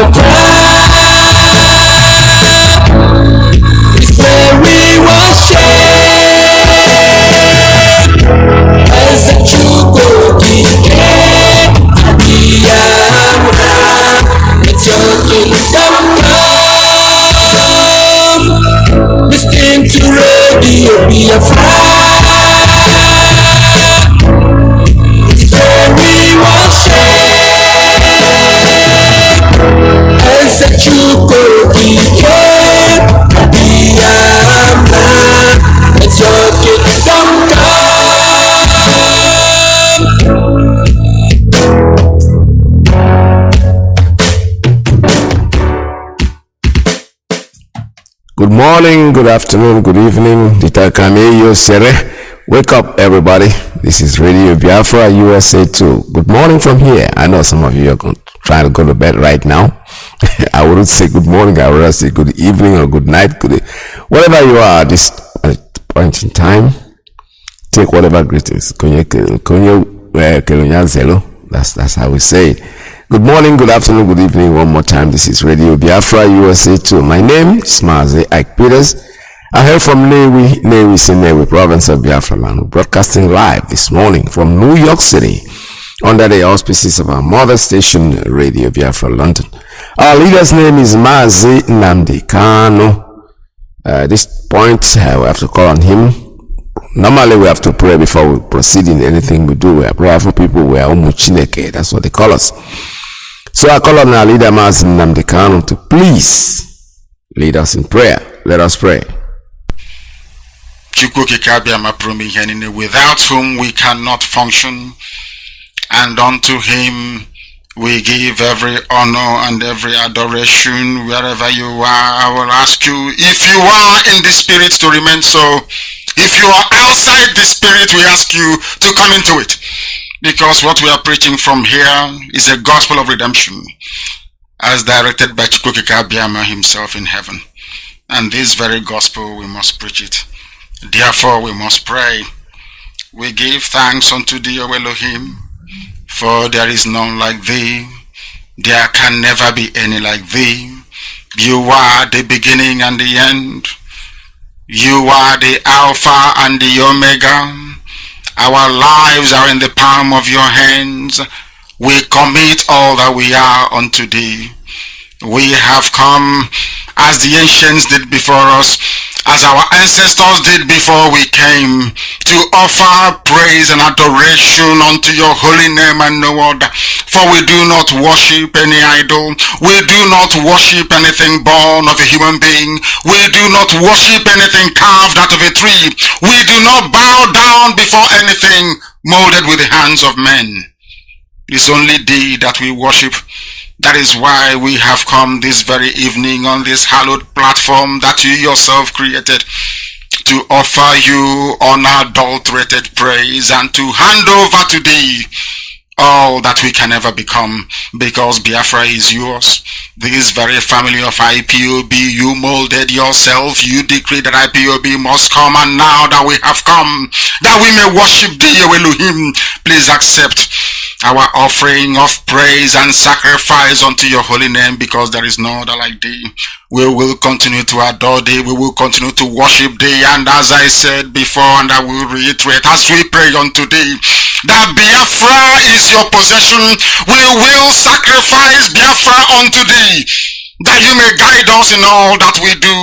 Listen to Radio Biafra. It's very as a chuko Iyke, Biafra. It's your kingdom Good morning, good afternoon, good evening. Wake up, everybody. This is Radio Biafra USA 2. Good morning from here. I know some of you are trying to go to bed right now. I wouldn't say good morning. I would say good evening or good night. Whatever you are at this point in time, take whatever greetings. That's how we say it. Good morning, good afternoon, good evening. One more time. This is Radio Biafra USA 2. My name is Mazi Iyke. I hail from Newi, province of Biafra land, broadcasting live this morning from New York City under the auspices of our mother station, Radio Biafra London. Our leader's name is Mazi Nnamdi, Kanu. This point, we have to call on him. Normally, we have to pray before we proceed in anything we do. We are prayerful people. We are umuchineke. That's what they call us. So I call on our leader, Mazi Nnamdi Kanu, to please lead us in prayer. Let us pray. Without whom we cannot function, and unto him we give every honor and every adoration. Wherever you are, I will ask you, if you are in the spirit, to remain so. If you are outside the spirit, we ask you to come into it. Because what we are preaching from here is a gospel of redemption, as directed by Chukwukika himself in heaven. And this very gospel, we must preach it. Therefore, we must pray. We give thanks unto thee, O Elohim, for there is none like thee. There can never be any like thee. You are the beginning and the end. You are the Alpha and the Omega. Our lives are in the palm of your hands. We commit all that we are unto thee. We have come as the ancients did before us, as our ancestors did before we came, to offer praise and adoration unto your holy name and no other. For we do not worship any idol. We do not worship anything born of a human being. We do not worship anything carved out of a tree. We do not bow down before anything molded with the hands of men. It is only thee that we worship. That is why we have come this very evening on this hallowed platform that you yourself created, to offer you unadulterated praise and to hand over to thee all that we can ever become, because Biafra is yours. This very family of IPOB, you molded yourself. You decreed that IPOB must come, and now that we have come, that we may worship thee, O Elohim, please accept our offering of praise and sacrifice unto your holy name, because there is no other like thee. We will continue to adore thee. We will continue to worship thee. And as I said before, and I will reiterate, as we pray unto thee, that Biafra is your possession, we will sacrifice Biafra unto thee, that you may guide us in all that we do.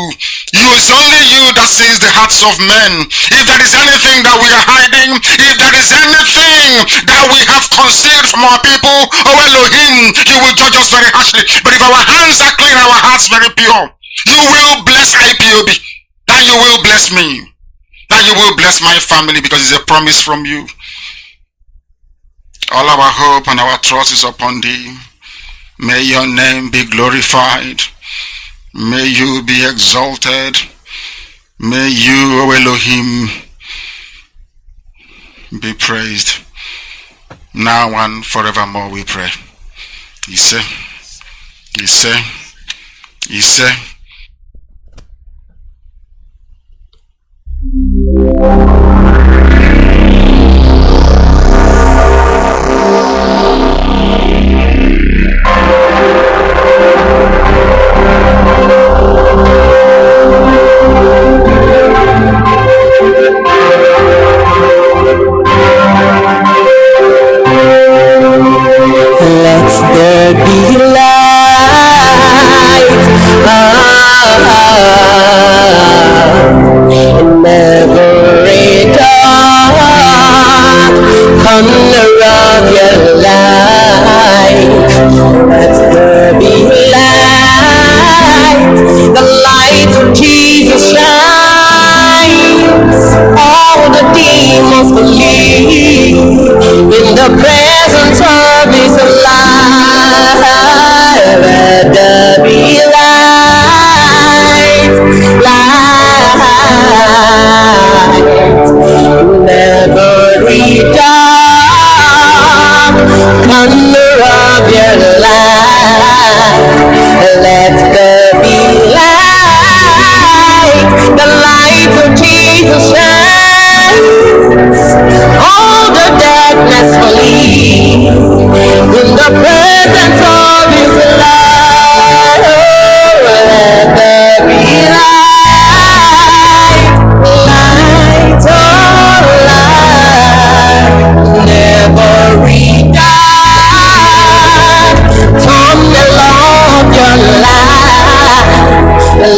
It's only you that sees the hearts of men. If there is anything that we are hiding, if there is anything that we have concealed from our people, O Elohim, you will judge us very harshly. But if our hands are clean, our hearts very pure, you will bless IPOB, and you will bless me, and you will bless my family, because it's a promise from you. All our hope and our trust is upon thee. May your name be glorified. May you be exalted. May you, O Elohim, be praised. Now and forevermore we pray. Ise, Ise, Ise. the presence of His light, let there be light, never be dark, color of your light, let there be light, the light of Jesus shines, all the darkness flee, in the presence of His light, let there be light, light, oh light, never die, from the love your light,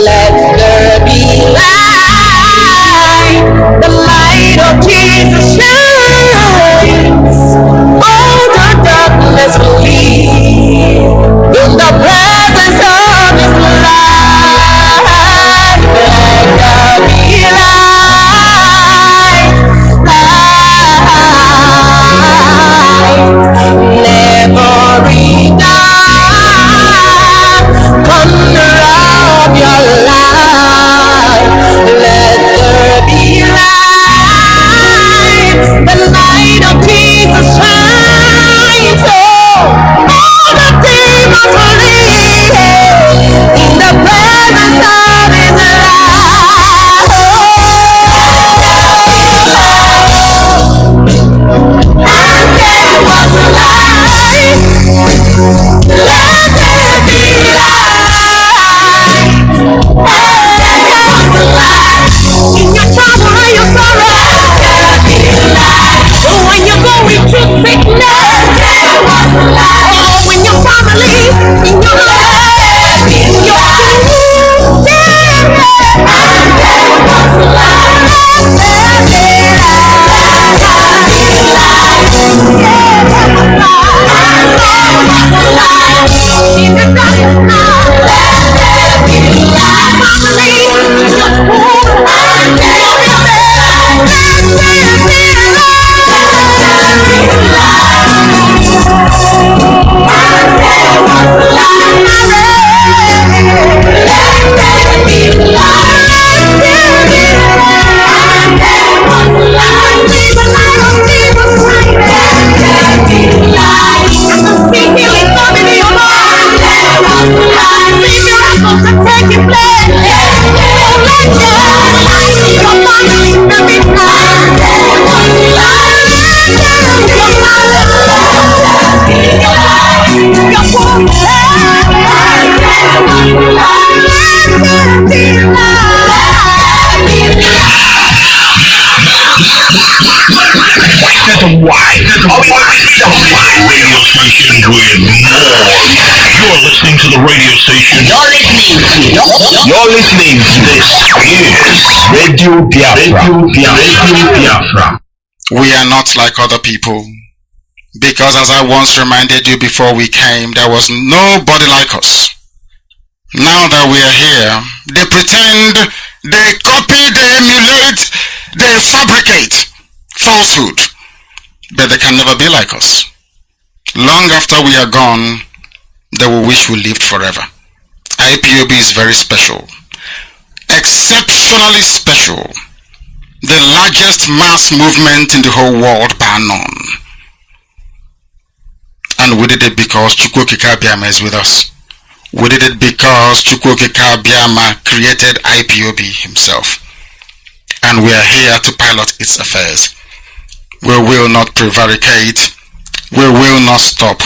let there be light, the light of Jesus shines, all the darkness flee, in the presence of His light, let there be light, never die, corner of your life, let there be light, the light of Jesus shines, oh, all the demons flee, in the presence of His light, oh, and there was light, let there be light, and there was light, in your trouble and your sorrow, let there be light, when you're going through sickness, there was light, oh, when your family, in your life, in your children, and there was light, let there be radio station with more. You're listening to the radio station. You're listening to this is Radio Biafra. Radio Biafra. We are not like other people, because as I once reminded you before we came, there was nobody like us. Now that we are here, they pretend, they copy, they emulate, they fabricate falsehood, but they can never be like us. Long after we are gone, they will wish we lived forever. IPOB is very special, exceptionally special, the largest mass movement in the whole world bar none. And we did it because Chukwokika Biama is with us. We did it because Chukwokika Biama created IPOB himself. And we are here to pilot its affairs. We will not prevaricate. We will not stop.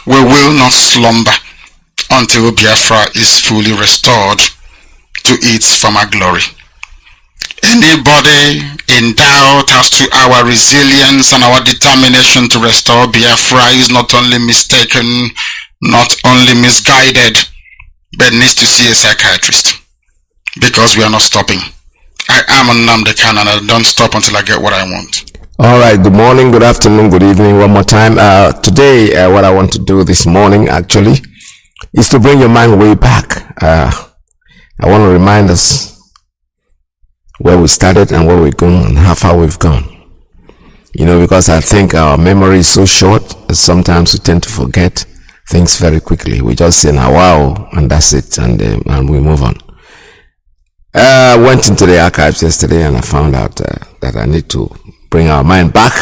We will not slumber until Biafra is fully restored to its former glory. Anybody in doubt as to our resilience and our determination to restore Biafra is not only mistaken, not only misguided, but needs to see a psychiatrist, because we are not stopping. I am Nnamdi Kanu, and I don't stop until I get what I want. All right, good morning, good afternoon, good evening, one more time. Today, what I want to do this morning, actually, is to bring your mind way back. I want to remind us where we started and where we're going and how far we've gone. because I think our memory is so short, sometimes we tend to forget things very quickly. We just say, now, wow, and that's it, and we move on. I went into the archives yesterday and I found out that I need to bring our mind back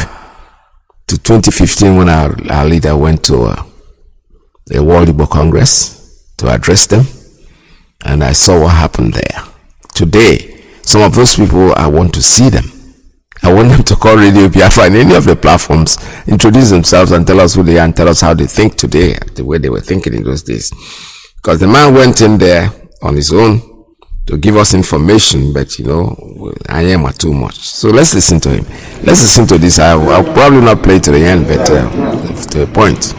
to 2015 when our leader went to the World Igbo Congress to address them, and I saw what happened there. Today, some of those people, I want to see them. I want them to call Radio Biafra in any of the platforms, introduce themselves and tell us who they are and tell us how they think today, the way they were thinking in those days. Because the man went in there on his own to give us information, but I am too much. So let's listen to him. Let's listen to this. I'll probably not play to the end, but to a point.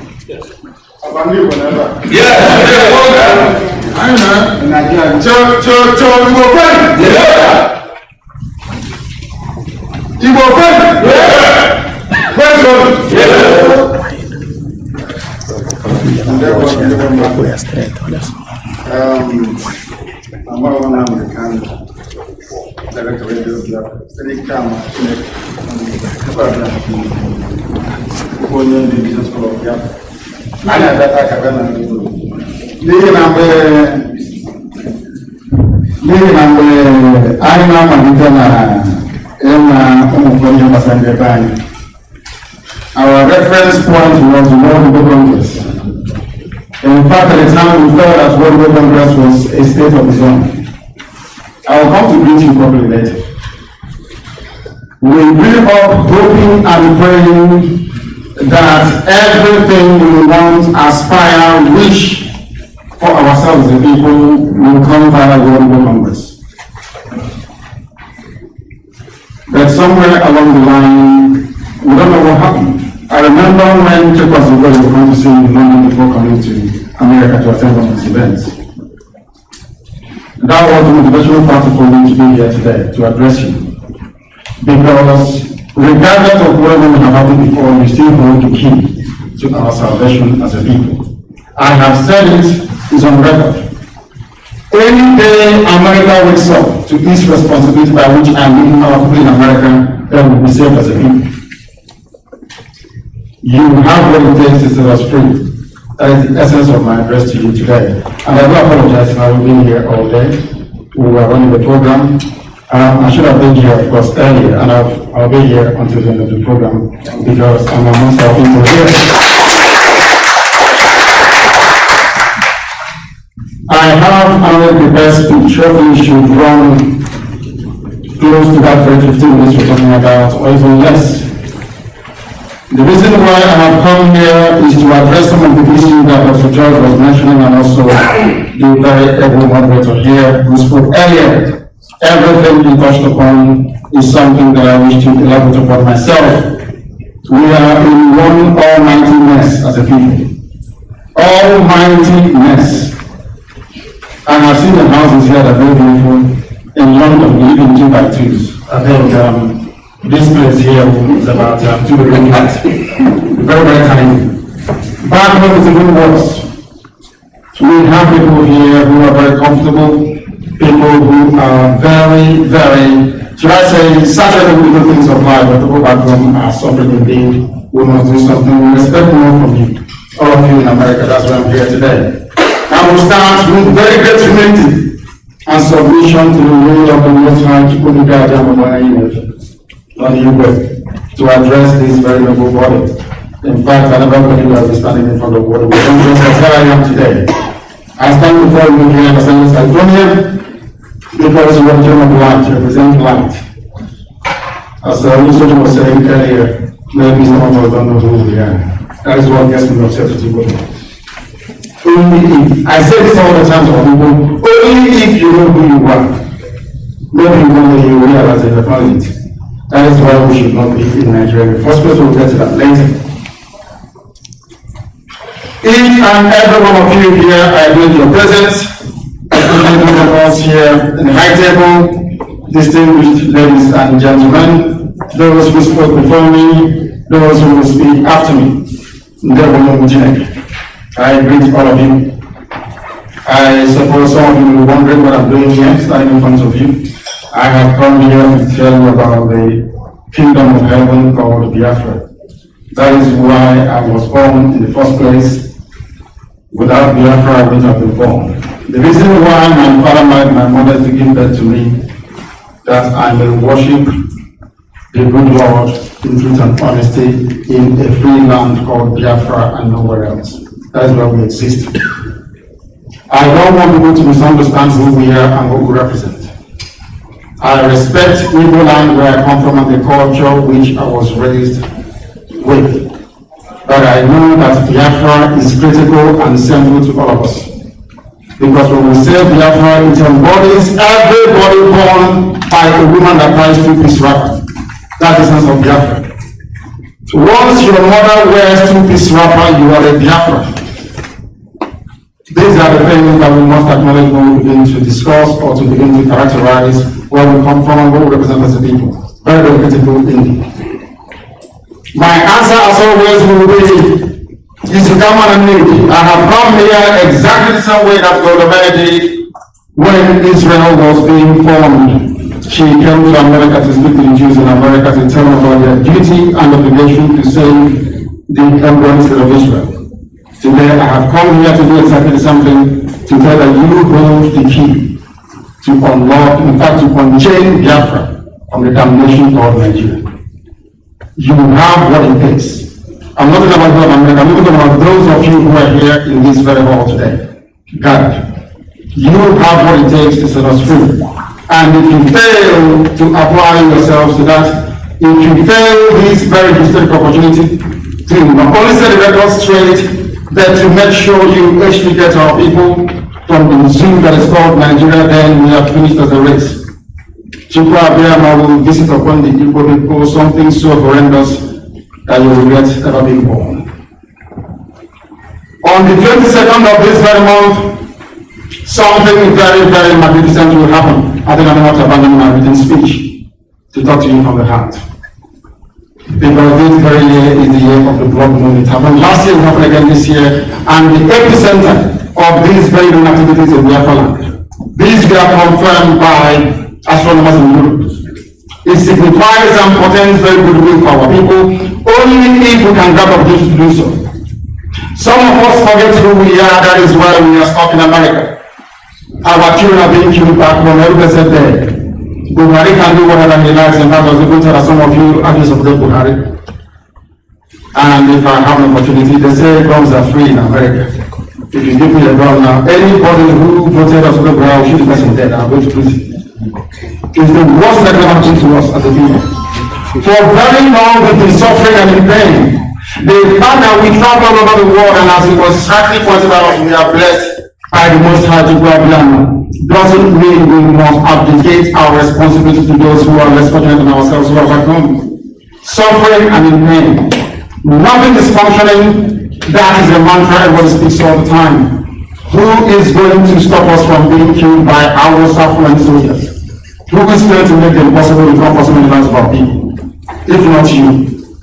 Our reference point was World Igbo Congress. In fact, at the time we felt that World Igbo Congress was a state of its own. I will come to greet you properly later. We grew up hoping and praying that everything we want, aspire, wish for ourselves, the people, will come via World Igbo Congress. But somewhere along the line, we don't know what happened. I remember when Chekwas were going to see Nnamdi before coming to America to attend one of these events. That was the motivational factor for me to be here today, to address you. Because regardless of whatever may have happened before, you still hold the key to our salvation as a people. I have said it's on record. Any day America wakes up to its responsibility by which I am leading our people in America, then we will be safe as a people. You have what it takes to set us free. That is the essence of my address to you today. And I do apologize for having been here all day. We were running the program. I should have been here, of course, earlier, and I'll be here until the end of the program because I'm amongst our people here. I have only the best speech. Hopefully should run close to that very 15 minutes we're talking about, or even less. The reason why I have come here is to address some of the issues that Dr. George was mentioning, and also the very able moderator here who spoke earlier. Everything he touched upon is something that I wish to elaborate upon myself. We are in one almighty mess as a people. Almighty mess. And I've seen the houses here that are very beautiful. In London, we live in 2x2s. I think this place here is about 2 bedroom flat. Very, very tiny. Back home is even worse. We have people here who are very comfortable, people who are very, very, should I say, saturated with the things of life, but people back home are suffering indeed. We must do something. We expect more from you. All of you in America, that's why I'm here today. I will start with very great humility and submission to the will of the Most High to address this very noble body. In fact, I never believe I will be standing in front of what we as I am today. I stand before you here in Excelency California because you are children of light, you represent light. As Lucian was saying earlier, maybe some of us don't know who we are. That is what gets me upset with you. Only if, I say this all the time to people, only if you know who you are, maybe one day you will realize that you're found it. That is why we should not be in Nigeria. The first place we'll get to that later. Each and every one of you here, I acknowledge your presence, especially those of us here in the high table, distinguished ladies and gentlemen, those who spoke before me, those who will speak after me. I greet all of you. I suppose some of you will be wondering what I'm doing here, standing in front of you. I have come here to tell you about the kingdom of heaven called Biafra. That is why I was born in the first place. Without Biafra, I wouldn't have been born. The reason why my father married my mother to give birth to me, that I may worship the good Lord in truth and honesty in a free land called Biafra and nowhere else. That is where we exist. I don't want people to misunderstand who we are and what we represent. I respect Igbo land where I come from and the culture which I was raised with. But I know that Biafra is critical and central to all of us. Because when we say Biafra, it embodies everybody born by a woman that ties two-piece wrapper. That's the sense of Biafra. Once your mother wears two-piece wrapper, you are a Biafra. These are the things that we must acknowledge when we begin to discuss or to begin to characterize where we come from and what we represent as a people. Very, very critical indeed. My answer, as always, will be, is to come on Nnamdi. I have come here exactly the same way that Golda did when Israel was being formed. She came to America to speak to the Jews in America to tell them about their duty and obligation to save the embryonic state of Israel. Today, I have come here to do exactly the same thing, to tell that you hold the key to unlock, in fact, to unchain Biafra from the damnation called Nigeria. You have what it takes. I'm not talking about America, I'm talking about those of you who are here in this very hall today. God, you have what it takes to set us free. And if you fail to apply yourselves to that, if you fail this very historic opportunity to not only set the record straight, but to make sure you extricate our people from the zoo that is called Nigeria, then we have finished as a race. Chukwu Abiyama will visit upon the Ipob people something so horrendous that you will regret ever being born. On the 22nd of this very month, something very, very magnificent will happen. I think I'm not abandoning my written speech to talk to you from the heart. Because this very year is the year of the blood moon. It happened last year, it happened again this year, and the epicenter of these very known activities in Biafra land. These were confirmed by astronomers in Europe. It signifies and portends very goodwill for our people, only if we can grab opportunity to do so. Some of us forget who we are, that is why we are stuck in America. Our children are being killed back home, everybody said there. Buhari can do whatever he likes, and that was even tell some of you actually support Buhari. And if I have an opportunity, they say guns are free in America. If you give me a gun now, anybody who voted us for Buhari will shoot the person dead. I'm going to prison. It's the worst that ever happened to us as a people. For very long we've been suffering and in pain. The fact that we travel all over the world, and as it was rightly pointed out, we are blessed by the Most High Jehovah, doesn't mean we must abdicate our responsibility to those who are less fortunate than ourselves, who are back home. Suffering and in pain. Nothing is functioning. That is a mantra everybody speaks all the time. Who is going to stop us from being killed by our suffering soldiers? Who is going to make the impossible become possible in the lives of our people? If not you.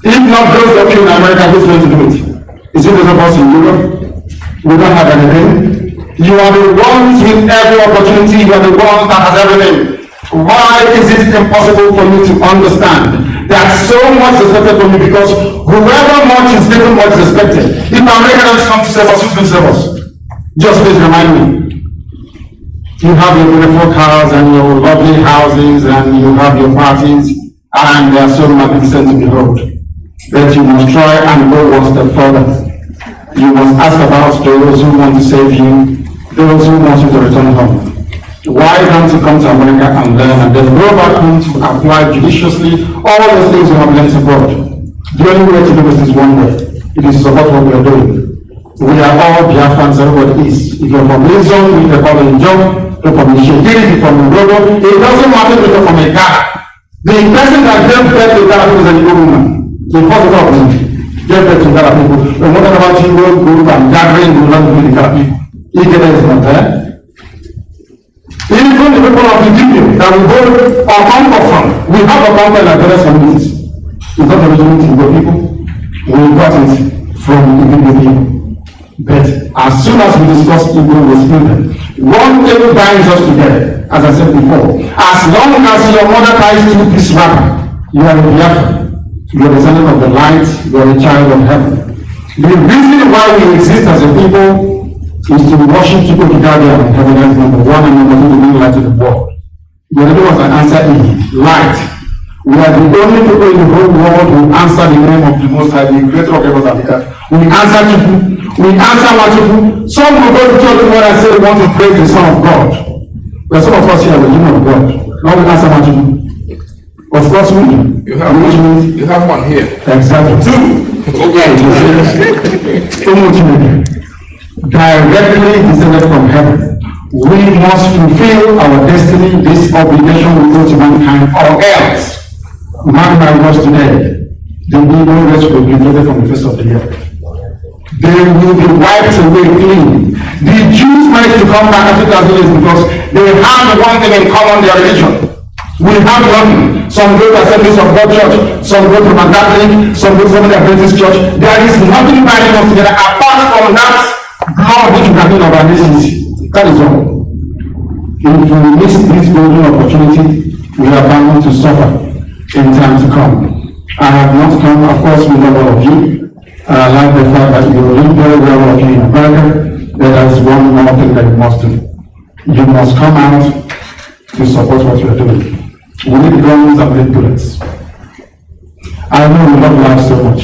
If not those of you in America, who's going to do it? Is it those of us in Europe? We don't have anything. You are the ones with every opportunity, you are the ones that has everything. Why is it impossible for you to understand that so much is expected from you? Because whoever much is given, much is expected. If America doesn't come to save us, who's going to save us? Just please remind me. You have your beautiful cars and your lovely houses and you have your parties and they are so magnificent to behold. But you must try and go one step further. You must ask about those who want to save you, those who want you to return home. Why don't you come to America and learn and then go back home to apply judiciously all those things you have learned abroad? The only way to do this is one way. It is to support what we are doing. We are all Biafrans, everybody is. If you're from Lizon, if you're from Njom, if you're from Nishegiri, if you're from Ndogo, it doesn't matter if you're from a Ghana. The person that gave birth to Ghana people is an Igbo woman. The first of all, gave birth to Ghana people. When we're talking about Igbo group and gathering, we learn to be the Ghana people. Iyke is not there. Even the people of the Ibibio that we go or come from, we have a contact like various communities. It's not original to Igbo people. We got it from the Ibibio people. But as soon as we discuss Igbo with children, one thing binds us together, as I said before. As long as your mother ties two-piece wrapper, You are a Biafra. You are the son of the light. You are a child of heaven. The reason why we exist as a people is to worship people to God and heaven as number one and number two to bring light to the world. The other was an answer is light. We are the only people in the whole world who answer the name of the Most High, the creator of heaven and the earth. We answer people. We answer Machuku. Some will go to church and say they want to praise the Son of God. But some of us here are the human of God. Now we answer Machuku. Of course we do. You have one here. Exactly. Two. Okay. Directly descended from heaven. We must fulfill our destiny, this obligation we owe to mankind, or else, mark my words today, the evil race will be removed from the face of the earth. They will be wiped away clean. The Jews managed to come back after 2,000 years because they have one thing in common, their religion. We have one. Some go to Assemblies of God Church, some go to Catholic, some go to some of the Adventist Church. There is nothing binding us together apart from that blood which we can do in our nations. That is all. If we miss this golden opportunity, we are bound to suffer in time to come. I have not come, of course, with all of you. I like the fact that you live very well working in America. There is one more thing that you must do. You must come out to support what you are doing. We need guns and we need bullets. I know we love life so much.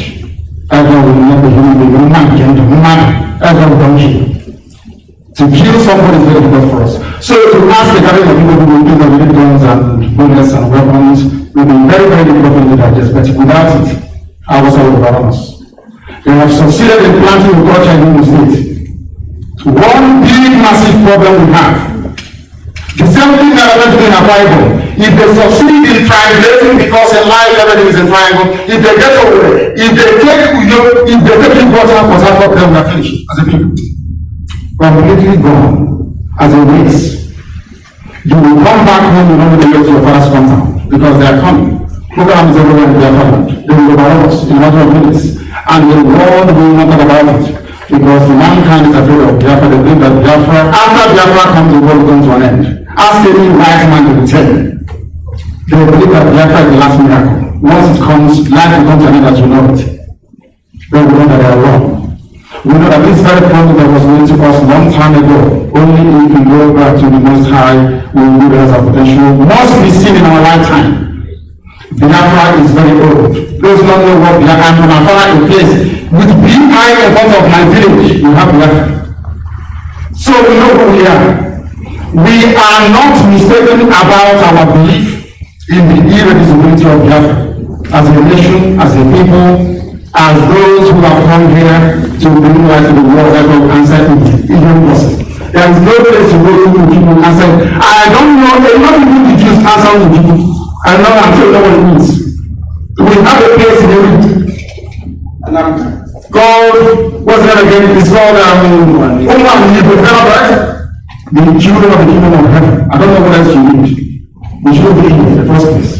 Everyone will not be human being. Woman can do man. Everyone don't kill. To kill somebody is very difficult for us. So to ask the kind of people who will do that we need guns and bullets and weapons will be very, very difficult to digest. But without it, I was all about us. They have succeeded in planting the culture in the state. One big massive problem we have. The same thing that happened in the Bible. If they succeed in triangulating because in life everything is in triangle, if they get away, if they take you water, because I thought them are finished as a people. Completely gone as a race. You will come back home, you know the way to your father's compound because they are coming. Program is everywhere in their land. They will overrun us in a matter of minutes. And the world will not talk about it. Because mankind is afraid of Biafra. They believe that Biafra, after Biafra comes, the world comes to an end. Ask any wise man to tell you. They believe that Biafra is the last miracle. Once it comes, life will come to an end as you know it. They will know that they are wrong. We know that this very promise that was made to us a long time ago, only if we go back to the Most High, will we realize our potential must be seen in our lifetime. Biafra is very old. Those who don't know what Biafra, I'm from Afara, a place with big eye in front of my village, you have Biafra. So we know who we are. We are not mistaken about our belief in the irreducibility of Biafra as a nation, as a people, as those who have come here to bring light to the world that will answer even person. There is no place to go to people answer. I don't know, a lot of people the Jews answer to people. I know, I'm sure you know what it means. We have a place in every God, what's that again? It's called right? The children of the kingdom of heaven. I don't know what else you need. We should be in the first place.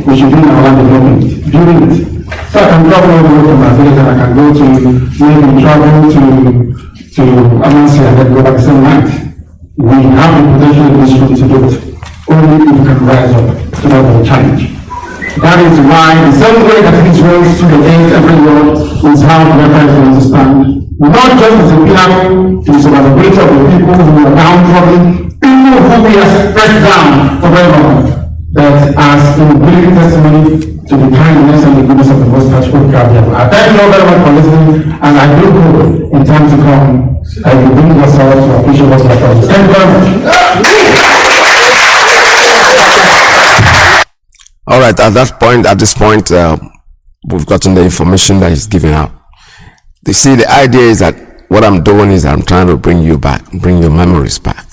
We should be in our land development. During it. So I can travel all the way from my village and I can go to maybe travel to Amansi and then go back the same night. We have the potential in this room to do it. Only if we can rise up to that challenge. That is why the same way that it raised to the earth every year is how Biafra is going to stand. Not just as a pinnacle to the survivability of the people who are downtrodden, people who we are pressed down for very long, but as a living testimony to the kindness and the goodness of the Most High God. I thank you all very much for listening, and I do hope in time to come I will bring yourself to appreciate what's my presence. Thank you very much. All right, at this point, we've gotten the information that he's giving out. You see, the idea is that what I'm doing is I'm trying to bring you back, bring your memories back.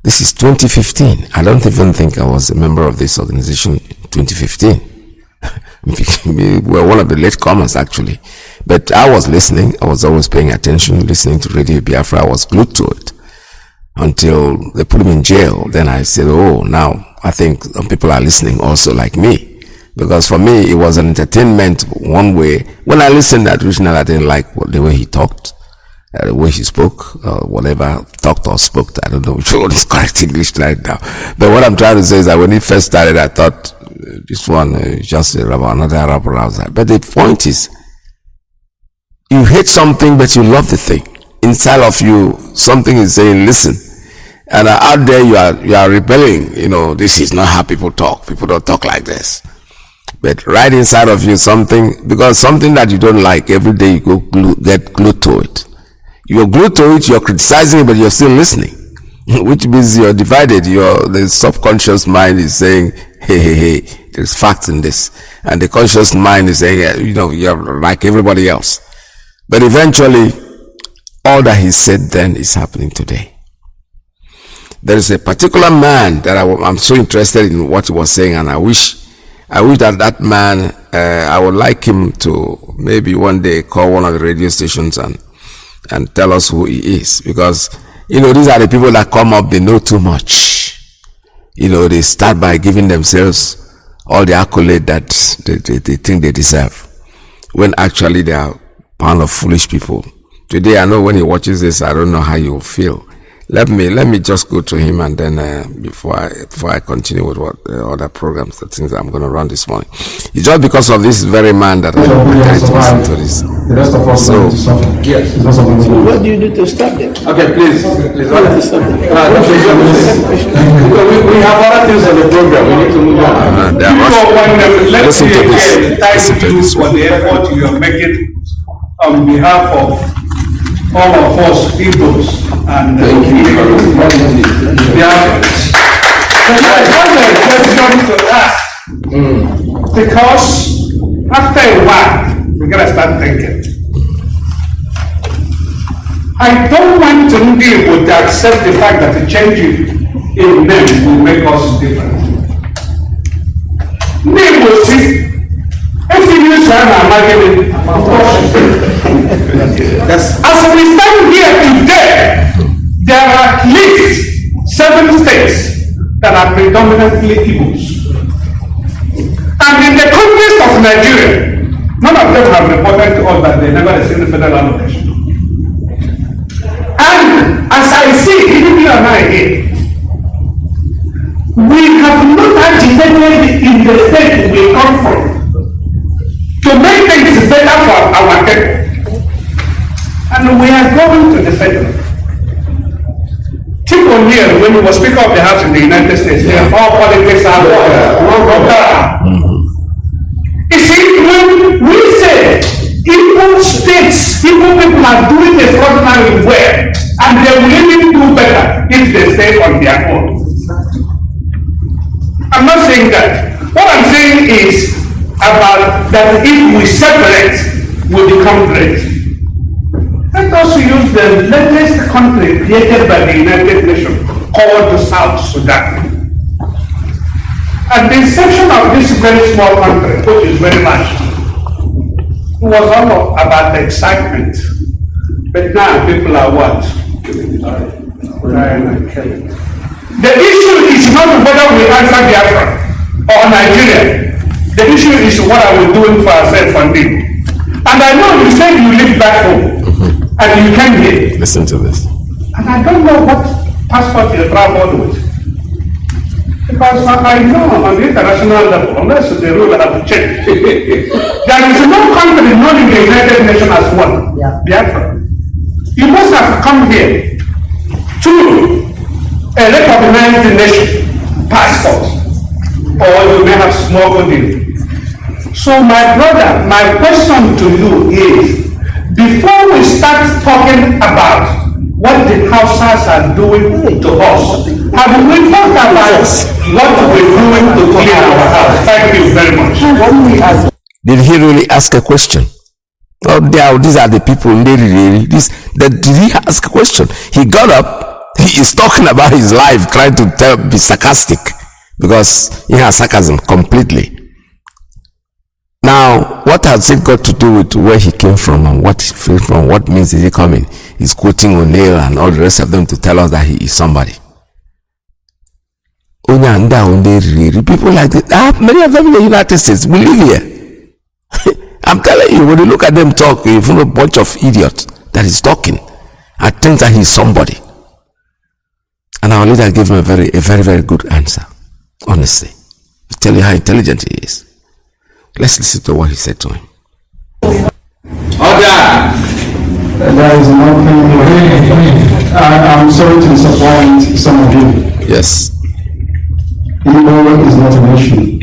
This is 2015. I don't even think I was a member of this organization in 2015. We were one of the latecomers, actually. But I was listening. I was always paying attention, listening to Radio Biafra. I was glued to it until they put him in jail. Then I said, oh, now I think some people are listening also like me. Because for me, it was an entertainment one way. When I listened originally, I didn't like the way he talked, the way he spoke, whatever, talked or spoke. I don't know which one is correct English right now. But what I'm trying to say is that when he first started, I thought this one just about another rapper outside. But the point is, you hate something, but you love the thing. Inside of you, something is saying, listen. And out there, you are rebelling. You know, this is not how people talk. People don't talk like this. But right inside of you, something, because something that you don't like, every day you go get glued to it. You're glued to it, you're criticizing it, but you're still listening. Which means you're divided. The subconscious mind is saying, hey, there's facts in this. And the conscious mind is saying, you're like everybody else. But eventually, all that he said then is happening today. There is a particular man that I'm so interested in what he was saying, and I wish that man, I would like him to maybe one day call one of the radio stations and tell us who he is. Because, these are the people that come up, they know too much. They start by giving themselves all the accolade that they think they deserve, when actually they are a pound of foolish people. Today, I know when he watches this, I don't know how you will feel. Let me just go to him, and then before I continue with what other programs, the things I'm going to run this morning. It's just because of this very man that I'm trying to listen to this. The rest of us So, yes. What do you do to stop them? Okay, please. We have other things on the program. We need to move on. Listen to this. Thank you for the effort you are making on behalf of all of us Igbos and Biafrans. I have a question to ask, because after a while, we're going to start thinking. I don't want Nnamdi to accept the fact that the change in name will make us different. Name will see. As we stand here today, there are at least 7 states that are predominantly Igbos. And in the context of Nigeria, none of them have reported to us that they never received the federal allocation. And as I see, even you and I here, we have not agitated in the state we come from to make things better for our people. And we are going to the federal. Tim O'Neill, when he was Speaker of the House in the United States, all politics are You see, when we say Igbo states, Igbo people are doing extraordinarily well, and they will even do better if they stay on their own. I'm not saying that. What I'm saying is about that if we separate, we become great. Let us use the latest country created by the United Nations called the South Sudan. At the inception of this very small country, which is very large, it was all about the excitement. But now people are what? The issue is not whether we answer Biafra or Nigeria. The issue is what are we doing for ourselves and them. And I know you said you live back home and you came here. Listen to this. And I don't know what passport you traveled with. Because I know on the international level, unless the rule have changed, there is no country known in the United Nations as one. Biafra. You must have come here to a recognized nation passport, or you may have smuggled in. So my brother, my question to you is, before we start talking about what the Hausas are doing to us, have we talked about what we're doing to clean our house? Thank you very much. Did he really ask a question? Oh, these are the people. Did he ask a question? He got up. He is talking about his life, trying to be sarcastic, because he has sarcasm completely. Now, what has it got to do with where he came from and what he came from? What means is he coming? He's quoting O'Neill and all the rest of them to tell us that he is somebody. People like that, many of them in the United States will live here. I'm telling you, when you look at them talk, you feel a bunch of idiots that is talking and thinks that he's somebody. And our leader gave him a very, very good answer. Honestly, to tell you how intelligent he is. Let's listen to what he said to him. Order! There is nothing. I'm sorry to disappoint some of you. Yes. Igbo is not a nation.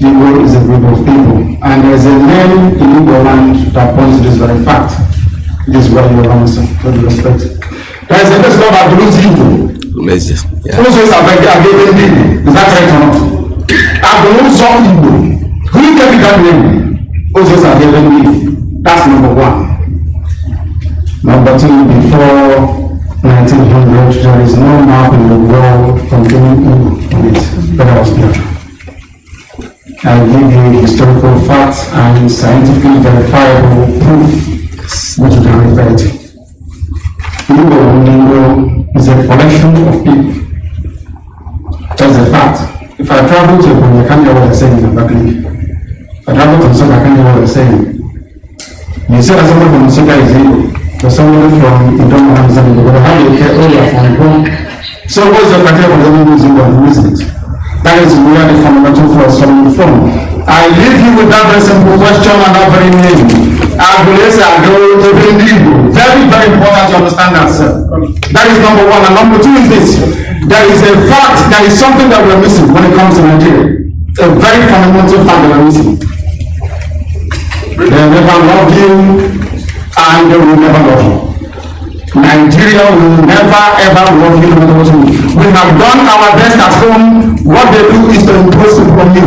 Igbo is a group of people. And there is a name in Igbo land that points to this very fact. This is what you want to with respect. There is a place called Abdul's Igbo. Is that correct or not? Abdul's Igbo. Who gave you that name? Those are given me. That's number one. Number two, before 1900, there is no map in the world containing Igbo on it. But I was there. I'll give you historical facts and scientifically verifiable proof which you can refer to. Igbo is a collection of people. That's a fact. If I travel to Ipob, I can't hear what they're saying in Abakaliki. If I travel to Nsukka, I can't hear what they're saying. You say that somebody from Nsukka is Igbo, or somebody from Idoma is Igbo, but how do you care? Oh, you're from Ipob. So what's your criteria for the Igbo is Igbo and who isn't? That is where the fundamental force coming from. I leave you with that very simple question and that very name. Very, very important to understand that, sir. That is number one. And number two is this. There is a fact, there is something that we're missing when it comes to Nigeria. A very fundamental fact that we're missing. They never love you and they will never love you. Nigeria will never ever love you no matter what you do. We have done our best at home. What they do is to impose people on you.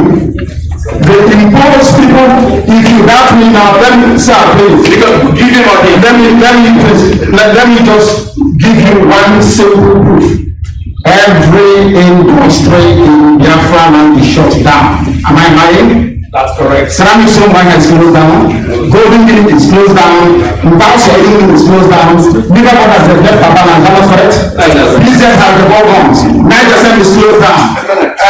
They impose people. If you doubt me now, let me say please. Give him let me just give you one simple proof. Every industry in Biafra land is shut down. Am I lying? That's correct. Ceramic stone mine is closed down. Golden Gate is closed down. Mbauso is closed down. Bigger brothers have left Papa and Ghana, correct? Business has the ball guns. 9% is closed down.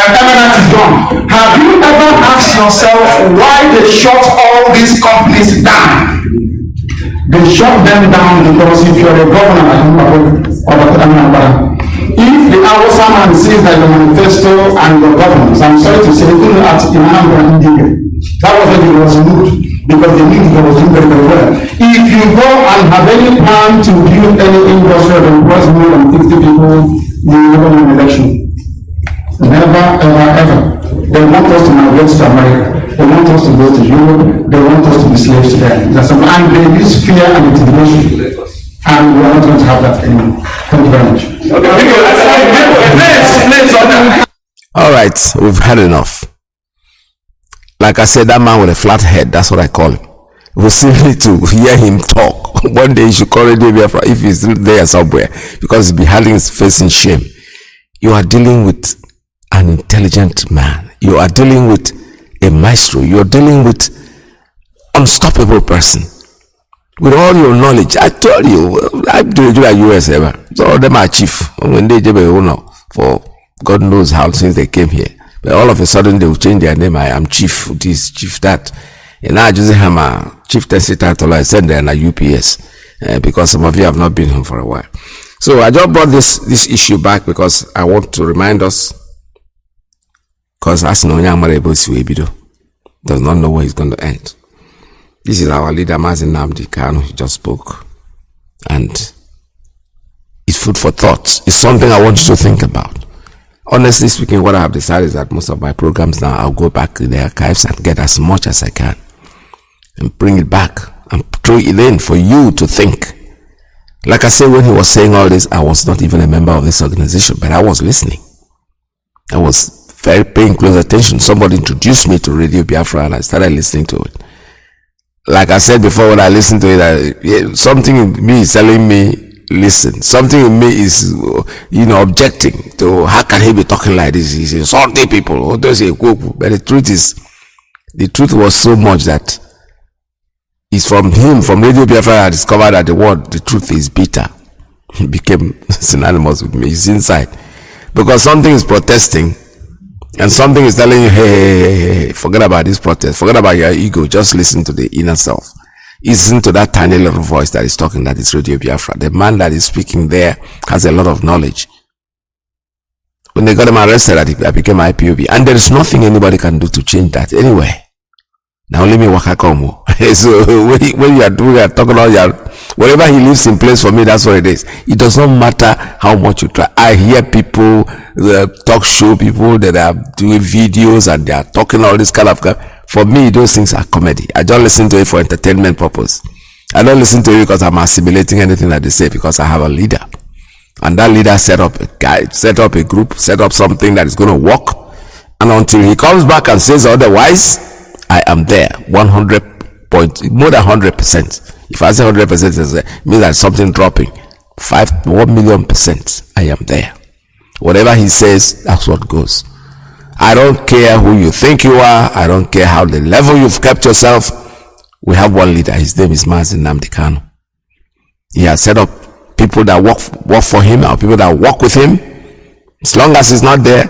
Eminence is gone. Have you ever asked yourself why they shut all these companies down? They shut them down because if you're a governor, if the Hausa man sees that the manifesto and the governance, I'm sorry to say, even at Nnamdi, that was when he was removed because they knew he was doing very, very well. If you go and have any plan to build any industry that employs more than 50 people, you will never win an election. Never, ever, ever. They want us to migrate to America. They want us to go to Europe. They want us to be slaves to them. And they use fear and intimidation. And we are not going to have that anymore. Thank you very much. All right, we've had enough. Like I said, that man with a flat head, that's what I call him. We still need to hear him talk. One day you should call it Biafra if he's still there somewhere, because he'll be hiding his face in shame. You are dealing with an intelligent man. You are dealing with a maestro. You are dealing with unstoppable person. With all your knowledge, I told you, I've been to the US ever. So them are chief. When they for God knows how since they came here. But all of a sudden they will change their name. I am chief this, chief that. And I just have a chief testing title. I send them a UPS because some of you have not been home for a while. So I just brought this issue back because I want to remind us. Because as no young does not know where he's going to end. This is our leader, Mazi Nnamdi Kanu. He just spoke. And it's food for thought. It's something I want you to think about. Honestly speaking, what I have decided is that most of my programs now, I'll go back in the archives and get as much as I can. And bring it back. And throw it in for you to think. Like I said, when he was saying all this, I was not even a member of this organization. But I was listening. I was very paying close attention. Somebody introduced me to Radio Biafra and I started listening to it. Like I said before, when I listened to it, something in me is telling me, listen. Something in me is, objecting to how can he be talking like this? He's insulting people. But the truth is, the truth was so much that it's from him, from Radio Biafra, I discovered that the truth is bitter. It became synonymous with me. It's inside. Because something is protesting, and something is telling you, hey, forget about this protest. Forget about your ego. Just listen to the inner self. Listen to that tiny little voice that is talking, that is Radio Biafra. The man that is speaking there has a lot of knowledge. When they got him arrested, I became IPOB. And there is nothing anybody can do to change that anyway. Now let me walk come. So when you are talking about wherever he lives in place for me, that's what it is. It does not matter how much you try. I hear people, talk show people that are doing videos and they are talking all this kind of stuff. For me, those things are comedy. I don't listen to it for entertainment purpose. I don't listen to it because I'm assimilating anything that they say, because I have a leader. And that leader set up a guide, set up a group, set up something that is going to work. And until he comes back and says otherwise, I am there more than 100%. If I say 100%, it means that something dropping. 1 million %. I am there. Whatever he says, that's what goes. I don't care who you think you are. I don't care how the level you've kept yourself. We have one leader. His name is Mazi Nnamdi. He has set up people that work for him, or people that work with him. As long as he's not there.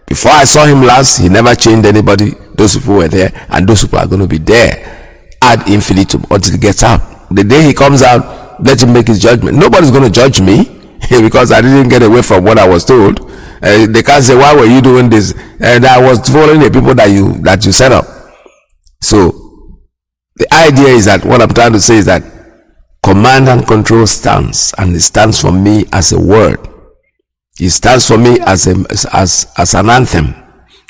Before I saw him last, he never changed anybody. Those people were there, and those people are going to be there ad infinitum until he gets out. The day he comes out, let him make his judgment. Nobody's going to judge me because I didn't get away from what I was told. They can't say, why were you doing this? And I was following the people that you set up. So the idea is that what I'm trying to say is that command and control stands, and it stands for me as a word. It stands for me as an anthem.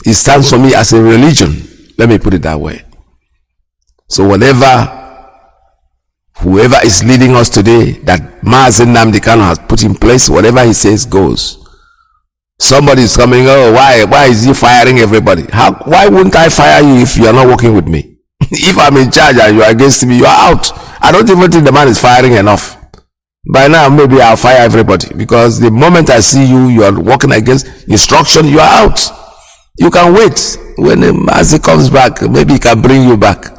It stands for me as a religion. Let me put it that way. So whoever is leading us today, that Mazi Nnamdi has put in place, whatever he says goes. Somebody is coming, oh, why is he firing everybody? Why wouldn't I fire you if you are not working with me? If I'm in charge and you are against me, you are out. I don't even think the man is firing enough. By now, maybe I'll fire everybody, because the moment I see you are working against instruction, you are out. You can wait. When Mazi comes back, maybe he can bring you back.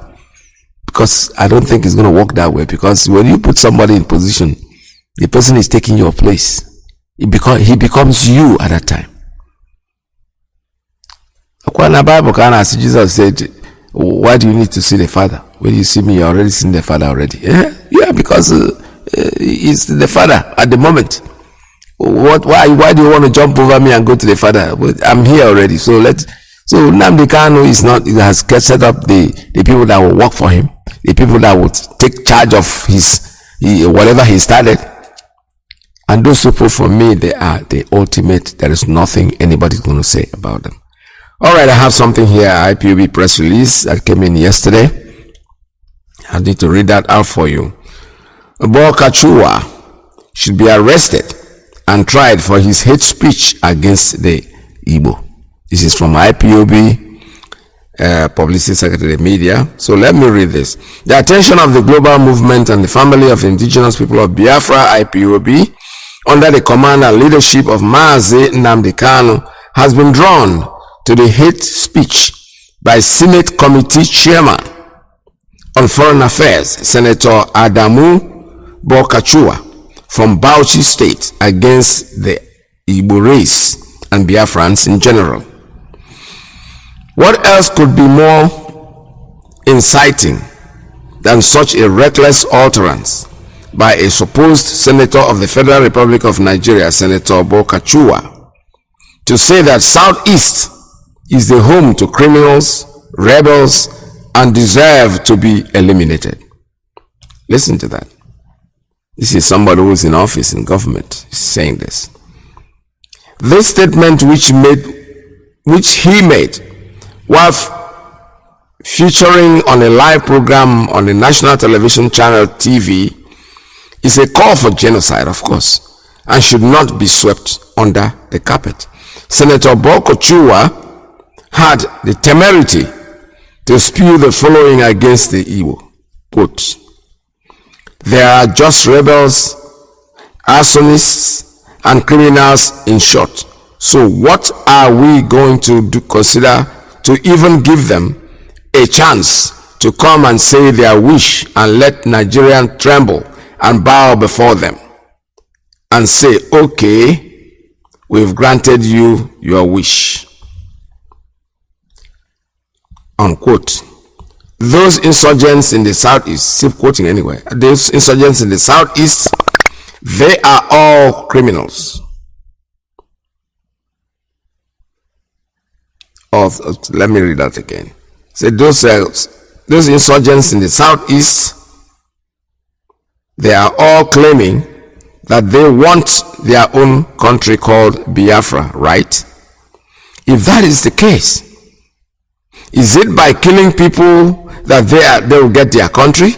Because I don't think it's going to work that way. Because when you put somebody in position, the person is taking your place. He becomes you at that time. According to the Bible, Jesus said, why do you need to see the Father? When you see me, you're already seeing the Father already. Yeah, because he's the Father at the moment. Why do you want to jump over me and go to the Father? I'm here already. So Nnamdi Kanu has set up the people that will work for him, the people that will take charge of whatever he started. And those people, for me, they are the ultimate. There is nothing anybody's going to say about them. All right, I have something here, IPOB press release that came in yesterday. I need to read that out for you. Kachua should be arrested and tried for his hate speech against the Igbo. This is from IPOB, Publicity Secretary Media. So let me read this. The attention of the global movement and the family of indigenous people of Biafra, IPOB, under the command and leadership of Mazi Nnamdi Kanu, has been drawn to the hate speech by Senate Committee Chairman on Foreign Affairs, Senator Adamu Kachua from Bauchi State against the Igbo race and Biafrans in general. What else could be more inciting than such a reckless utterance by a supposed senator of the Federal Republic of Nigeria, Senator Kachua, to say that Southeast is the home to criminals, rebels, and deserve to be eliminated? Listen to that. This is somebody who is in office in government saying this. This statement which he made while featuring on a live program on the national television channel TV is a call for genocide, of course, and should not be swept under the carpet. Senator Kachua had the temerity to spew the following against the Igbo. Quote, "There are just rebels, arsonists, and criminals in short. So what are we going to consider to even give them a chance to come and say their wish and let Nigerians tremble and bow before them and say, okay, we've granted you your wish." Unquote. Those insurgents in the Southeast, keep quoting anyway, those insurgents in the Southeast, they are all criminals. let me read that again. Say those insurgents in the southeast, they are all claiming that they want their own country called Biafra, right? If that is the case, is it by killing people that they will get their country?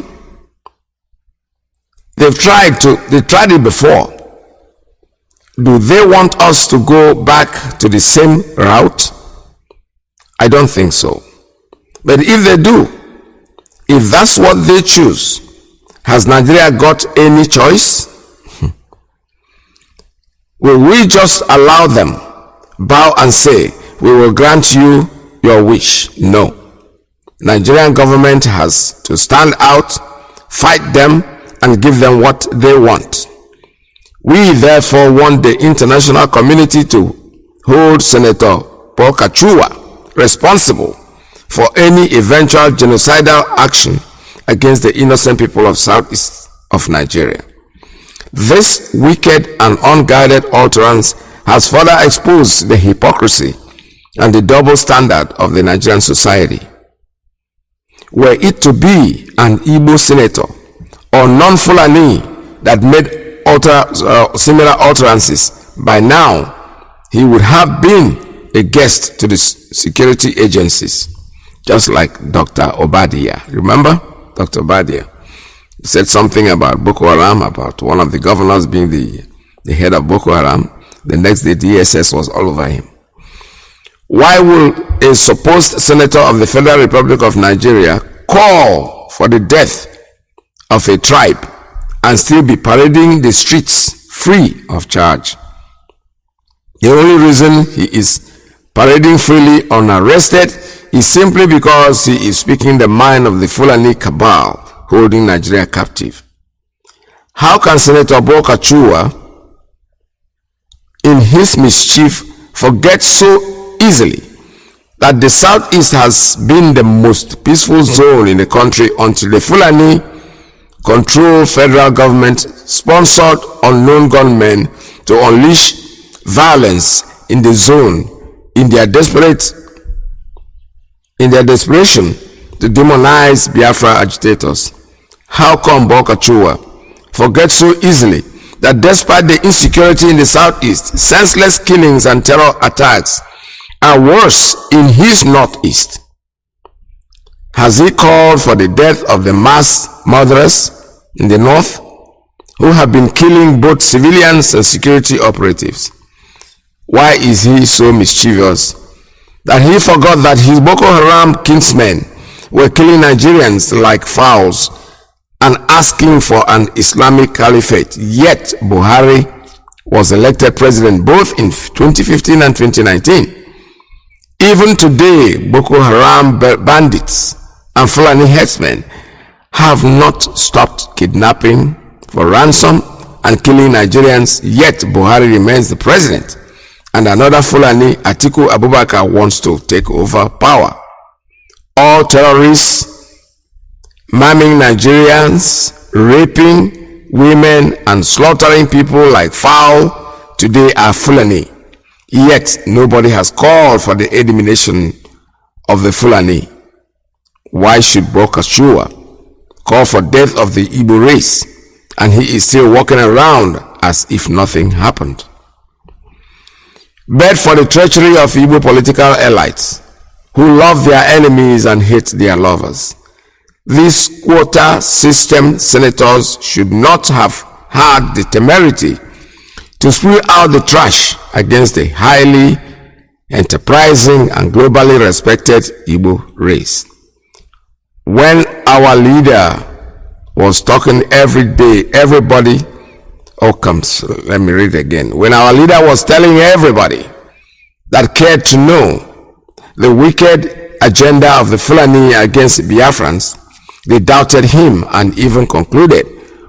They tried it before. Do they want us to go back to the same route? I don't think so. But if they do, if that's what they choose, has Nigeria got any choice? Will we just allow them, bow and say, we will grant you your wish? No. Nigerian government has to stand out, fight them, and give them what they want. We therefore want the international community to hold Senator Paul Kachua responsible for any eventual genocidal action against the innocent people of southeast of Nigeria. This wicked and unguided utterance has further exposed the hypocrisy and the double standard of the Nigerian society. Were it to be an Igbo senator or non-Fulani that made similar utterances, by now he would have been a guest to the security agencies, just like Dr. Obadiah. Remember Dr. Obadiah? He said something about Boko Haram, about one of the governors being the head of Boko Haram. The next day, DSS was all over him. Why will a supposed senator of the Federal Republic of Nigeria call for the death of a tribe and still be parading the streets free of charge? The only reason he is parading freely unarrested is simply because he is speaking the mind of the Fulani cabal holding Nigeria captive. How can Senator Paul Kachua, in his mischief, forget so easily that the southeast has been the most peaceful zone in the country until the Fulani control federal government sponsored unknown gunmen to unleash violence in the zone in their desperation to demonize Biafra agitators? How come Paul Kachua forgets so easily that despite the insecurity in the southeast, senseless killings and terror attacks are worse in his northeast? Has he called for the death of the mass murderers in the north who have been killing both civilians and security operatives? Why is he so mischievous that he forgot that his Boko Haram kinsmen were killing Nigerians like fowls and asking for an Islamic caliphate? Yet Buhari was elected president both in 2015 and 2019. Even today, Boko Haram bandits and Fulani herdsmen have not stopped kidnapping for ransom and killing Nigerians, yet Buhari remains the president, and another Fulani, Atiku Abubakar, wants to take over power. All terrorists, maiming Nigerians, raping women, and slaughtering people like fowl today are Fulani. Yet nobody has called for the elimination of the Fulani. Why should Kachua call for death of the Igbo race, and he is still walking around as if nothing happened? But for the treachery of Igbo political elites who love their enemies and hate their lovers, these quota system senators should not have had the temerity to spew out the trash against the highly enterprising and globally respected Igbo race. When our leader was talking every day, everybody, let me read again. When our leader was telling everybody that cared to know the wicked agenda of the Fulani against Biafrans, they doubted him and even concluded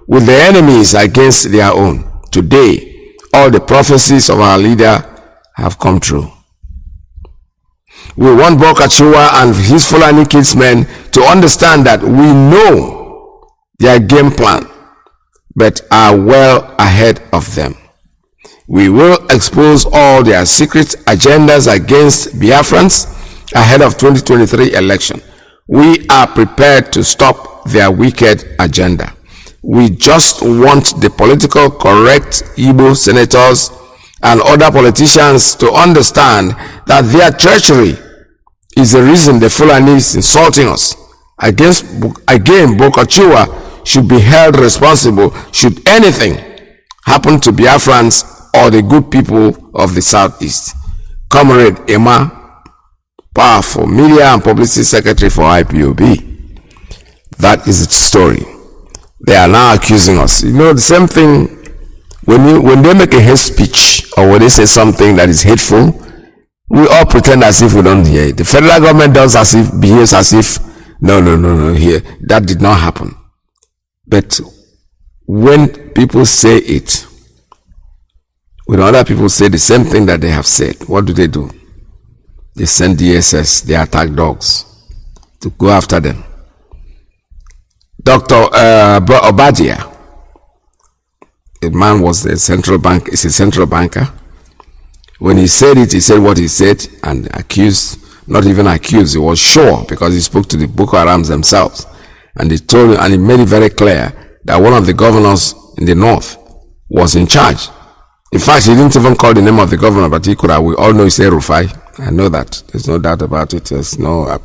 with the enemies against their own. Today, all the prophecies of our leader have come true. We want Kachua and his Fulani kinsmen to understand that we know their game plan, but are well ahead of them. We will expose all their secret agendas against Biafrans ahead of 2023 election. We are prepared to stop their wicked agenda. We just want the political correct Igbo senators and other politicians to understand that their treachery is the reason the Fulani is insulting us. Again, Bokachiwa should be held responsible should anything happen to Biafrans or the good people of the Southeast. Comrade Emma, powerful media and publicity secretary for IPOB. That is its story. They are now accusing us. You know, the same thing when they make a hate speech or when they say something that is hateful, we all pretend as if we don't hear it. The federal government behaves as if no, here that did not happen. But when people say it, when other people say the same thing that they have said, what do? They send DSS, they attack dogs to go after them. Dr. Obadia, the man was is a central banker. When he said it, he said what he said and not even accused, he was sure because he spoke to the Boko Harams themselves. And he told and he made it very clear that one of the governors in the north was in charge. In fact, he didn't even call the name of the governor, but he could have. We all know it's Rufai. I know that. There's no doubt about it. There's no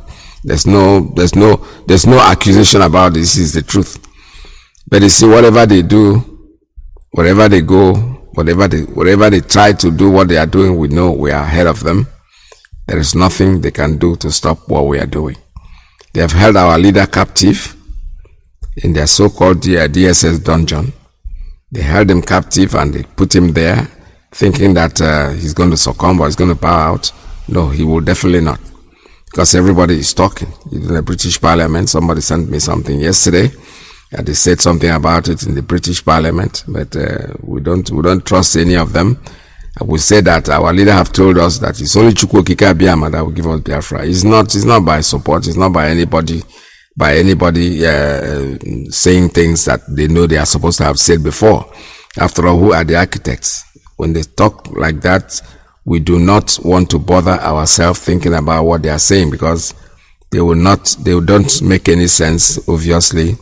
accusation about this. This is the truth. But you see, whatever they do, wherever they go, whatever they try to do, what they are doing, we know we are ahead of them. There is nothing they can do to stop what we are doing. They have held our leader captive in their so-called DSS dungeon. They held him captive and they put him there, thinking that he's going to succumb or he's going to bow out. No, he will definitely not. Because everybody is talking. In the British Parliament, somebody sent me something yesterday. They said something about it in the British Parliament, but we don't trust any of them. We say that our leader have told us that it's only Chukwu Okike Abiyama that will give us Biafra. It's not by support. It's not by anybody saying things that they know they are supposed to have said before. After all, who are the architects? When they talk like that, we do not want to bother ourselves thinking about what they are saying because they don't make any sense, obviously.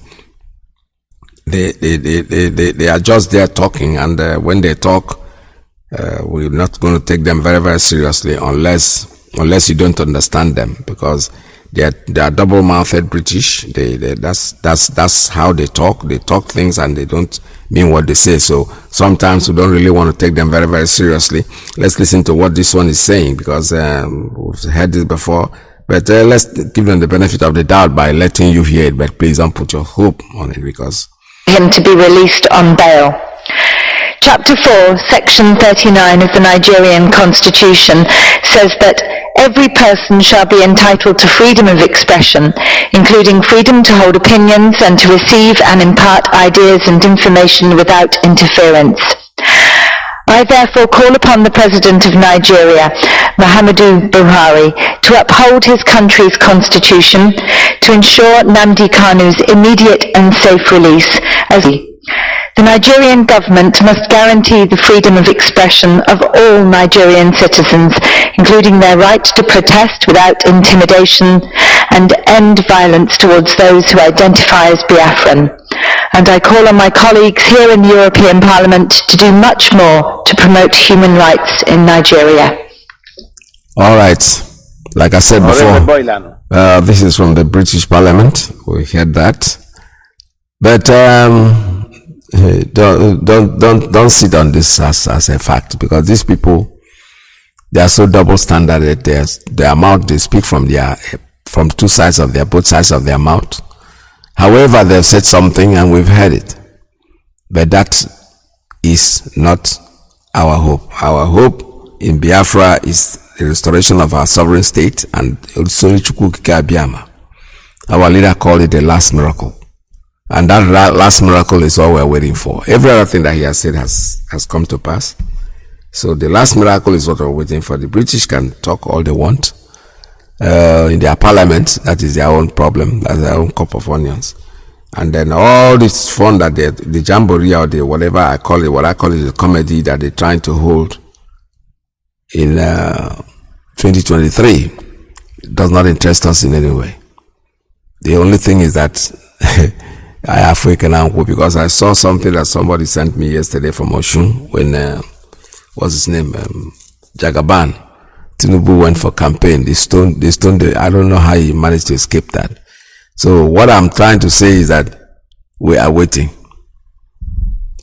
They are just there talking, and when they talk, we're not going to take them very, very seriously unless you don't understand them, because they are double-mouthed British. That's how they talk. They talk things and they don't mean what they say. So sometimes we don't really want to take them very, very seriously. Let's listen to what this one is saying, because we've heard this before. But let's give them the benefit of the doubt by letting you hear it. But please don't put your hope on it, because him to be released on bail. Chapter 4, Section 39 of the Nigerian Constitution says that every person shall be entitled to freedom of expression, including freedom to hold opinions and to receive and impart ideas and information without interference. I therefore call upon the President of Nigeria, Muhammadu Buhari, to uphold his country's constitution, to ensure Nnamdi Kanu's immediate and safe release. The Nigerian government must guarantee the freedom of expression of all Nigerian citizens, including their right to protest without intimidation, and end violence towards those who identify as Biafran. And I call on my colleagues here in the European Parliament to do much more to promote human rights in Nigeria. All right. Like I said before, this is from the British Parliament. We heard that. But don't sit on this as a fact, because these people, they are so double standard that their mouth, they speak from both sides of their mouth. However, they've said something and we've heard it. But that is not our hope. Our hope in Biafra is the restoration of our sovereign state, and also Chukwu Okike Abiyama. Our leader called it the last miracle. And that last miracle is all we're waiting for. Every other thing that he has said has come to pass. So the last miracle is what we're waiting for. The British can talk all they want in their parliament. That is their own problem. That's their own cup of onions. And then all this fun that the jamboree or the whatever I call it, what I call it, the comedy that they're trying to hold in 2023. does not interest us in any way. The only thing is that I have African because I saw something that somebody sent me yesterday from Oshun when what's his name? Jagaban. Tinubu went for campaign. They stoned I don't know how he managed to escape that. So what I'm trying to say is that we are waiting.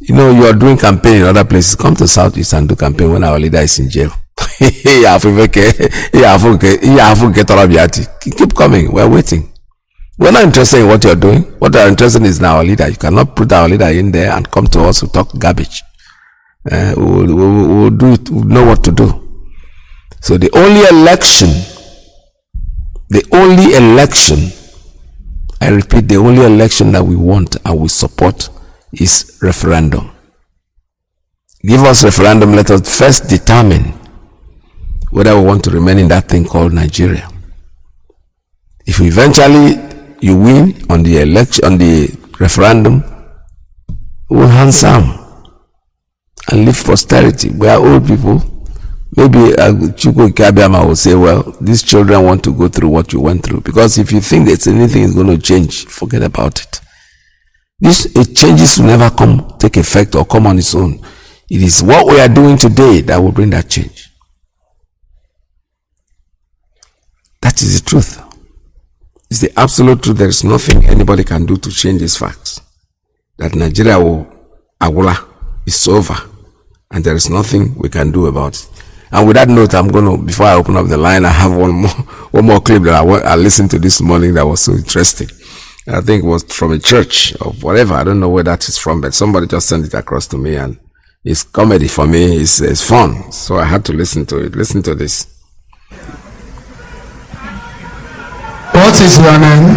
You know, you are doing campaign in other places. Come to Southeast and do campaign when our leader is in jail. Keep coming. We're waiting. We're not interested in what you're doing. What we're interested in is our leader. You cannot put our leader in there and come to us to talk garbage. We'll do it. We'll know what to do. So the only election, I repeat, the only election that we want and we support is referendum. Give us referendum. Let us first determine whether we want to remain in that thing called Nigeria. If eventually you win on the election, on the referendum, we'll handsome and live posterity. We are old people. Maybe Chuko Kabiama will say, well, these children want to go through what you went through. Because if you think that anything is going to change, forget about it. Changes will never take effect or come on its own. It is what we are doing today that will bring that change. That is the truth. It's the absolute truth. There is nothing anybody can do to change these facts. That Nigeria is over. And there is nothing we can do about it. And with that note, I'm going to, before I open up the line, I have one more clip that I listened to this morning that was so interesting. I think it was from a church or whatever. I don't know where that is from, but somebody just sent it across to me, and it's comedy for me. It's fun. So I had to listen to it. Listen to this. What is your name?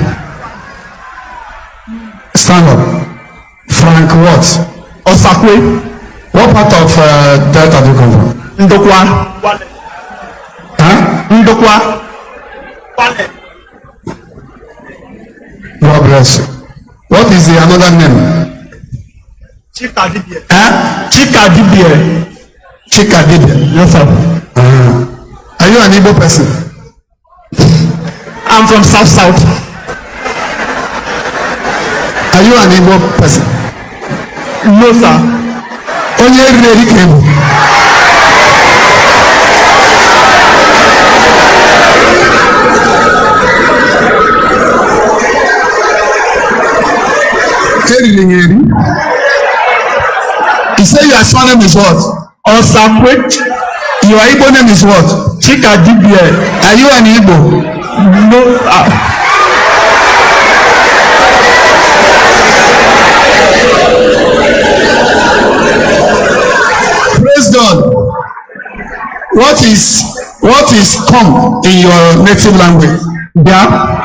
Stand up. Frank what? Osakwe. What part of Delta do you come from? Ndokwa. Huh? Ndokwa. God bless you. What is the another name? Chikadibie. Huh? Chikadibie. Chikadibie. Yes, sir. Are you an Igbo person? I'm from South. Are you an Igbo person? No, sir. Onye really came. You say your son name is what? Osakwe. Your Igbo name is what? Chikadibie. Are you an Igbo? No. Praise God. What is come in your native language? Yeah.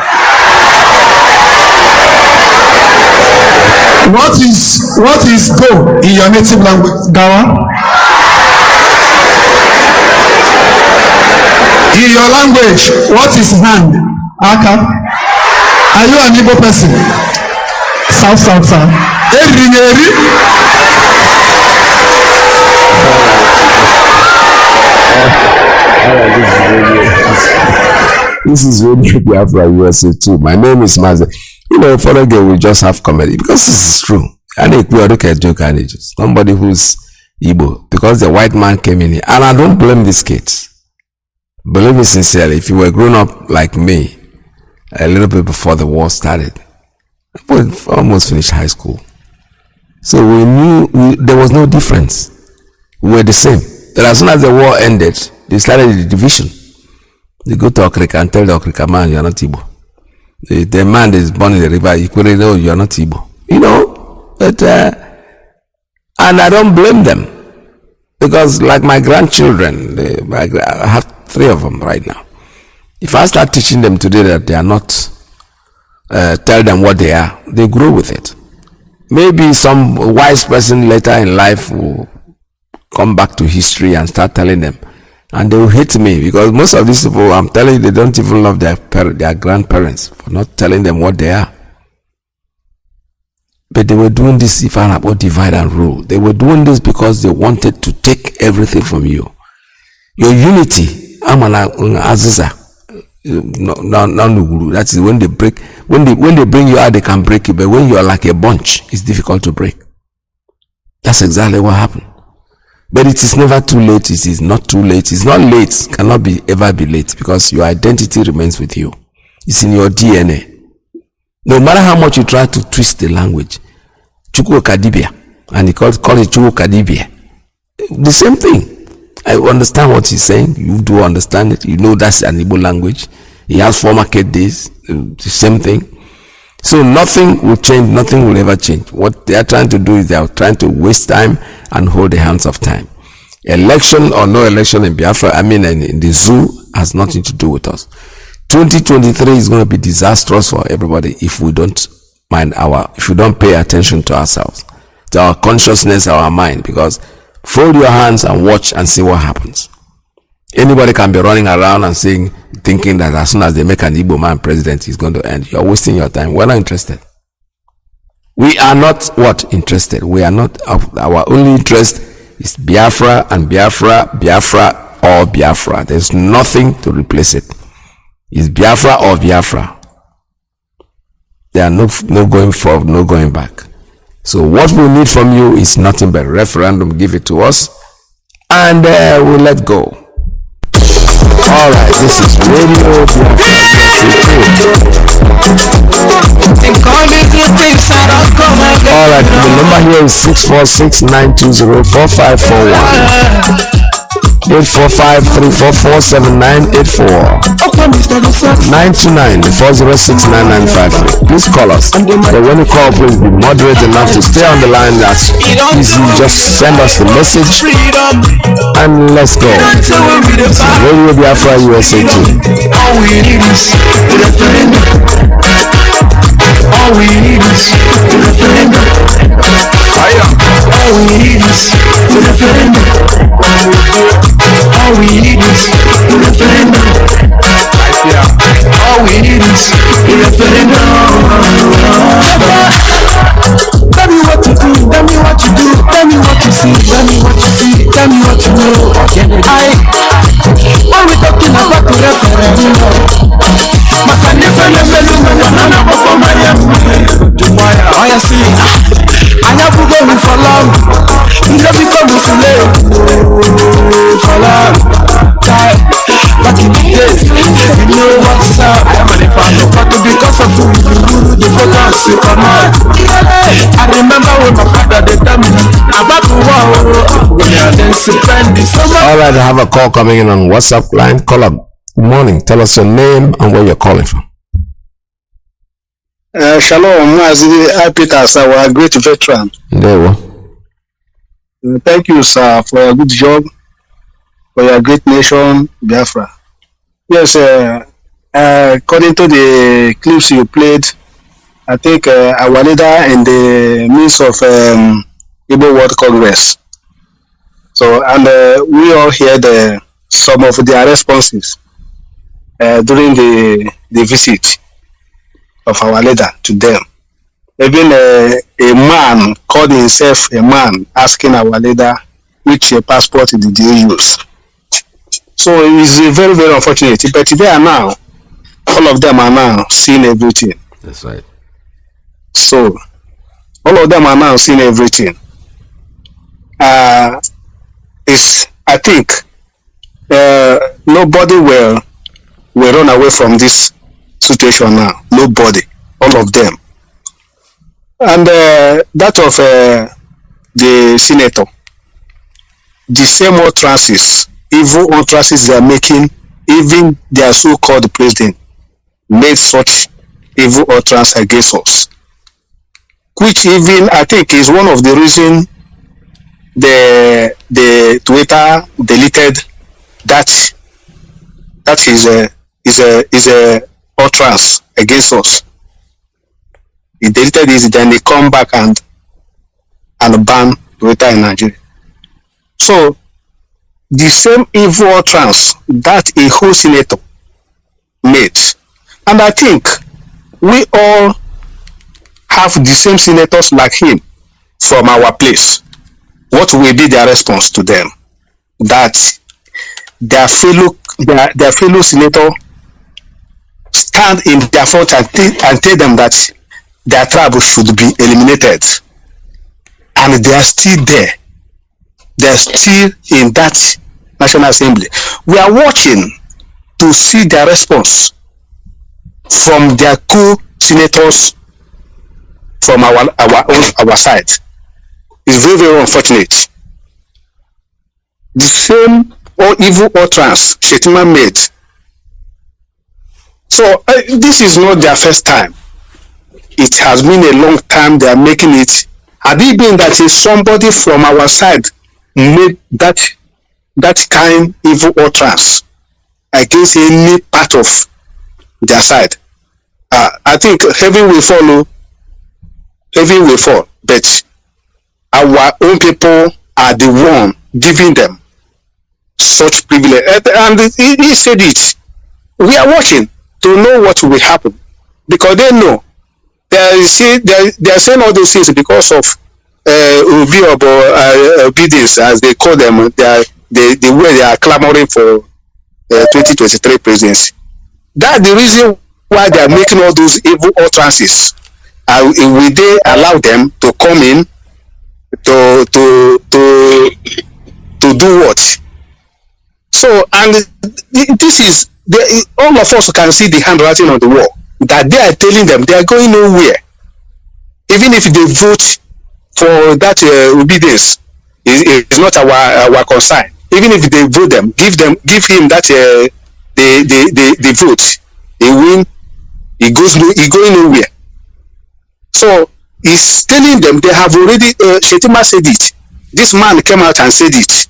What is go in your native language? Gawa. In your language, what is hand? Aka. Are you an Igbo person? South. This is really Biafra USA too. My name is Mazi. You know, for again, we just have comedy because this is true. And we look at joke and just somebody who's Igbo, because the white man came in here, and I don't blame these kids. Believe me sincerely, if you were grown up like me, a little bit before the war started, I almost finished high school. So we knew there was no difference. We were the same. Then as soon as the war ended, they started the division. They go to Okrika and tell the Okrika man, you're not Igbo. The man is born in the river, you could know you're not Igbo. You know? But, and I don't blame them. Because like my grandchildren, I have 3 of them right now. If I start teaching them today that they are not, tell them what they are, they grow with it. Maybe some wise person later in life will come back to history and start telling them. And they will hate me, because most of these people, I'm telling you, they don't even love their grandparents for not telling them what they are. But they were doing this about divide and rule. They were doing this because they wanted to take everything from you. Your unity, Amana Aziza, That is when they break. When they bring you out, they can break you. But when you are like a bunch, it's difficult to break. That's exactly what happened. But it is never too late. It is not too late. It's not late. Cannot be ever be late, because your identity remains with you. It's in your DNA. No matter how much you try to twist the language, Chukwu Kadibia, and he call it Chukwu Kadibia. The same thing. I understand what he's saying. You do understand it. You know that's an Igbo language. He has 4 market days. The same thing. So nothing will change. Nothing will ever change. What they are trying to do is they are trying to waste time and hold the hands of time. Election or no election in Biafra, in the zoo, has nothing to do with us. 2023 is going to be disastrous for everybody if we don't if we don't pay attention to ourselves, to our consciousness, our mind, because fold your hands and watch and see what happens. Anybody can be running around and thinking that as soon as they make an Igbo man president, it's going to end. You're wasting your time. We're not interested. We are not interested. We are not. Our only interest is Biafra and Biafra, Biafra or Biafra. There's nothing to replace it. It's Biafra or Biafra. There are no going forward, no going back. So what we need from you is nothing but referendum. Give it to us, and we'll let go. All right, this is Radio Biafra. All right, the number here is 646-920-4541. 845-344-7984. 929-406-9953. Please call us. But when you call, please be moderate enough to stay on the line. That's easy. Just send us the message and let's go. This is Radio Biafra USA 2. All we need is referendum. All we need is referendum. All we need is referendum. All we need is referendum. All we need is referendum. Tell me what to do, tell me what to do, tell me what to see, tell me what to see, tell me what to know. When we talking about the referendum, I never go for long. You never go for late. For long. Back in the days, you know what's up. But because of the focus you come out. I remember when my father they tell me about the war. All right, I have a call coming in on WhatsApp line. Call up. Good morning. Tell us your name and where you're calling from. Shalom, Mazi Iyke, our great veteran. There we go. Thank you, sir, for your good job, for your great nation, Biafra. Yes, according to the clips you played, I think our leader in the midst of Igbo World Congress. So, and we all heard some of their responses during the visit of our leader to them. Even a man called himself a man asking our leader which passport did he use. So it's very, very unfortunate. But they are now, all of them are now seeing everything. That's right. So all of them are now seeing everything. I think nobody will run away from this situation now. Nobody, all of them. And that of the senator, the same utterances, evil utterances they are making, even their so-called president made such evil utterance against us, which even I think is one of the reasons the Twitter deleted that is a utterance against us. He deleted it, then they come back and ban Twitter in Nigeria. So the same evil utterance that a whole senator made, and I think we all have the same senators like him from our place. What will be their response to them? That their fellow senator stand in their front and tell them that their tribe should be eliminated. And they are still there. They are still in that National Assembly. We are watching to see their response from their co-senators from our side. It's very, very unfortunate. The same or evil utterance Shetima made. So this is not their first time. It has been a long time they are making it. Had it been that somebody from our side made that kind evil utterance against any part of their side, I think heaven will follow. Heaven will fall. But our own people are the one giving them such privilege. And he said it. We are watching to know what will happen, because they know they are saying all those things because of obedience, as they call them. The way they are clamoring for 2023 presidency. That's the reason why they are making all those evil utterances. Will they allow them to come in to do what? So, and this is all of us can see the handwriting on the wall, that they are telling them they are going nowhere. Even if they vote for that obedience, it's not our concern. Even if they vote them, give him that the vote, he win, he going nowhere. So he's telling them they have already. Shetima said it. This man came out and said it,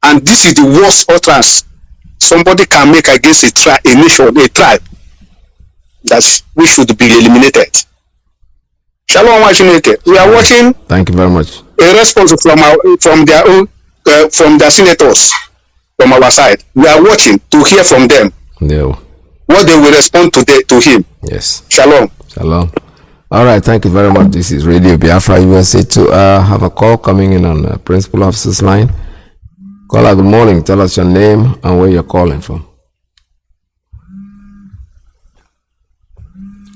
and this is the worst utterance somebody can make against a nation, a tribe, that we should be eliminated. Shalom, Washington. We are watching. Thank you very much. A response from their own from their senators from our side. We are watching to hear from them. Yeah. What they will respond to him. Yes. Shalom. Shalom. All right. Thank you very much. This is Radio Biafra USA to have a call coming in on Principal Officer's line. Caller, good morning. Tell us your name and where you're calling from.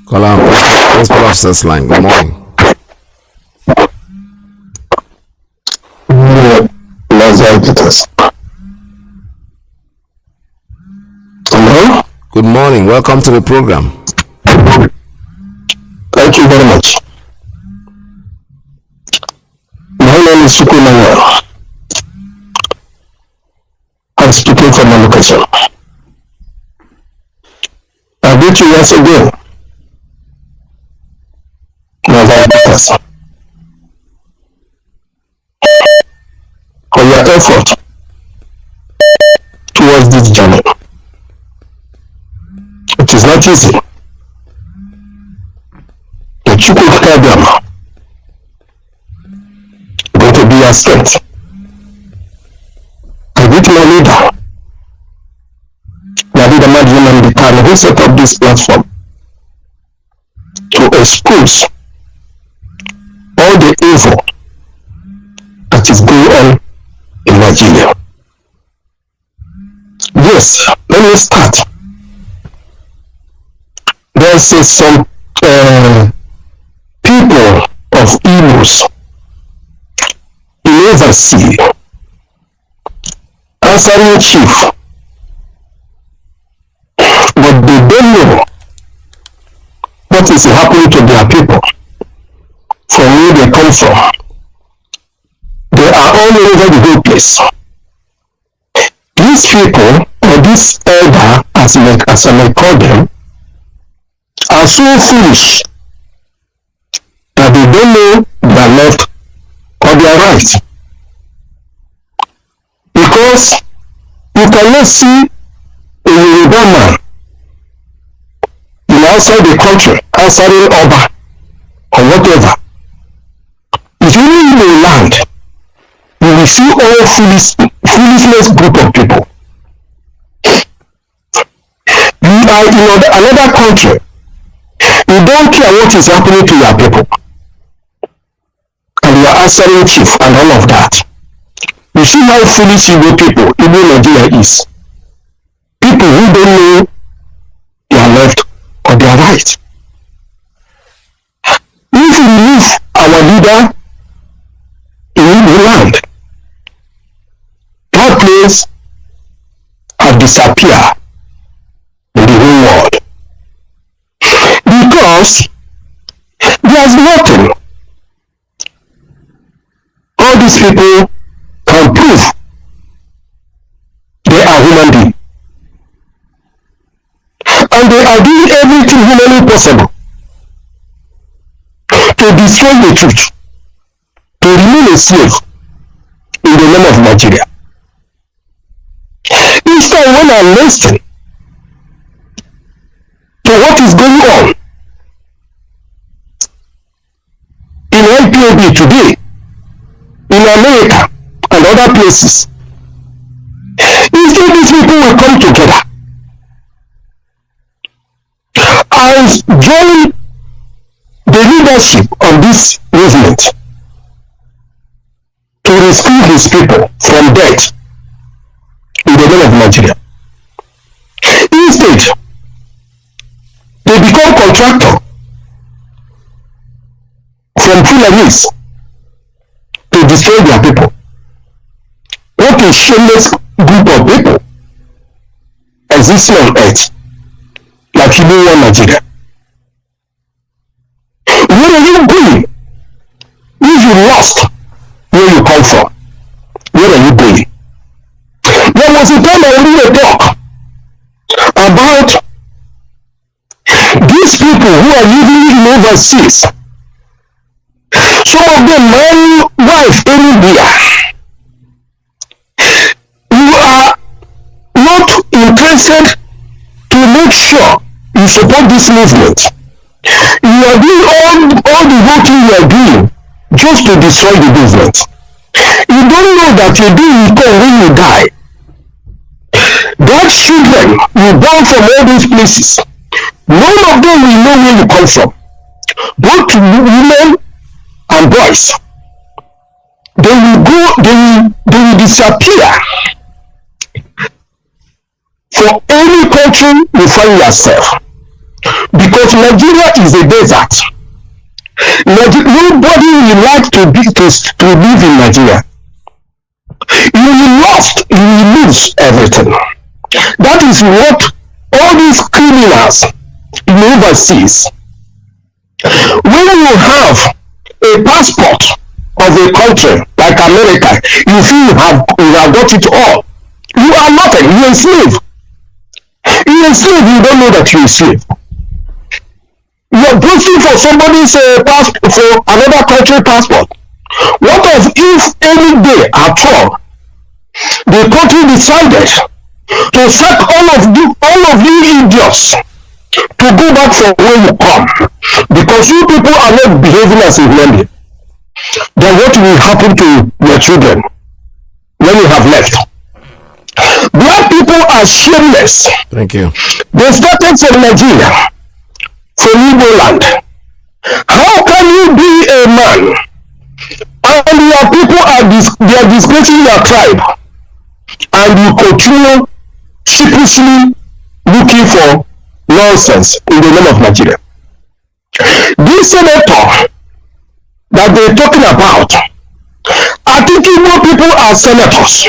Caller on Principal Officer's line. Good morning. Hello? Good morning. Welcome to the program. Thank you very much. My name is Sukunaya. I'm speaking from my location. I greet you once again. For your effort towards this journey. It is not easy. The Chukwu Kadiam going to be your strength. I greet my leader, Nnamdi Kanu, who set up this platform to expose all the evil that is going on in Nigeria. Yes, let me start. There's some people of Igbos in overseas answering chief, but they don't know what is happening to their people from where they come from. They are all over the whole place. These people, or this elder, as I may call them, are so foolish that they don't know their left or their right. Because you cannot see a Yoruba man outside the country, answering Oba or whatever. If you live in a land, you will see all foolishness group of people. You are in another country. You don't care what is happening to your people. And you are answering chief and all of that. You see how foolish Igbo people, Igbo Nigeria is. People who don't know leader in the land. That place have disappeared in the whole world. Because there's nothing all these people can prove they are human beings. And they are doing everything humanly possible to destroy the truth, to remain a slave in the name of Nigeria. Each time when I listen to what is going on in Ipob today, in America and other places, instead these people will come together and join the leadership of this movement to rescue his people from death in the name of Nigeria. Instead, they become contractor from Fulanis to destroy their people. What a shameless group of people existing on earth, like you know, Nigeria. Where are you going? If you lost where you come from, where are you going? There was a time I read a talk about these people who are living in overseas. Some of them marry wife anywhere. You are not interested to make sure you support this movement. You are doing all the voting you are doing just to destroy the movement. You don't know that your day will come when you die. That children you born from all these places, none of them will know where you come from. Both women and boys. They will disappear for any country you find yourself. Because Nigeria is a desert. Nobody will like to live in Nigeria. You will lose everything. That is what all these criminals in overseas, when you have a passport of a country like America, you feel you have got it all. You are nothing. You are a slave. You are a slave. You don't know that you are a slave. You are posting for somebody's passport, for another country passport. What if any day at all the country decided to sack all of you idiots to go back from where you come, because you people are not behaving as a human being? Then what will happen to your children when you have left? Black people are shameless. Thank you. They started from Nigeria, from Igbo land. How can you be a man and your people they are disgracing your tribe, and you continue sheepishly looking for nonsense in the name of Nigeria? This senator that they're talking about, I think Igbo people are senators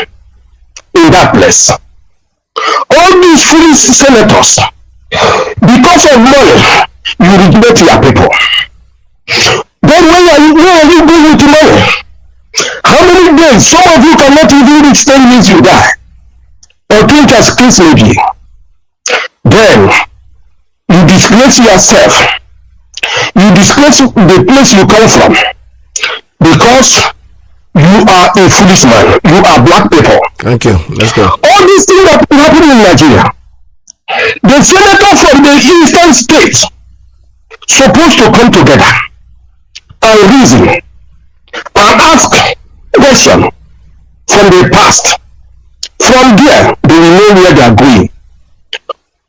in that place. All these foolish senators, because of money, you regret your people. Then where are you going with money? How many days? Some of you cannot even reach 10 years you die. Or think as case may be. Then you disgrace yourself. You disgrace the place you come from, because you are a foolish man. You are black people. Thank you. Let's go. All these things that happen in Nigeria, the senator from the eastern states supposed to come together and reason and ask questions from the past. From there, they will know where they are going.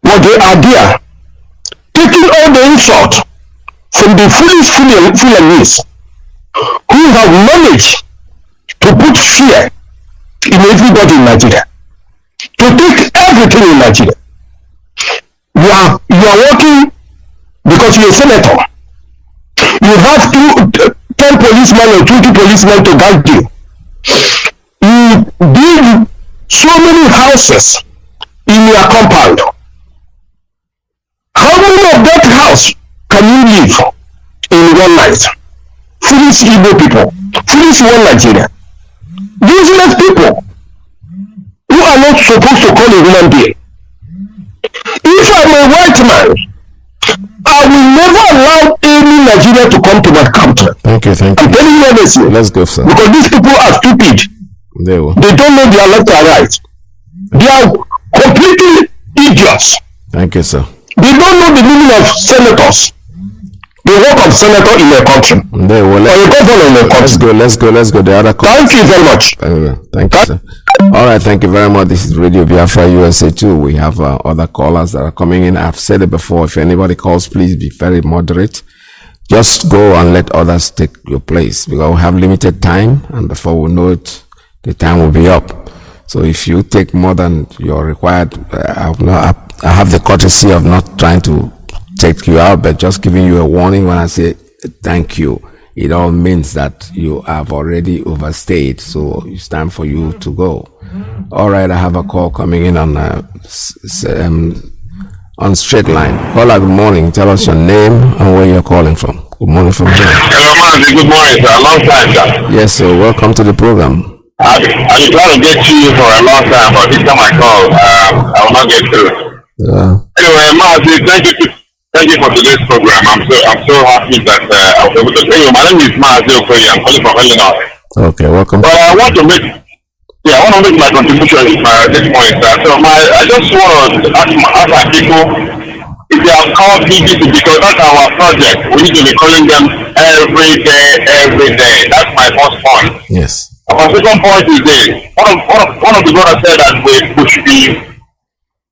But they are there, taking all the insult from the foolish Fulanis who have managed to put fear in everybody in Nigeria, to take everything in Nigeria. You are working because you're a senator. You have 10 10 policemen or 20 policemen to guard you. You build so many houses in your compound. How many of that house can you live in one night? Foolish Igbo people, foolish one Nigeria, useless people who are not supposed to call a human being. If I'm a white man, I will never allow any Nigeria to come to my country. Thank you. I'm telling you honestly. Let's go, sir. Because these people are stupid. They don't know their left and right. They are completely idiots. Thank you, sir. They don't know the meaning of senators. The work of senator in their country. Let's go. The other call. Thank you very much. Thank you, sir. All right, thank you very much. This is Radio Biafra USA 2. We have other callers that are coming in. I've said it before. If anybody calls, please be very moderate. Just go and let others take your place, because we have limited time, and before we know it, the time will be up. So if you take more than you're required, I have the courtesy of not trying to take you out, but just giving you a warning. When I say thank you, it all means that you have already overstayed, so it's time for you to go. All right, I have a call coming in on straight line. Caller, good morning. Tell us your name and where you're calling from. Good morning from here. Hello, Mazi. Good morning, sir. Long time, sir. Yes, sir. Welcome to the program. I've been trying to get to you for a long time, but this time I called, I will not get through. Anyway, Mazi, thank you for today's program. I'm so happy that I was able to. Anyway, my name is Mazi Iyke. I'm calling from Illinois. Okay, welcome. But I want to make my contribution this morning, sir. So I just want to ask my people if they have called BBC, because that's our project. We need to be calling them every day. That's my first point. Yes. My second point is this. One of the brothers said that we should be,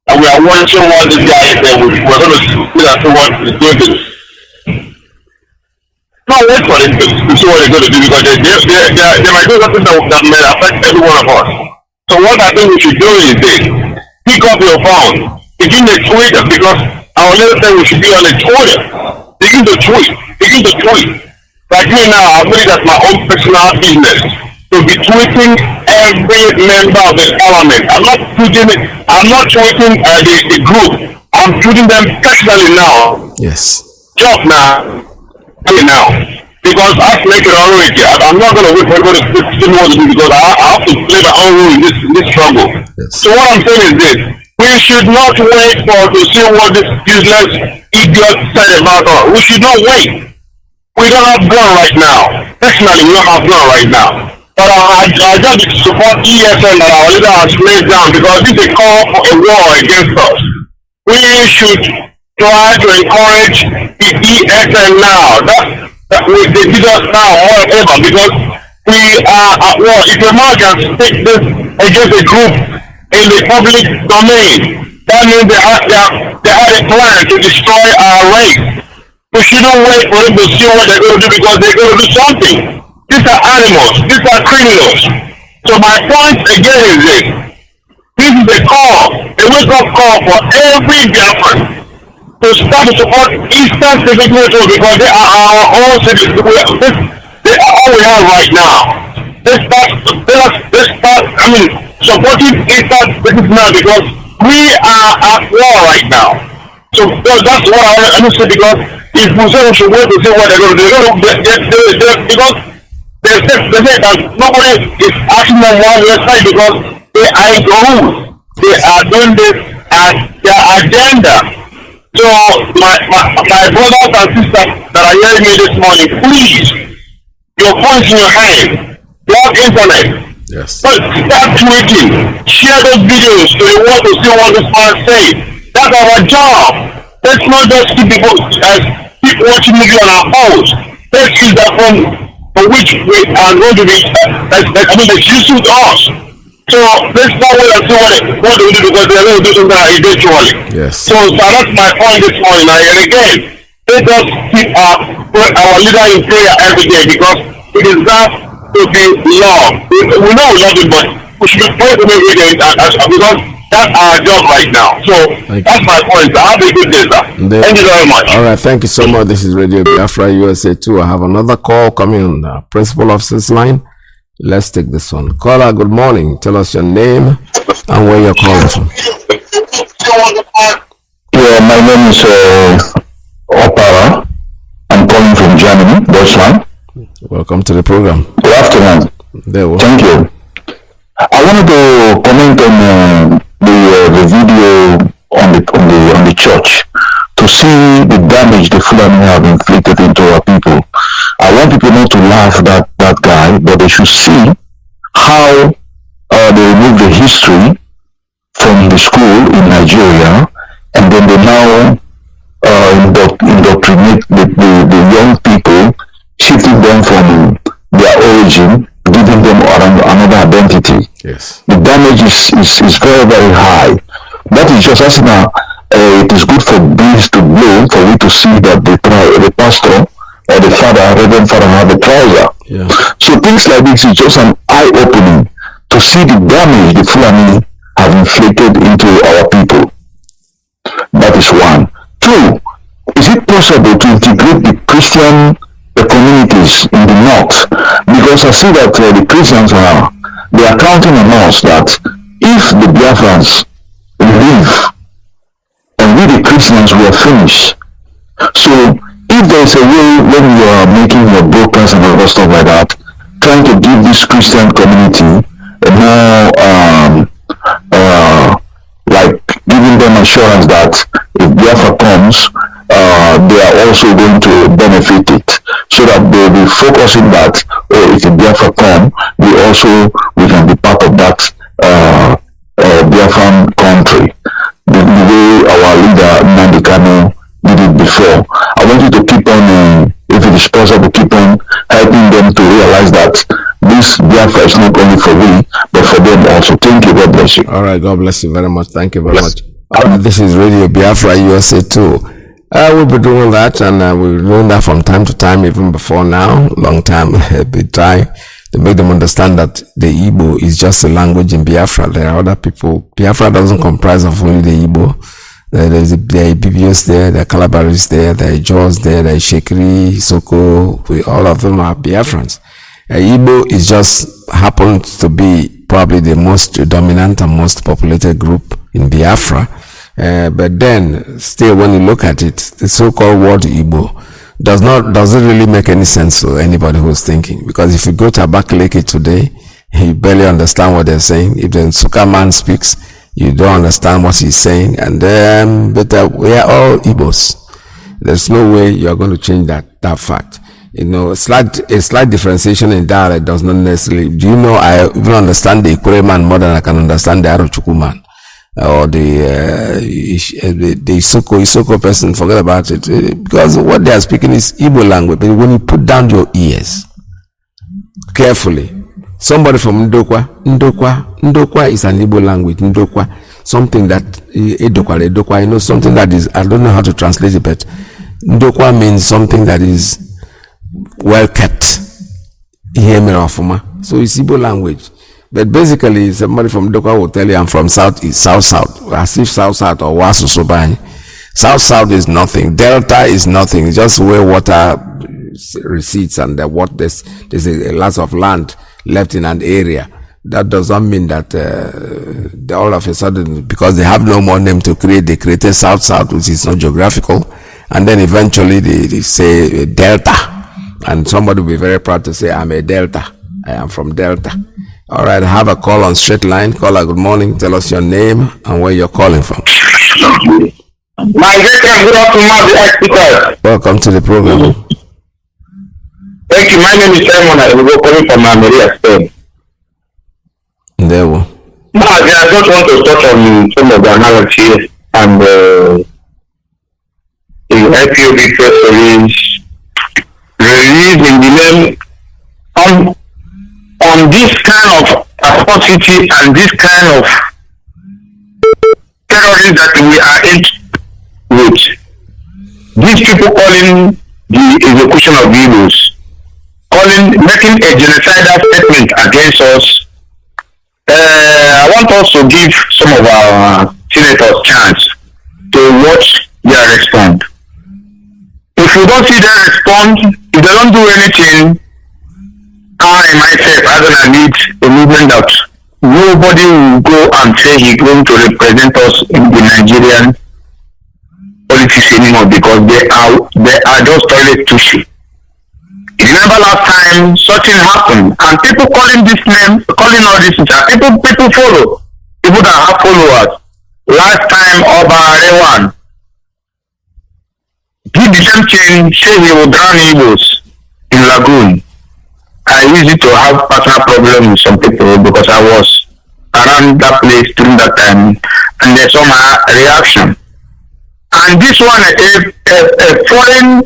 and we are watching what this guy is saying. We're going to see what he's going to do. No, wait for them to see what they're going to do, because they might do something that may affect every one of us. So what I think we should do is this. Pick up your phone. Begin to tweet, because our leader said we should be on the Twitter. Begin to tweet. Like me now, I've made that my own personal business to be tweeting every member of the parliament. I'm not tweeting the group. I'm tweeting them personally now. Yes. Just now. Because I make it already. I'm not going to wait for everybody to see what to do, because I have to play my own role in this struggle. Yes. So what I'm saying is this. We should not wait to see what this useless idiot said about us. We should not wait. We don't have gun right now. Personally, we don't have gun right now. But I just support ESN that our leader has laid down, because this is a call for a war against us. We should try to encourage the ESN now. That we did us now more than ever, because we are at war. If a man can take this against a group in the public domain, that means they had a plan to destroy our race. We shouldn't wait for them to see what they're going to do, because they're going to do something. These are animals. These are criminals. So my point again is this. This is a wake-up call for every Biafran to start to support Eastern Security Network, because they are our own security. They are all we have right now. Let's start supporting Eastern Security now, because we are at war right now. So that's what I want to say, because if we say we should wait to see what they're going to do, because they say that nobody is asking them one website, because they are in cahoots. They are doing this as their agenda. So my brothers and sisters that are hearing me this morning, please, your phones in your hand, you have internet. Yes. But start tweeting, share those videos so you want to see what this man says. That's our job. Let's not just keep watching media on our phones. Let's use that phone for which we are going to be, that's useful to us. So let's not wait and see what they do, because they're going to do something eventually. Yes. So that's my point this morning. And again, let us keep our leader in prayer every day, because it is that to be loved. We know we love him, but we should be praying to him every day, because That's our job right now. So that's my point. Have a good day, sir. Thank you very much. All right, thank you so much. This is Radio Biafra USA 2. I have another call coming on the principal officer's line. Let's take this one. Caller, good morning. Tell us your name and where you're calling from. Yeah, my name is Opara. I'm calling from Germany, Deutschland. Welcome to the program. Good afternoon. Thank you. I wanted to comment on the video on the church to see the damage the Fulani have inflicted into our people. I want people not to laugh at that guy, but they should see how they remove the history from the school in Nigeria, and then they now indoctrinate the young people, shifting them from their origin, giving them another identity. Yes. The damage is very, very high. That is just as now, it is good for breeze to blow for we to see that the pastor or the father, reverend father, have a trouser. Yeah. So things like this is just an eye-opening to see the damage the Fulani have inflicted into our people. That is one. Two, is it possible to integrate the Christian communities in the north? Because I see that the Christians they are counting on us that if the Biafrans leave and we the Christians will finish. So if there is a way when you are making your broadcast and other stuff like that, trying to give this Christian community more like giving them assurance that if Biafra comes, they are also going to benefit it, so that they will be focusing that, if the Biafra come, we can be part of that Biafran country. The way our leader Nnamdi Kanu did it before. I want you to keep on, if it is possible, keep on helping them to realize that this Biafra is not only for we, but for them also. Thank you. God bless you. All right. God bless you very much. Thank you very much. All right, this is Radio Biafra USA 2. We'll be doing that, and we're doing that from time to time, even before now. Long time. We try to make them understand that the Igbo is just a language in Biafra. There are other people. Biafra doesn't comprise of only the Igbo. There are Ibibios there, there are Calabaris there, there are Jaws there, there are Shekiri, Soko. All of them are Biafrans. Igbo is just happens to be probably the most dominant and most populated group in Biafra. But then, still, when you look at it, the so-called word Igbo doesn't really make any sense to anybody who's thinking. Because if you go to Abakaliki today, you barely understand what they're saying. If the Nsukka man speaks, you don't understand what he's saying. And we are all Igbos. There's no way you're going to change that fact. You know, a slight differentiation in dialect does not necessarily. Do you know, I even understand the Ikure man more than I can understand the Arochukwu man. Or the Isoko person, forget about it. Because what they are speaking is Igbo language. But when you put down your ears carefully, somebody from Ndokwa is an Igbo language. Ndokwa, something that Edokwa, you know, something that is, I don't know how to translate it, but Ndokwa means something that is well kept. So it's Igbo language. But basically, somebody from Ndokwa will tell you, I'm from Southeast, South, as if South or Wasu Sobani. South is nothing. Delta is nothing. It's just where water recedes and there's a lot of land left in an area. That doesn't mean that all of a sudden, because they have no more name to create, they created South, which is not geographical. And then eventually they say Delta. And somebody will be very proud to say, I'm a Delta. I am from Delta. All right, I have a call on straight line. Caller, good morning. Tell us your name and where you're calling from. Welcome to the program. Thank you. My name is Simon. I will go calling from Maria, Spain. There we go. I just want to touch on some of the analogy and the IPOB press release in the name on this kind of atrocity and this kind of terrorism that we are into with. These people calling the execution of Igbos, making a genocidal statement against us. I want want us to give some of our senators chance to watch their response. If we don't see their response, if they don't do anything, I myself, as I need a movement that nobody will go and say he's going to represent us in the Nigerian politics anymore, because they are just toilet tissue. You remember last time something happened and people calling this name, calling all this, people follow, people that have followers. Last time Oba Rewan did the same thing, say he would drown Igbos in Lagoon. I used to have personal problem with some people because I was around that place during that time, and they saw my reaction. And this one, a foreign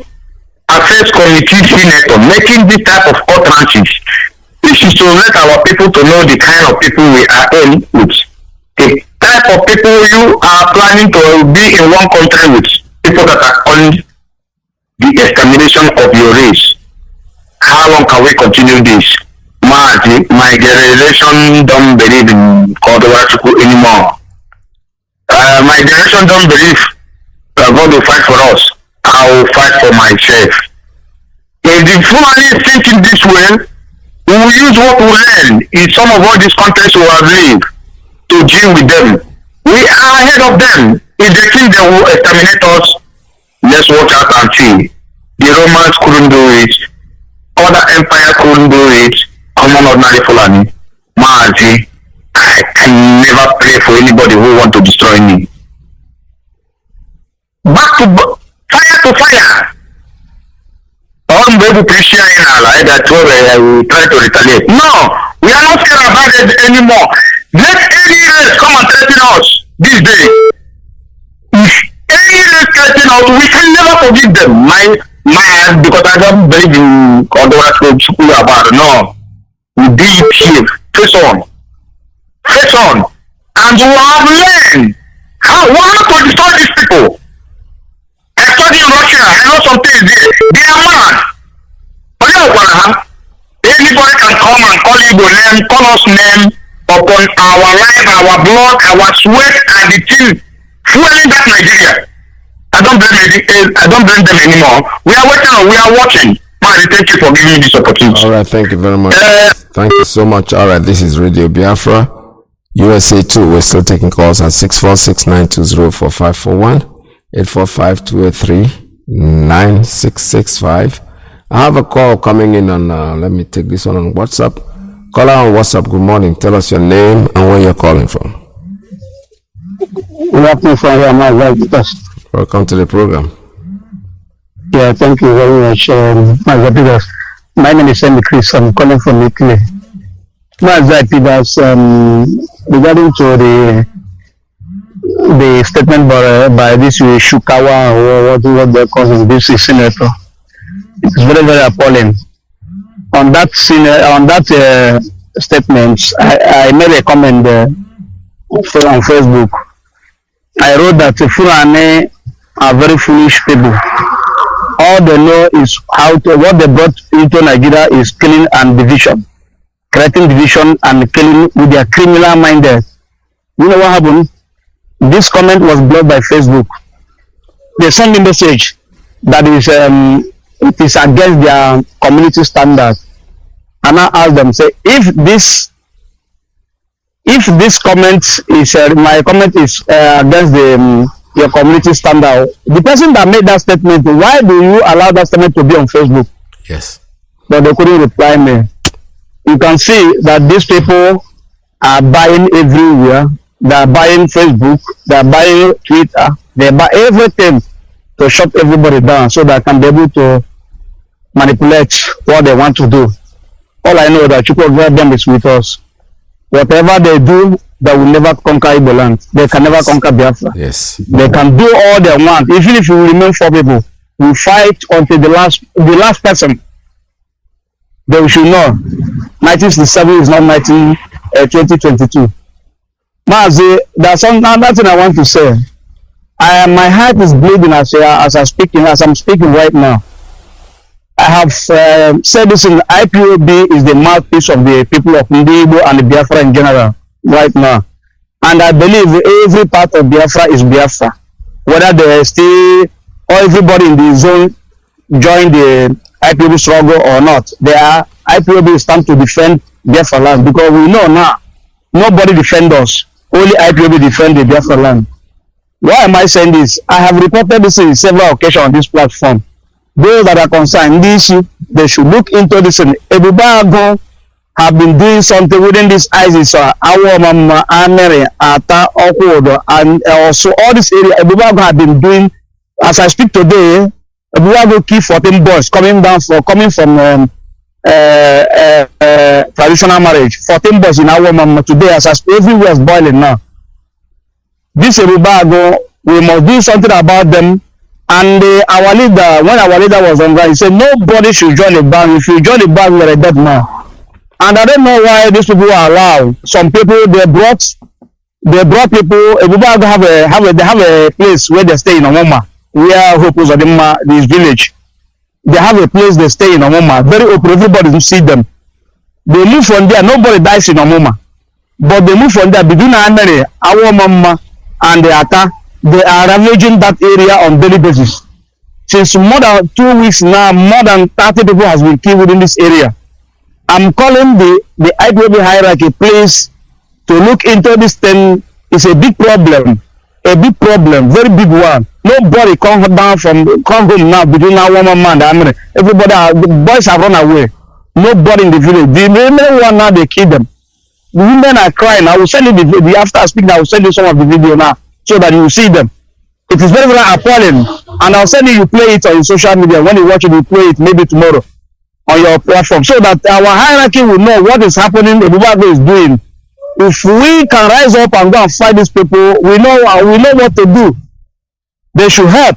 affairs committee senator making this type of utterances, this is to let our people to know the kind of people we are in with. The type of people you are planning to be in one country with, people that are on the extermination of your race. How long can we continue this? My generation don't believe in Kodowachuku anymore. My generation don't believe God will fight for us. I will fight for myself. If the Fulani is thinking this way, we will use what we learn in some of all these countries we have lived to deal with them. We are ahead of them. If they think they will exterminate us, let's watch out and see. The Romans couldn't do it. Other empires couldn't do it. Common ordinary Fulani. Mazi, I can never pray for anybody who want to destroy me. Back to fire. All baby Christian in our life that will try to retaliate. No, we are not scared about it anymore. Let any race come and threaten us this day. If any race threaten us, we can never forgive them. Because I don't believe in Kodowachuku about. No, we did it here. Face on. And we have learned how to destroy these people. I studied in Russia. I know some things there. They are mad. Anybody can come and call Igbo name, call us name upon our life, our blood, our sweat, and the thing fueling that Nigeria. I don't blame them anymore. We are waiting. We are watching. Man, thank you for giving me this opportunity. All right, thank you very much. Thank you so much. All right, this is Radio Biafra, USA 2. We're still taking calls at 646-920-4541, 845-283-9665. I have a call coming in on, let me take this one on WhatsApp. Caller on WhatsApp, good morning. Tell us your name and where you're calling from. Good afternoon, from here, Mazi. Welcome to the program. Yeah, thank you very much, Mazi. My name is Sandy Chris. I'm calling from Italy. Mazi, regarding to the statement by this Shukawa, or what they're calling this senator, it's very, very appalling. On that statement, I made a comment on Facebook. I wrote that the Fulani are very foolish people. All they know is what they brought into Nigeria is killing and division, creating division and killing with their criminal minded. You know what happened? This comment was blocked by Facebook. They sent a message that is it is against their community standards, and I asked them, say, if this comment is my comment is against your community standard, the person that made that statement, why do you allow that statement to be on Facebook? Yes. But they couldn't reply me. You can see that these people are buying everywhere. They are buying Facebook. They are buying Twitter. They buy everything to shut everybody down so that they can be able to manipulate what they want to do. All I know is that people them is with us. Whatever they do, they will never conquer Igbo land. They can never conquer Biafra. Yes. They can do all they want. Even if you remain 4 people, we fight until the last person. They should know 1967 is not 2022. Mazi, there's another thing I want to say. My heart is bleeding as I'm speaking right now. I have said this in IPOB is the mouthpiece of the people of Igbo and the Biafra in general right now. and I believe every part of Biafra is Biafra. Whether they still, or everybody in the zone join the IPOB struggle or not, IPOB stand to defend Biafra land, because we know now, nobody defend us. Only IPOB defend the Biafra land. Why am I saying this? I have reported this in several occasions on this platform. Those that are concerned, they should look into this. Ebubago have been doing something within this ISIS, our mama, Amere, Ata, Okwodo, and also all this area. Ebubago have been doing, as I speak today, Ebubago keep 14 boys coming from traditional marriage. 14 boys in our mama today, as I speak, everywhere is boiling now. This Ebubago, we must do something about them. And our leader, when our leader was on ground, he said nobody should join the band. If you join the band, you are a dead man. And I don't know why these people are allowed. Some people they brought people. Everybody have a place where they stay in Omoma, where Hope was this village. They have a place they stay in Omoma. Very open. Everybody will see them. They move from there. Nobody dies in Omoma, but they move from there between Amere, our mama, and the Ata. They are ravaging that area on daily basis. Since more than 2 weeks now, more than 30 people has been killed within this area. I'm calling the IPOB hierarchy, please, to look into this thing. It's a big problem, very big one. Nobody come home now between our woman and Amere. Everybody, the boys have run away. Nobody in the village. The remaining one now, they kill them. The women are crying. I will send you the video. After speaking, I will send you some of the video now, so that you will see them. It is very, very appalling. And I'll send you play it on your social media. When you watch it, you play it maybe tomorrow on your platform, so that our hierarchy will know what is happening, Ebubago is doing. If we can rise up and go and fight these people, we know what to do. They should help.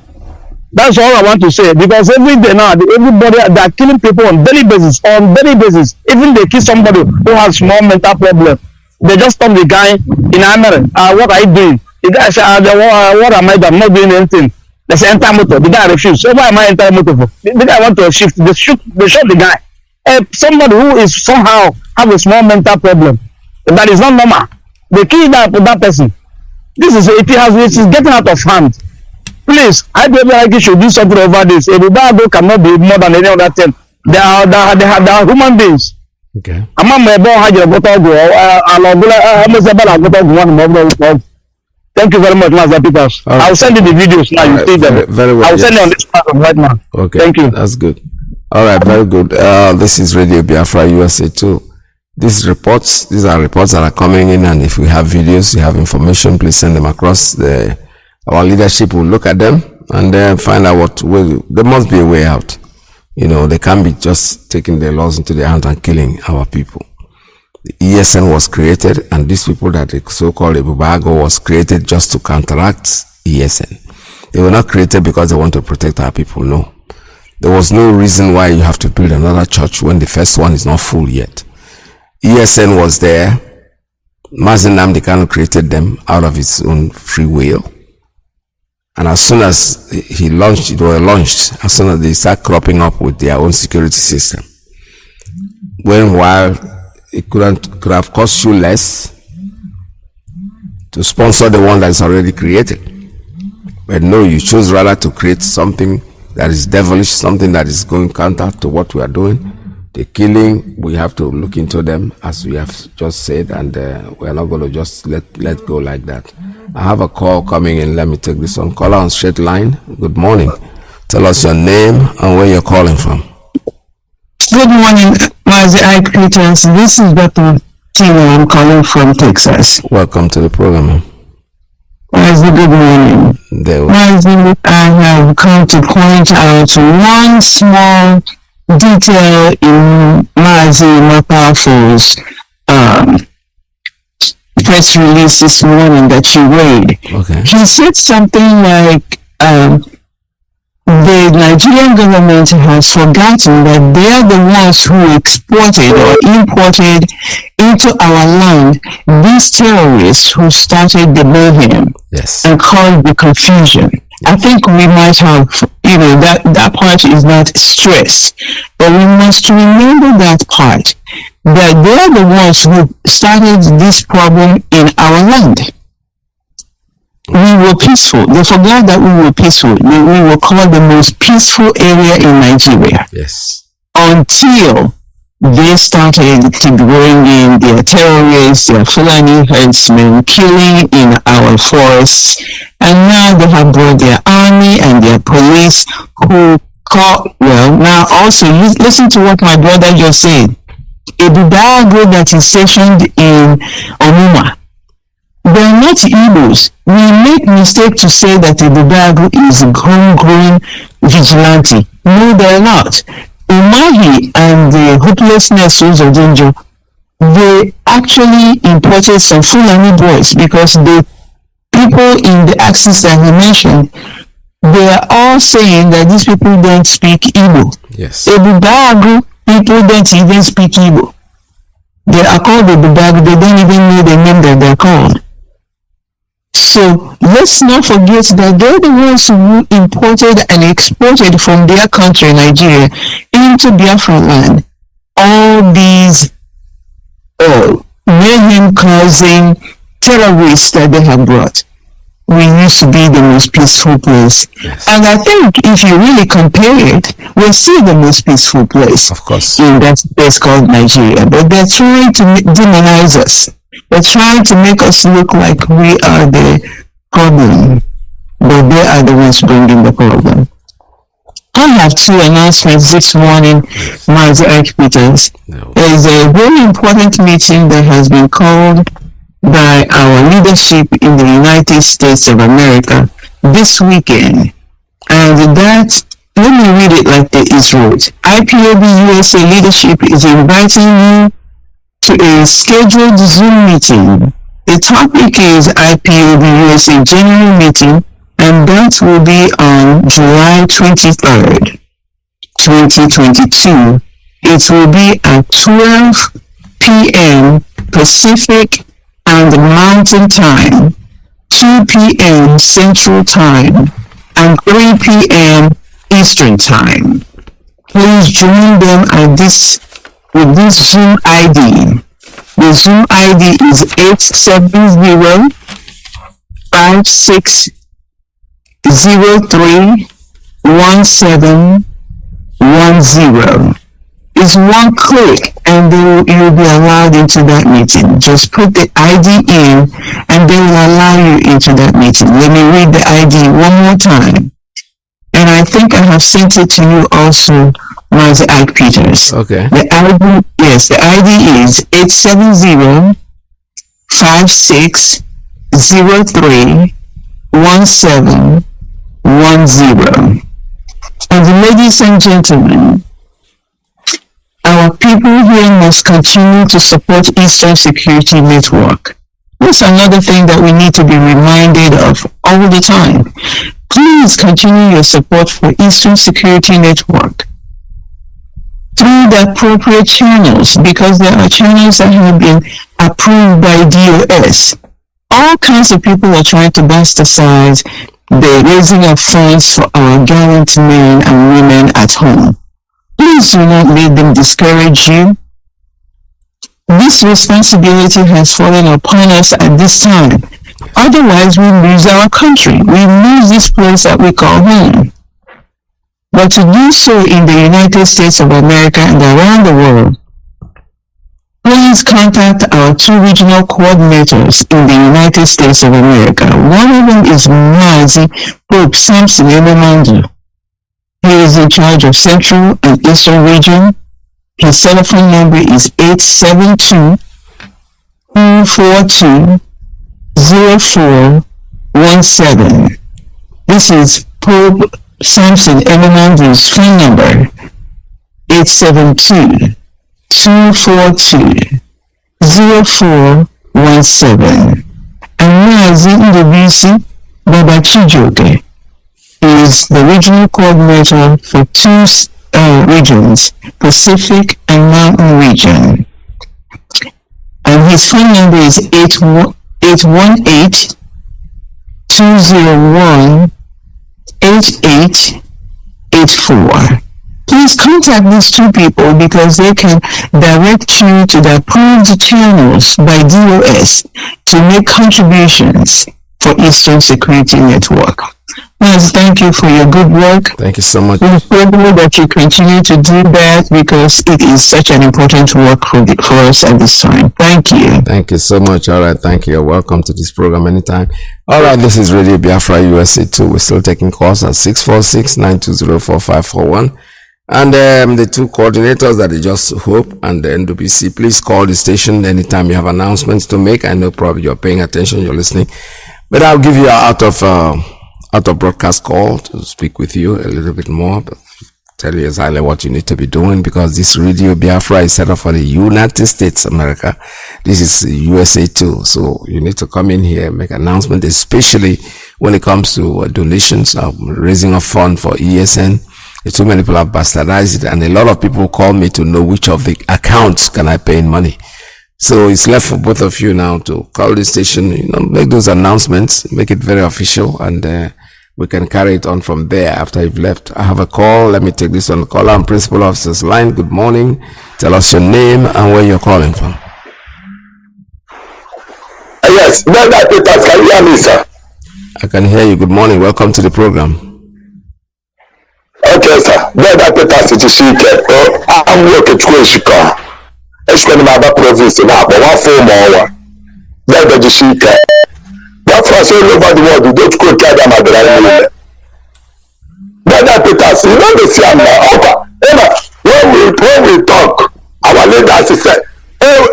That's all I want to say. Because every day now, everybody, they are killing people on daily basis. Even they kill somebody who has small mental problem. They just stop the guy in America. What are you doing? The guy said, what am I doing? I'm not doing anything. They say, enter motor. The guy refused. So why am I entering motor for? The guy want to shift. They shot the guy. Somebody who is somehow have a small mental problem. That is not normal. They kill that person. It is getting out of hand. Please, I believe should do something over this. Ebubago cannot be more than any other thing. They are human beings. Okay. Thank you very much, Mazi Iyke. Right. I'll send you the videos now. You see them. Very well. I'll send you on this platform right now. Okay. Thank you. That's good. All right. Very good. This is Radio Biafra USA 2. These are reports that are coming in, and if we have videos, you have information, please send them across. Our leadership will look at them and then find out what way. There must be a way out. They can't be just taking their laws into their hands and killing our people. The ESN was created, and these people that the so-called Ebubago was created just to counteract ESN. They were not created because they want to protect our people. No. There was no reason why you have to build another church when the first one is not full yet. ESN was there. Mazi Nnamdi Kanu created them out of his own free will. And as soon as they were launched, as soon as they start cropping up with their own security system. While it could have cost you less to sponsor the one that is already created. But no, you choose rather to create something that is devilish, something that is going counter to what we are doing. The killing, we have to look into them, as we have just said, and we are not going to just let go like that. I have a call coming in. Let me take this one. Caller on straight line. Good morning. Tell us your name and where you're calling from. Good morning, Mazi Iyke. This is Dr. Tina. I'm calling from Texas. Welcome to the program. Mazi, good morning. Mazi, I have come to point out one small detail in Mazi Mapafo's press release this morning that you read. Okay. He said something like, the Nigerian government has forgotten that they are the ones who exported or imported into our land these terrorists who started the mayhem. Yes. And caused the confusion. I think we might have, that part is not stressed, but we must remember that part, that they are the ones who started this problem in our land. we were peaceful. They forgot that we were peaceful. We were called the most peaceful area in Nigeria. Yes. Until they started to bring in their terrorists, their Fulani herdsmen, killing in our forests. And now they have brought their army and their police who call, well, now also, listen to what my brother just said. A Budago that is stationed in Omuma. They are not Igbos. We make mistake to say that a Budago is a homegrown vigilante. No, they are not. Umahi and the hopelessness of danger, they actually imported some Fulani boys because the people in the axis that he mentioned, they are all saying that these people don't speak Igbo. Yes. A Budago, people don't even speak Igbo. They are called the Budago, they don't even know the name that they're called. So let's not forget that they're the ones who imported and exported from their country, Nigeria, into Biafra land all these mayhem-causing terrorists that they have brought. We used to be the most peaceful place. Yes. And I think if you really compare it, we're still the most peaceful place. Of course. In that place called Nigeria. But they're trying to demonize us. They're trying to make us look like we are the problem. But they are the ones bringing the problem. I have two announcements this morning, Mazi Iyke. There is a very important meeting that has been called by our leadership in the United States of America this weekend. And that, let me read it like it is wrote. IPOB USA leadership is inviting you to a scheduled Zoom meeting. The topic is IPOB USA General Meeting, and that will be on July 23rd, 2022. It will be at 12 p.m. Pacific and Mountain Time, 2 p.m. Central Time, and 3 p.m. Eastern Time. Please join them at with this Zoom ID. The Zoom ID is 870-5603-1710. It's one click and then you'll be allowed into that meeting. Just put the ID in and they will allow you into that meeting. Let me read the ID one more time. And I think I have sent it to you also, Mazi Iyke. Okay. The ID, yes, the ID is 870-5603-1710. And ladies and gentlemen, our people here must continue to support Eastern Security Network. That's another thing that we need to be reminded of all the time. Please continue your support for Eastern Security Network through the appropriate channels, because there are channels that have been approved by DOS. All kinds of people are trying to bastardize the raising of funds for our gallant men and women at home. Please do not let them discourage you. This responsibility has fallen upon us at this time. Otherwise, we lose our country. We lose this place that we call home. But to do so in the United States of America and around the world, please contact our two regional coordinators in the United States of America. One of them is Mazi Nnamdi. He is in charge of Central and Eastern region. His telephone number is 872-242-0417. This is Pope Samson Nnamdi's phone number, 872-242-0417. And Mazi Iyke Baba Chijoke is the regional coordinator for two regions, Pacific and Mountain region. And his phone number is 818-201-8884. Please contact these two people because they can direct you to the approved channels by DOS to make contributions for Eastern Security Network. Yes, thank you for your good work. Thank you so much. We pray that you continue to do that because it is such an important work for us at this time. Thank you. Thank you so much. All right, thank you. You're welcome to this program anytime. All right, this is Radio Biafra USA 2. We're still taking calls at 646-920-4541. And the two coordinators that is Just Hope and the NWC, please call the station anytime you have announcements to make. I know probably you're paying attention, you're listening. But I'll give you out of broadcast call to speak with you a little bit more, but tell you exactly what you need to be doing, because this Radio Biafra is set up for the United States of America. This is USA 2, so you need to come in here, make an announcement, especially when it comes to donations, raising a fund for ESN. Too many people have bastardized it, and a lot of people call me to know which of the accounts can I pay in money. So it's left for both of you now to call the station, make those announcements, make it very official, and we can carry it on from there after you've left. I have a call. Let me take this on the caller and principal officer's line. Good morning. Tell us your name and where you're calling from. Yes, Brother Peter, can you hear me, sir? I can hear you. Good morning. Welcome to the program. Okay, sir. Brother Peter, I'm working to Chicago. It's going to be a province now, but one form or Brother Jessica. Biafrans all over the world, we don't go tell them at the right. Brother Peter, you know the same now. When we talk, our leaders say, I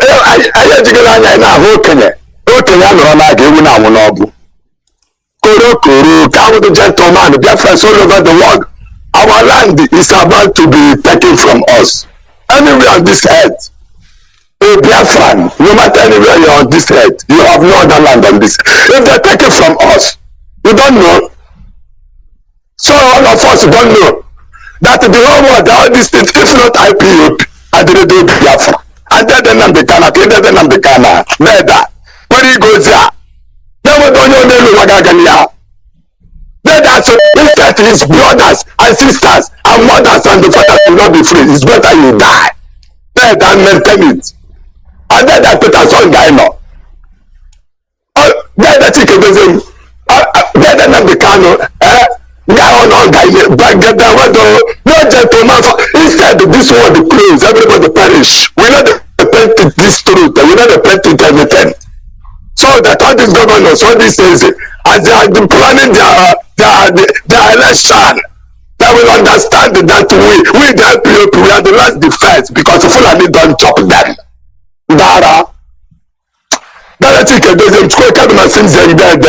gentleman, Biafrans all over the world. Our land is about to be taken from us. Anywhere on this earth, a Biafran, no matter anywhere you're on this earth, you have no other land on this. If they take it from us, you don't know. So all of us don't know that the whole world, all these things, if not IPOP, and the radio Biafra, and then the Nnamdi, when he goes there, then we don't know Wagagania. Then that's instead his brothers and sisters and mothers and the fathers will not be free. It's better you die. Then than maintain it. And then that Peter son guy now. Then the chicken goes in. Then the Nnamdi Kanu, guy on all guy, but get the window, no gentleman. Instead this one the close, everybody perish. We know the painted this truth, we know the painted everything. So that all these governors, all these things, as they have been planning their election, they will understand that we the IPOP, we are the last defense because the Fulani don't chop them. Dara chicken doesn't go cabinet since they're dead.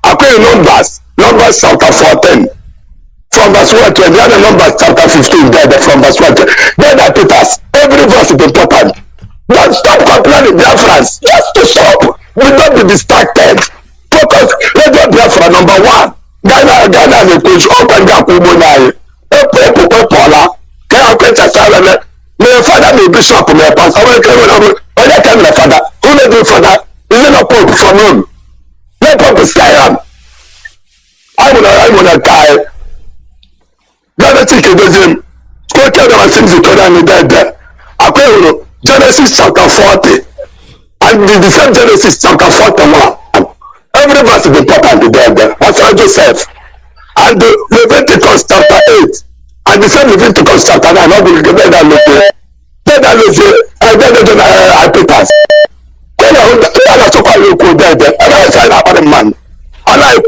Acquire numbers chapter 14 from verse 1 to the other numbers chapter 15 there from verse 1 to then that Peters, every verse is important. Don't stop complaining, Biafrans. Just to stop. We don't be distracted. Focus. Radio Biafra number 1. Ghana the coach open gap Ubonai. Pola. Can I my father, my bishop, my pastor, my father. Who made your father? Is it not Pope from him? No Pope is Skyam. I'm gonna die. Ghana chicken does him. Go tell them I think the Quran is dead. I Genesis chapter 40 and the same Genesis chapter 41. Every verse is important there. Pastor Joseph and the Leviticus chapter 8 and the same Leviticus chapter 9. Not the better look I Peters. I so call you there. And I sign up on the man. I like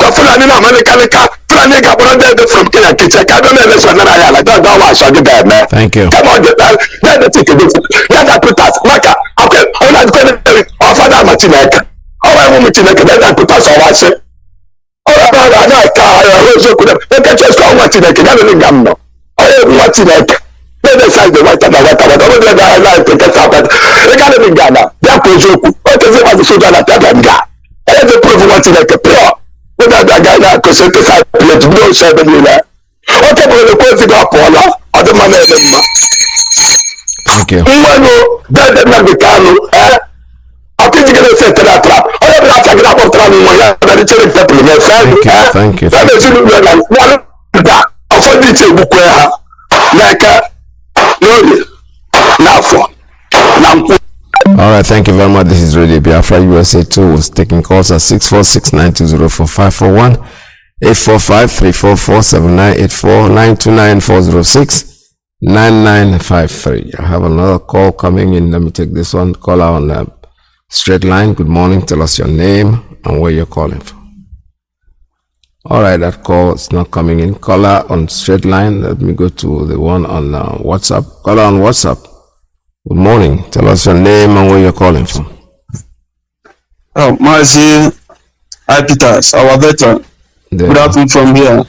Fulani America. From Kenya Kitchen, I don't know I don't know why I should get man. Thank you. Come on, let the ticket. Let that put us. Maka, okay, I'm not going to offer Martineka. Oh, I want Martineka, let that put us on watch it. Oh, I let the just call Martineka, never think I'm no. I have Martineka. Let the side the white and the white, I like to get up at the Ghana in Ghana. That was you. What is it as a soldier at that Ghana? I have to prove Martineka pure. That guy now because it's a plate no 7 years. What about the question of Paula or the man? Thank you. That Nnamdi Kanu, I think you're going to say to that trap. I have not taken up of traveling when you're going to tell you. Thank you. That is you like that. I found it a book like All right. right, thank you very much. This is Radio Biafra USA 2. Was taking calls at 646-920-4541, 845-344-7984-929-406-9953. I have another call coming in. Let me take this one. Caller on straight line. Good morning. Tell us your name and where you're calling from. All right, that call is not coming in. Caller on straight line. Let me go to the one on WhatsApp. Caller on WhatsApp. Good morning. Tell us your name and where you're calling from. Oh, Mazi Iyke, our veteran. Good afternoon from here.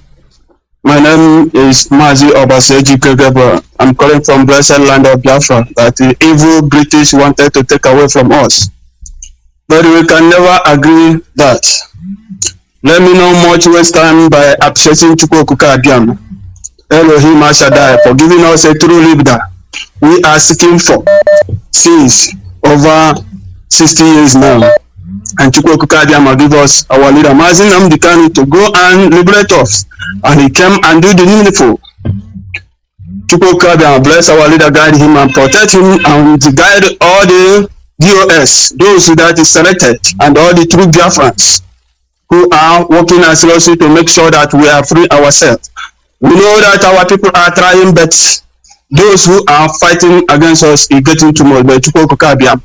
My name is Mazi Iyke. I'm calling from blessed land of Biafra that the evil British wanted to take away from us. But we can never agree that. Let me know much waste time by appreciating Chukwuka Abiam, Elohim Ashadai, for giving us a true leader we are seeking for since over 60 years now. And Chukwuka Abiam give us our leader, Mazi Nnamdi, to go and liberate us. And he came and do the needful. Chukwuka Abiam bless our leader, guide him and protect him, and guide all the DOS, those that is selected, and all the true Biafrans who are working seriously to make sure that we are free ourselves. We know that our people are trying, but those who are fighting against us is getting too much. But Chukwuka Abiam,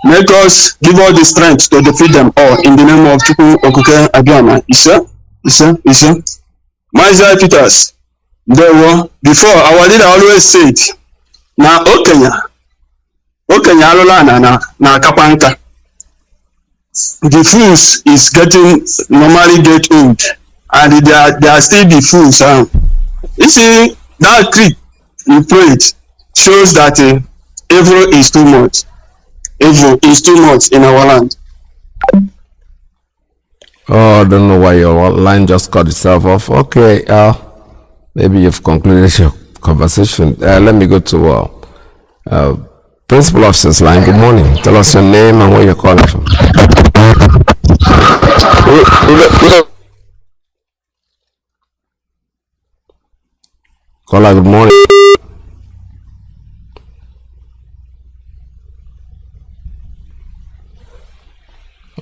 make us give all the strength to defeat them all in the name of Chukwuka Abiam. Isa. Mazi Iyke, there were before our leader always said, "Na Okenya alola na kapanka." The fools is normally get old, and they are still the fools. You see, that creed you prayed shows that evil is too much. Evil is too much in our land. Oh, I don't know why your line just cut itself off. Okay, maybe you've concluded your conversation. Let me go to Principal Officer's line. Good morning. Tell us your name and where you're calling from. Caller, good morning.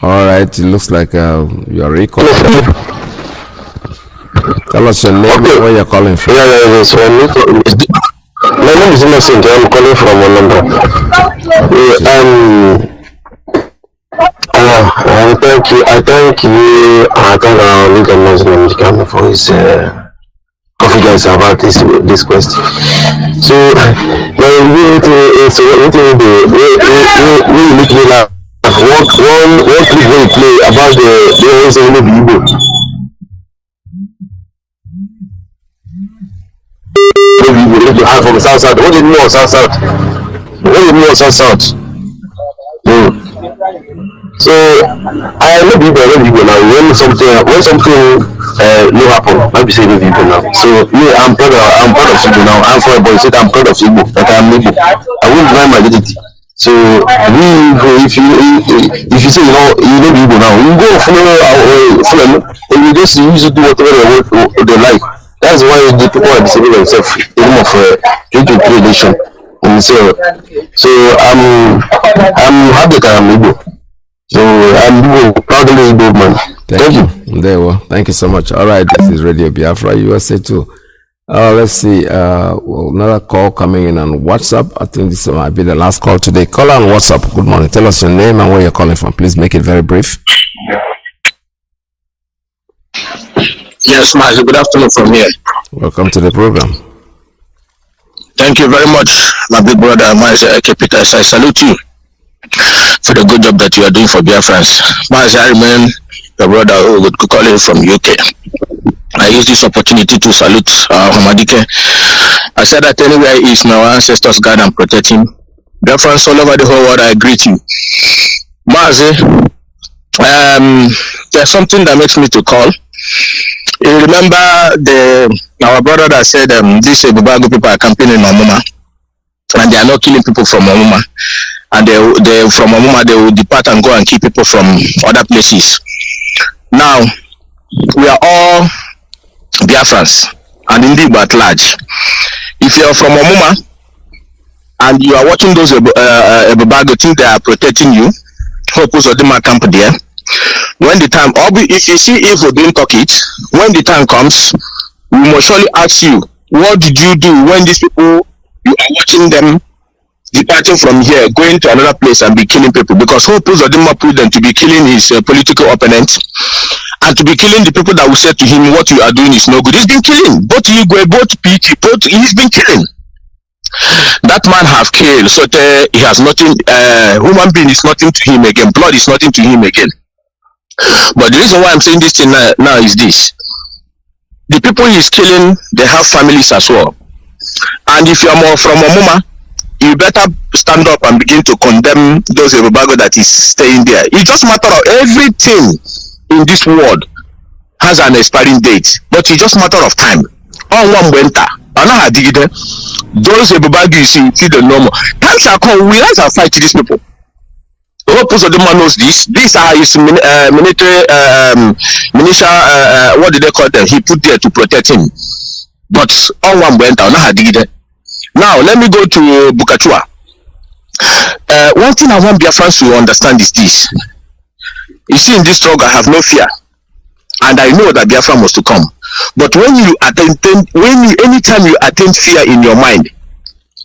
All right, it looks like you're recalling. Tell us your name and where you're calling from. My name is Innocent. I'm calling from Nnamdi. I thank our leader Muslim Kanu for his confidence about this question. So we make me laugh. One clip we play about the Igbo. From South. What did you know South? So I know people now. When something new happen, I be saying people now. So I'm proud of Igbo now. I'm for a boy, said I'm proud of Igbo, that I'm Igbo. I won't deny my identity. So if you say you know Igbo now, you go follow and you just use to do whatever they like. That's why the people are deceiving themselves in of creation. So I'm happy that I'm Igbo. So I'm proudly Igbo man. Thank you. There we go. Thank you so much. All right, this is Radio Biafra USA 2. Let's see. Another call coming in on WhatsApp. I think this might be the last call today. Call on WhatsApp. Good morning. Tell us your name and where you're calling from. Please make it very brief. Yes, Mazi, good afternoon from here. Welcome to the program. Thank you very much, my big brother, Mazi Iyke. I salute you for the good job that you are doing for Biafrans. Mazi, I remain your brother who would call you from UK. I use this opportunity to salute Nnamdi. I said that anywhere he is, my ancestors guard and protect him. Biafrans all over the whole world, I greet you. Mazi, there's something that makes me to call. You remember our brother that said these Bubago people are campaigning in Omuma, and they are not killing people from Omuma, and they from Omuma they will depart and go and kill people from other places. Now we are all Biafrans and indeed at large. If you are from Omuma and you are watching those Ebubago think they are protecting you. Hope also the camp there. When the time, if you see evil, don't talk it. When the time comes, we must surely ask you, what did you do when these people, you are watching them departing from here, going to another place and be killing people? Because Hope is more prudent to be killing his political opponent and to be killing the people that will say to him, what you are doing is no good. He's been killing both Igwe, both PT, both, he's been killing. That man have killed, so he has nothing, human being is nothing to him again, blood is nothing to him again. But the reason why I'm saying this thing now is this. The people he's killing, they have families as well. And if you're more from Omuma, you better stand up and begin to condemn those Ebubago that is staying there. It's just a matter of everything in this world has an expiring date, but it's just a matter of time. On one winter, those Ebubago you see the normal. Time shall come, we have to fight these people. Hope also the man knows this. These are his military militia, what do they call them? He put there to protect him. But on one went down. Now let me go to Bukachua. One thing I want Biafrans to understand is this. You see, in this struggle I have no fear. And I know that Biafra must to come. But when you anytime you attain fear in your mind,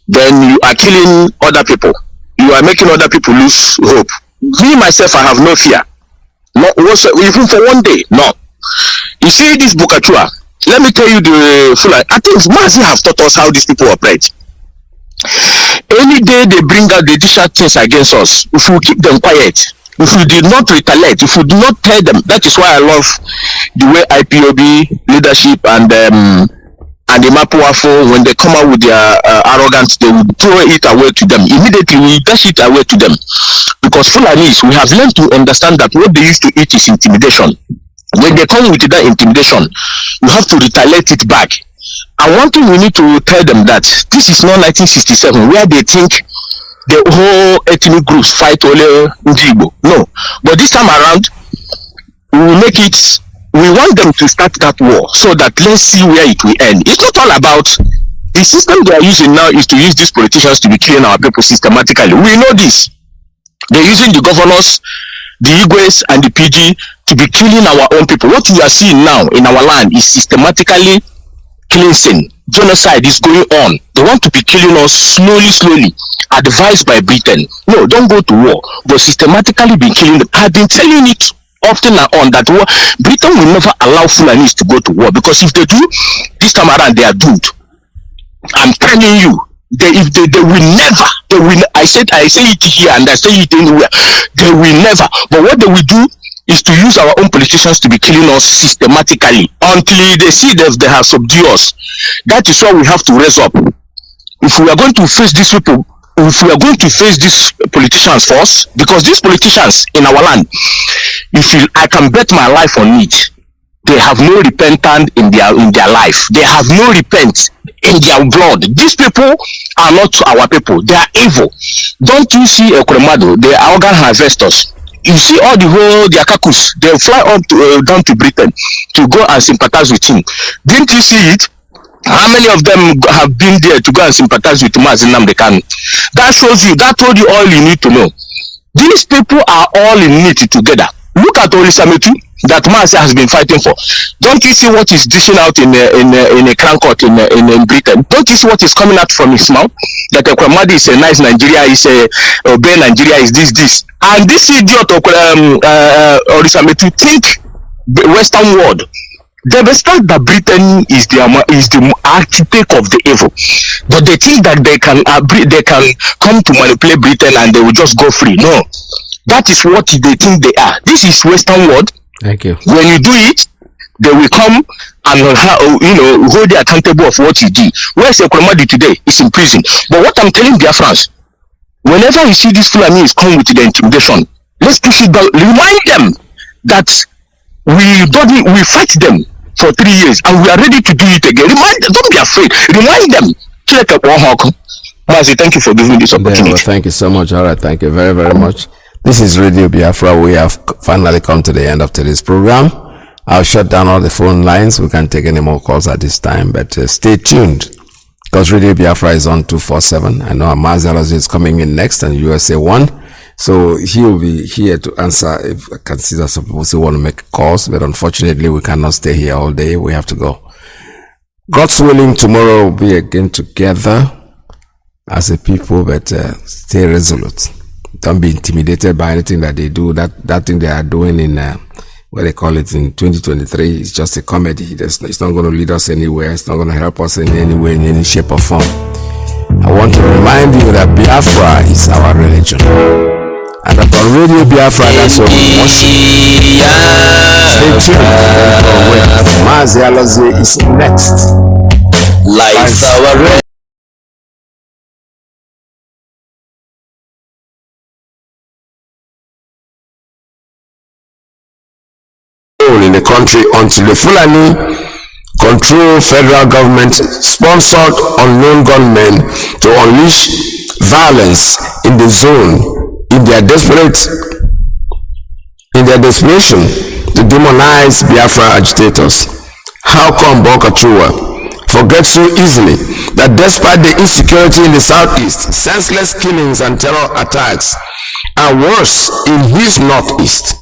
then you are killing other people. You are making other people lose hope. Me, myself, I have no fear. No, even for one day, no. You see this Bukachua, let me tell you the full. I think Mazi have taught us how these people operate. Any day they bring out the dish things against us, if we keep them quiet, if we did not retaliate, if we do not tell them, that is why I love the way IPOB leadership and the Mapuafo, when they come out with their arrogance, they will throw it away to them. Immediately, we dash it away to them. Because Fulanis, we have learned to understand that what they used to eat is intimidation. When they come with that intimidation, you have to retaliate it back. And one thing we need to tell them that this is not 1967, where they think the whole ethnic groups fight only Njibo. No. But this time around, we will make it. We want them to start that war so that let's see where it will end. It's not all about the system they are using now is to use these politicians to be killing our people systematically. We know this. They're using the governors, the Igwes, and the PG to be killing our own people. What we are seeing now in our land is systematically cleansing. Genocide is going on. They want to be killing us slowly, advised by Britain. No, don't go to war, but systematically be killing them. I've been telling it often and on that war, Britain will never allow Fulanis to go to war, because if they do, this time around they are doomed. I'm telling you, they will never. They will. I say it here and I say it anywhere. They will never. But what they will do is to use our own politicians to be killing us systematically until they see that they have subdued us. That is why we have to raise up. If we are going to face these people, if we are going to face these politicians first, because these politicians in our land, I can bet my life on it, they have no repentance in their life. They have no repent in their blood. These people are not our people. They are evil. Don't you see Ekremado? They are organ harvesters. You see all the whole their kakus. They fly up to down to Britain to go and sympathize with him. Didn't you see it? How many of them have been there to go and sympathize with Mazi Iyke? That shows you, that told you all you need to know. These people are all in it together. Look at Olisametu that Mazi has been fighting for. Don't you see what is dishing out in a crown court in Britain? Don't you see what is coming out from his mouth? That Ekwemadi is a nice Nigeria, is a obey Nigeria, is this. And this idiot Olisametu think the Western world. They understand that Britain is the architect of the evil, but they think that they can come to manipulate Britain and they will just go free. No, that is what they think they are. This is Western world. Thank you. When you do it, they will come and hold you accountable of what you did. Where's Ekwemadi today? Is in prison. But what I'm telling Biafrans, whenever you see this Fulani is come with the intimidation, let's push it down. Remind them that we fight them for 3 years and we are ready to do it again. Remind them, don't be afraid. Remind them. Mazi, thank you for giving this opportunity. Well, thank you so much. All right, thank you very, very much. This is Radio Biafra. We have finally come to the end of today's program. I'll shut down all the phone lines. We can't take any more calls at this time, but stay tuned. because Radio Biafra is on 247. I know Mazi Iyke is coming in next, and USA 1. So he will be here to answer if I can see that some people still want to make calls, but unfortunately we cannot stay here all day. We have to go. God's willing, tomorrow we'll be again together as a people, but stay resolute. Don't be intimidated by anything that they do. That thing they are doing in what they call it in 2023 is just a comedy. It's not going to lead us anywhere. It's not going to help us in any way, in any shape or form. I want to remind you that Biafra is our religion. And upon Radio Biafra, that's what we worship. Stay tuned. Mazi Iyke is next. Life our in the country until the Fulani control federal government sponsored unknown gunmen to unleash violence in the zone in their desperation to demonize Biafra agitators. How come Bokachua forgets so easily that despite the insecurity in the southeast, senseless killings and terror attacks are worse in his northeast?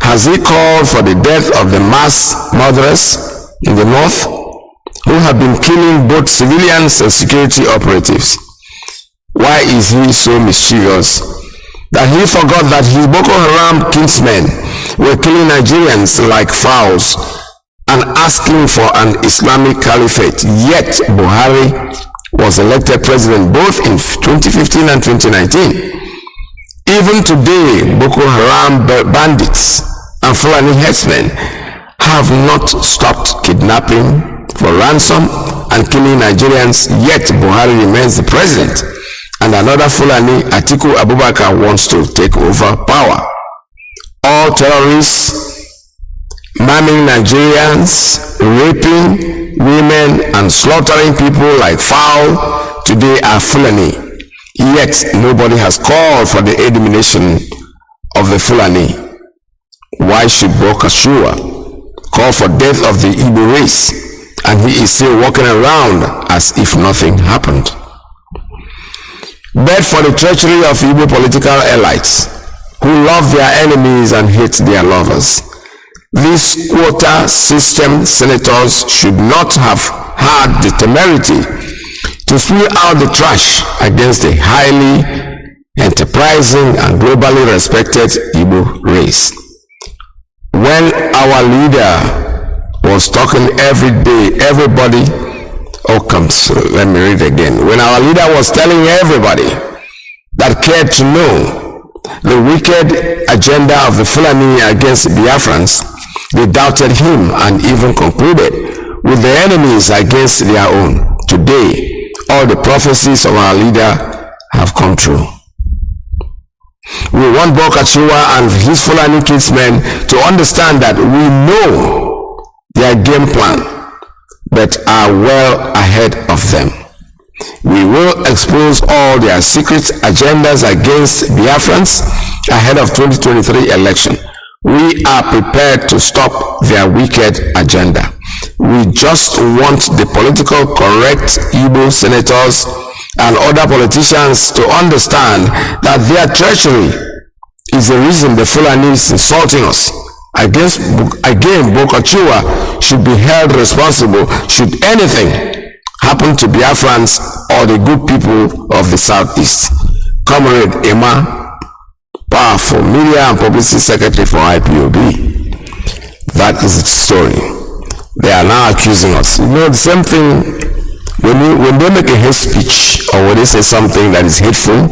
Has he called for the death of the mass murderers in the north who have been killing both civilians and security operatives? Why is he so mischievous that he forgot that his Boko Haram kinsmen were killing Nigerians like fowls and asking for an Islamic caliphate? Yet Buhari was elected president both in 2015 and 2019. Even today, Boko Haram bandits and Fulani headsmen have not stopped kidnapping for ransom and killing Nigerians, yet Buhari remains the president, and another Fulani, Atiku Abubakar, wants to take over power. All terrorists, maiming Nigerians, raping women and slaughtering people like fowl today are Fulani, yet nobody has called for the elimination of the Fulani. Why should Bokashua call for death of the Igbo race, and he is still walking around as if nothing happened? But for the treachery of Igbo political elites who love their enemies and hate their lovers, these quota system senators should not have had the temerity to spew out the trash against the highly enterprising and globally respected Igbo race. When our leader was talking every day, everybody, let me read again. When our leader was telling everybody that cared to know the wicked agenda of the Fulani against Biafrans, they doubted him and even concluded with the enemies against their own. Today, all the prophecies of our leader have come true. We want Bokachua and his Fulani kinsmen to understand that we know their game plan, but are well ahead of them. We will expose all their secret agendas against Biafrans ahead of 2023 election. We are prepared to stop their wicked agenda. We just want the political correct Igbo senators and other politicians to understand that their treachery is the reason the Fulani is insulting us. Again, Bokachua should be held responsible should anything happen to Biafrans or the good people of the southeast. Comrade Emma, powerful media and publicity secretary for IPOB. That is its story. They are now accusing us. You know, the same thing. When they make a hate speech or when they say something that is hateful,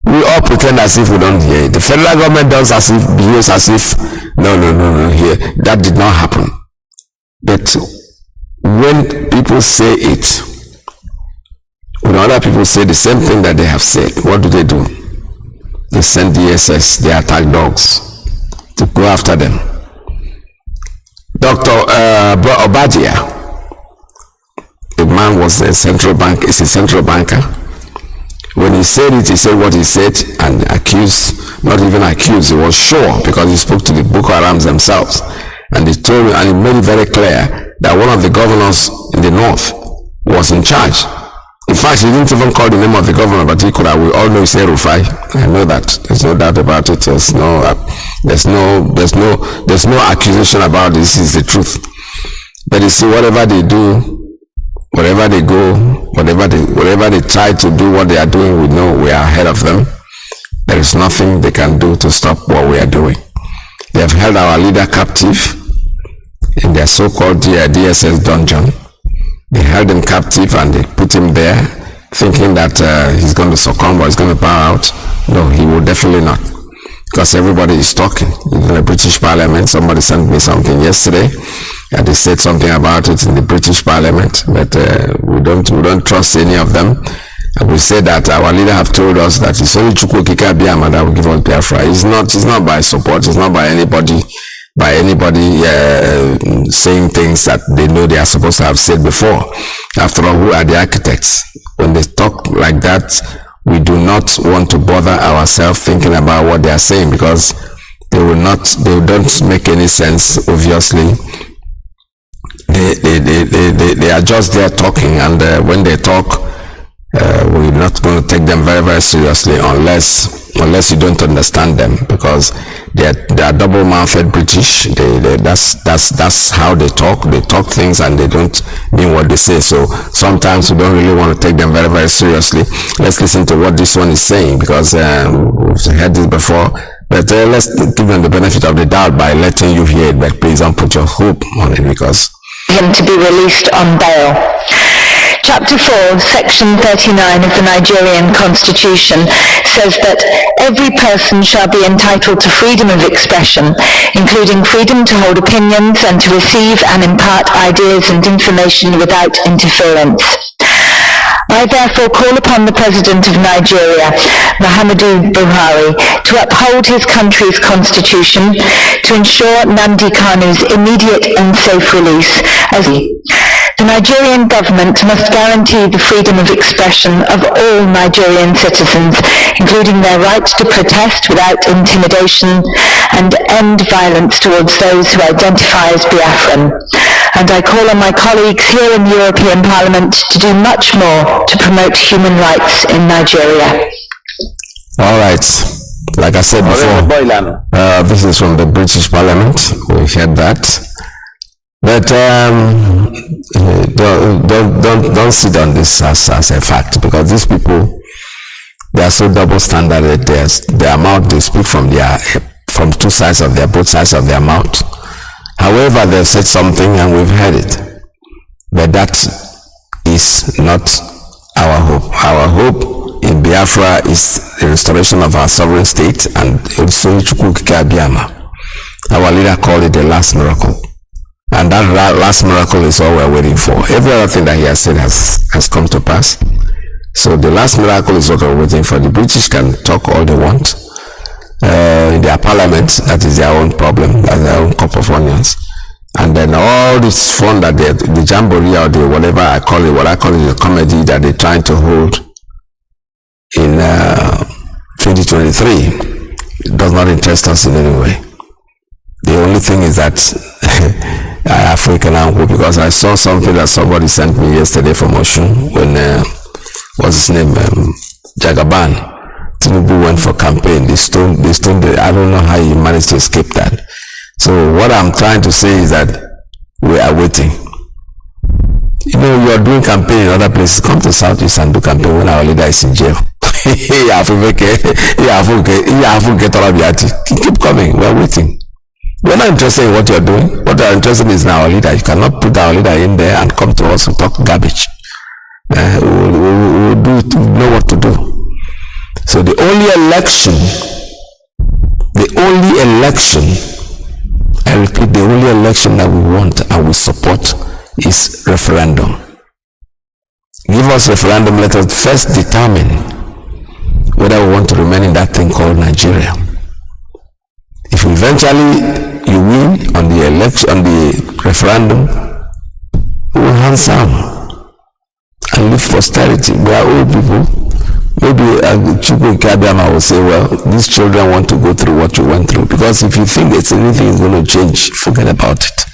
we all pretend as if we don't hear it. The federal government behaves as if no, here that did not happen. But when people say it, when other people say the same thing that they have said, what do? They send DSS, they attack dogs to go after them. Dr. Obadia, the man was a central banker. When he said it, he said what he said and accused, not even accused, he was sure because he spoke to the Boko Harams themselves. And they told me, and he made it very clear that one of the governors in the north was in charge. In fact, he didn't even call the name of the governor, but we all know it's Rufai. I know that. There's no doubt about it. There's no accusation about this. Is the truth. But you see, whatever they do, wherever they go, whatever they try to do, what they are doing, we know we are ahead of them. There is nothing they can do to stop what we are doing. They have held our leader captive in their so-called DSS dungeon. They held him captive and they put him there, thinking that he's going to succumb or he's going to bow out. No, he will definitely not, because everybody is talking. In the British Parliament, somebody sent me something yesterday, and they said something about it in the British Parliament, but we don't trust any of them. And we say that our leader have told us that it's only Chukwu Okike Abiyama that will give us Biafra. It's not by support. It's not by anybody saying things that they know they are supposed to have said before. After all, who are the architects? When they talk like that, we do not want to bother ourselves thinking about what they are saying, because they don't make any sense, obviously. They are just there talking, and when they talk, we're not going to take them very, very seriously unless you don't understand them, because they are double-mouthed British. That's how they talk. They talk things and they don't mean what they say. So sometimes we don't really want to take them very, very seriously. Let's listen to what this one is saying, because we've heard this before. But let's give them the benefit of the doubt by letting you hear it. But please don't put your hope on it, because him to be released on bail. Chapter 4, Section 39 of the Nigerian Constitution says that every person shall be entitled to freedom of expression, including freedom to hold opinions and to receive and impart ideas and information without interference. I therefore call upon the President of Nigeria, Muhammadu Buhari, to uphold his country's constitution, to ensure Nnamdi Kanu's immediate and safe release. The Nigerian government must guarantee the freedom of expression of all Nigerian citizens, including their right to protest without intimidation, and end violence towards those who identify as Biafran. And I call on my colleagues here in the European Parliament to do much more to promote human rights in Nigeria. All right. Like I said before, this is from the British Parliament. We heard that. But don't sit on this as a fact, because these people, they are so double standard. Their mouth, they speak from both sides of their mouth. However, they said something and we've heard it. But that is not our hope. Our hope in Biafra is the restoration of our sovereign state, and also Chukwu Okike Abiyama. Our leader called it the last miracle. And that last miracle is all we're waiting for. Every other thing that he has said has come to pass. So the last miracle is what we're waiting for. The British can talk all they want. In their parliament, that is their own problem, that's their own cup of onions. And then all this fun that the jamboree or the whatever I call it, the comedy that they're trying to hold in 2023, does not interest us in any way. The only thing is that African angle, because I saw something that somebody sent me yesterday from Oshun when what's his name, Jagaban Tinubu went for campaign. They stoned I don't know how he managed to escape that. So what I'm trying to say is that we are waiting. You know, you are doing campaign in other places. Come to Southeast and do campaign when our leader is in jail. Keep coming. We are waiting. We're not interested in what you're doing. What we're interested in is in our leader. You cannot put our leader in there and come to us and talk garbage. We'll do it. We know what to do. So the only election, I repeat, the only election that we want and we support is referendum. Give us referendum. Let us first determine whether we want to remain in that thing called Nigeria. If eventually you win on the election, on the referendum, we will handsome and leave posterity. We are old people. Maybe Chukwu Okike Abiyama will say, well, these children want to go through what you went through. Because if you think that anything is going to change, forget about it.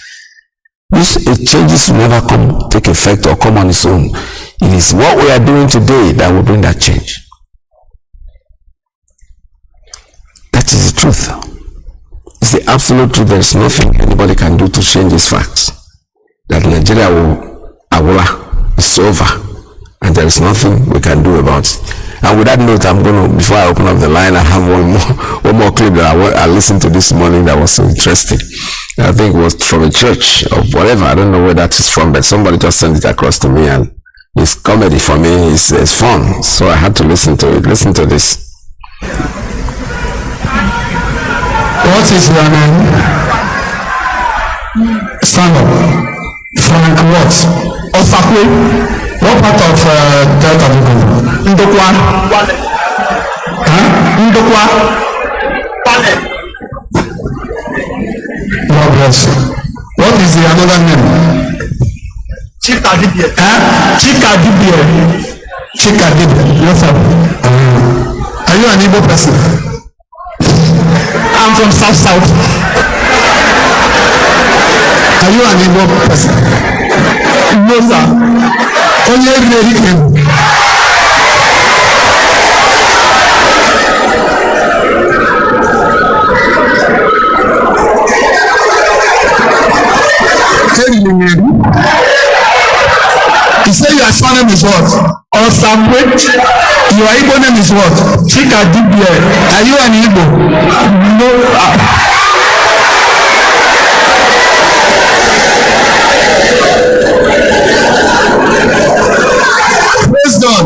These changes will never take effect or come on its own. It is what we are doing today that will bring that change. That is the truth. It's the absolute truth. There is nothing anybody can do to change these facts. That Nigeria is over, and there is nothing we can do about it. And with that note, I'm going to, before I open up the line, I have one more clip that I listened to this morning that was so interesting. I think it was from a church or whatever. I don't know where that is from, but somebody just sent it across to me, and it's comedy for me. It's fun, so I had to listen to it. Listen to this. What is your name? Stand up. Frank what? Osakwe? What part of Delta do you go? Ndokwa? Huh? Ndokwa? God bless you. What is the another name? Chikadibie. Huh? Chikadibie. Chikadibie. Yes, sir. Are you an Igbo person? I'm from South. Are you an Igbo person? No, sir. Only really Igbo. You say your surname is what? Osakwe. Your Igbo name is what? Chikadibie. Are you an Igbo? No. Praise God.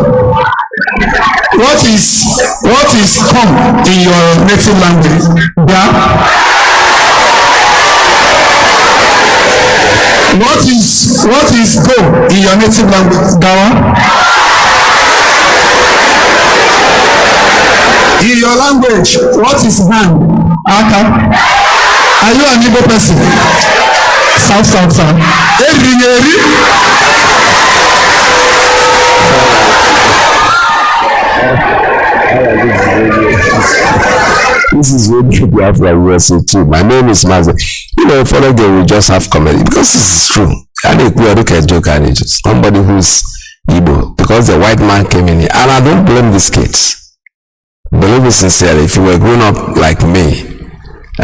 What is come in your native language? Yeah. What is go in your native language? Gawa. In your language, what is hand? Aka. Are you an Igbo person? South. This is Radio Biafra USA too. My name is Mazi. For the day we just have comedy because this is true. Somebody who's Igbo, because the white man came in here, and I don't blame these kids. Believe me sincerely, if you were grown up like me,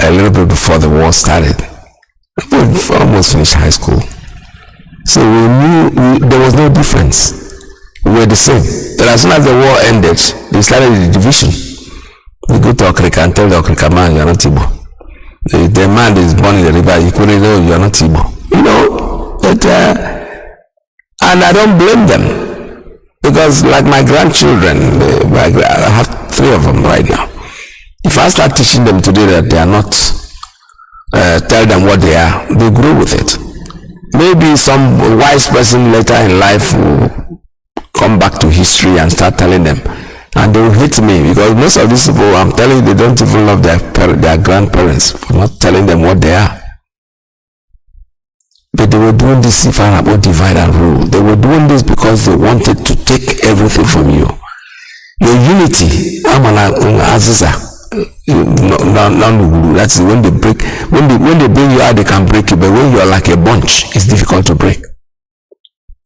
a little bit before the war started, we almost finished high school. So we knew there was no difference. We were the same. But as soon as the war ended, they started the division. You go to Okrika and tell the Okrika man, you're not Igbo. The man is born in the river, you couldn't know you're not Igbo. But, and I don't blame them. Because like my grandchildren, I have 3 of them right now. If I start teaching them today that they are not, tell them what they are, they grow with it. Maybe some wise person later in life will come back to history and start telling them. And they will hate me because most of these people, I'm telling you, they don't even love their grandparents for not telling them what they are. But they were doing this about divide and rule. They were doing this because they wanted to take everything from you. Your unity, Aziza, that's when they break. When they bring you out, they can break you. But when you are like a bunch, it's difficult to break.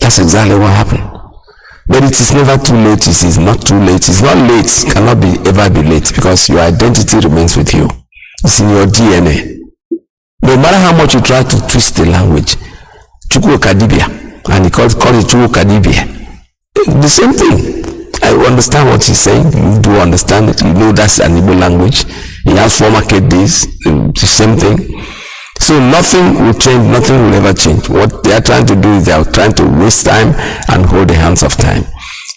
That's exactly what happened. But it is never too late. It is not too late. It's not late. It cannot ever be late because your identity remains with you. It's in your DNA. No matter how much you try to twist the language, Chukwu Kadibia, and he called it Chukwu Kadibia. The same thing. I understand what he's saying. You do understand it. You know that's an Igbo language. He has former days. The same thing. So nothing will change. Nothing will ever change. What they are trying to do is they are trying to waste time and hold the hands of time.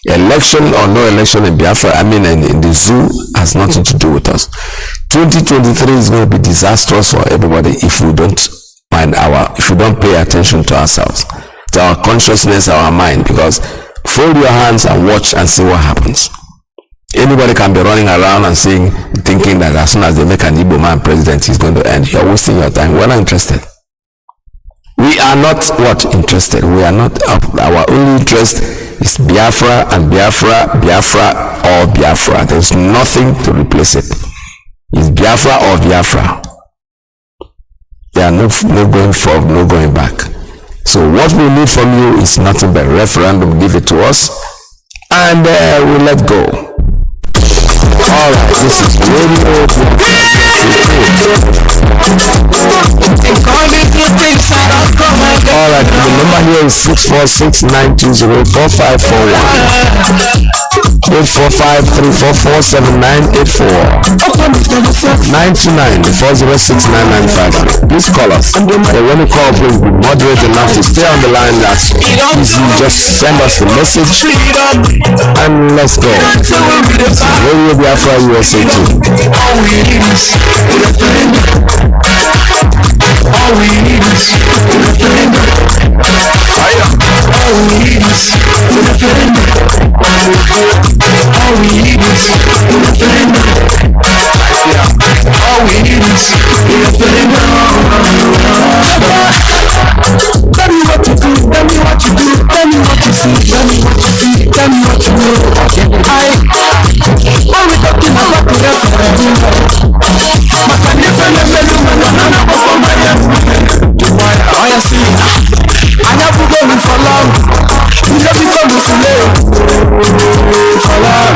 Election or no election in Biafra, in the zoo, has nothing to do with us. 2023 is going to be disastrous for everybody if we don't pay attention to ourselves, to our consciousness, our mind, because fold your hands and watch and see what happens. Anybody can be running around and thinking that as soon as they make an Igbo man president, he's going to end. You're wasting your time. We're not interested. We are not interested. We are not. Our only interest is Biafra and Biafra or Biafra. There's nothing to replace it. It's Biafra or Biafra. There are no going forward, no going back. So what we need from you is nothing but referendum. Give it to us, and we let go. All right, this is radio. All right, the number here is 646-920-4541. 845-344-7984. 929-406-9953. Please call us. And when you call, please be moderate enough to stay on the line. That's easy. Just send us a message and let's go. Radio Biafra USA 2. All we need is all we need is referendum. All we need is referendum. All we need is referendum. All we need is referendum. Tell me what to do, tell me what you do, tell me what you see, tell me what you see, tell me what you know. All we talking about the referendum. Oh, you see, I never go for long. We never go for late. For long.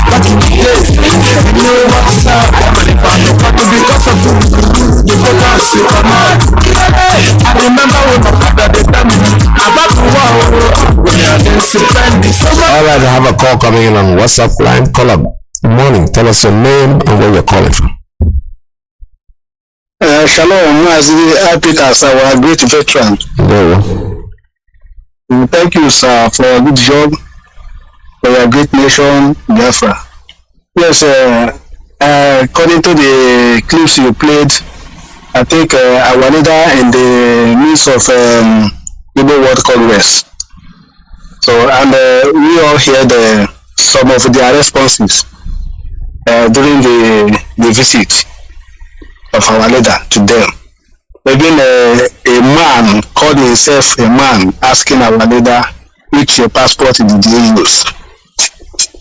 But in the days, you know what's up. But because of you focus your mind. I remember when my father they tell me about the war. All right, I have a call coming in on WhatsApp line. Call up. Good morning. Tell us your name and where you're calling from. Shalom, Mazi Iyke, our great veteran. Hello. Thank you, sir, for a good job for your great nation, Biafra. Yes, according to the clips you played, I think our leader in the midst of Igbo World Congress. So, and we all heard some of their responses during the visit of our leader to them. Even a man called himself a man asking our leader which passport did he use.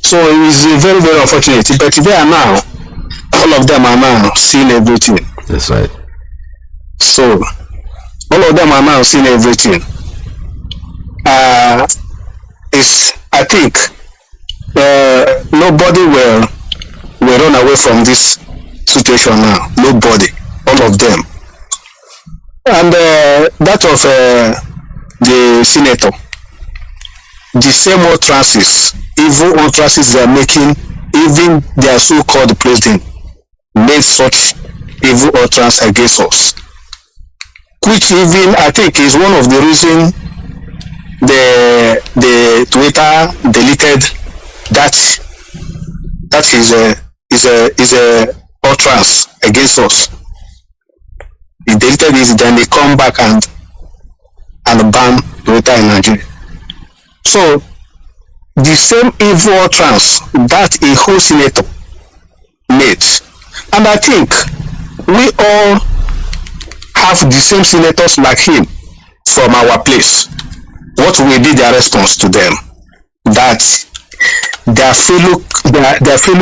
So it is very, very unfortunate. But they are now, all of them are now seeing everything. That's right. So all of them are now seeing everything. I think nobody will run away from this situation now. Nobody, all of them. And that of the senator, the same utterances, evil utterances they are making, even their so-called president made such evil utterance against us, which even I think is one of the reasons the Twitter deleted that is a utterance against us. He deleted it, then they come back and ban Twitter in Nigeria. So the same evil utterance that a whole senator made, and I think we all have the same senators like him from our place. What will be their response to them? That their fellow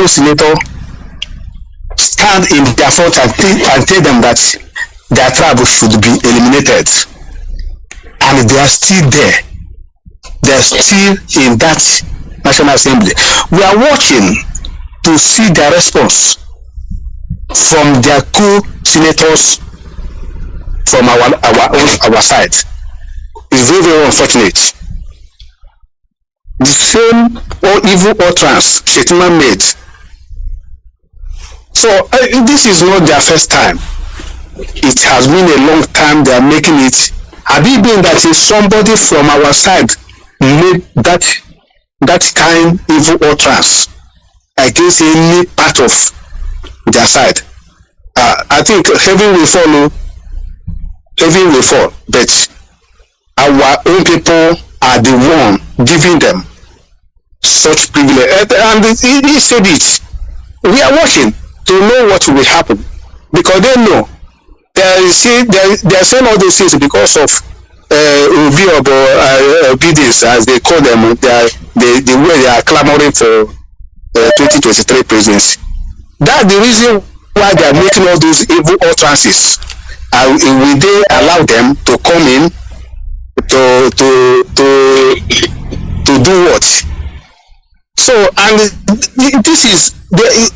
senator stand in their front and tell them that their tribe should be eliminated, and they are still there. They are still in that National Assembly. We are watching to see their response from their co-senators from our side. It's very, very unfortunate. The same evil utterance Shetima made. So this is not their first time. It has been a long time they are making it. Have it been that is somebody from our side made that kind evil utterance against any part of their side? I think heaven will follow. Heaven will fall, but our own people are the one giving them such privilege. And he said it. We are watching to know what will happen, because they know they are saying all those things because of obedience, as they call them, the way they are clamoring for 2023 presidency. That's the reason why they are making all those evil utterances will they allow them to come in to do what? So, and this is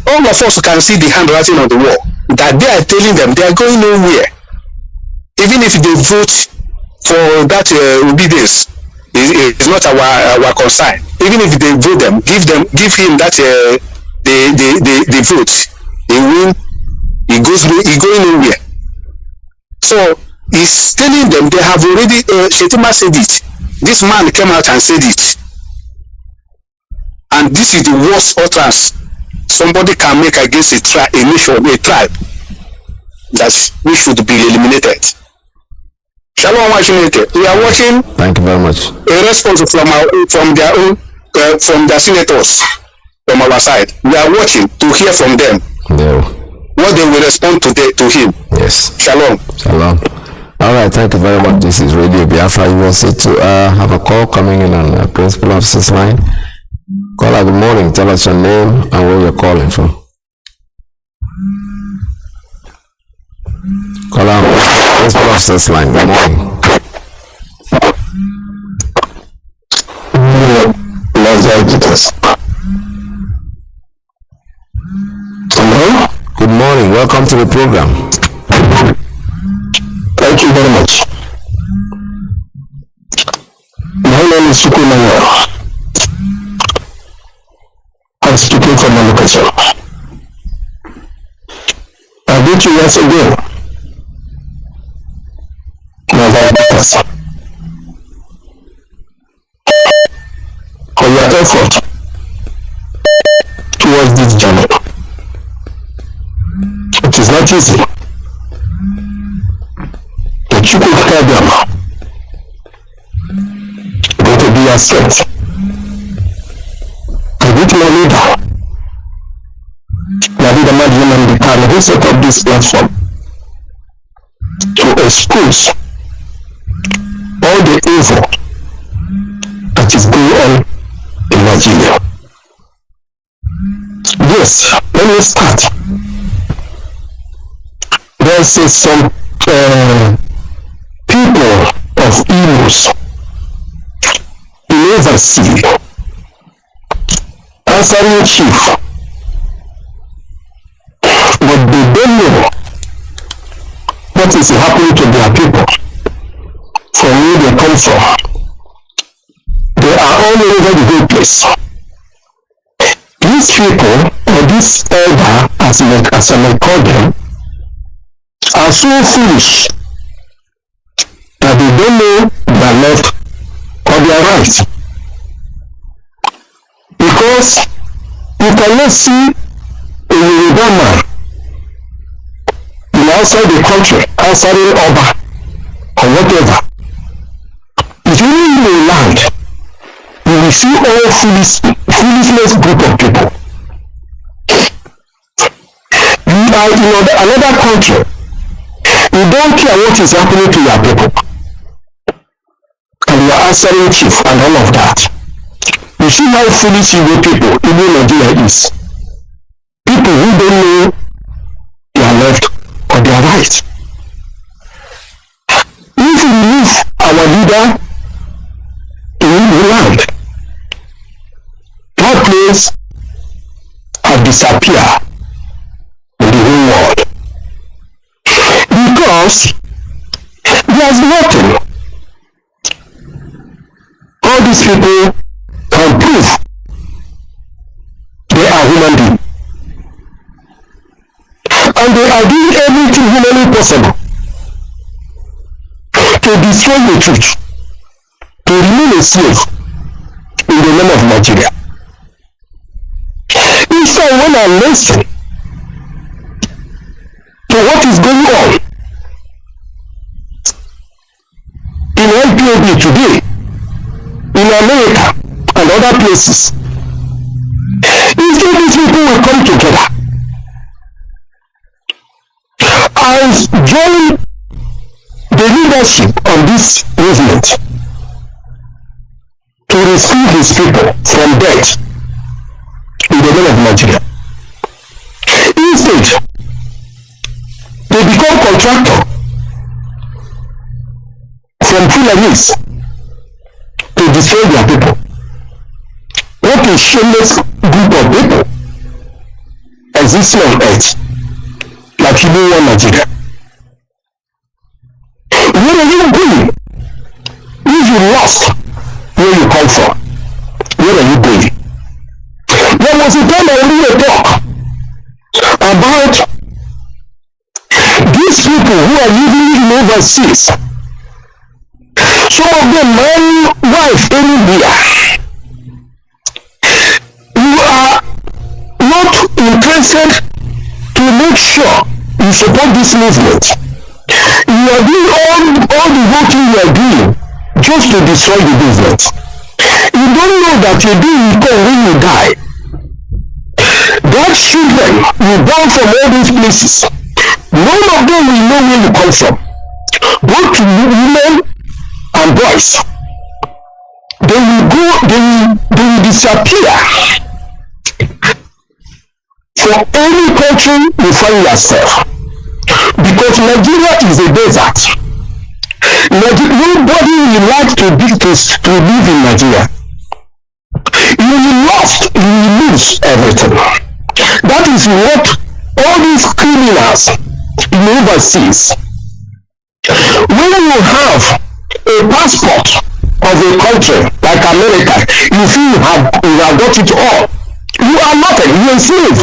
all of us can see the handwriting on the wall that they are telling them they are going nowhere. Even if they vote for that obedience, it's not our concern. Even if they vote them, give him that the vote, he win, he going nowhere. So he's telling them they have already. Shetima said it. This man came out and said it, and this is the worst utterance somebody can make against a nation, a tribe, that we should be eliminated. Shalom, we are watching. Thank you very much. A response from their own, from their senators, from our side. We are watching to hear from them. No. What they will respond to him. Yes. Shalom. Shalom. All right. Thank you very much. This is Radio Biafra. You will see to have a call coming in on Principal Officer's line. Caller, good morning. Tell us your name and where you're calling from. Caller, Principal Officer's line. Good morning. Hello? Good morning. Welcome to the program. Thank you very much. My name is Sukunaya. I'm speaking from my location. I greet you once again. For your effort towards this journey. It is not easy, but you could tell them that to be your strength. I greet my leader, Nnamdi Kanu, who set up this platform to expose all the evil that is going on in Nigeria. Yes, let me start. There's some people of Imus in overseas answering chief, but they don't know what is happening to their people from where they come from. They are all over the whole place. These people, or this elder, as I may call them, are so foolish that they don't know their left or their right. Because you cannot see a Yoruba man outside the country, outside the Oba, or whatever. If you live in a land, you will see all foolishness group of people. You are in another country. You don't care what is happening to your people. And you are answering chief and all of that. You see how foolish you people in Nigeria is. People who don't know their left or their right. If we leave our leader in the land, that place has disappeared in the whole world. Because there's nothing all these people can prove they are human beings. And they are doing everything humanly possible to destroy the truth, to remain a slave in the name of Nigeria. Instead, when I listen to what is going on in Ipob today, in America and other places, instead these people will come together and join the leadership of this movement to rescue his people from death in the name of Nigeria. Instead, they become contractors from Fulanis to destroy their people. What a shameless group of people existing on earth, like you do one Nigeria. Where are you going? If you lost where you come from, where are you going? There was a time I really talk about these people who are living in overseas. Some of them marry wife anywhere. You are not interested to make sure you support this movement. You are doing all the voting you are doing just to destroy the movement. You don't know that your day will come when you die. That children you born from all these places, none of them will know where you come from. Both women and boys. They will disappear for any country you find yourself. Because Nigeria is a desert. Nobody will like to live in Nigeria. You will lost, you will lose everything. That is what all these criminals in overseas, when you have a passport of a country like America, you feel you have got it all. You are nothing, you are a slave.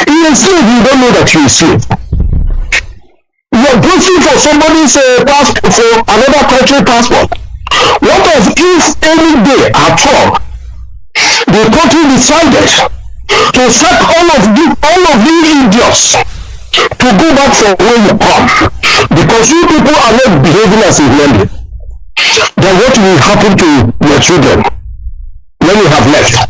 You are a slave, you don't know that you are a slave. You are waiting for somebody's passport, for another country passport. What if any day at all the country decided to sack all of the idiots to go back from where you come, because you people are not behaving as a human, then what will happen to your children when you have left?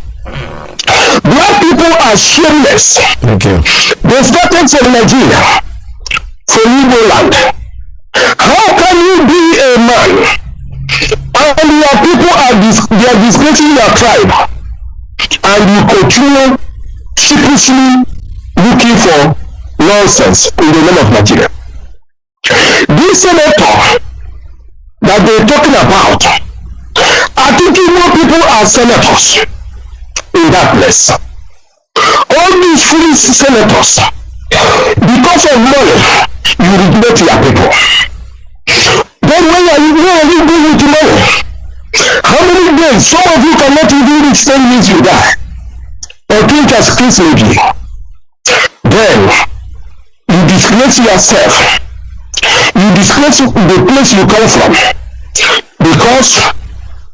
Black people are shameless. Thank you. They started from Nigeria, from Igbo land. How can you be a man and your people they are disgracing your tribe, and you continue secretly looking for nonsense in the name of Nigeria? This senator that they're talking about, I think more people are senators in that place. All these foolish senators, because of money, you regret your people. Then where are you going with money? How many days? Some of you cannot even reach 10 years you die. Or think as Chris maybe. Then you disgrace yourself. You disgrace the place you come from, because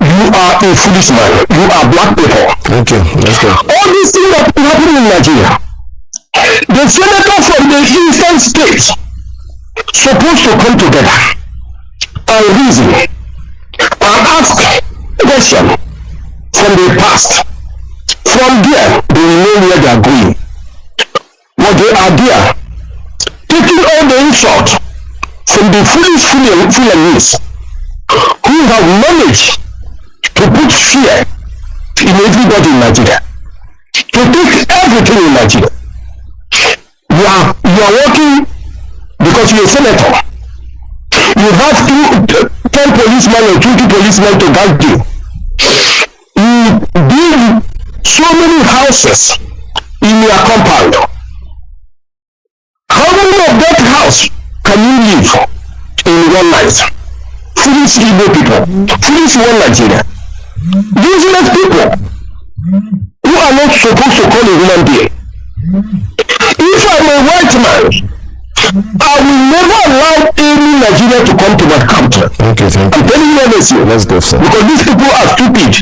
you are a foolish man. You are black people. Thank you. Let's go. All these things that happen in Nigeria, the senator from the eastern states supposed to come together and reason and ask question from the past. From there, they will know where they are going. But they are there, taking all the insult from the foolish Fulanis who have managed to put fear in everybody in Nigeria, to take everything in Nigeria. You are working because you're a senator. You have 10 policemen or 20 policemen to guard you. You build so many houses in your compound. How many of that house can you live in one night? Foolish Igbo people, foolish one Nigeria, useless people who are not supposed to call a human being. If I'm a white man, I will never allow any Nigeria to come to my country. Okay, thank you. I'm telling you honestly. Let's go, sir. Because these people are stupid.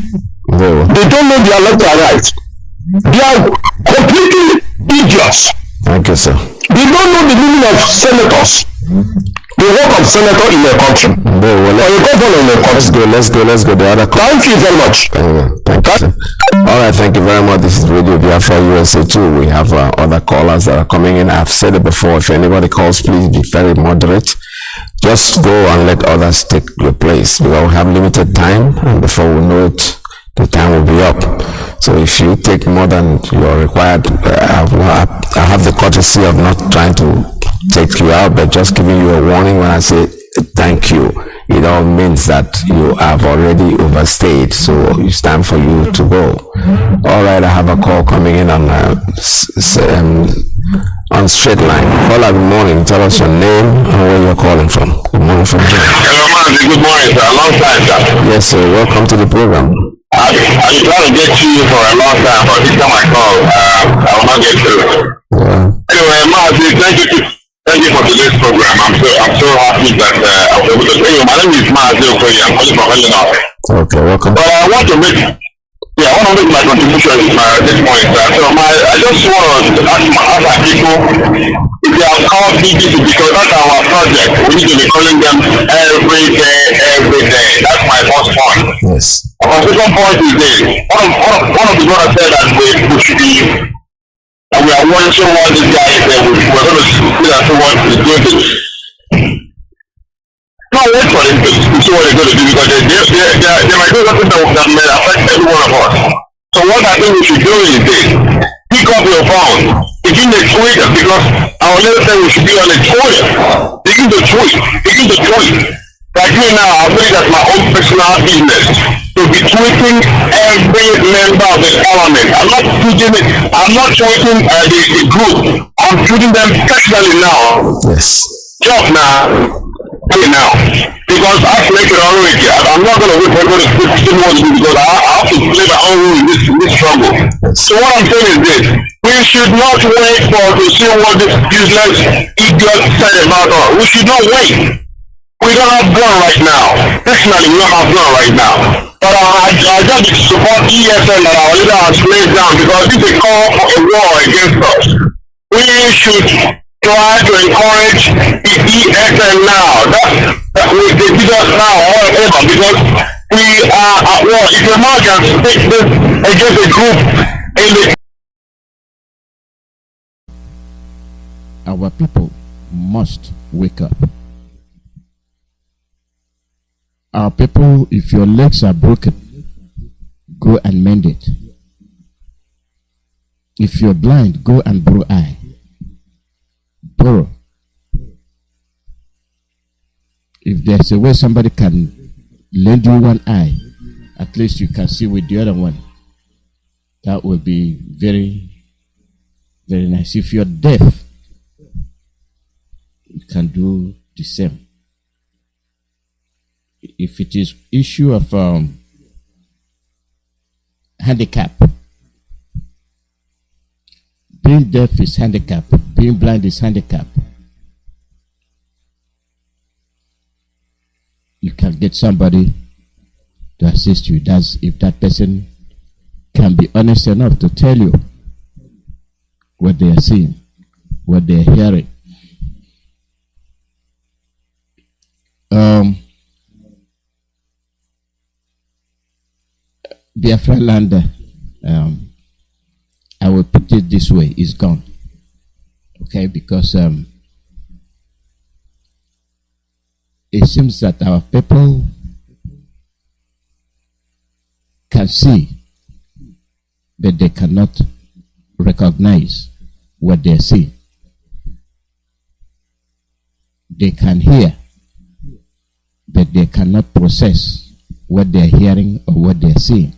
No. They don't know their left or right. They are completely idiots. Thank you, sir. They don't know the meaning of senators. The work of senator in a country. No, well, or a governor in a country. Let's go. The other. Thank you very much. Thank you, sir. All right, thank you very much. This is Radio Biafra USA 2. We have other callers that are coming in. I've said it before. If anybody calls, please be very moderate. Just go and let others take your place, because we have limited time, and before we know it, the time will be up. So if you take more than you're required, I have the courtesy of not trying to take you out, but just giving you a warning when I say thank you. It all call means that you have already overstayed, so it's time for you to go. All right, I have a call coming in on straight line. Caller, good morning. Tell us your name and where you're calling from. Good morning from here. Hello, Mazi. Good morning, sir. Long time, sir. Yes, sir. Welcome to the program. I've been trying to get to you for a long time, but this time I call, I will not get through. Yeah. Anyway, Mazi, thank you for today's program. I'm so happy that I was able to tell you. My name is Mazi Iyke. I'm calling from Illinois. Okay, welcome. But I want to make my contribution this morning, sir. So I just want to ask our people if they have called BBC, because that's our project. We need to be calling them every day. That's my first point. Yes. My second point is this. One of the brothers said that we should be, and we are watching what this guy is saying. We're going to see that what he's going to do. No, wait for them to see what they're going to do, because they might do something that may affect every one of us. So what I think we should do is this. Pick up your phone. Begin to tweet, because our little thing we should be on the Twitter. Begin to tweet. Like me now, I believe that's my own personal business. To be tweeting every member of the parliament. I'm not tweeting the group. I'm tweeting them personally now. Yes. Just now. Because I'm not going to wait for everybody to still want to do, because I have to play my own role in this struggle. So what I'm saying is this. We should not wait to see what this useless idiot said about us. We should not wait. We don't have gun right now. Personally, we don't have gun right now. But I just support ESN that our leader has laid down, because this is a call for a war against us. We should try to encourage the ESN now. That we did us now or whatever, because we are at war. If a man can take this against a group in the... Our people must wake up. Our people, if your legs are broken, go and mend it. If you're blind, go and borrow eye. Borrow. If there's a way somebody can lend you one eye, at least you can see with the other one. That will be very, very nice. If you're deaf, you can do the same. If it is issue of handicap, being deaf is handicap, being blind is handicap. You can get somebody to assist you. That's if that person can be honest enough to tell you what they are seeing, what they are hearing. Biafra land, I will put it this way, is gone. Okay, because it seems that our people can see, but they cannot recognize what they see. They can hear, but they cannot process what they are hearing or what they are seeing.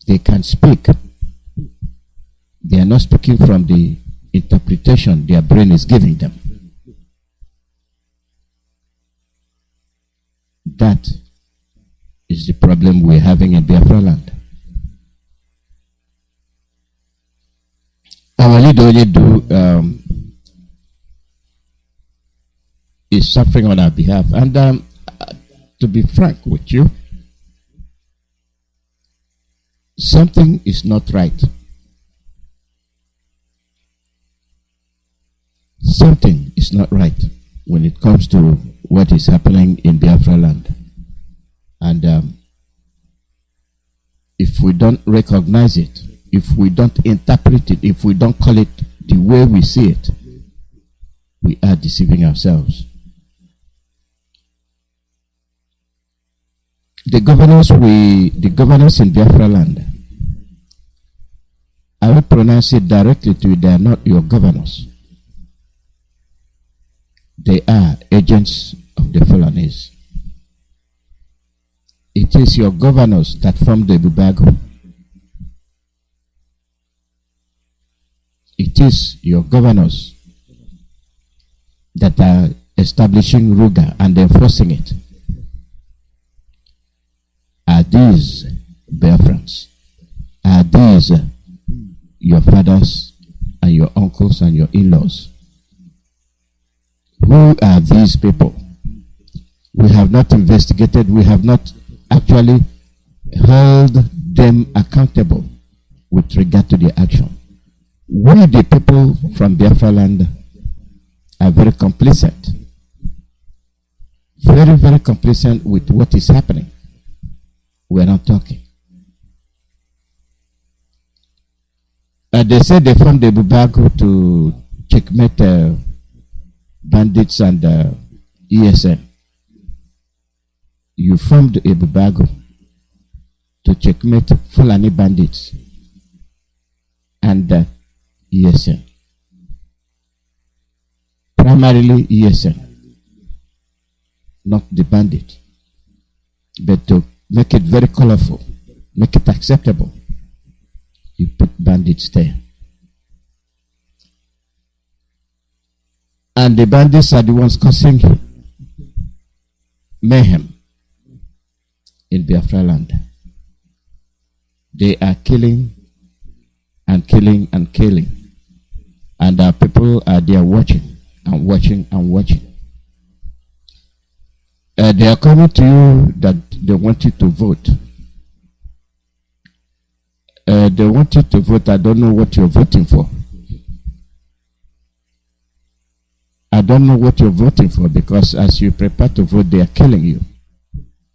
They can speak. They are not speaking from the interpretation their brain is giving them. That is the problem we're having in Biafra land. Our leader only is suffering on our behalf. And to be frank with you, something is not right. Something is not right when it comes to what is happening in Biafra land. And if we don't recognize it, if we don't interpret it, if we don't call it the way we see it, we are deceiving ourselves. The governors in Biafra land, I will pronounce it directly to you, they are not your governors. They are agents of the Fulanis. It is your governors that formed the Bubago. It is your governors that are establishing Ruga and enforcing it. Are these Biafrans? Are these your fathers and your uncles and your in-laws? Who are these people? We have not investigated, we have not actually held them accountable with regard to their action. We, the people from Biafra land, are very complicit. Very, very complicit with what is happening. We are not talking. They said they formed the Bubago to checkmate bandits and ESN. You formed a Bubago to checkmate Fulani bandits and ESN. Primarily ESN, not the bandit, but to make it very colorful, make it acceptable. You put bandits there. And the bandits are the ones causing mayhem in Biafra land. They are killing and killing and killing. And our people are there watching and watching and watching. They are coming to you that they want you to vote. They want you to vote. I don't know what you're voting for. I don't know what you're voting for, because as you prepare to vote, they are killing you.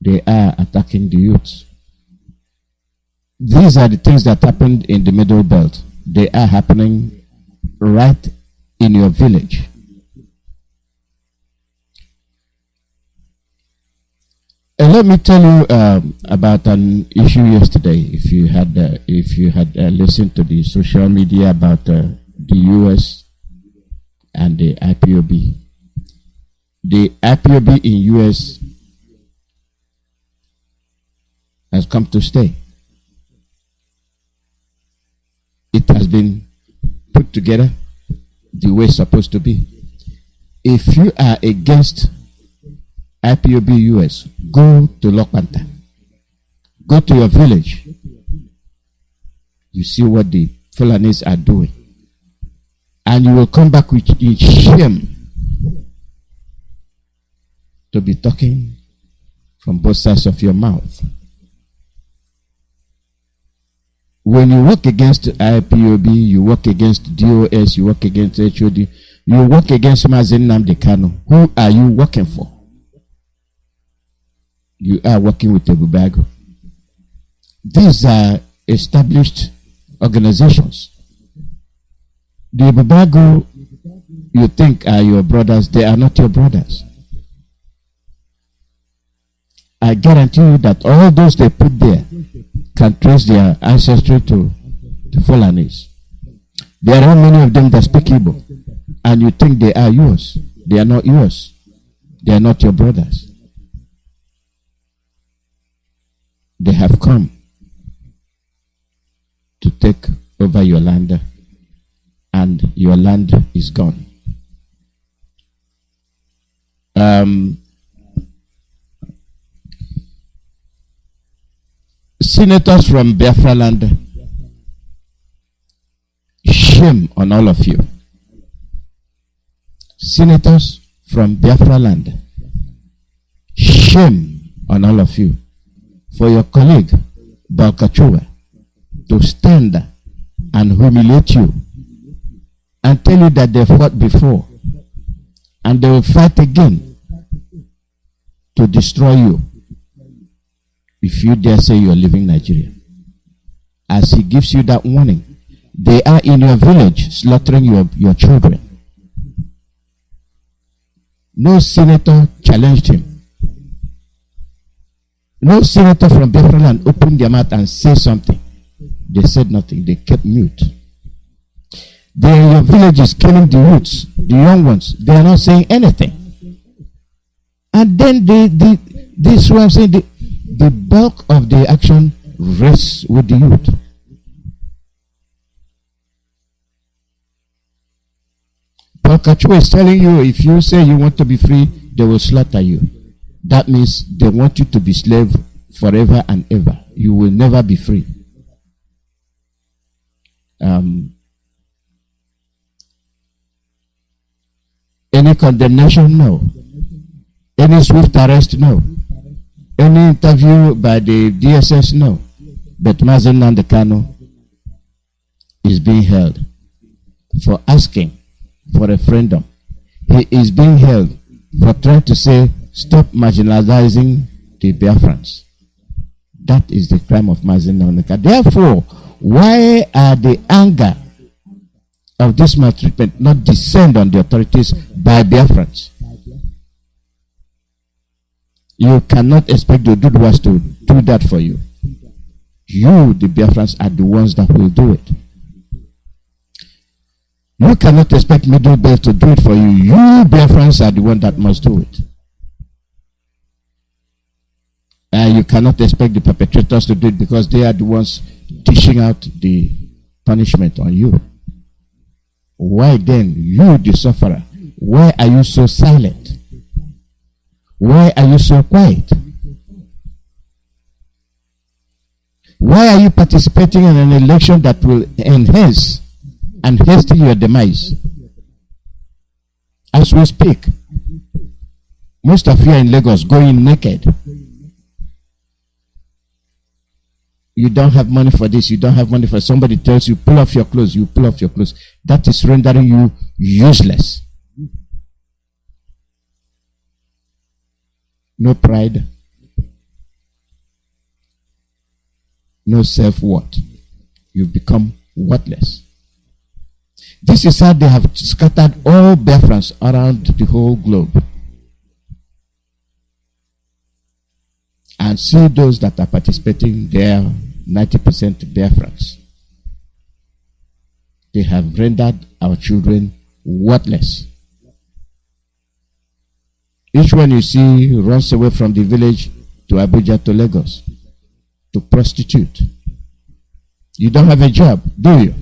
They are attacking the youth. These are the things that happened in the Middle Belt. They are happening right in your village. Let me tell you about an issue yesterday. If you had listened to the social media about the US and the IPOB. The IPOB in US has come to stay. It has been put together the way it's supposed to be. If you are against IPOB US, go to Lokwanta. Go to your village. You see what the Fulanis are doing. And you will come back with shame to be talking from both sides of your mouth. When you work against IPOB, you work against DOS, you work against HOD, you work against Mazi Nnamdi Kanu. Who are you working for? You are working with the Bubago. These are established organizations. The Bubago you think are your brothers, they are not your brothers. I guarantee you that all those they put there can trace their ancestry to the Fulanis. There are many of them that speak Igbo, and you think they are yours. They are not yours. They are not your brothers. They have come to take over your land, and your land is gone. Senators from Biafra land, shame on all of you. Senators from Biafra land, shame on all of you for your colleague Balkachua to stand and humiliate you and tell you that they fought before and they will fight again to destroy you if you dare say you are leaving Nigeria. As he gives you that warning, they are in your village slaughtering your children. No senator challenged him. No senator from Biafra land opened their mouth and said something. They said nothing. They kept mute. They are in your villages killing the youths, the young ones. They are not saying anything. And then this is what I'm saying, the bulk of the action rests with the youth. Paul Kachu is telling you, if you say you want to be free, they will slaughter you. That means they want you to be slave forever and ever. You will never be free. Any condemnation? No. Any swift arrest? No. Any interview by the DSS? No. But Mazi Kanu is being held for asking for referendum. He is being held for trying to say, stop marginalizing the Biafrans. That is the crime of Mazi Iyke. Therefore, why are the anger of this maltreatment not descend on the authorities by Biafrans? You cannot expect the Duduwas to do that for you. You, the Biafrans, are the ones that will do it. You cannot expect Middle Belt to do it for you. You, Biafrans, are the one that must do it. You cannot expect the perpetrators to do it because they are the ones dishing out the punishment on you. Why then, you, the sufferer, why are you so silent? Why are you so quiet? Why are you participating in an election that will enhance and hasten your demise? As we speak, most of you are in Lagos going naked. You don't have money for this, you don't have money for somebody tells you, pull off your clothes, you pull off your clothes. That is rendering you useless. No pride, no self-worth. You become worthless. This is how they have scattered all Biafrans around the whole globe. And see those that are participating, they are 90% Biafrans. They have rendered our children worthless. Each one you see runs away from the village to Abuja, to Lagos, to prostitute. You don't have a job, do you?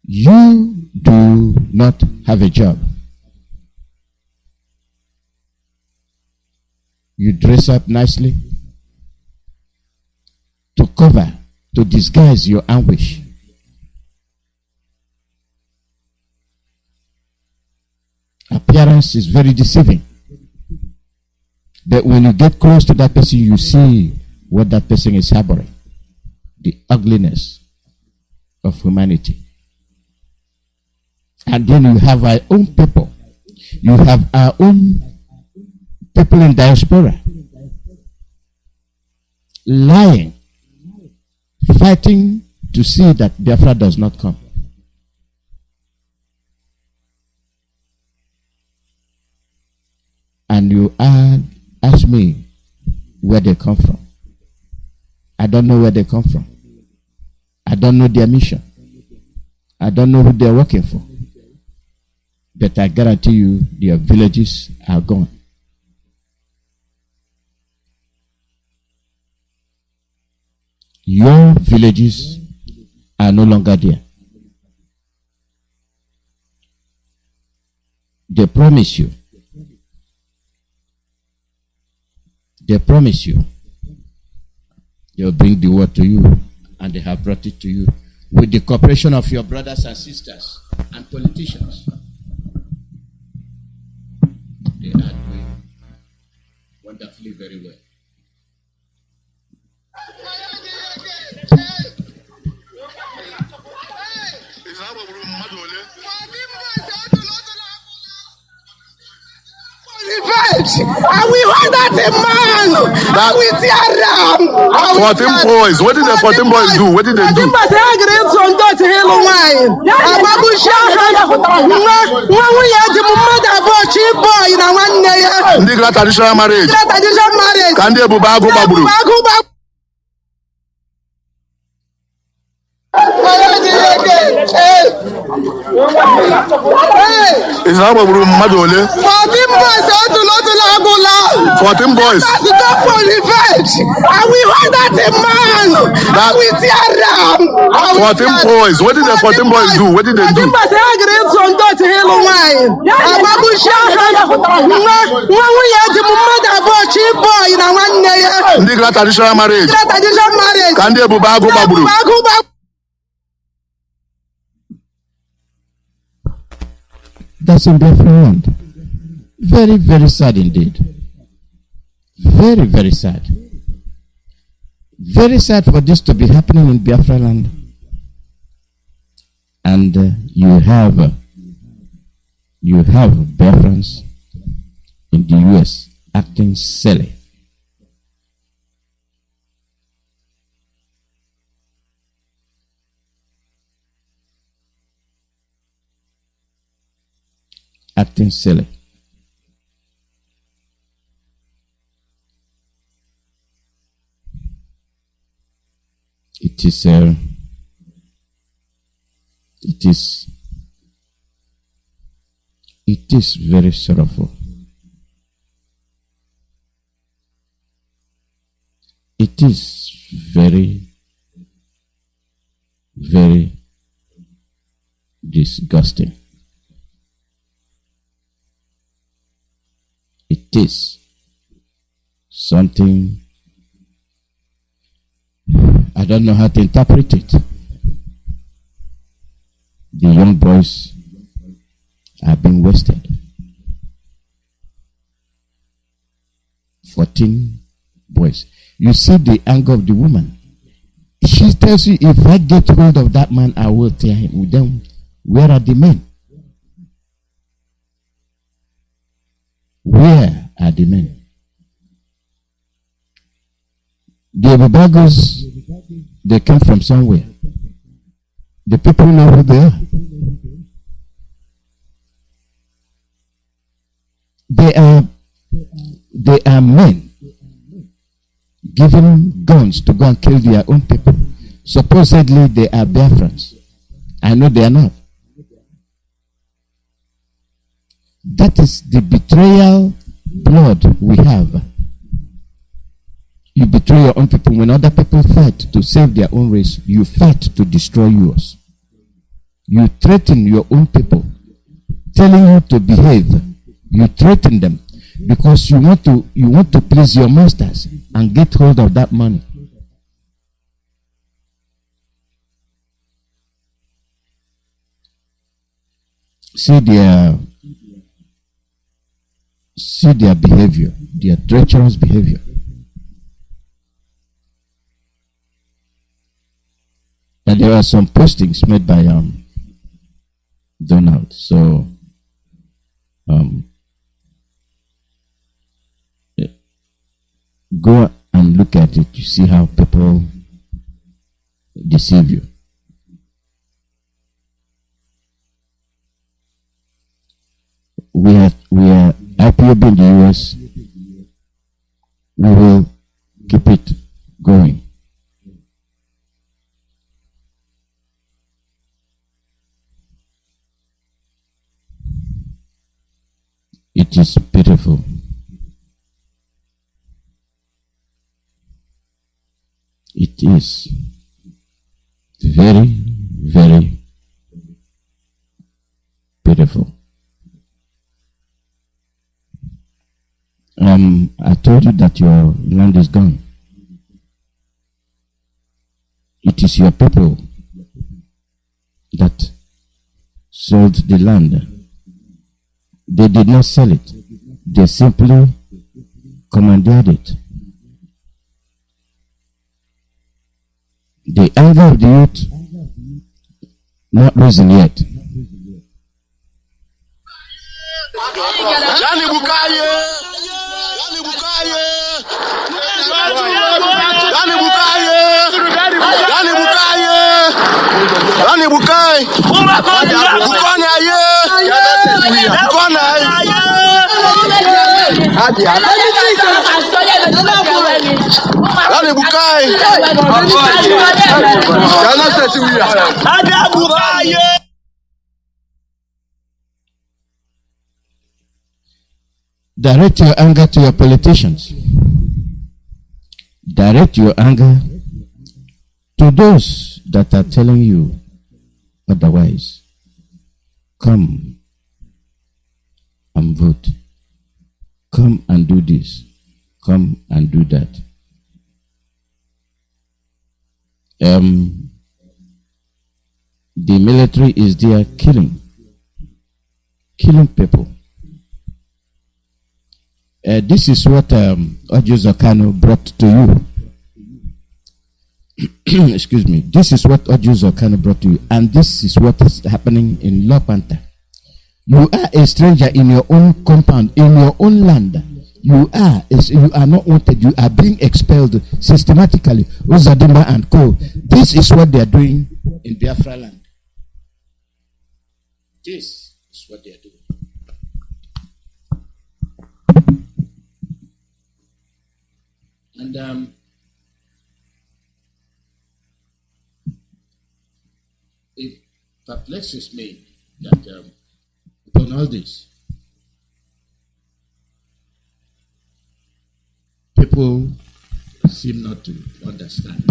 You do not have a job. You dress up nicely to cover, to disguise your anguish. Appearance is very deceiving. But when you get close to that person, you see what that person is harboring. The ugliness of humanity. And then you have our own people. You have our own people in diaspora. Lying. Fighting to see that Biafra does not come. And you ask me where they come from. I don't know where they come from. I don't know their mission. I don't know who they're working for. But I guarantee you their villages are gone. Your villages are no longer there. They promise you. They promise you. They'll bring the word to you, and they have brought it to you with the cooperation of your brothers and sisters and politicians. They are doing wonderfully very well. And we want that a man. And we tear down. 14 boys. What did the 14 boys do? What did they do? Traditional marriage. Hey! Is that what we're Madole? 14 boys are to Agula. 14 boys. That's not for revenge. And we want that a man. And we tear down. 14 boys. What did the 14 boys do? What did they do? 14 boys are agreeing to go to Halo Wine. Ababu Shah. We had to move that boy, cheap boy in a 1 year. Ndigla traditional marriage. Traditional marriage. Kande Bubagu Baburu. That's in Biafra land. Very, very sad indeed. Very, very sad. Very sad for this to be happening in Biafra land. And you have Biafrans in the US acting silly. Acting silly. It is very sorrowful. It is very, very disgusting. It is something I don't know how to interpret it. The young boys are being wasted. 14 boys. You see the anger of the woman. She tells you, if I get hold of that man, I will tear him. Then where are the men? Where are the men? The Babagos, they came from somewhere. The people know who they are. They are men given guns to go and kill their own people. Supposedly they are Biafrans. I know they are not. That is the betrayal blood we have. You betray your own people. When other people fight to save their own race, you fight to destroy yours. You threaten your own people, telling you to behave. You threaten them because you want to please your masters and get hold of that money. See their behavior, their treacherous behavior. And there are some postings made by Donald. So go and look at it. You see how people deceive you. We are IPOB in the US. We will keep it going. It is pitiful. It is very, very pitiful. I told you that your land is gone. It is your people that sold the land. They did not sell it. They simply commandeered it. The anger of the youth not risen yet. direct your anger to your politicians. Direct your anger to those that are telling you otherwise. Come and vote. Come and do this. Come and do that. The military is there killing people. This is what Kanu brought to you. Excuse me. This is what Kanu brought to you, and this is what is happening in Lopanta. You are a stranger in your own compound, in your own land. You are not wanted. You are being expelled systematically. Uzadimba and Co. This is what they are doing in Biafra land. This is what they are doing. And it perplexes me that upon all this, people seem not to understand.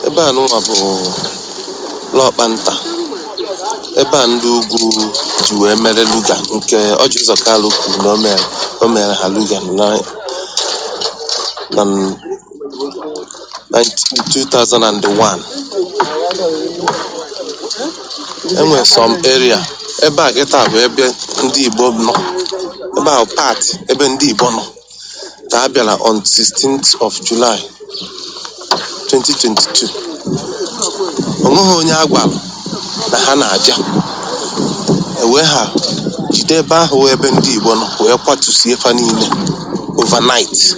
Ebe anụnwa bụ Lọkpanta, ebe a ndị ugwu ji wee mere luga nke ọjị ụzọ kalụ kwuru na o mere ha luga na 2001. Enwere some area ebe a kịta bụ ebe ndị Igbo nọ, ebe ahụ part ebe ndị Igbo nọ ka a bịara on 16th of July 2022. Onweghị onye agwara na ha na-abịa, ewe ha jide ebe ahụ ebe ndị Igbo nọ wee kwatusie fa niile overnight.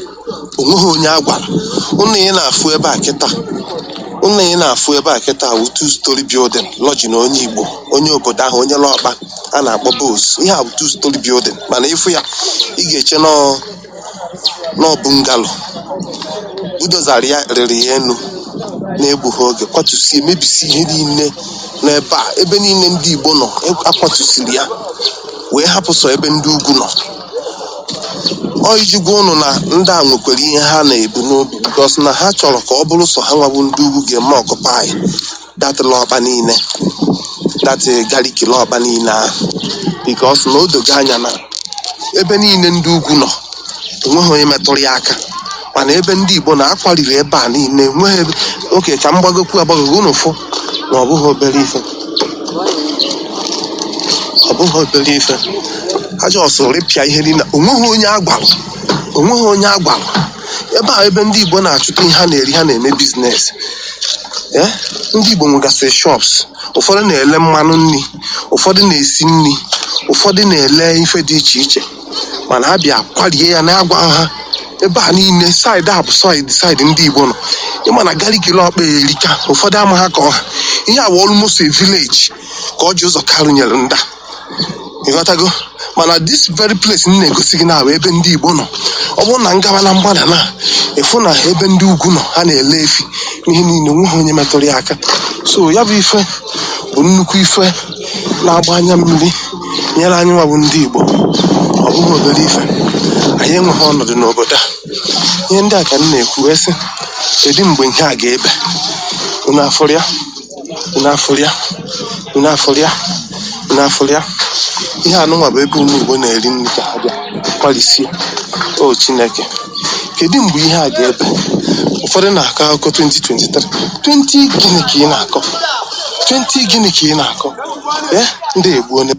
Onweghị onye agwara. Ụnụ ị na-afụ ebe a kịta wụ 2-story building lodge na onye Igbo, onye obodo ahụ, onye Lọkpa a na-akpọ Bos. Ihe a bụ 2-story building, mana ịfụ ya ị ga-eche n'ọbụ ngalo. Budozari ya rịrị ya enu na-egbughị oge, kwatusie mebisi ihe niile n'ebe a. Ebe niile ndị Igbo nọ akwatusiri ya wee hapụ sọ ebe ndị ugwu nọ. Ọ iji gwa ụnụ na ndị a nwekwara ihe ha na-ebu n'obi, because na ha chọrọ ka ọ bụrụ sọ ha nwabụ ndị ugwu ga-eme ọkụpai dat Lọkpa niile, dat gariki Lọkpa niile ahụ, because na o dogo anya na ebe niile ndị ugwu nọ enweghị onye metụrụ ya aka, mana ebe ndị Igbo na-akwariri ebe a niile enweghị oke ka m gbagokwu agbagogo ụnụ fụ na ọ bụghị obere ife. Aja ọsọ rịpịa ihe niile, onweghị onye agwara. Ebe a ebe ndị Igbo na-achụta ihe ha na-eri, ha na-eme biznes. Ndị Igbo nwegasịrị shops, ụfọdụ na-ele mmanụ nri, ụfọdụ na-esi nri, ụfọdụ na-ele ife dị iche iche, mana ha bịa kwarie ya na-agwa ha ebe a niile saịdị a bụ saịdị ndị Igbo nọ. Ịma na gariki Lọkpa erika, ụfọdụ ama ha ka ọha. Ihe a bụ almost a village ka ọjị ụzọ kalụ nyere nda. Ịghọtago? Mana this very place m na-egosi gị na ebe ndị Igbo nọ. Ọ bụrụ na ngawa na mgbada na efu na ebe ndị ugwu nọ ha na-ele efi n'ihe niile, nweghị onye metụrụ ya aka. So ya bụ ife bụ nnukwu ife na-agba anya mmiri nyere anyị nwa bụ ndị Igbo. Ọ bụghị obere ife. Anyị enweghị ọnọdụ n'obodo a. Ihe ndị a ka m na-ekwu wee sị, kedu mgbe nke a ga-ebe? Unu afụrụ ya. Ihe anụnwa bụ ebe ụmụ Igbo na-eri nri ka ha bịa kwalisie. O Chineke, kedu mgbe ihe a ga-ebe? Ụfọdụ na-akọ akụkọ 2023. 20 gịnị ka ị na-akọ? Ndị egbuo ne.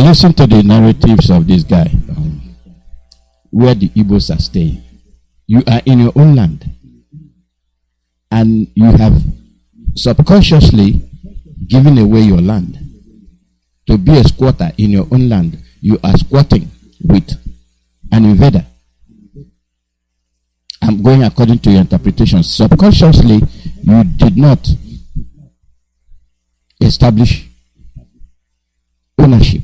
Listen to the narratives of this guy, where the Igbos are staying. You are in your own land, and you have subconsciously given away your land to be a squatter in your own land. You are squatting with an invader. I'm going according to your interpretation. Subconsciously, you did not establish ownership.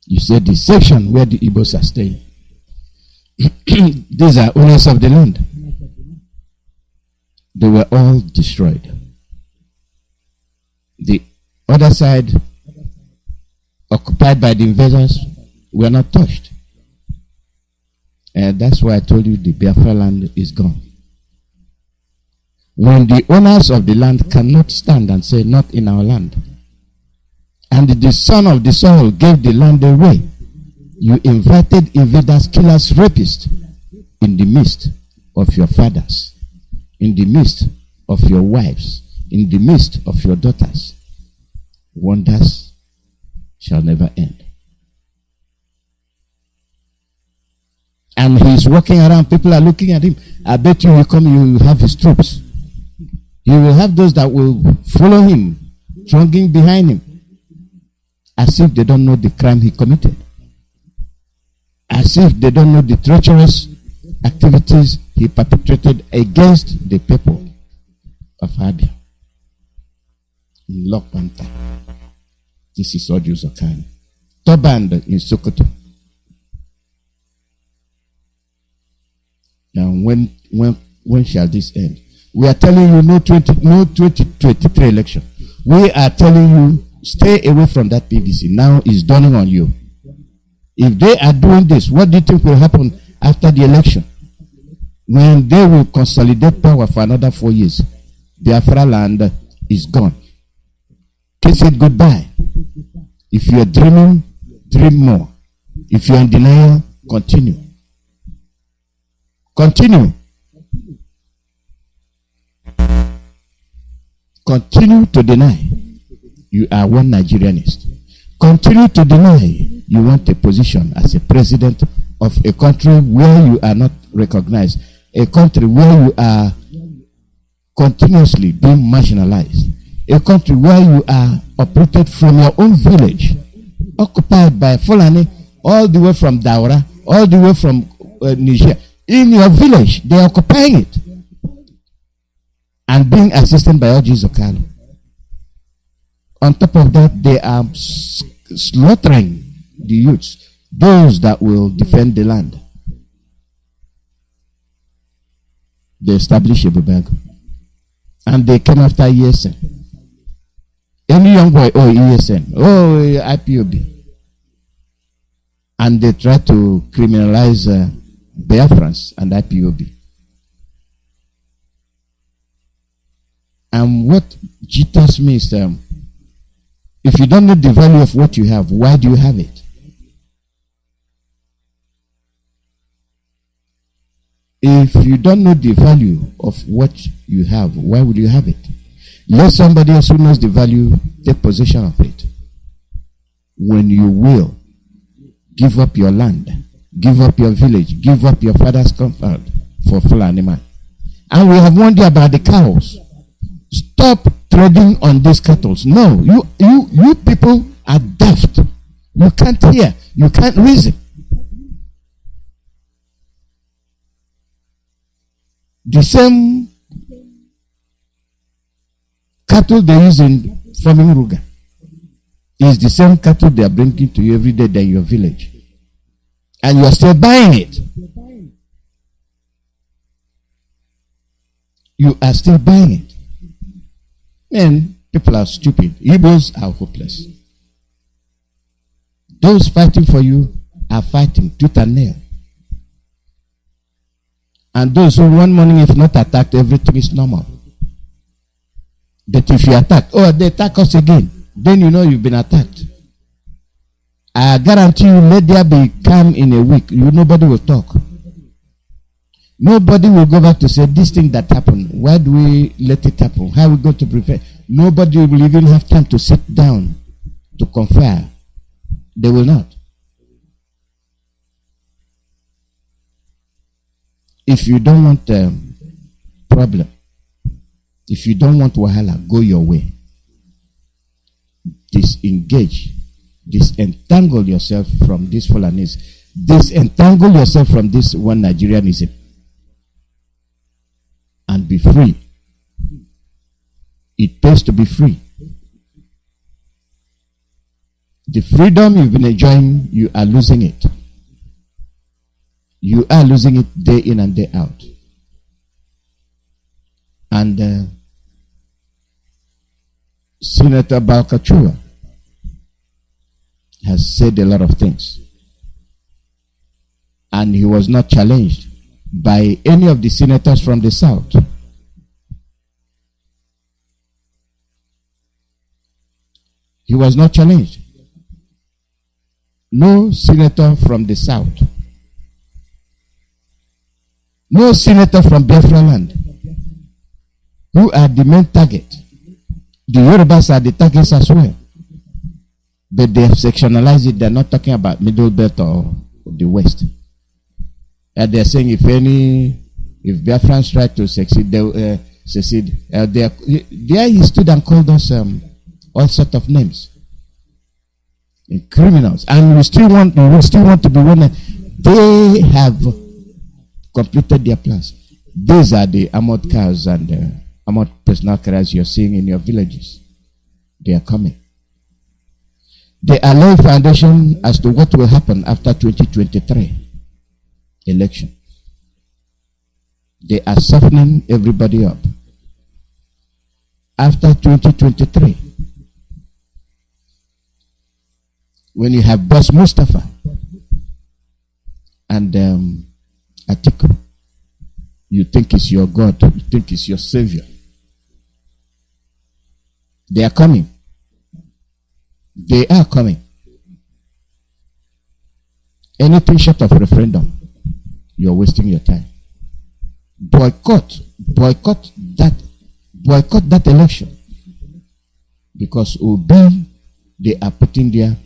You said the section where the Igbos are staying. These are owners of the land. They were all destroyed. The Other side, occupied by the invaders, were not touched. And that's why I told you the Biafra land is gone. When the owners of the land cannot stand and say, not in our land, and the son of the soil gave the land away, you invited invaders, killers, rapists in the midst of your fathers, in the midst of your wives, in the midst of your daughters. Wonders shall never end. And he's walking around, people are looking at him. I bet you will come, you will have his troops. He will have those that will follow him, thronging behind him, as if they don't know the crime he committed. As if they don't know the treacherous activities he perpetrated against the people of Abia. In Lock Panther. This is Audio Zakani. Toband in Sokoto. Now, when shall this end? We are telling you no 2023 election. We are telling you stay away from that PVC. Now it's dawning on you. If they are doing this, what do you think will happen after the election? When they will consolidate power for another 4 years, Biafra land is gone. Kiss it goodbye. If you are dreaming, dream more. If you are in denial, continue. Continue. Continue to deny you are one Nigerianist. Continue to deny you want a position as a president of a country where you are not recognized, a country where you are continuously being marginalized, a country where you are uprooted from your own village, occupied by Fulani, all the way from Daura, all the way from Niger. In your village, they are occupying it and being assisted by Oji Zokalo. On top of that, they are slaughtering the youths, those that will defend the land. They established a Bubago. And they came after ESN. Any young boy, oh, ESN, oh, IPOB. And they try to criminalize Biafrans and IPOB. And what jitters me is, if you don't know the value of what you have, why do you have it? If you don't know the value of what you have, why would you have it? Let somebody else who knows the value take possession of it. When you will, give up your land, give up your village, give up your father's compound for Fulani man. And we have warned you about the cows. Stop treading on these cattle. No, you people are daft. You can't hear. You can't reason. The same cattle they use in farming Ruga is the same cattle they are bringing to you every day in your village. And you are still buying it. You are still buying it. Men, people are stupid. Igbos are hopeless. Those fighting for you are fighting tooth and nail. And those who one morning, if not attacked, everything is normal. But if you attack, oh, they attack us again, then you know you've been attacked. I guarantee you, let there be calm in a week. Nobody will talk. Nobody will go back to say, this thing that happened, why do we let it happen? How are we going to prepare? Nobody will even have time to sit down to confer. They will not. If you don't want a problem, if you don't want wahala, go your way. Disengage. Disentangle yourself from this Fulanese. Disentangle yourself from this one Nigerianism. And be free. It pays to be free. The freedom you've been enjoying, you are losing it. You are losing it day in and day out. And Senator Balkachua has said a lot of things, and he was not challenged by any of the senators from the South. He was not challenged. No senator from the South. No senator from Biafra land, who are the main target. The Yorubas are the targets as well. But they have sectionalized it. They're not talking about Middle Belt or the West. And they're saying if Biafrans try to succeed, they will succeed. There he stood and called us all sorts of names. And criminals. And we still want to be one. They have completed their plans. These are the armored cars and armored personal carriers you're seeing in your villages. They are coming. They are laying foundation as to what will happen after 2023 election. They are softening everybody up. After 2023, when you have Boss Mustafa and Atiku, you think it's your God, you think it's your Savior. They are coming. They are coming. Anything short of referendum, you're wasting your time. Boycott that election, because Obi they are putting there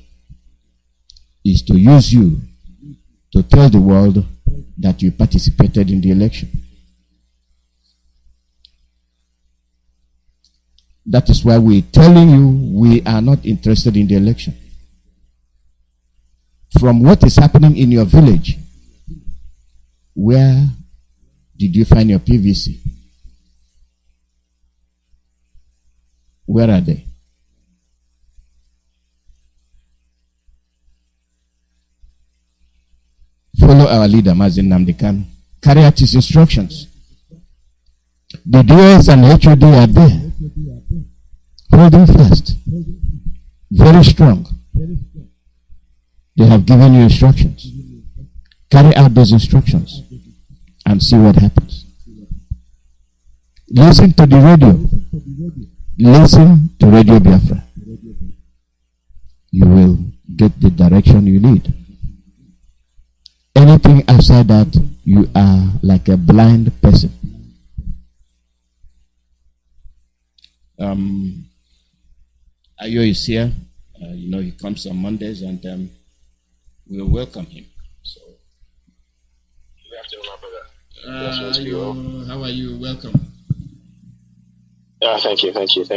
is to use you to tell the world that you participated in the election. That is why we're telling you we are not interested in the election. From what is happening in your village, where did you find your PVC? Where are they? Follow our leader, Mazi Nnamdi. Carry out his instructions. The DOS and HOD are there, holding fast, very strong. They have given you instructions. Carry out those instructions and see what happens. Listen to the radio. Listen to Radio Biafra. You will get the direction you need. Anything outside that, you are like a blind person. Ayo is here. He comes on Mondays, and we'll welcome him. So, good afternoon, my brother. How are you? Welcome. Thank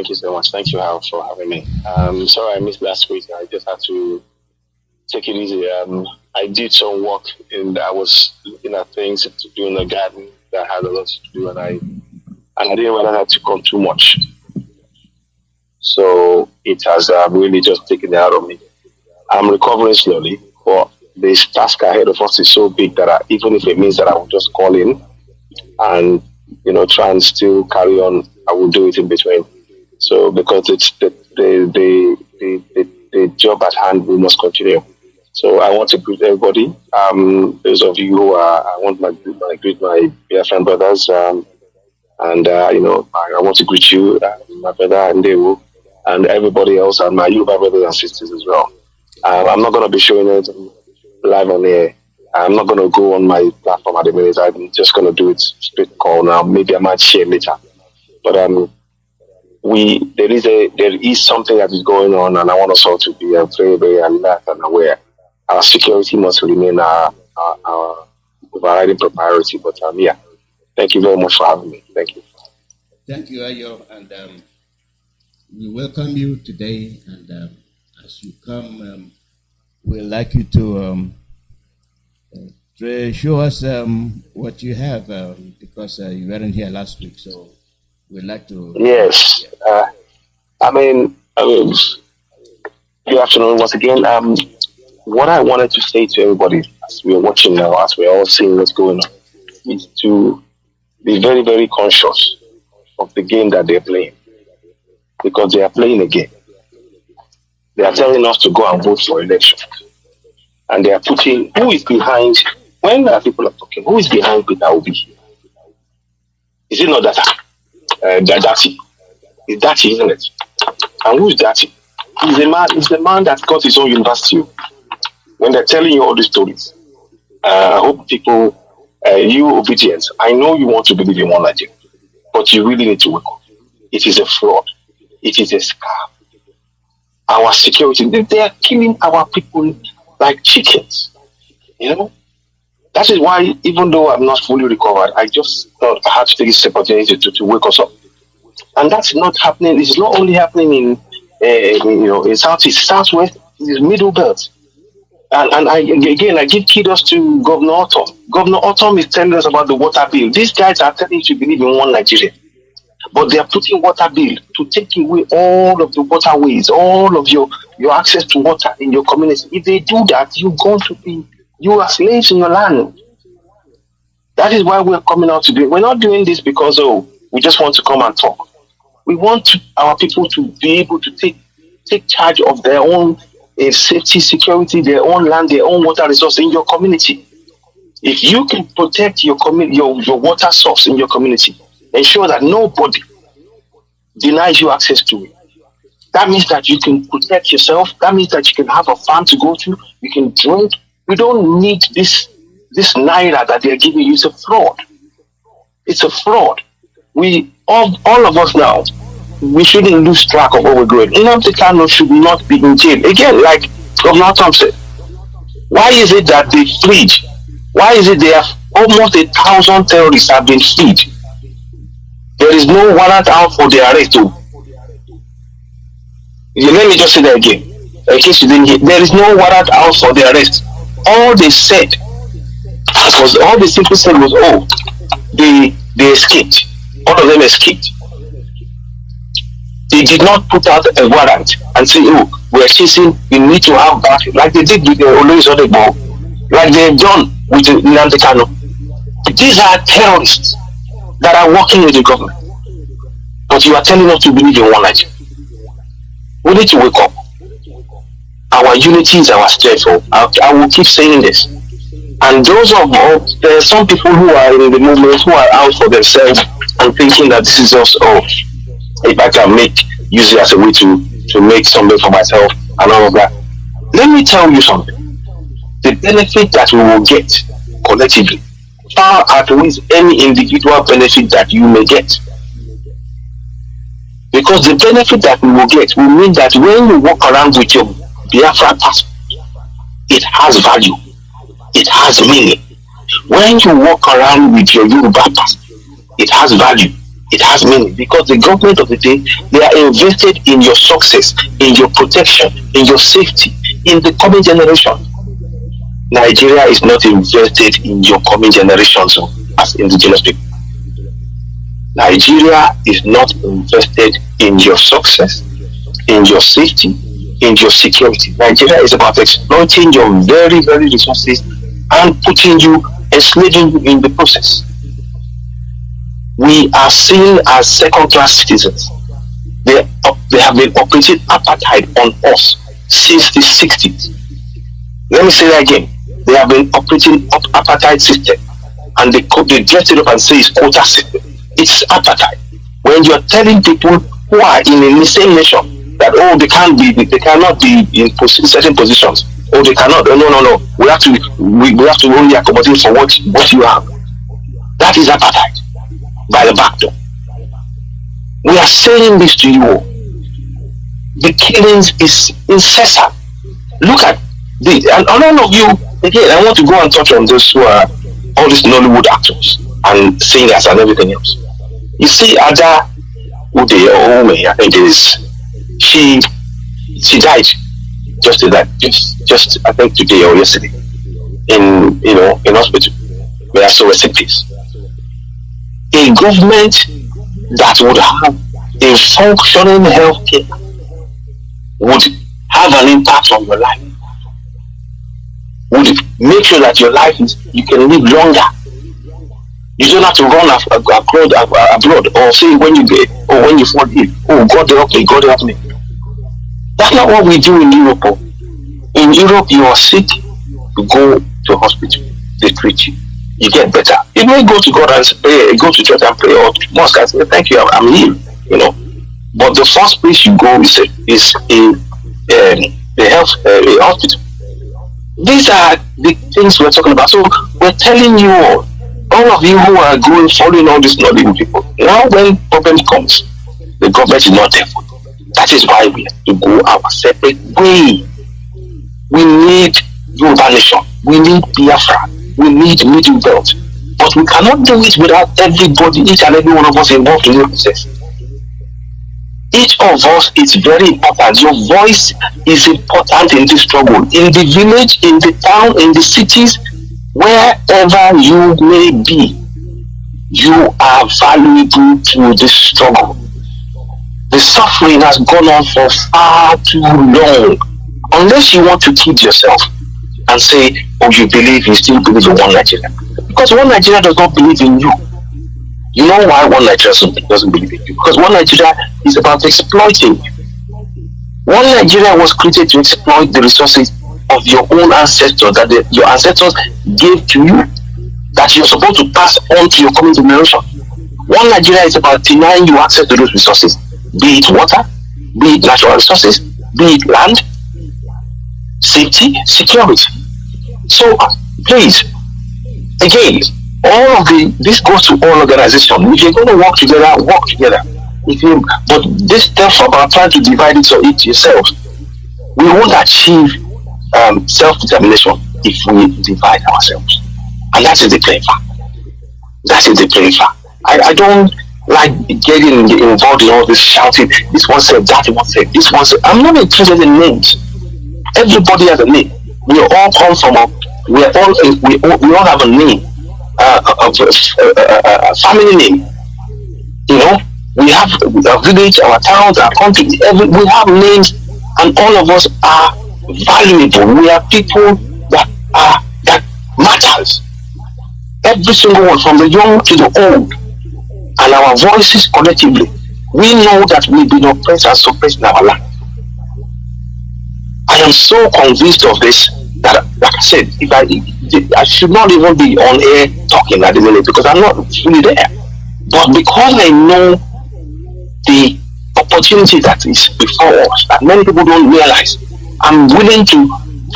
you so much. Thank you, Hal, for having me. Sorry I missed last week. I just had to take it easy. I did some work, and I was looking at things to do in the garden that had a lot to do, and I didn't want to have to come too much. So it has really just taken it out of me. I'm recovering slowly, but this task ahead of us is so big that even if it means that I will just call in and try and still carry on, I will do it in between. So because it's the job at hand, we must continue. So I want to greet everybody. Those of you who are, I want to greet my Biafran brothers, and I want to greet you, my brother Ndewu, and everybody else, and my Yoruba brothers and sisters as well. I'm not going to be showing it live on air. I'm not going to go on my platform at the minute. I'm just going to do it straight call now. Maybe I might share later. But there is something that is going on, and I want us all to be very, very alert and aware. Our security must remain our overriding priority. But thank you very much for having me. Thank you. Thank you, Ayo, and we welcome you today. And as you come, we'd like you to show us what you have, because you weren't here last week, so we'd like to. Yes, good afternoon once again. What I wanted to say to everybody as we are watching now, as we're all seeing what's going on, is to be very, very conscious of the game that they're playing. because they are playing a game. They are telling us to go and vote for election. And they are putting, who is behind, when people are talking, who is behind Peter Obi? Is it not that? Daddy? It's Daddy, isn't it? And who is Daddy? He's the man that got his own university. When they're telling you all these stories, I hope people, you obedience, I know you want to believe in one Nigeria, but you really need to wake up. It is a fraud. It is a scam. Our security, they are killing our people like chickens. You know? That is why, even though I'm not fully recovered, I just thought I had to take this opportunity to wake us up. And that's not happening. It's not only happening in Southeast, Southwest, it's Middle Belt. And I give kudos to Governor Autumn. Governor Autumn is telling us about the water bill. These guys are telling you to believe in one Nigeria. But they are putting water bill to take away all of the waterways, all of your access to water in your community. If they do that, you are slaves in your land. That is why we're coming out today. We're not doing this because, we just want to come and talk. We want our people to be able to take charge of their own safety, security, their own land, their own water resource in your community. If you can protect your water source in your community, ensure that nobody denies you access to it. That means that you can protect yourself. That means that you can have a farm to go to. You can drink. You don't need this naira that they're giving you. It's a fraud. It's a fraud. All of us now, we shouldn't lose track of what we're doing. Nnamdi Kanu should not be in jail. Again, like Governor Tom said, why is it that they freed? Why is it there almost 1,000 terrorists have been freed? There is no warrant out for their arrest. Let me just say that again. In case you didn't hear, there is no warrant out for their arrest. All they simply said was, they escaped. All of them escaped. They did not put out a warrant and say, we're chasing, we need to have back, like they did with the Olois Odebo, like they've done with the Nnamdi Kanu. These are terrorists that are working with the government. But you are telling us to believe in one Nigeria. We need to wake up. Our unity is our strength. I will keep saying this. And there are some people who are in the movement who are out for themselves and thinking that this is just, if I can use it as a way to make something for myself and all of that. Let me tell you something. The benefit that we will get collectively far outweighs any individual benefit that you may get. Because the benefit that we will get will mean that when you walk around with your Biafra passport, it has value. It has meaning. When you walk around with your Yoruba passport, it has value. It has meaning. Because the government of the day, they are invested in your success, in your protection, in your safety, in the coming generation. Nigeria is not invested in your coming generations as indigenous people. Nigeria is not invested in your success, in your safety, in your security. Nigeria is about exploiting your very, very resources and enslaving you in the process. We are seen as second-class citizens. They have been operating apartheid on us since the 60s. Let me say that again. They have been operating apartheid system, and they dress it up and say it's quota system. It's apartheid. When you're telling people who are in the same nation that they cannot be in certain positions, they cannot. No. We have to only accommodate for what you have. That is apartheid by the back door. We are saying this to you. The killings is incessant. Look at and all of you. Again, I want to go and touch on those who are all these Nollywood actors and singers and everything else. You see, Ada Ude, I think it is, she died just I think today or yesterday in hospital. May I so rest in peace. A government that would have a functioning healthcare would have an impact on your life. Would make sure that your life you can live longer. You don't have to run abroad or say when you get or when you fall ill. Oh, God help me, God help me. That's not what we do in Europe. In Europe, you are sick, you go to hospital, they treat you, you get better. You may go to God and pray, go to church and pray or to mosque and say, thank you, I'm healed, you know. But the first place you go is the health hospital. These are the things we're talking about. So we're telling you all of you who are following all these knowledge people, now when problem comes, the government is not there for you. That is why we have to go our separate way. We need Yoruba nation. We need Biafra. We need Middle Belt. But we cannot do it without everybody, each and every one of us involved in the process. Each of us is very important. Your voice is important in this struggle. In the village, in the town, in the cities, wherever you may be, you are valuable to this struggle. The suffering has gone on for far too long. Unless you want to kid yourself and say, oh, you still believe in one Nigeria. Because one Nigeria does not believe in you. You know why one Nigeria doesn't believe in you? Because one Nigeria is about exploiting you. One Nigeria was created to exploit the resources of your own ancestors that your ancestors gave to you, that you're supposed to pass on to your coming generation. One Nigeria is about denying you access to those resources, be it water, be it natural resources, be it land, safety, security. So please, again, all of this goes to all organizations. If you're going to work together, work together. But this stuff about trying to divide it or eat yourselves, we won't achieve self-determination if we divide ourselves. And that is the plain fact. That is the plain fact. I don't like getting involved in all this shouting. This one said, that one said, this one said. I'm not interested in names. Everybody has a name. We all come from we all have a name, a family name. You know, we have our village, our towns, our country. We have names, and all of us are valuable. We are people that matters. Every single one, from the young to the old, and our voices collectively. We know that we've been oppressed and suppressed in our life. I am so convinced of this that, like I said, I should not even be on air talking at the minute because I'm not fully there. But because I know the opportunity that is before us, that many people don't realize, I'm willing to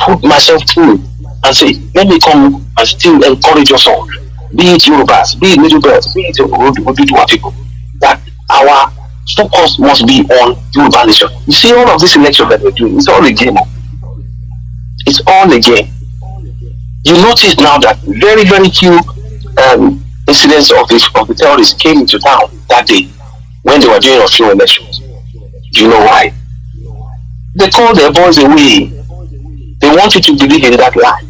put myself through and say, let me come and still encourage us all, be it Yorubas, be it Middle Belt, be it Oduduwa people, that our focus must be on Yoruba nation. You see, all of this election that we're doing, it's all a game. It's all a game. You notice now that very, very few incidents of the terrorists came into town that day when they were doing a few elections. Do you know why? They called their boys away. They want you to believe in that lie.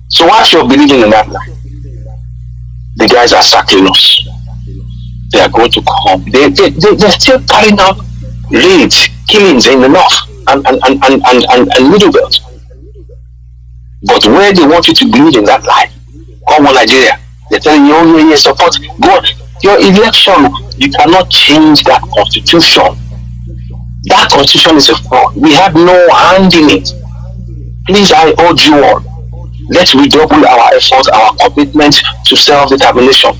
So whilst you're believing in that lie, the guys are sacking us. They are going to come. They're still carrying out raids, killings in the north and Middle Belt. But where they want you to believe in that lie, come on Nigeria, they're telling you, oh yeah, support God. Your election, you cannot change that constitution. That constitution is a fraud. We have no hand in it. Please, I urge you all, let's redouble our efforts, our commitment to self-determination.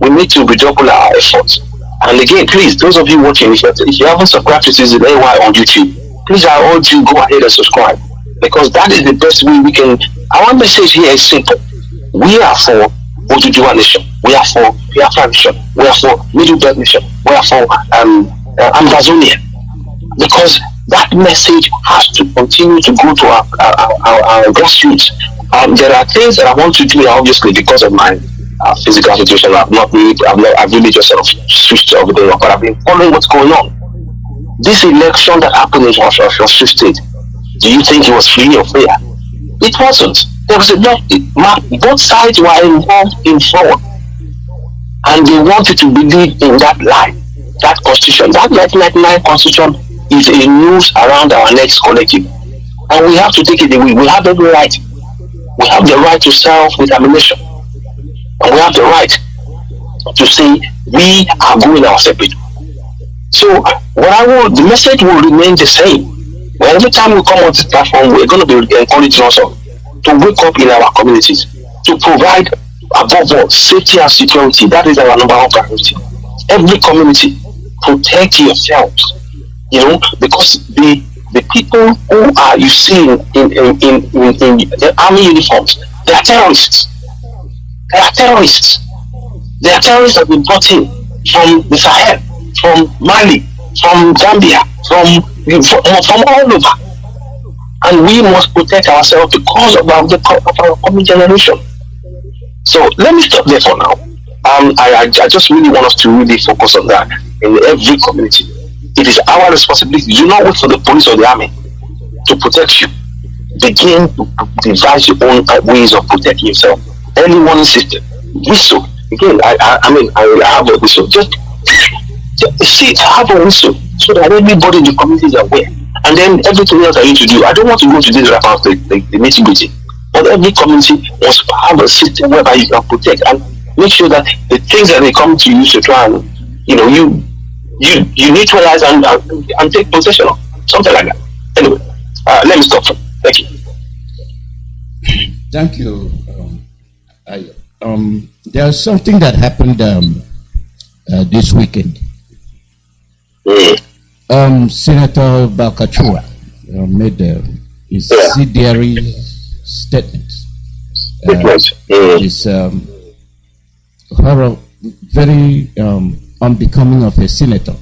We need to redouble our efforts. And again, please, those of you watching, if you haven't subscribed to Season AY on YouTube, please, I urge you, go ahead and subscribe. Because that is the best way we can. Our message here is simple. We are for Oduduwa nation. We are for Biafra nation. We are for Middle Belt nation. We are for Amazonia. Because that message has to continue to go to our grassroots. There are things that I want to do, obviously, because of my physical situation. I've really just sort of switched over there, but I've been following what's going on. This election that happened in Rapture State, do you think it was free or fair? It wasn't. There was a lot. Both sides were involved in fraud, and they wanted to believe in that lie, that constitution. That 1999 constitution is a noose around our necks collective, and we have to take it away. We have every right. We have the right to self-determination, and we have the right to say we are going our separate. So the message will remain the same. Well, every time we come on this platform, we're going to be encouraging us to wake up in our communities, to provide above all safety and security. That is our number one priority. Every community, protect yourselves. Because the people who are you see in the army uniforms, they are terrorists. They are terrorists. They are terrorists that have been brought in from the Sahel, from Mali, from Gambia, from all over. And we must protect ourselves because of our coming generation. So let me stop there for now. I just really want us to really focus on that in every community. It is our responsibility. Do not wait for the police or the army to protect you. Begin to devise your own ways of protecting yourself. Early warning system, whistle. Again, I have a whistle. Just have a whistle so that everybody in the community is aware. And then everything else I need to do. I don't want to go to this about the nitty-gritty. But every community must have a system whereby you can protect and make sure that the things that they come to you to try and you neutralize and take possession of something like that. Anyway, let me stop. Thank you. Thank you. There's something that happened this weekend. Senator Bakachua made a incendiary statement. It's very unbecoming of a senator.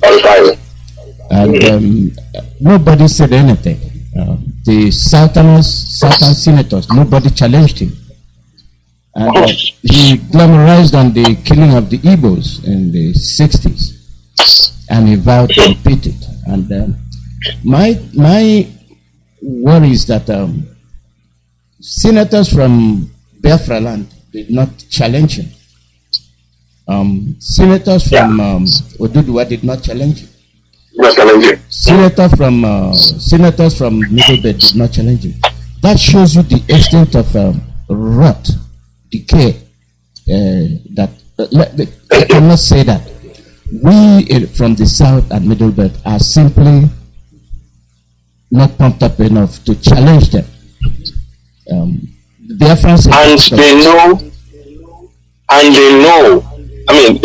And nobody said anything. The southern senators, nobody challenged him. And he glamorized on the killing of the Igbos in the 60s. And he vowed to repeat it. And my worry is that senators from Biafra land did not challenge him. Senators from Oduduwa did not challenge him. Senators from Middle Belt did not challenge him. That shows you the extent of rot, decay. That I cannot say that. We from the South and Middle Belt are simply not pumped up enough to challenge them. Biafrans and they know. I mean,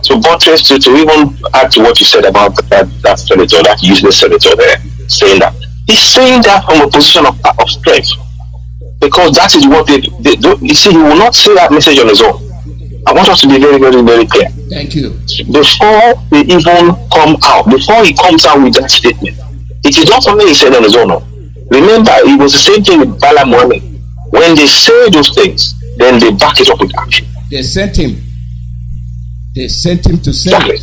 to buttress to even add to what you said about that senator, that useless senator there, saying that he's saying that from a position of strength, because that is what they do. You see, he will not say that message on his own. I want us to be very, very, very clear. Thank you. Before they even come out, before he comes out with that statement, it is not something he said on his own. Remember, it was the same thing with Bala Mohammed. When they say those things, then they back it up with action. They sent him to say it.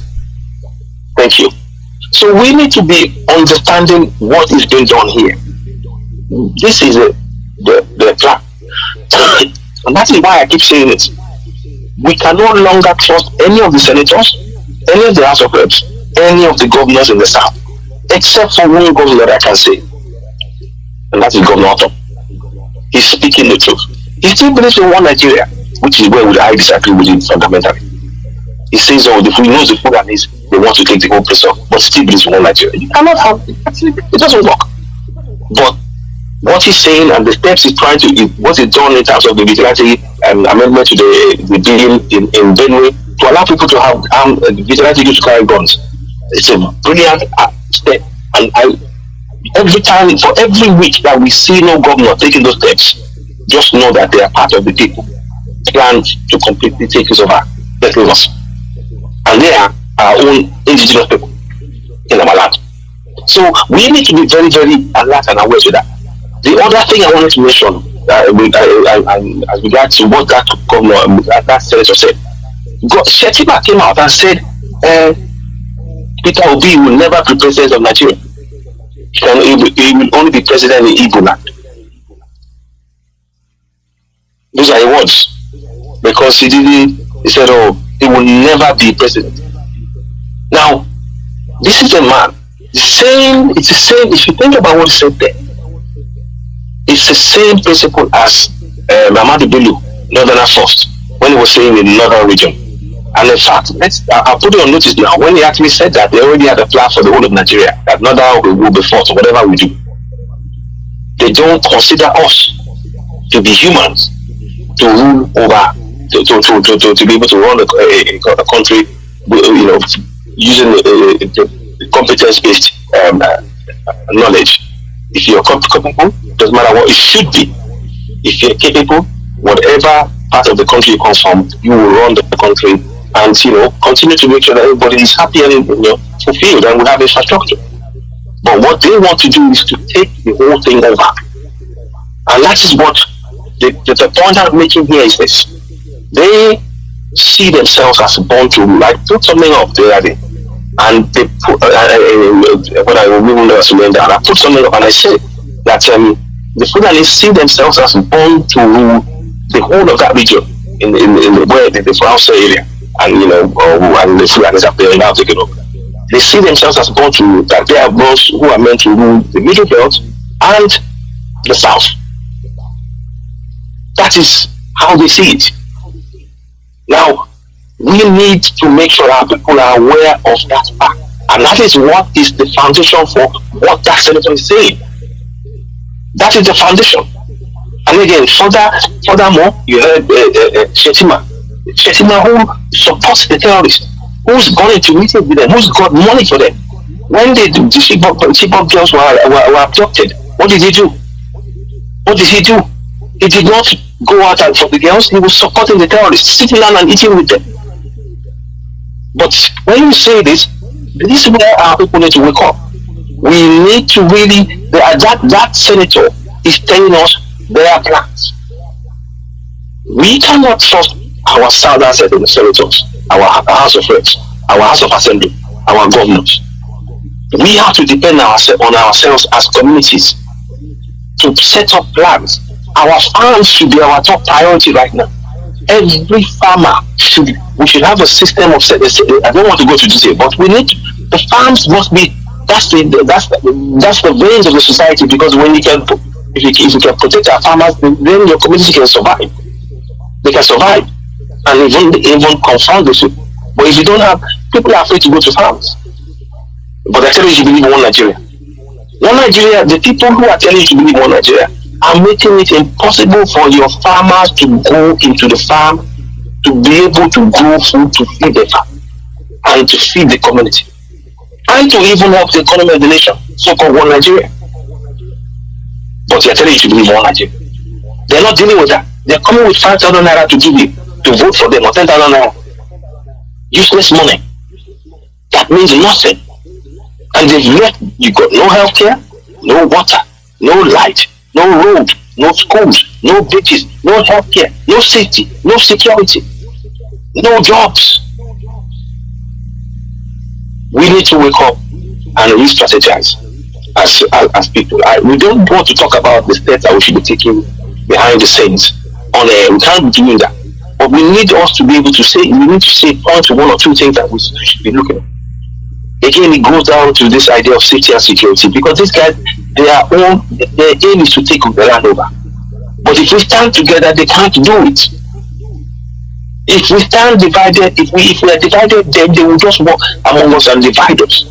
Thank you. So we need to be understanding what is being done here. This is the plan. And that is why I keep saying it. We can no longer trust any of the senators, any of the House of Reps, any of the governors in the South, except for one governor that I can say, and that is Governor Otto. He's speaking the truth. He still believes in one Nigeria, which is where I disagree with him fundamentally. He says, he knows the Fulanis, they want to take the whole place off, but still believes in one Nigeria. You cannot have it. It doesn't work. But what he's saying and the steps he's trying to, what he's done in terms of the vigilante amendment to the bill in Benue to allow people to have vigilante use to carry guns. It's a brilliant step. And every time, for every week that we see no governor taking those steps, just know that they are part of the people plan to completely take us over, getting us. And they are our own indigenous people in our land. So we need to be very, very alert and aware to that. The other thing I wanted to mention, as regards to what that governor, that senator said, Shetima came out and said, Peter Obi will never be president of Nigeria. He will only be president in Igbo land. Those are the words. Because he said, he will never be president. Now, this is a man. It's the same, if you think about what he said there, it's the same principle as Ahmadu Bello, Northern First, when he was saying in the Northern region. And in fact, I'll put it on notice now. When he actually said that, they already had a plan for the whole of Nigeria. That not how we will be fought, whatever we do. They don't consider us to be humans to rule over, to be able to run a country, you know, using competence-based knowledge. If you're capable, doesn't matter what it should be. If you're capable, whatever part of the country you come from, you will run the country and, you know, continue to make sure that everybody is happy and, you know, fulfilled, and we have infrastructure. But what they want to do is to take the whole thing over. And that is what the point I'm making here is this. They see themselves as born to rule. I put something up the other day, and they put, when I remember that, I put something up and I said that the Fulani see themselves as born to rule the whole of that region in the Rapture area, and, you know, and the Fulanis are there now taking over. They see themselves as born to rule, that they are those who are meant to rule the middle belt and the south. That is how they see it. Now, we need to make sure our people are aware of that fact, and that is what is the foundation for what that senator is saying. That is the foundation. And again, furthermore, you heard Shetima, who supports the terrorists, who's gone into meetings with them, who's got money for them. When the Ipob girls were abducted, what did he do? What did he do? He did not go out and for the girls. He was supporting the terrorists, sitting down and eating with them. But when you say this is where our people need to wake up. We need to really, that senator is telling us their plans. We cannot trust our southern senators, our House of Reps, our House of Assembly, our governors. We have to depend on ourselves as communities to set up plans. Our farms should be our top priority right now. Every farmer we should have a system of, I don't want to go to detail, but we need the farms must be, that's the veins of the society, because when you can, if you can protect our farmers, then your community can survive. They can survive and even confound this. But if you don't have, people are afraid to go to farms. But I tell you, you believe in one Nigeria. One Nigeria, the people who are telling you to believe in one Nigeria are making it impossible for your farmers to go into the farm to be able to grow food to feed the farm and to feed the community and to even help the economy of the nation, so-called one Nigeria. But they're telling you to believe in one Nigeria. They're not dealing with that. They're coming with 5,000 naira to give you, to vote for them, or 10,000 naira. Useless money. That means nothing. And they've left, you got no healthcare, no water, no light, no road, no schools, no beaches, no healthcare, no safety, no security, no jobs. We need to wake up and re-strategize as people. We don't want to talk about the steps that we should be taking behind the scenes on air. We can't be doing that. But we need us to be able to say, we need to say point to one or two things that we should be looking at. Again, it goes down to this idea of safety and security, because these guys, their aim is to take the land over. But if we stand together, they can't do it. If we stand divided, if we are divided, then they will just walk among us and divide us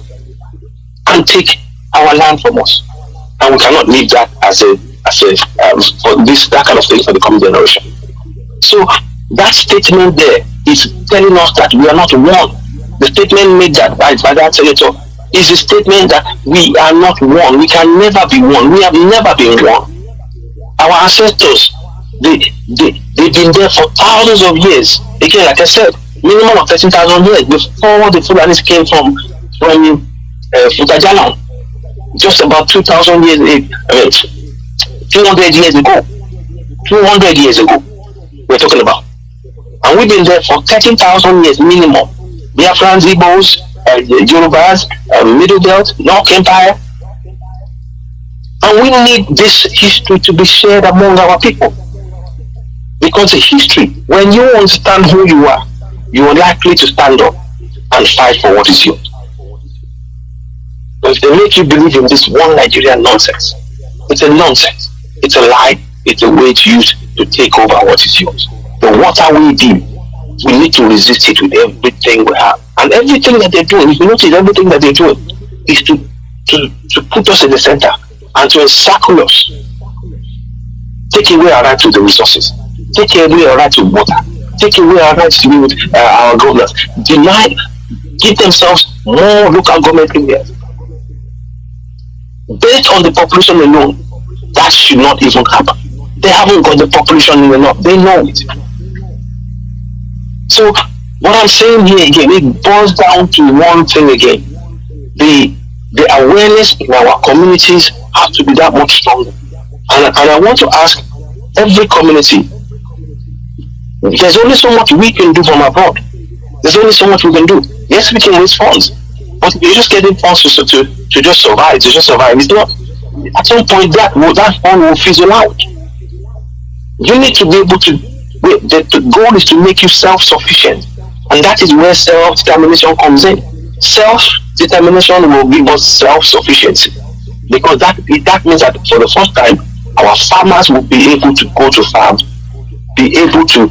and take our land from us. And we cannot leave that for that kind of thing for the coming generation. So that statement there is telling us that we are not one. The statement made by that senator is a statement that we are not one. We can never be one. We have never been one. Our ancestors, they've been there for thousands of years. Again, like I said, minimum of 13,000 years before the Fulanis came from Futajalan. Just about 2,000 years, 200 years ago. 200 years ago, we're talking about. And we've been there for 13,000 years minimum. Biafrans, Igbos, Yorubas, Middle Belt, North Empire. And we need this history to be shared among our people. Because the history, when you understand who you are likely to stand up and fight for what is yours. But if they make you believe in this one Nigerian nonsense, it's a nonsense. It's a lie. It's a way to use to take over what is yours. The water we deal we need to resist it with everything we have. And everything that they're doing, if you notice, everything that they're doing is to put us in the center and to encircle us. Take away our right to the resources. Take away our right to water. Take away our rights to be with our governors. Give themselves more local government areas. Based on the population alone, that should not even happen. They haven't got the population enough. They know it. So what I'm saying here again, it boils down to one thing again. The awareness in our communities has to be that much stronger. And I want to ask every community, there's only so much we can do from abroad. There's only so much we can do. Yes, we can raise funds, but if you're just getting funds to just survive, it's not. At some point, that fund will fizzle out. You need to be able to. The goal is to make you self-sufficient, and that is where self-determination comes in. Self-determination will give us self-sufficiency, because that means that for the first time, our farmers will be able to go to farms, be able to,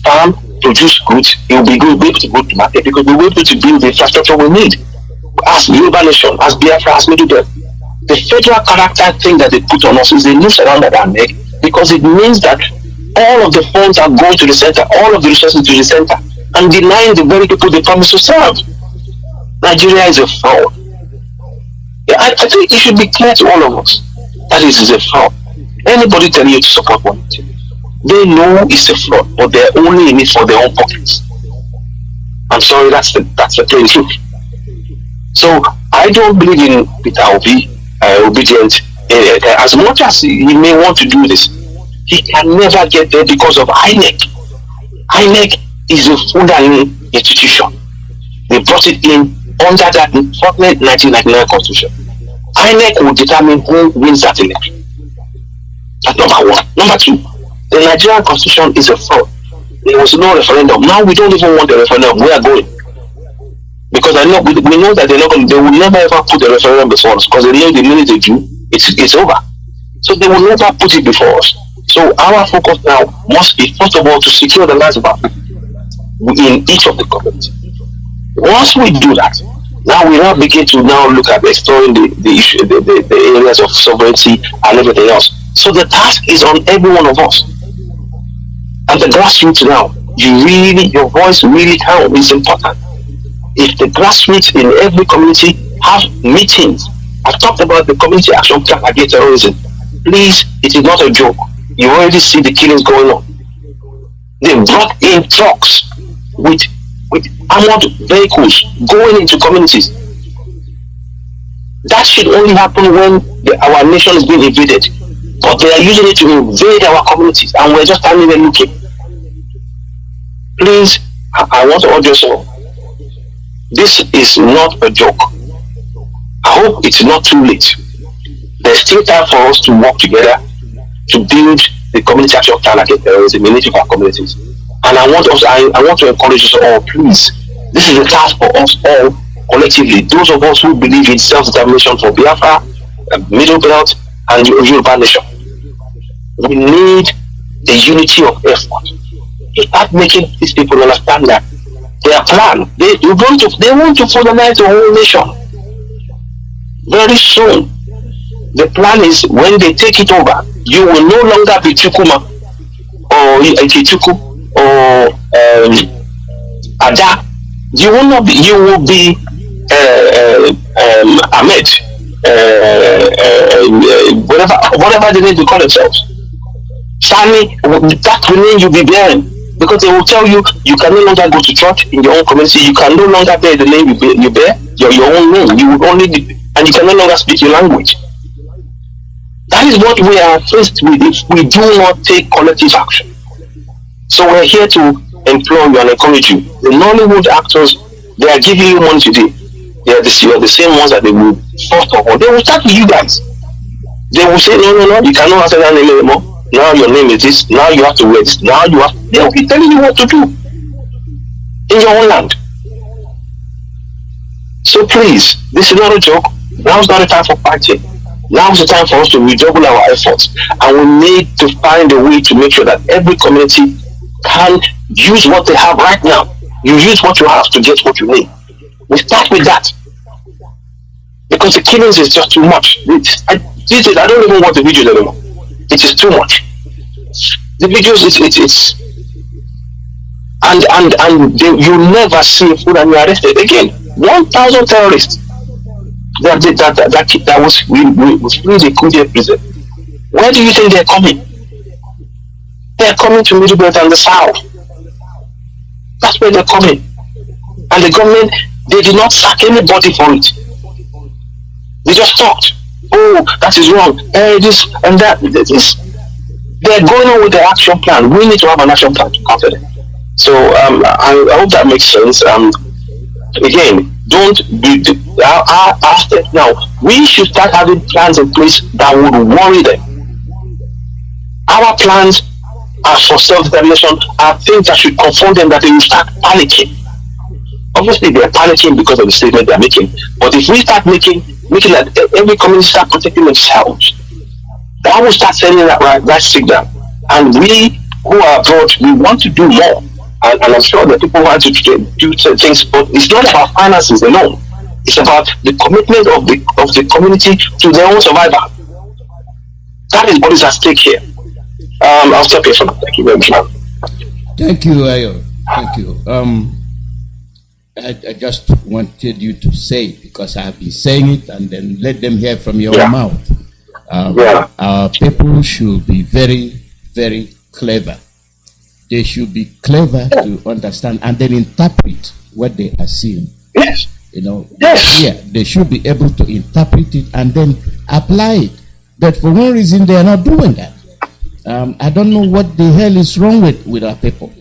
farm, produce goods. It will be able to go to market because we will be able to build the infrastructure we need. As Yoruba nation, as Biafra, as Middle, the federal character thing that they put on us is a noose around our neck, because it means that all of the funds are going to the center, all of the resources to the center, and denying the very people they promise to serve. Nigeria is a fraud. I think it should be clear to all of us that it is a fraud. Anybody telling you to support one thing, they know it's a fraud, but they're only in it for their own pockets. I'm sorry, that's the plain truth. So I don't believe in Peter Obi obedient. As much as he may want to do this, he can never get there because of INEC. INEC is a Fulani institution. They brought it in under that 1999 constitution. INEC will determine who wins that election. That's number one. Number two, the Nigerian constitution is a fraud. There was no referendum. Now we don't even want a referendum. We are going. Because I know we know that they will never ever put a referendum before us, because they know the minute they do, it's over. So they will never put it before us. So our focus now must be, first of all, to secure the lives of our people in each of the communities. Once we do that, now we now begin to look at exploring the issue, the areas of sovereignty and everything else. So the task is on every one of us. And the grassroots now, your voice really counts. It's important. If the grassroots in every community have meetings, I've talked about the community action plan against terrorism. Please, it is not a joke. You already see the killings going on. They brought in trucks with armored vehicles going into communities. That should only happen when our nation is being invaded. But they are using it to invade our communities, and we're just standing there looking. Please, I want to urge us all. This is not a joke. I hope it's not too late. There's still time for us to work together to build the community action plan against terrorism in each of our communities. And I want to encourage us all, please. This is a task for us all collectively. Those of us who believe in self-determination for Biafra, Middle Belt, and Yoruba nation. We need the unity of effort. You start making these people understand that their plan, they want to colonize the whole nation. Very soon, the plan is when they take it over, you will no longer be Chukuma or Ikichuku or Ada. You will not be. You will be Ahmed. Whatever they need to call themselves. Sani, that will mean you'll be bearing. Because they will tell you, you can no longer go to church in your own community. You can no longer bear the name you bear, your own name. You will only, and you can no longer speak your language. That is what we are faced with if we do not take collective action. So we're here to implore you and encourage you. The Nollywood actors, they are giving you money today. They are the same ones that they will, first of all, they will start with you guys. They will say, no, you cannot answer that name anymore. Now your name is this. Now you have to wear this. Now you have. They will be telling you what to do in your own land. So please, this is not a joke. Now is not the time for fighting. Now is the time for us to redouble our efforts, and we need to find a way to make sure that every community can use what they have right now. You use what you have to get what you need. We start with that. Because the killings is just too much. I don't even watch the videos anymore. It is too much. The videos, it's you never see food and you're arrested again. 1,000 terrorists that was freed in Kuje prison. Where do you think they're coming? They're coming to Middle Belt and the South. That's where they're coming. And the government, they did not sack anybody for it. They just talked. Oh, that is wrong. This and that. This. They're going on with the action plan. We need to have an action plan to counter them. So I hope that makes sense. Again, don't be our step now. We should start having plans in place that would worry them. Our plans are for self-determination, are things that should confront them that they will start panicking. Obviously, they're panicking because of the statement they're making. But if we start making that every community start protecting themselves, that will start sending that signal. And we who are abroad, we want to do more. And I'm sure that people want to do things, but it's not about finances alone. It's about the commitment of the community to their own survival. That is what is at stake here. I'll stop here for now. Thank you very much. Thank you, Ayo. Thank you. I just wanted you to say it because I have been saying it, and then let them hear from your mouth. Our people should be very, very clever. They should be clever to understand and then interpret what they are seeing. Yes. You know, they should be able to interpret it and then apply it. But for one reason, they are not doing that. I don't know what the hell is wrong with our people.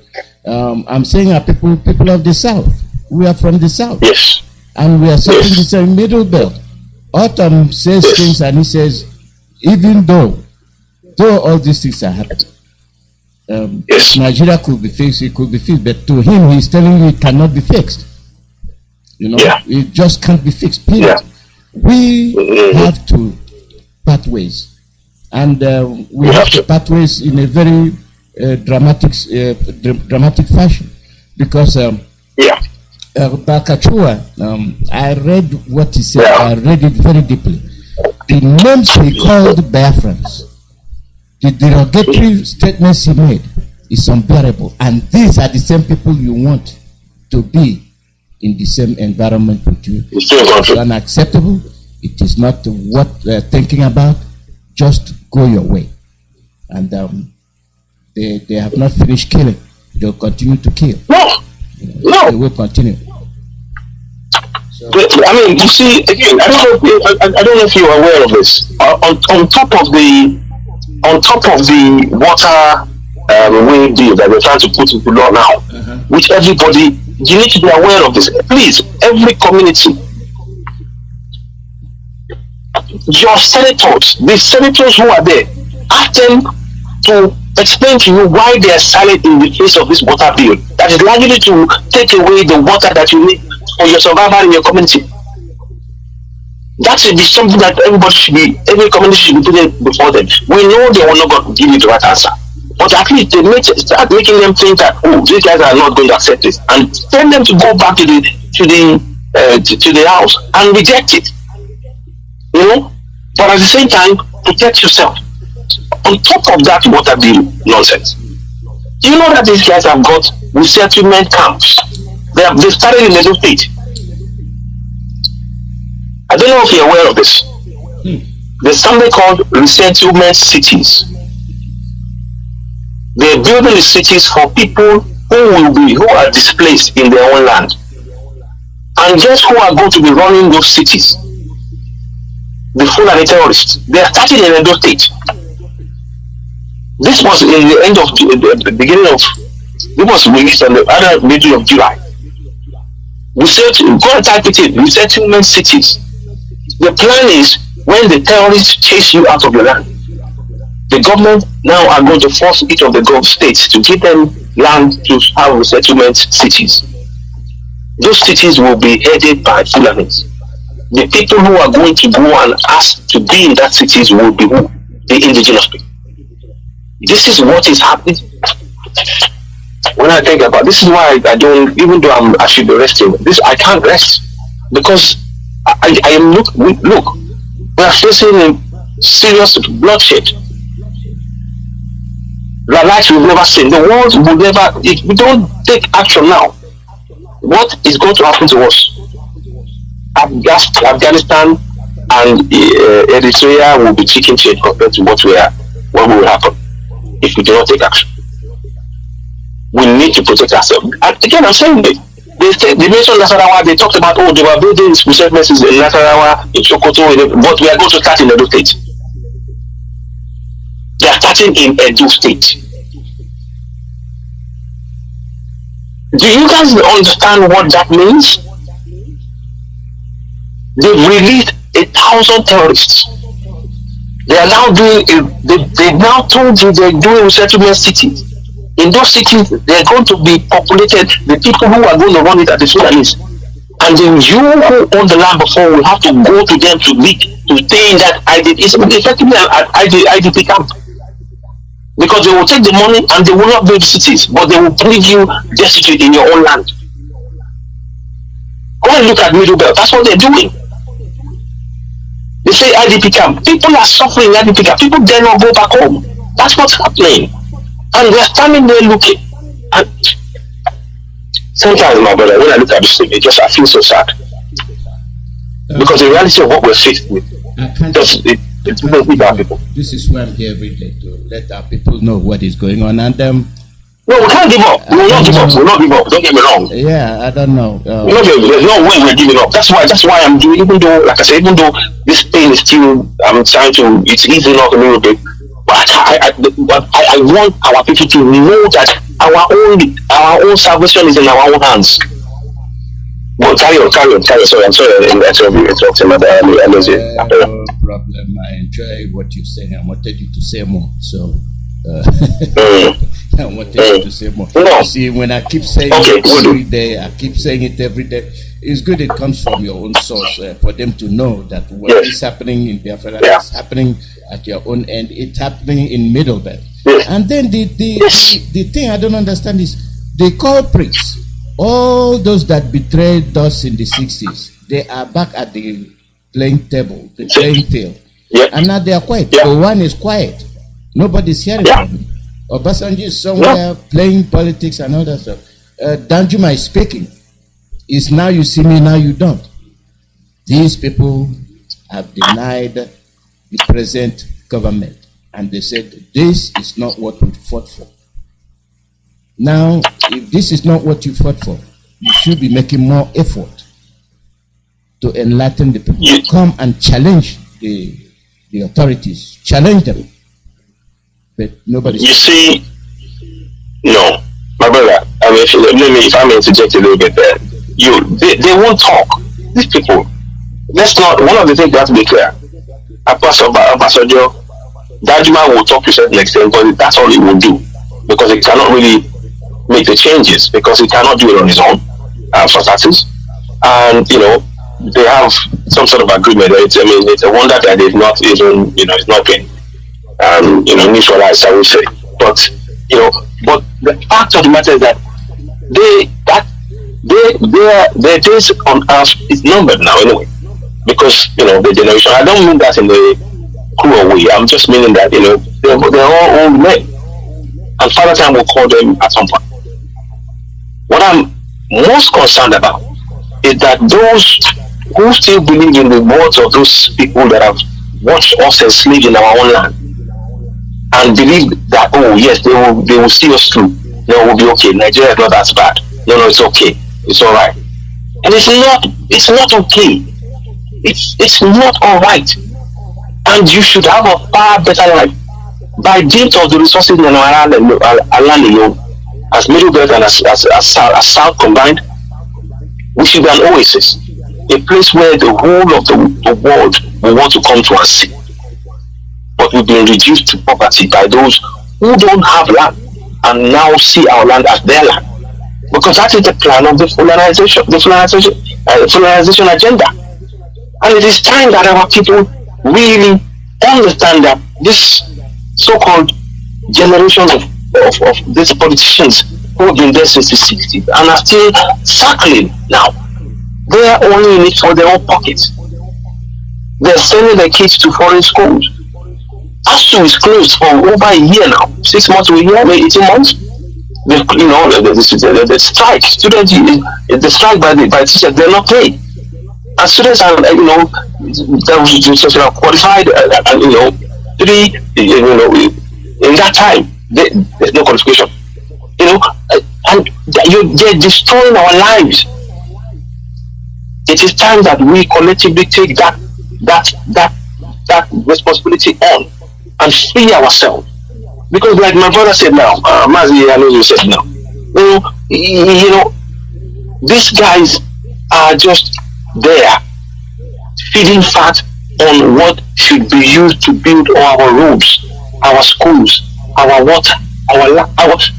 I'm saying our people of the South. We are from the South. Yes. And we are sitting in the same middle belt. Autumn says things and he says, even though all these things are happening, Nigeria could be fixed, it could be fixed, but to him, he's telling you it cannot be fixed. You know, it just can't be fixed, period. We have to part ways. And we have to part ways in a very dramatic fashion. Because Bakachua, I read what he said, I read it very deeply. The names he called Biafrans, the derogatory statements he made is unbearable. And these are the same people you want to be in the same environment with you. It's unacceptable. It is not what they're thinking about. Just go your way. And they have not finished killing. They'll continue to kill. No. They will continue. I mean, you see, again, I don't know if you are aware of this. On top of the water wave deal that we're trying to put into law now, which everybody, you need to be aware of this. Please, every community, your senators, the senators who are there, ask them to explain to you why they are silent in the face of this water bill that is likely to take away the water that you need for your survival in your community. That should be something that every community should be putting before them. We know they will not give you the right answer, but at least they start making them think that, oh, these guys are not going to accept this, and tell them to go back to the house and reject it. You know, but at the same time, protect yourself. On top of that water bill nonsense, do you know that these guys have got resettlement camps? They started in Edo State. I don't know if you're aware of this. There's something called resettlement cities. They're building the cities for people who are displaced in their own land. And guess who are going to be running those cities? The Fulani terrorists. They are starting in Edo State. This was in the end of the beginning of, it was released on the other middle of July. Go and type it in, resettlement cities. The plan is when the terrorists chase you out of your land, the government now are going to force each of the Gulf states to give them land to have resettlement cities. Those cities will be headed by Fulanis. The people who are going to go and ask to be in that cities will be who? The indigenous people. This is what is happening. when I think about this is why I don't, even though I should be resting, I can't rest because I am look, we are facing a serious bloodshed. Like we've never seen. The world will never, if we don't take action now, what is going to happen to us? Afghanistan and Eritrea will be chicken shit compared to what will happen if we do not take action. We need to protect ourselves. And again, I'm saying it. They mentioned Nasarawa, they talked about, they were building resettlements in Nasarawa, in Sokoto, but we are going to start in Edo State. They are starting in Edo State. Do you guys understand what that means? They've released 1,000 terrorists. They are now doing, they've now told you they're doing resettlement cities. In those cities, they're going to be populated, the people who are going to run it at the Sudanese. And then you who owned the land before will have to go to them to stay in that IDP. It's effectively an IDP camp. Because they will take the money and they will not build cities, but they will leave you destitute in your own land. Go and look at Middle Belt. That's what they're doing. They say IDP camp. People are suffering in IDP camp. People dare not go back home. That's what's happening. And we're standing there looking. And sometimes, my brother, when I look at this thing, I feel so sad. Because the reality of what we're faced with, it's not with our people. This is why I'm here every day, to let our people know what is going on. And no, we can't give up. We will not give up. We will not give up. Don't get me wrong. Yeah, I don't know. There's no way we're giving up. That's why I'm doing. Even though, like I said, even though this pain is still, I'm trying to. It's easing up a little bit. But I want our people to know that our own salvation is in our own hands. Well, carry on. Sorry, I'm sorry. No problem. I enjoy what you're saying. I wanted you to say more. So, I wanted you to say more. You see, when I keep saying it every day, it's good it comes from your own source for them to know that what is happening in Biafra is happening at your own end. It's happening in Middle Belt. And then the thing I don't understand is the culprits, all those that betrayed us in the 60s, they are back at the playing table, the playing field. And now they are quiet. The one is quiet. Nobody's hearing from him. Obasanjo is somewhere playing politics and all that stuff. Danjuma is speaking. It's now you see me, now you don't. These people have denied the present government. And they said, this is not what we fought for. Now, if this is not what you fought for, you should be making more effort to enlighten the people. Come and challenge the authorities. Challenge them. But nobody. You see, no, my brother. I mean, if I may interject a little bit there, they won't talk. These people. Let's not. One of the things that has to be clear. Ambassador Danjuma will talk to a certain extent, but that's all he will do because he cannot really make the changes because he cannot do it on his own for starters. And they have some sort of agreement. It's a wonder that they've not even it's not been neutralized, I would say. But but the fact of the matter is that their days on earth is numbered now anyway. Because the generation, I don't mean that in a cruel way. I'm just meaning that they're all old men, and Father Time will call them at some point. What I'm most concerned about is that those who still believe in the words of those people that have watched us enslaved in our own land, and believe that yes, they will see us through. No, we'll be okay. Nigeria is not that bad. No, it's okay. It's all right. And it's not okay. It's not all right. And you should have a far better life by dint of the resources in our land alone, as Middle Belt and as South combined. We should be an oasis, a place where the whole of the world will want to come to and see. But we've been reduced to poverty by those who don't have land and now see our land as their land, because that is the plan of the colonization agenda. And it is time that our people really understand that this so-called generation of these politicians who have been there since the 60s and are still circling now. They are only in it for their own pockets. They're sending their kids to foreign schools. ASU is closed for over a year now. 6 months to a year, maybe 18 months. The strike, students, the strike by teachers, they're not paid. And students are, that qualified, in that time, there's no qualification. And they're destroying our lives. It is time that we collectively take that responsibility on and free ourselves. Because like my brother said now, Mazi Iyke said now, these guys are just there feeding fat on what should be used to build our roads, our schools, our water,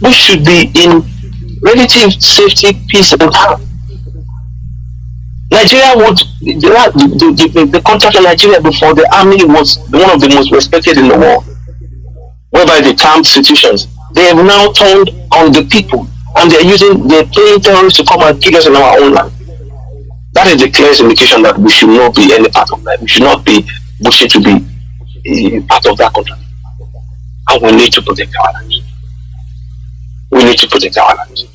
we should be in relative safety, peace and power. Nigeria the contract in Nigeria before the army was one of the most respected in the world, whereby the camp institutions, they have now turned on the people and they're paying terrorists to come and kill us in our own land. That is the clearest indication that we should not be any part of that. We should not be wishing to be part of that contract. And we need to protect our lives. We need to protect our lives.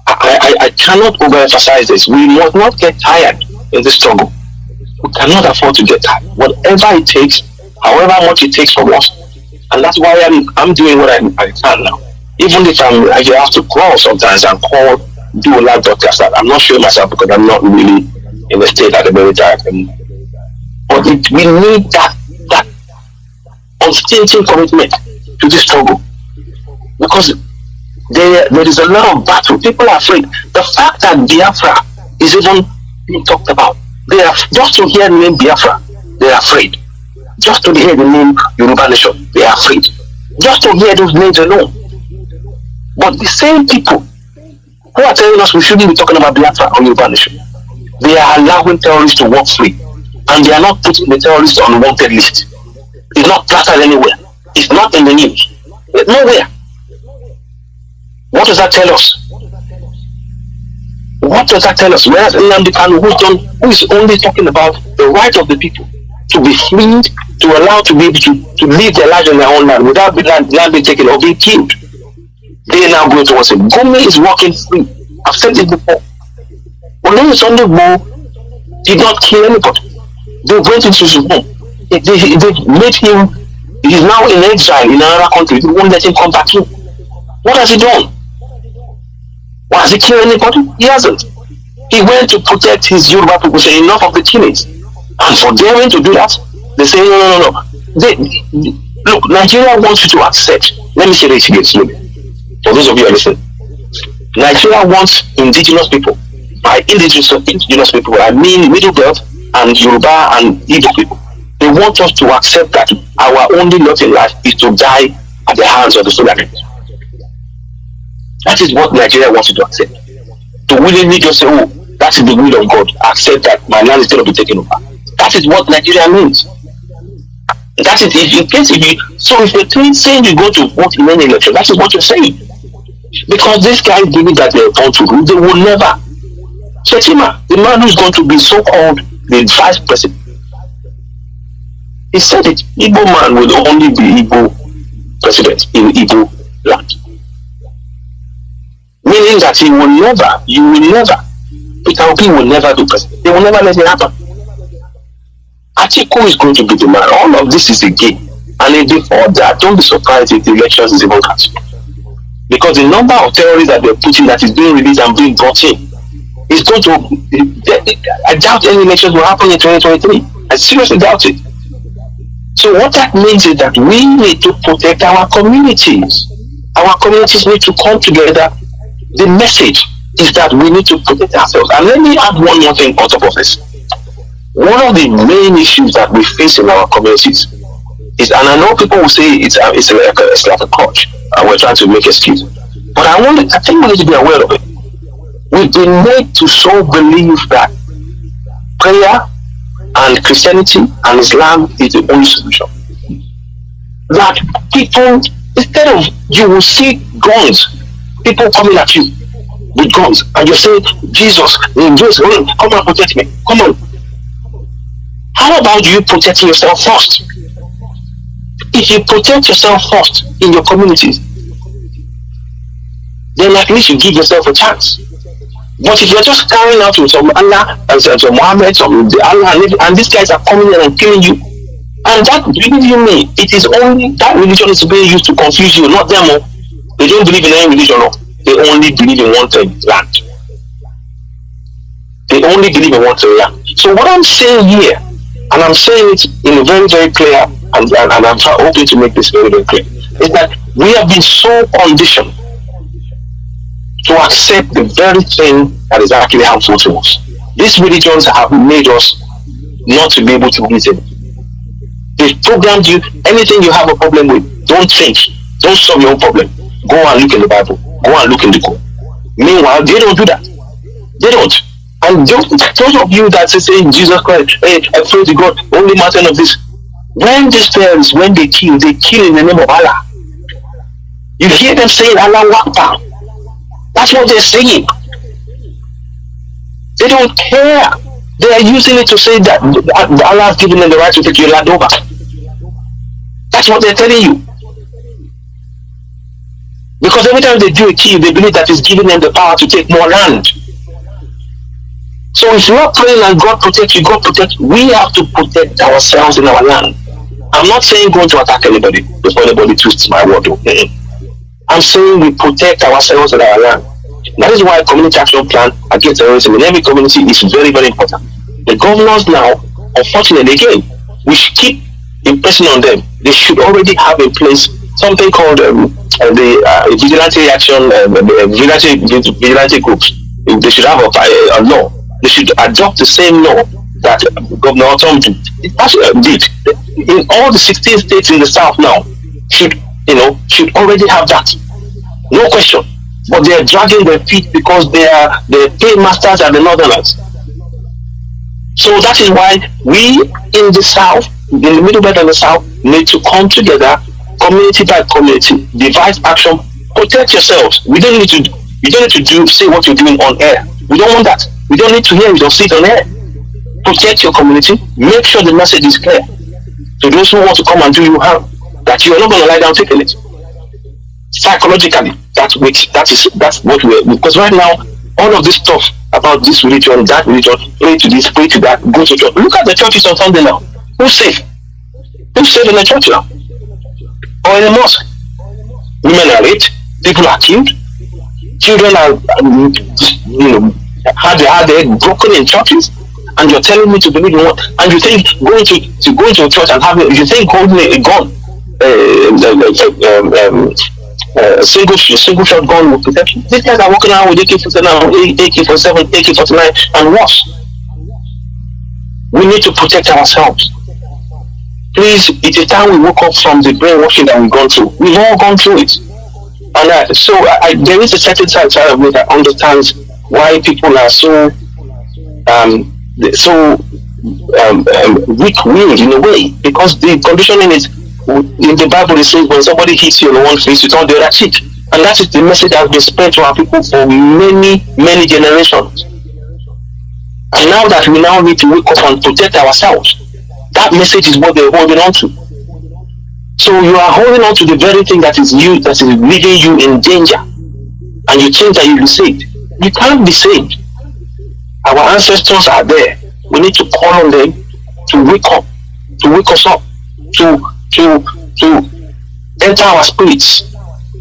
I cannot overemphasize this. We must not get tired in this struggle. We cannot afford to get tired. Whatever it takes, however much it takes from us, and that's why I'm doing what I can now. Even if I have to crawl sometimes and do a live broadcast, I'm not showing myself because I'm not really in the state at the very time. But we need that unstinting commitment to this struggle, because there is a lot of battle. People are afraid. The fact that Biafra is even being talked about, they are just to hear the name Biafra, they are afraid. Just to hear the name Yoruba Nation, they are afraid. Just to hear those names alone. But the same people who are telling us we shouldn't be talking about Biafra or Yoruba Nation, they are allowing terrorists to walk free, and they are not putting the terrorists on the wanted list. It's not plastered anywhere. It's not in the news. It's nowhere. What does that tell us? What does that tell us? Whereas Nnamdi Kanu, who is only talking about the right of the people to be freed, to allow to be able to live their lives in their own land without land being taken or being killed. They are now going towards him. Gumi is walking free. I've said this before. When Sunday did not kill anybody. They went into his home. They made him, he's now in exile in another country. They won't let him come back in. What has he done? Has he killed anybody? He hasn't. He went to protect his Yoruba people, saying enough of the killings. And for daring to do that, they say no. Look, Nigeria wants you to accept. Let me say this again slowly. For those of you who are listening. Nigeria wants indigenous people. By indigenous people, I mean Middle Belt and Yoruba and Igbo people. They want us to accept that our only lot in life is to die at the hands of the Fulani. That is what Nigeria wants you to accept. To willingly just say, oh, that is the will of God. Accept that my land is going to be taken over. That is what Nigeria means. That is if you're saying you're going to vote in any election, that is what you're saying. Because these guys believe that they're born to rule, they will never. Shetima, the man who's going to be so-called the vice president, he said it. Igbo man will only be Igbo president in Igbo land. Meaning that you will never, Peter Obi will never do president. They will never let it happen. Atiku is going to be the man. All of this is a game. And before that, don't be surprised if the elections is even cancelled. Because the number of terrorists that they're putting that is being released and being brought in is going to, I doubt any elections will happen in 2023. I seriously doubt it. So what that means is that we need to protect our communities. Our communities need to come together. The message is that we need to protect ourselves. And let me add one more thing on top of this. One of the main issues that we face in our communities is, and I know people will say it's like a crutch, and we're trying to make excuse. But I think we need to be aware of it. We've been made to so believe that prayer and Christianity and Islam is the only solution. That people, instead of, you will see guns people coming at you with guns, and you're saying, Jesus, come and protect me. Come on. How about you protecting yourself first? If you protect yourself first in your communities, then at least you give yourself a chance. But if you're just carrying out with some Allah and some Muhammad, some Allah, and these guys are coming in and killing you, and that, believe you me, it is only that religion is being used to confuse you, not them. They don't believe in any religion. They only believe in one thing: land. They only believe in one thing. So what I'm saying here, and I'm saying it in a very, very clear, and I'm hoping to make this very, very clear, is that we have been so conditioned to accept the very thing that is actually harmful to us. These religions have made us not to be able to reason. They've programmed you. Anything you have a problem with, don't think, don't solve your own problem. Go and look in the Bible. Go and look in the Quran. Meanwhile, they don't do that. They don't. And those of you that say Jesus Christ, hey, I pray to God, only matter of this. When these parents, when they kill in the name of Allah. You hear them saying Allah Akbar. That's what they're saying. They don't care. They are using it to say that Allah has given them the right to take your land over. That's what they're telling you. Because every time they do a kill, they believe that it's giving them the power to take more land. So if you are praying and God protect you, we have to protect ourselves in our land. I'm not saying go to attack anybody before anybody twists my word. I'm saying we protect ourselves in our land. That is why community action plan against terrorism in every community is very, very important. The governors now, unfortunately, again, we should keep impressing on them. They should already have in place something called the vigilante action, vigilante groups. They should have a law. They should adopt the same law that Governor Tom did. In all the 16 states in the South now should already have that. No question. But they are dragging their feet because they are the paymasters are the Northerners. So that is why we in the South, in the Middle Belt and the South, need to come together, community by community, devise action, protect yourselves. You don't need to say what you're doing on air. We don't want that. We don't need to hear it or see it on air. Protect your community. Make sure the message is clear to those who want to come and do you harm, that you are not going to lie down taking it. Psychologically, that's what we're, because right now all of this stuff about this religion, that religion, pray to this, pray to that, go to church. Look at the churches on Sunday now. Who's safe? Who's safe in the church now? Or in the mosque? Women are raped, people are killed, children are had their head broken in churches, and you're telling me to believe in what? And you think going to a church and having, you think holding a gun, single shot gun will protect you? These guys are walking around with AK-47, AK-47, AK-49, and worse. We need to protect ourselves. Please, it is time we woke up from the brainwashing that we've gone through. We've all gone through it. And there is a certain side of me that understands why people are so weak-willed in a way, because the conditioning is in the Bible. It says when somebody hits you on one face, you turn the other cheek, and that is the message that has been spread to our people for many, many generations. And now that we now need to wake up and protect ourselves, that message is what they're holding on to. So you are holding on to the very thing that is leaving you in danger, and you think that you'll be saved. You can't be saved. Our ancestors are there. We need to call on them to wake up, to wake us up, to enter our spirits,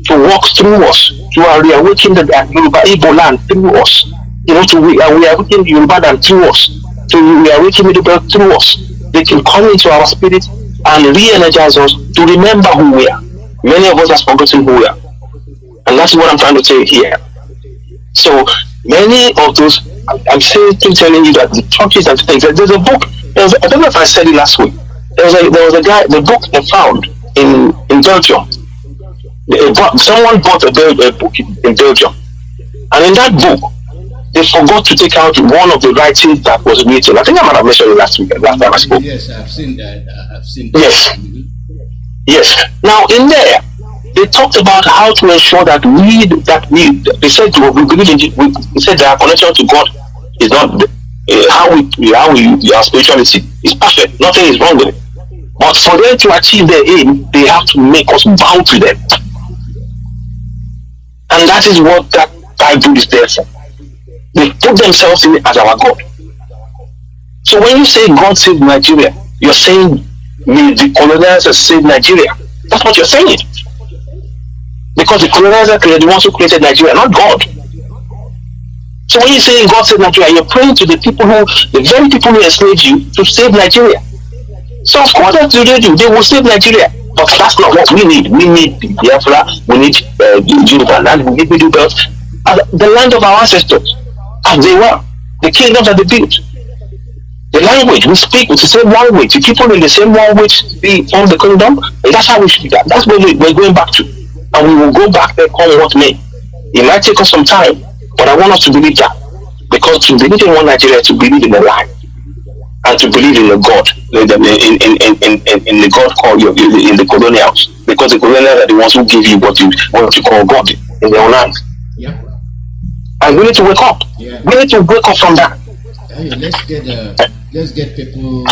to walk through us, to reawaken the Yoruba Igbo land through us. We are awakening Yoruba land through us, to reawaken Middle Belt through us. They can come into our spirit and re-energize us to remember who we are. Many of us have forgotten who we are. And that's what I'm trying to say here. So many of those, I'm telling you that the churches and things, there's a book, I don't know if I said it last week, there was a guy, the book they found in Belgium. Someone bought a book in Belgium. And in that book, they forgot to take out one of the writings that was written. I think I might have mentioned it last time I spoke. Yes, I've seen that. Yes. Yes. Now in there, they they talked about how to ensure that they said we believe in they said that our connection to God is not how our spirituality is perfect. Nothing is wrong with it. But for them to achieve their aim, they have to make us bow to them. And that is what that Bible is there for. They put themselves in it as our God. So when you say God saved Nigeria, you're saying the colonizers saved Nigeria. That's what you're saying. Because the colonizers are the ones who created Nigeria, not God. So when you say God saved Nigeria, you're praying to the very people who enslaved you to save Nigeria. So of course that's what they do. They will save Nigeria. But that's not what we need. We need Biafra, we need the Yoruba land, we need Middle Belt, the land of our ancestors, as they were, the kingdoms that they built. The language, we speak with the same language, the people in the same language we form the kingdom, and that's how we should do that. That's where we're going back to. And we will go back there, come what may. It might take us some time, but I want us to believe that. Because to believe in one Nigeria, to believe in the lie. And to believe in the God, in the God called you, in the colonials. Because the colonials are the ones who give you what you call God in their own land. Yeah. And we need to wake up. Yeah. We need to wake up from that. Let's get people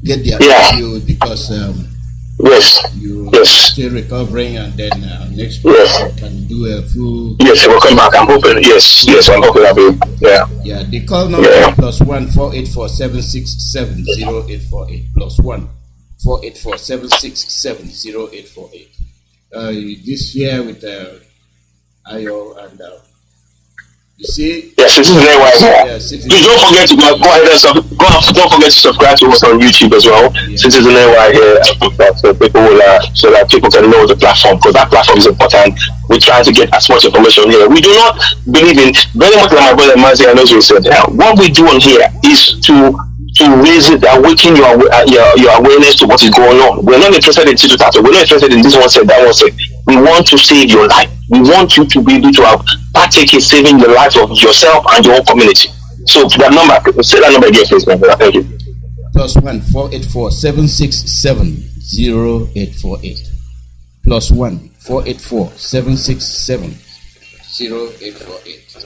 get their view because you're still recovering, and then next week you can do a full. Yes, we'll come back. I'm hoping. Yes, I'm hoping I'll be. Yeah. Yeah. The call number +1 484 767 0848 +1 484 767 0848. This year with Ayo and. You see? Yes, this is an NY. Don't forget to go ahead and don't forget to subscribe to us on YouTube as well. Yeah. Citizen NY here, so people will so that people can know the platform, because that platform is important. We try to get as much information here. We do not believe in, very much like my brother Mazi Iyke said. What we do on here is to raise it, awaken your awareness to what is going on. We're not interested in tito tato. We're not interested in this one said, that one said. We want to save your life. We want you to be able to partake in saving the life of yourself and your own community. So that number, say that number again, please, brother. Thank you. +1 484 767 0848 +1 484 767 0848.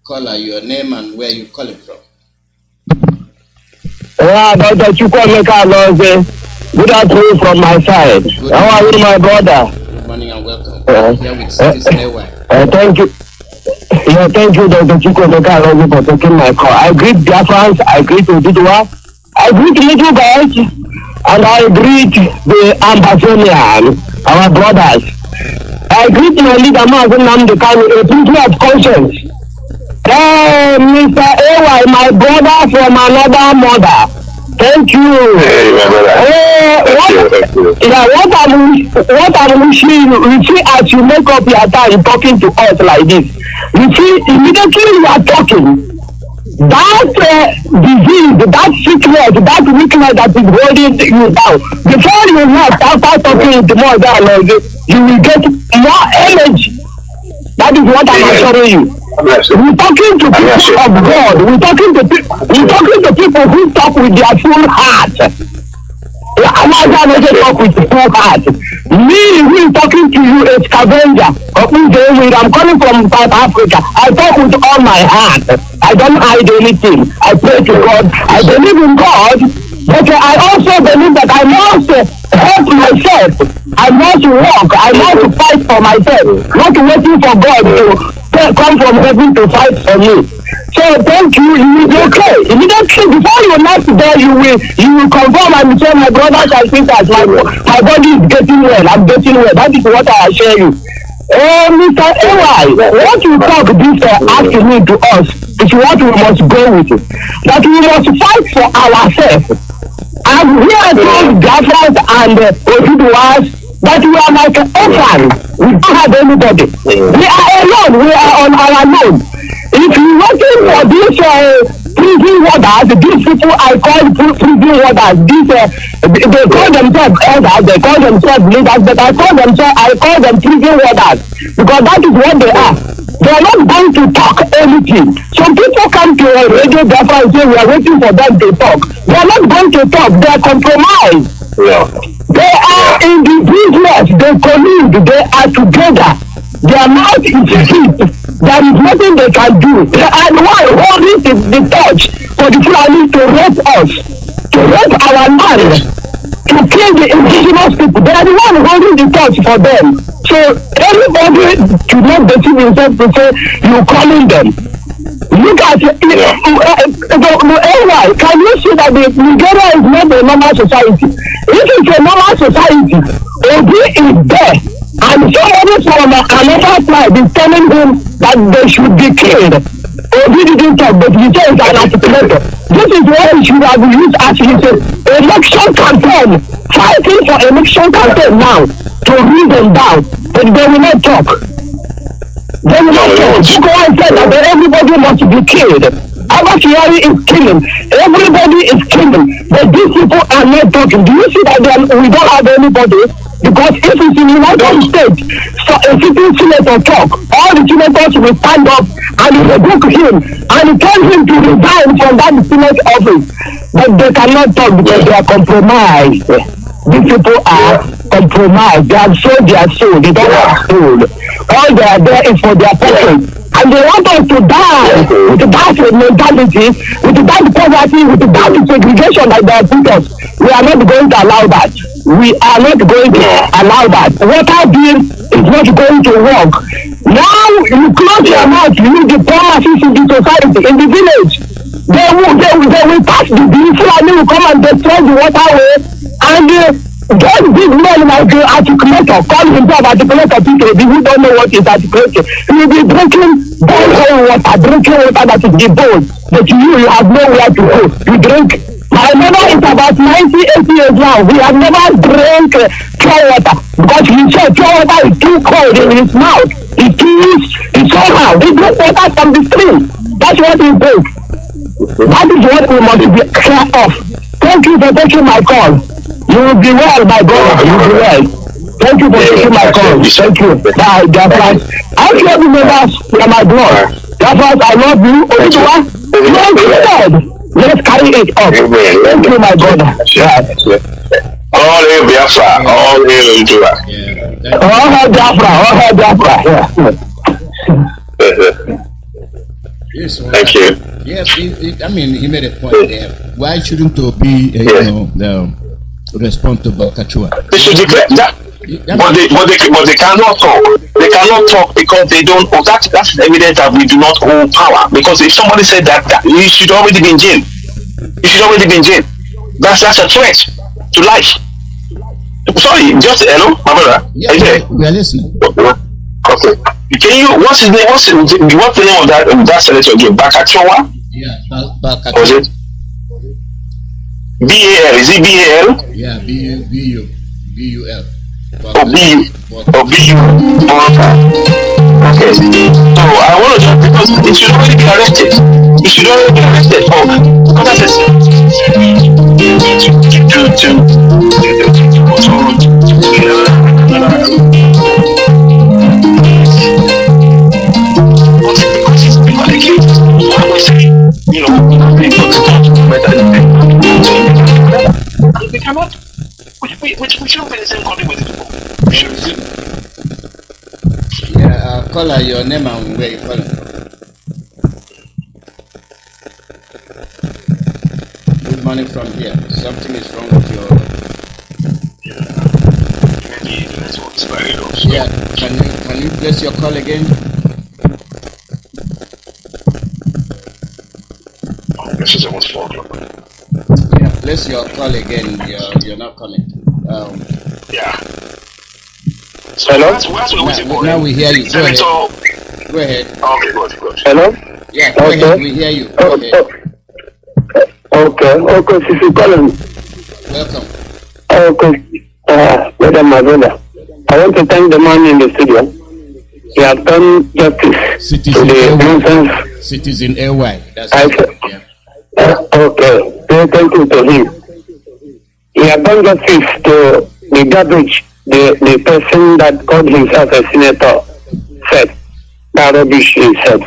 Caller, your name and where you calling from. Dr. Chukwemeka Loze. Good afternoon from my side. How are you, my brother? Good morning and welcome. Here with Citizen NY. Thank you. Yeah, thank you, Dr. Chukwemeka Loze, for taking my call. I greet Biafrans, I greet Ududua, I greet little guys, and I greet the Ambazonian, our brothers. I greet my leader, Mazi Nnamdi, a people of conscience. Mr. AY, my brother from another mother. Thank you. Hey, my brother. Thank you. Yeah, what I'm wishing you see as you make up your time talking to us like this. You see, immediately you are talking, that disease, that sickness, that weakness that is holding you down, before you know, after talking to more than you will get more energy. That is what I'm assuring you. We're talking to people of God. We're talking to people who talk with their full heart. I'm not going to talk with full heart. Me, who is talking to you, a scavenger. I'm coming from South Africa. I talk with all my heart. I don't hide anything. I pray to God. I believe in God. But I also believe that I must help myself. I must work. I must fight for myself. Not waiting for God to come from heaven to fight for me. So thank you. You will be okay. Immediately before you left there, you will confirm and say, my brothers and sisters, my body is getting well. I'm getting well. That is what I assure you. Mr. AY, what you talk this afternoon to us is what we must go with. That we must fight for ourselves. And we are told Biafrans and Oduduwas that we are like orphans. We don't have anybody. We are alone. We are on our own. If you're waiting for these prison warders, these people I call prison warders, they call themselves elders, they call themselves leaders, but I call them prison warders because that is what they are. They are not going to talk anything. Some people come to a radio Biafra and say we are waiting for them to talk. They are not going to talk. They are compromised. Yeah. They are in the business. They collude. They are together. Their mouth is deep. There is nothing they can do. They are the one holding the torch for the Fulani to rape us, to rape our land, to kill the indigenous people. They are the one holding the torch for them. So everybody should not deceive himself to say you calling them. Look at the AY. Can you see that the Nigeria is not a normal society? If it's a normal society, Obi is there, and somebody from another tribe is telling him that they should be killed. Obi didn't talk, but he says an articulator. This is what he should have used as his election campaign, fighting for election campaign now to read them down, but they will not talk. They will not talk. You go and say that everybody must be killed. Abakari is killing. Everybody is killing. But these people are not talking. Do you see that we don't have anybody? Because if it's in the United States, so a sitting senator talk, all the senators will stand up and they will book him and tell him to resign from that Senate office. But they cannot talk because they are compromised. These people are compromised. They have sold their soul. They don't have soul. All they are there is for their pocket. And they want us to die with that mentality, with that poverty, with that segregation that they have put us. We are not going to allow that. We are not going to allow that. Water bill is not going to work. Now you close your mouth, you need the poor masses in the society, in the village. They will pass the bill, and they will come and destroy the waterway, and those big men like articulator, call himself articulator people, who don't know what is articulator. He will be drinking borehole water, drinking water that is the bowl, but you have nowhere to go. You drink. My mother is about 90-80 years now. We have never drank pure water because he said pure water is too cold in his mouth. It's somehow. We drink water from the stream. That's what we drink. That is what we must be clear of. Thank you for taking my call. You will be well, my brother. You will be well. Thank you for taking my call. Thank you. Bye, Biafrans. I love you, members. You are my blood. Biafrans, I love you. Let's carry it up. Thank you, my brother. All hail Biafra. All hail Nigeria. All hail Biafra. All hail Biafra. Thank you. Yes, I mean, he made a point there. Why shouldn't Obi, respond to Bakachua? They should declare that. But they cannot talk. They cannot talk because they don't. Oh, that's evidence that we do not hold power. Because if somebody said that you should already be in jail. You should already be in jail. That's a threat to life. Sorry, just hello, my brother. Yeah, we are listening. Okay. Can you? What's his name? What's the name of that senator again? Bakachua? Yeah, Bakachua. Was it? B-A-L. Is it B-A-L? Yeah, B-U-L. Oh, B-U. Okay. So I want to just because it should already be arrested. It should already be arrested. Oh, because that's we cannot. We shouldn't be in the same country with these people. Yeah, caller, your name and where you calling from. Good morning from here. Something is wrong with your. Maybe the network is very low. Yeah, can you place your call again? Oh, this is almost 4 o'clock. Yeah, place your call again. You're not calling. Yeah. Hello? Now we hear you. Go ahead. Go ahead. Okay, good. Hello? Yeah, go ahead. We hear you. Go ahead. Okay, Sisi Colin. Welcome. Okay, Madam Mazola. I want to thank the man in the studio. He has done justice to the nonsense. Citizen AY. That's okay, thank you to him. He has done justice to the garbage the person that called himself a senator said. that rubbish is said.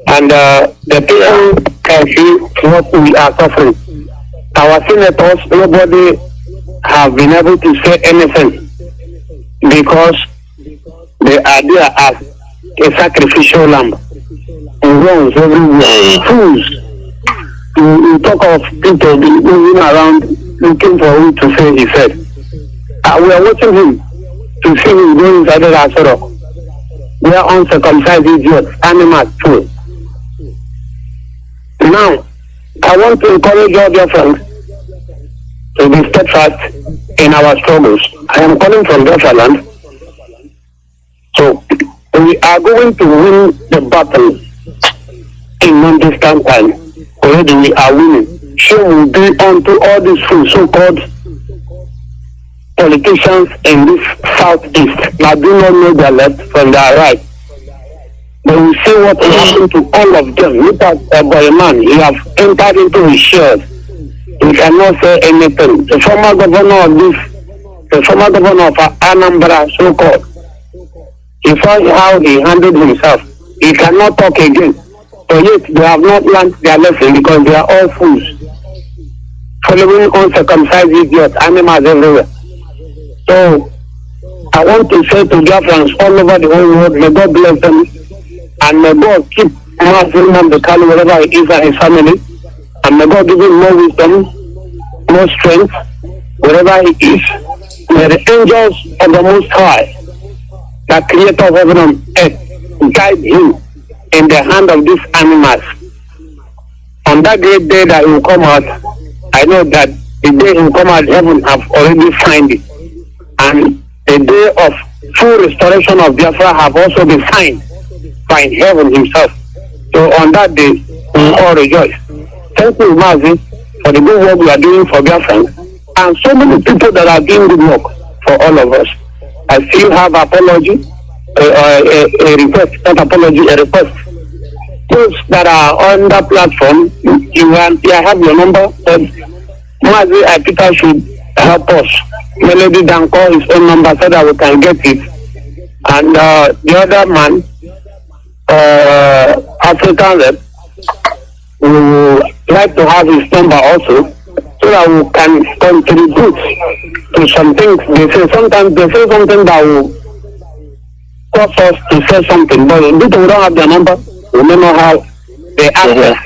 And the people can see what we are suffering. Our senators, nobody have been able to say anything because they are there as a sacrificial lamb. Wrongs everywhere. Fools. You talk of people moving around looking for who to say he said. We are watching him to see him going inside the Asoro. We are uncircumcised idiots, animals too. Now, I want to encourage all their friends to be steadfast in our struggles. I am calling from Biafra land. So, we are going to win the battle in non-distant time. Already we are winning. Shame will be unto all these fools, so-called politicians in this southeast that do not know their left from their right. They will see what will happen to all of them. Look at a man, he has entered into his shares. He cannot say anything. The former governor of Anambra, so-called, he saw how he handled himself. He cannot talk again. But yet they have not learned their lesson because they are all fools. Following uncircumcised idiots, animals everywhere. So I want to say to Biafrans all over the whole world, may God bless them and may God keep Mazi Iyke wherever he is and his family, and may God give him more wisdom, more strength wherever he is. May the angels of the Most High, the Creator of heaven and earth, guide him in the hand of these animals. On that great day that he will come out, I know that the day he will come out, heaven have already signed it. And the day of full restoration of Biafra have also been signed by heaven himself. So on that day, we will all rejoice. Thank you, Mazi, for the good work we are doing for Biafra, and so many people that are doing good work for all of us. I still have apology, a request, not apology, a request. Those that are on the platform, I have your number, but Mazi Iyke should help us. Melody Dan call his own number so that we can get it. And the other man, African rep, we would like to have his number also so that we can contribute to some things. Sometimes they say something that will cause us to say something, but if we don't have their number, we may not have the access.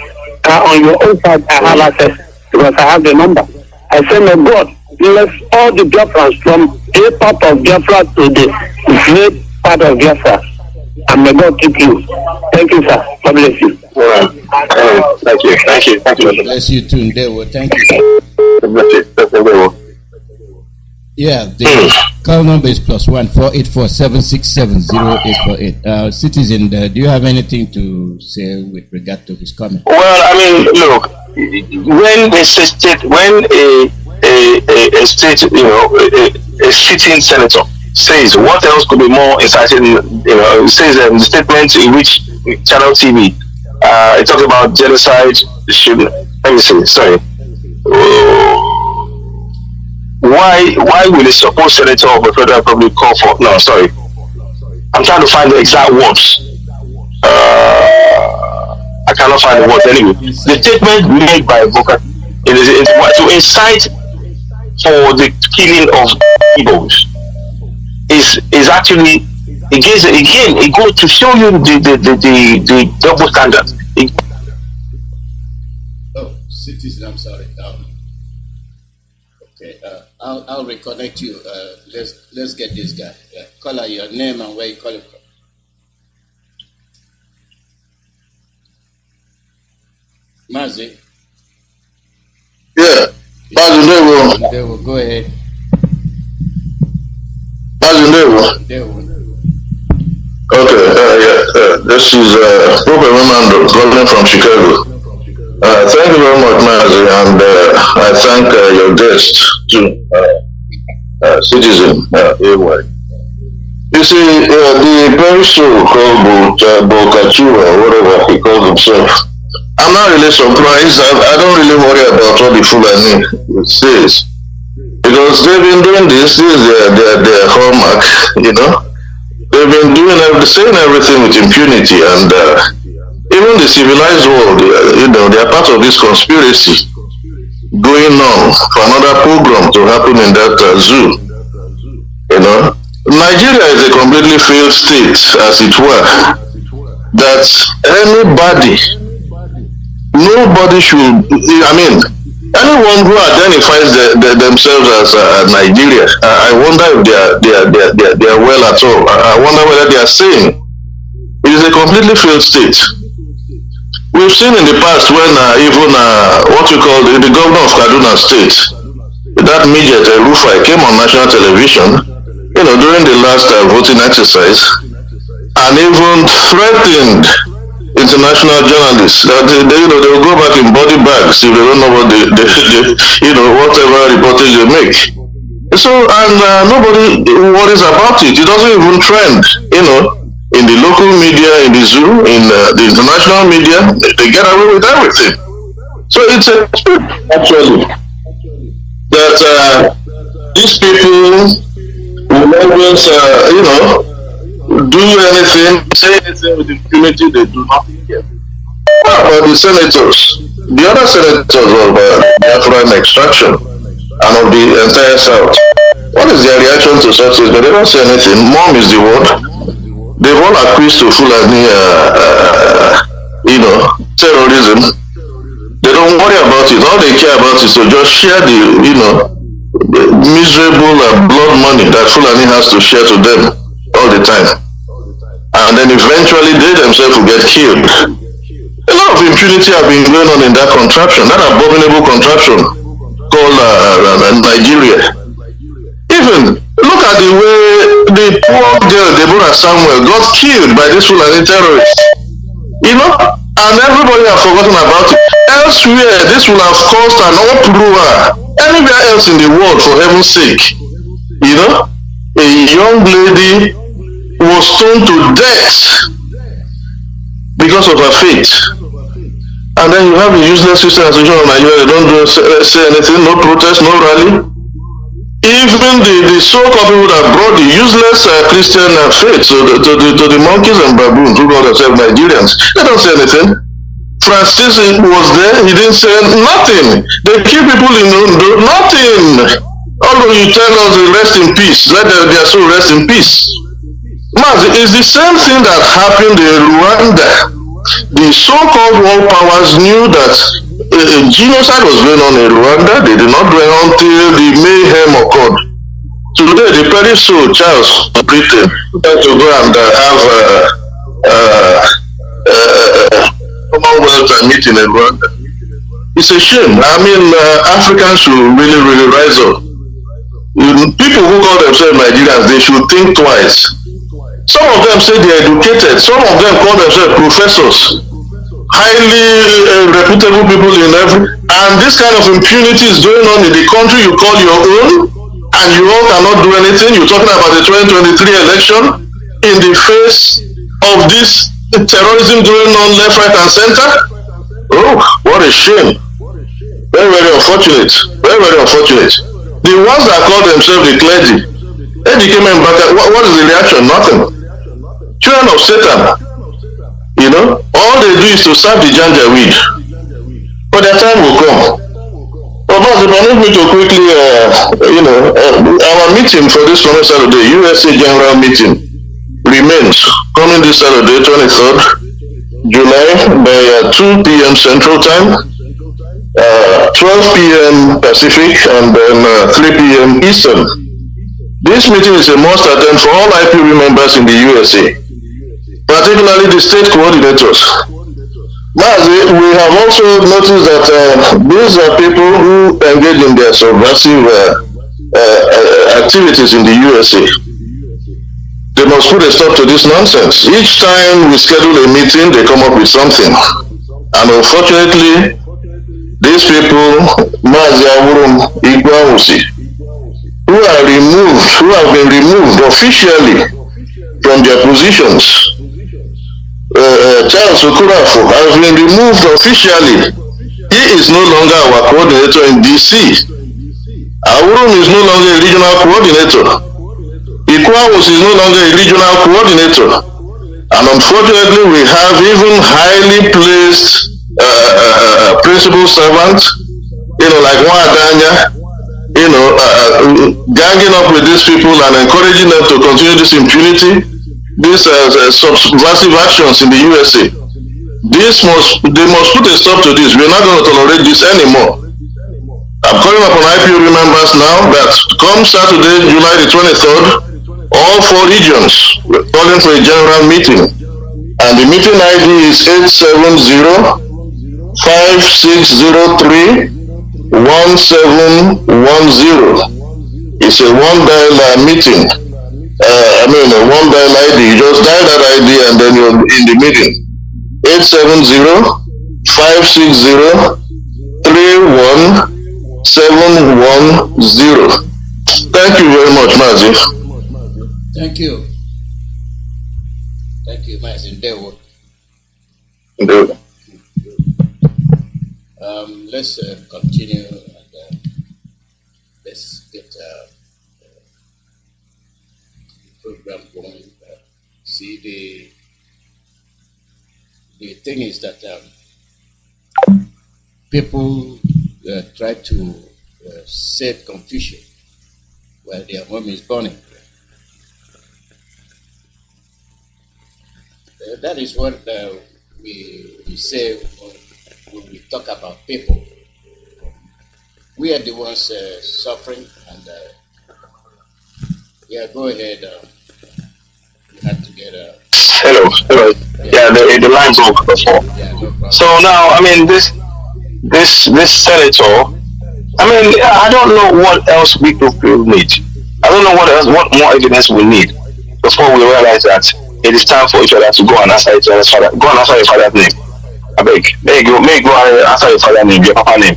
On your own side, I have access because I have the number. I say, may God bless all the Biafrans from a part of Biafra to the great part of Biafra. And may God keep you. Thank you, sir. God bless you. Thank you. Thank you. Thank you. God bless you too, Ndewo. Thank you. God bless you. That's Ndewo. Yeah, the call number is +1 484 767 0848. Citizen, do you have anything to say with regard to his comment? Well, I mean, look, when a state, a sitting senator says what else could be more exciting, says the statement in which Channel TV, it talks about genocide. Let me see. Sorry. Why will a supposed senator of the Federal Republic call for? No, sorry. I'm trying to find the exact words. I cannot find the words anyway. The statement made by Boka to incite for the killing of Igbos is actually it goes to show you the double standard. Citizen, I'm sorry. Okay, I'll reconnect you. Let's get this guy. Call out your name and where you call it from. Mazi. Yeah, Mazi Ndewo, go ahead. Mazi Ndewo. Okay, this is Prophet Memando calling from Chicago. Thank you very much, Mazi, and I thank your guest too, Citizen AY. You see, the very so-called Bokachua, whatever he calls himself, I'm not really surprised. I don't really worry about what the Fulani says, because they've been doing this. This is their hallmark, They've been saying everything with impunity, and even the civilized world, they are part of this conspiracy going on for another program to happen in that zoo. Nigeria is a completely failed state, as it were, that nobody should, anyone who identifies themselves as Nigeria, I wonder if they are well at all. I wonder whether they are sane. It is a completely failed state. We've seen in the past when even what you call the governor of Kaduna State, that midget Rufai, came on national television, during the last voting exercise, and even threatened international journalists that they will go back in body bags if they don't know what whatever reportage they make. So, and nobody worries about it. It doesn't even trend, in the local media, in the zoo, in the international media. They get away with everything. So it's actually that these people will always, do anything, say anything with impunity. They do nothing here. What about the senators? The other senators of Biafran extraction and of the entire South. What is their reaction to such things? But they don't say anything. Mom is the word. They've all accused to Fulani, terrorism. They don't worry about it. All they care about is to just share the, miserable blood money that Fulani has to share to them all the time. And then eventually they themselves will get killed. A lot of impunity have been going on in that contraption, that abominable contraption called Nigeria. Even look at the way the poor girl Deborah Samuel got killed by this Fulani terrorists. And everybody have forgotten about it. Elsewhere, this will have caused an uproar. Anywhere else in the world, for heaven's sake. A young lady was stoned to death because of her faith. And then you have a useless Christian association of Nigeria. They don't say anything, no protest, no rally. Even the so-called people that brought the useless Christian faith to the monkeys and baboons who call themselves Nigerians, they don't say anything. Francis was there, he didn't say nothing. They kill people in nothing. Although you tell us rest in peace, let their soul rest in peace. Mazi, it's the same thing that happened in Rwanda. The so-called world powers knew that genocide was going on in Rwanda. They did not do it until the mayhem occurred. Today, the Paris soul, Charles, Britain, had to go and have Commonwealth meeting in Rwanda. It's a shame. Africans should really, really rise up. People who call themselves Nigerians, they should think twice. Some of them say they are educated. Some of them call themselves professors. Highly reputable people in and this kind of impunity is going on in the country you call your own, and you all cannot do anything. You're talking about the 2023 election in the face of this terrorism going on left, right, and center. Oh, what a shame. Very, very unfortunate. Very, very unfortunate. The ones that call themselves the clergy, they came in back. What is the reaction? Nothing. Children of Satan. All they do is to serve the janjaweed. But their time will come. But Mazi, permit me to quickly, our meeting for this coming Saturday, USA General Meeting, remains coming this Saturday, 23rd July, by 2 p.m. Central Time, 12 p.m. Pacific, and then 3 p.m. Eastern. This meeting is a must attend for all IPB members in the USA, particularly the state coordinators. Mazi, we have also noticed that these are people who engage in their subversive activities in the USA. They must put a stop to this nonsense. Each time we schedule a meeting, they come up with something. And unfortunately, these people, Mazi Iyke, who have been removed officially from their positions. Charles Okurafo has been removed officially. He is no longer our coordinator in DC. Awurum is no longer a regional coordinator. Ikwawos is no longer a regional coordinator. And unfortunately, we have even highly placed principal servants, like Wadanya, ganging up with these people and encouraging them to continue this impunity, these subversive actions in the USA. They must put a stop to this. We're not going to tolerate this anymore. I'm calling upon IPOB members now that come Saturday, July the 23rd, all 4 regions, we're calling for a general meeting. And the meeting ID is 870-5603-1710. It's a one-dial meeting. A one-dial ID. You just dial that ID and then you're in the meeting. 870-560-31710. Thank you very much, Mazi. Thank you. Thank you, Mazi Iyke. Let's continue and let's get the program going. See, the thing is that people try to save confusion while their home is burning. That is what we say when we talk about people. We are the ones suffering, and go ahead. You have to get a. Hello. Yeah, the line broke before. Yeah, no problem. So now, this senator, I don't know what else we people need. I don't know what more evidence we need before we realize that it is time for each other to go and answer each other's father. Go and answer your father's name. I beg. May go and answer your father's name, your papa name.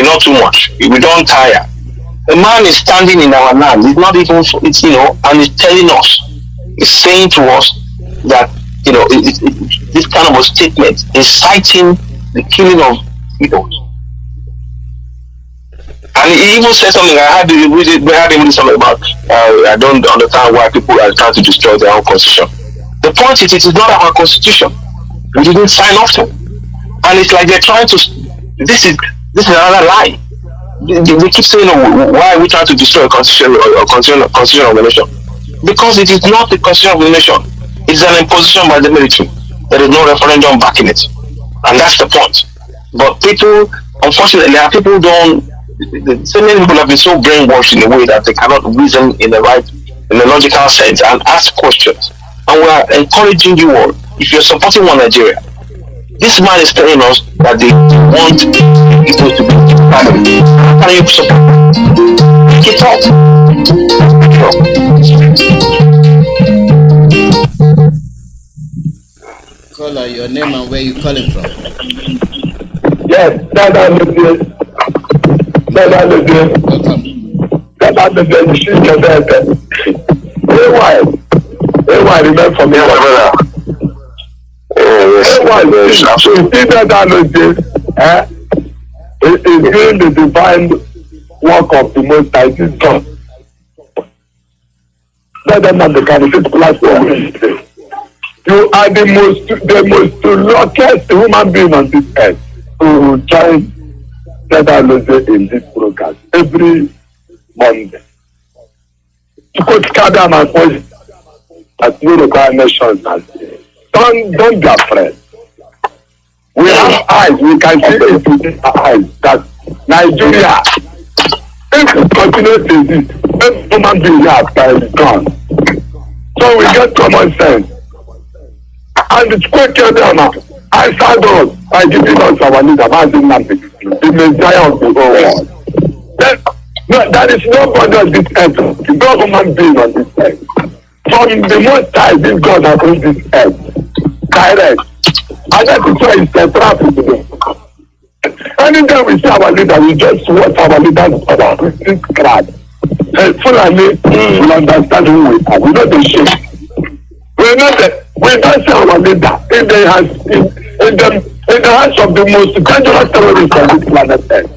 Not too much. We don't tire. The man is standing in our land. It's not even, and he's telling us, he's saying to us that, this kind of a statement is citing the killing of people. And he even said something. We had him something about. I don't understand why people are trying to destroy their own constitution. The point is, it is not our constitution. We didn't sign off to, and it's like they're trying to. This is another lie. They keep saying, why are we trying to destroy a constitution or constitution of the nation? Because it is not the constitution of the nation. It's an imposition by the military. There is no referendum backing it, and that's the point. But people, unfortunately, people don't. So many people have been so brainwashed in a way that they cannot reason in a logical sense and ask questions. And we are encouraging you all, if you're supporting one Nigeria, this man is telling us that they want people to be family. How can you support? Keep up. Caller, your name and where you calling from? Yes, Welcome. Remain for me, brother. It is doing the divine work of the Most High God. Let them have the candidate platform. You are the most luckiest human being on this earth who join in this broadcast every Monday. To quote Kadam and voice at European nations, don't be afraid. We have eyes, we can see it with our eyes that Nigeria, if we continue to exist, every human being here is gone. So we get common sense. And it's quick now. I start us by giving us our leader, Mazi Iyke, the Messiah of the whole world. There is nobody on this earth, no human being on this earth. From the Most High, this God has on this earth. Direct. And that is why it's a traffic today. Anytime we see our leader, we just watch our leaders about this crowd. Fulani will understand who we are. We know the shape. We don't see our leader in the hands of the most dangerous terrorists on this planet Earth.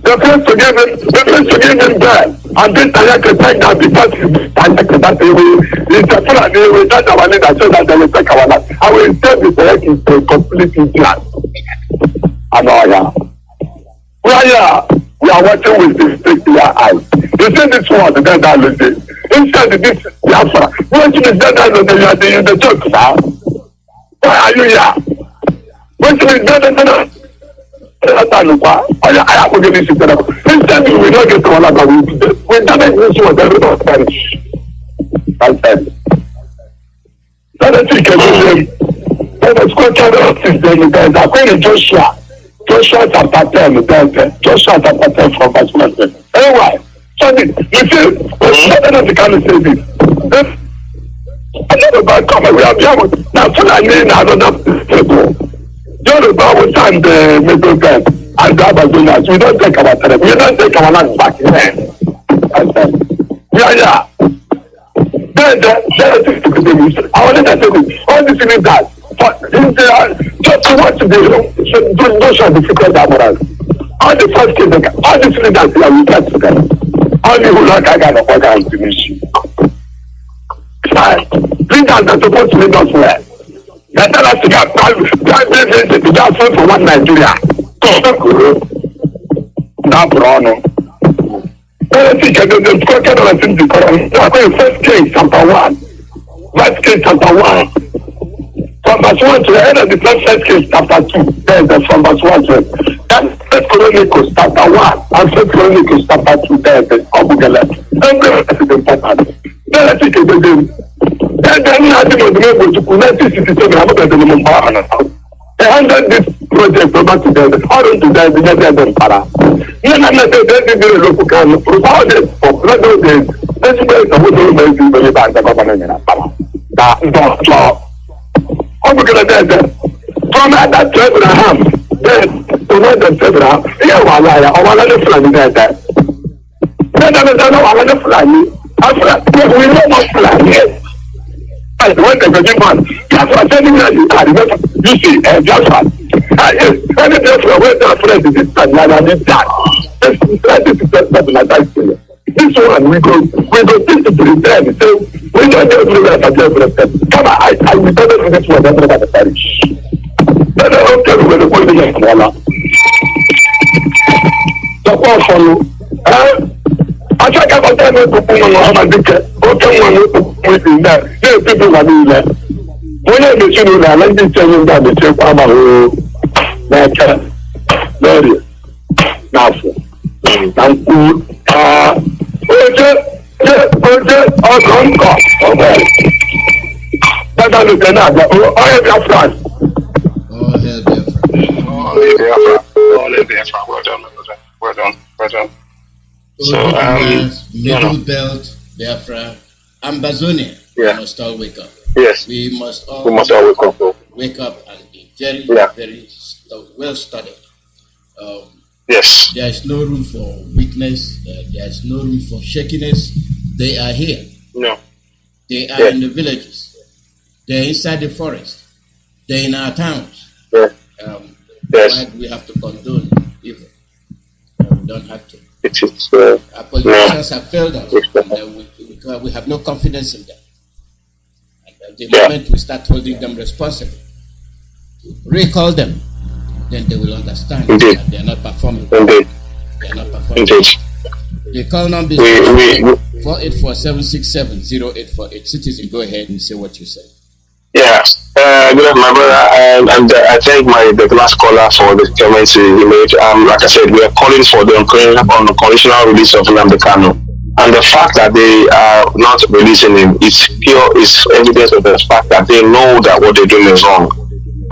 The The first to give him there. And this Tanya can take that because Tanya can that it's a full and we touch our leader so that they will take our land. I will tell the direct is a complete plan. And we are watching with this clear eyes. You see this one, the dead eye inside this Biafra. Watching the dead eye, you are the joke now. Why are you here? Watching the dead eye. I have to get this together. Instead, we will not get to all of that. We damage this one, everybody perish. I said. Let us take everything. Let us go to the system. Guys, according to Joshua chapter 10, Joshua chapter 10 from verse 1. Anyway, so you see, let us kind say this. I never got come. We have now, so I need another people. Yoruba will stand the middle belt and grab us. We don't take our time. We don't take our land back then. Yeah. Then I want to tell you, all this is that. But just to watch don't show difficult amorals. All the first kids, all the leaders here, we get together. All the who like I got a organ to issue. Leaders are supposed to lead us well. They tell us to get private to just vote for one Nigeria. That's wrong. First Kings chapter 1. First Kings chapter 1. From verse 1 to the end of the first Kings chapter 2. Then from verse 1 to that's First Chronicles chapter 1 and First Chronicles chapter 2. Then everything is important. Then let's take it again. Then I think the neighbor to 1967 I'm going to the they handed this project over to them. How don't you guys get them para? You know that they did the local can provide it for blood days. This is where the whole may be very bad the government in Apala. That's law. I'm going to get from that to Abraham. Then to know them to Abraham. Here was I want to fly there. Then I want to fly. We know not fly. When the good man, Biafra telling you I remember, you see, Biafra. When the Biafra went down friend to this time, and this that. This is like that. This one, we go think to pretend. So, we don't know if Biafra. Come on, I will tell you this one, that's about the parish. Then I don't tell you where the boy is smaller. Support for you. I check out the time to put on my dick. Okay, one with that. There people are doing that. When I mention that, let me tell you that the check on my very now. And okay. That's the Canada. I have your friend. Well done. So, Middle Belt, Biafra, Ambazonia, we must all wake up. Yes. We must all wake up and be very, very well studied. Yes. There is no room for weakness. There is no room for shakiness. They are here. No. They are in the villages. They are inside the forest. They are in our towns. Why do we have to condone evil? We don't have to. Our politicians have failed us. And, we have no confidence in them. And at the moment we start holding them responsible, recall them, then they will understand that they are not performing. They are not performing. They call number 484-767-0848. Citizen, go ahead and say what you say. Yeah. Good afternoon, my brother, and I thank the last caller for the comments he made. Like I said, we are calling for the unconditional release of Nnamdi Kanu, and the fact that they are not releasing him is evidence of the fact that they know that what they're doing is wrong,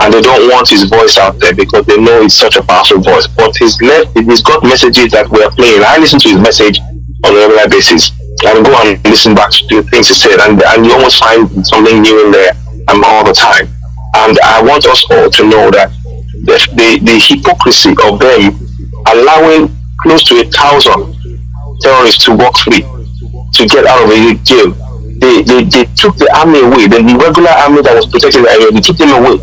and they don't want his voice out there because they know it's such a powerful voice. But he's got messages that we are playing. I listen to his message on a regular basis. I will go and listen back to the things he said, and you almost find something new in there. All the time, and I want us all to know that the hypocrisy of them allowing close to 1,000 terrorists to walk free, to get out of the jail. They took the army away. The regular army that was protecting the area, they took them away,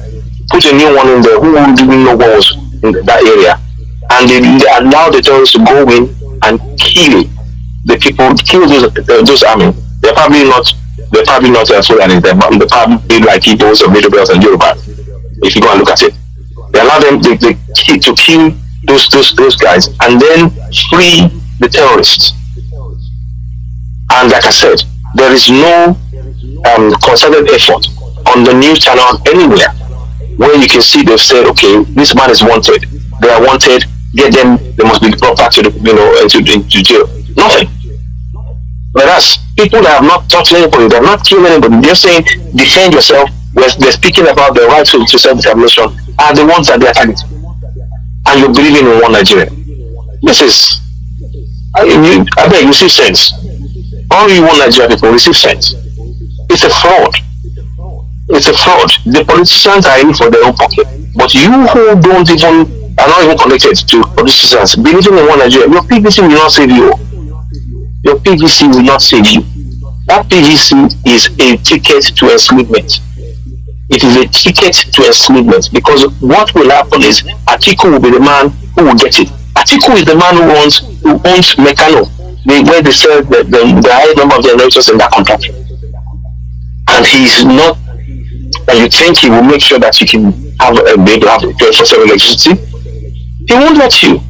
put a new one in there who didn't know what was in that area. and they allow the terrorists to go in and kill the people, kill those army. They're probably not Fulani, they're probably like Igbos or Middle Belt and Yoruba. If you go and look at it, they allow them to kill those guys and then free the terrorists. And like I said, there is no concerted effort on the news channel anywhere where you can see they've said, okay, this man is wanted. They are wanted. Get them. They must be brought back to to jail. Nothing. Whereas people that have not touched anybody, they have not killed anybody, they're saying defend yourself. They're speaking about the right to self-determination are the ones that they are targeting. And you're believing in one Nigeria. This is, I beg, receive sense. All you one Nigeria people receive sense. It's a fraud. It's a fraud. The politicians are in for their own pocket. But you who are not even connected to politicians, believing in one Nigeria, your PVC will not save you. Your PVC will not save you. That PVC is a ticket to enslavement. It is a ticket to enslavement, because what will happen is Atiku will be the man who will get it. Atiku is the man who owns Mekano, where they sell the high number of generators in that country. And he's not, and you think he will make sure that you can have maybe have 24/7 electricity? He won't let you.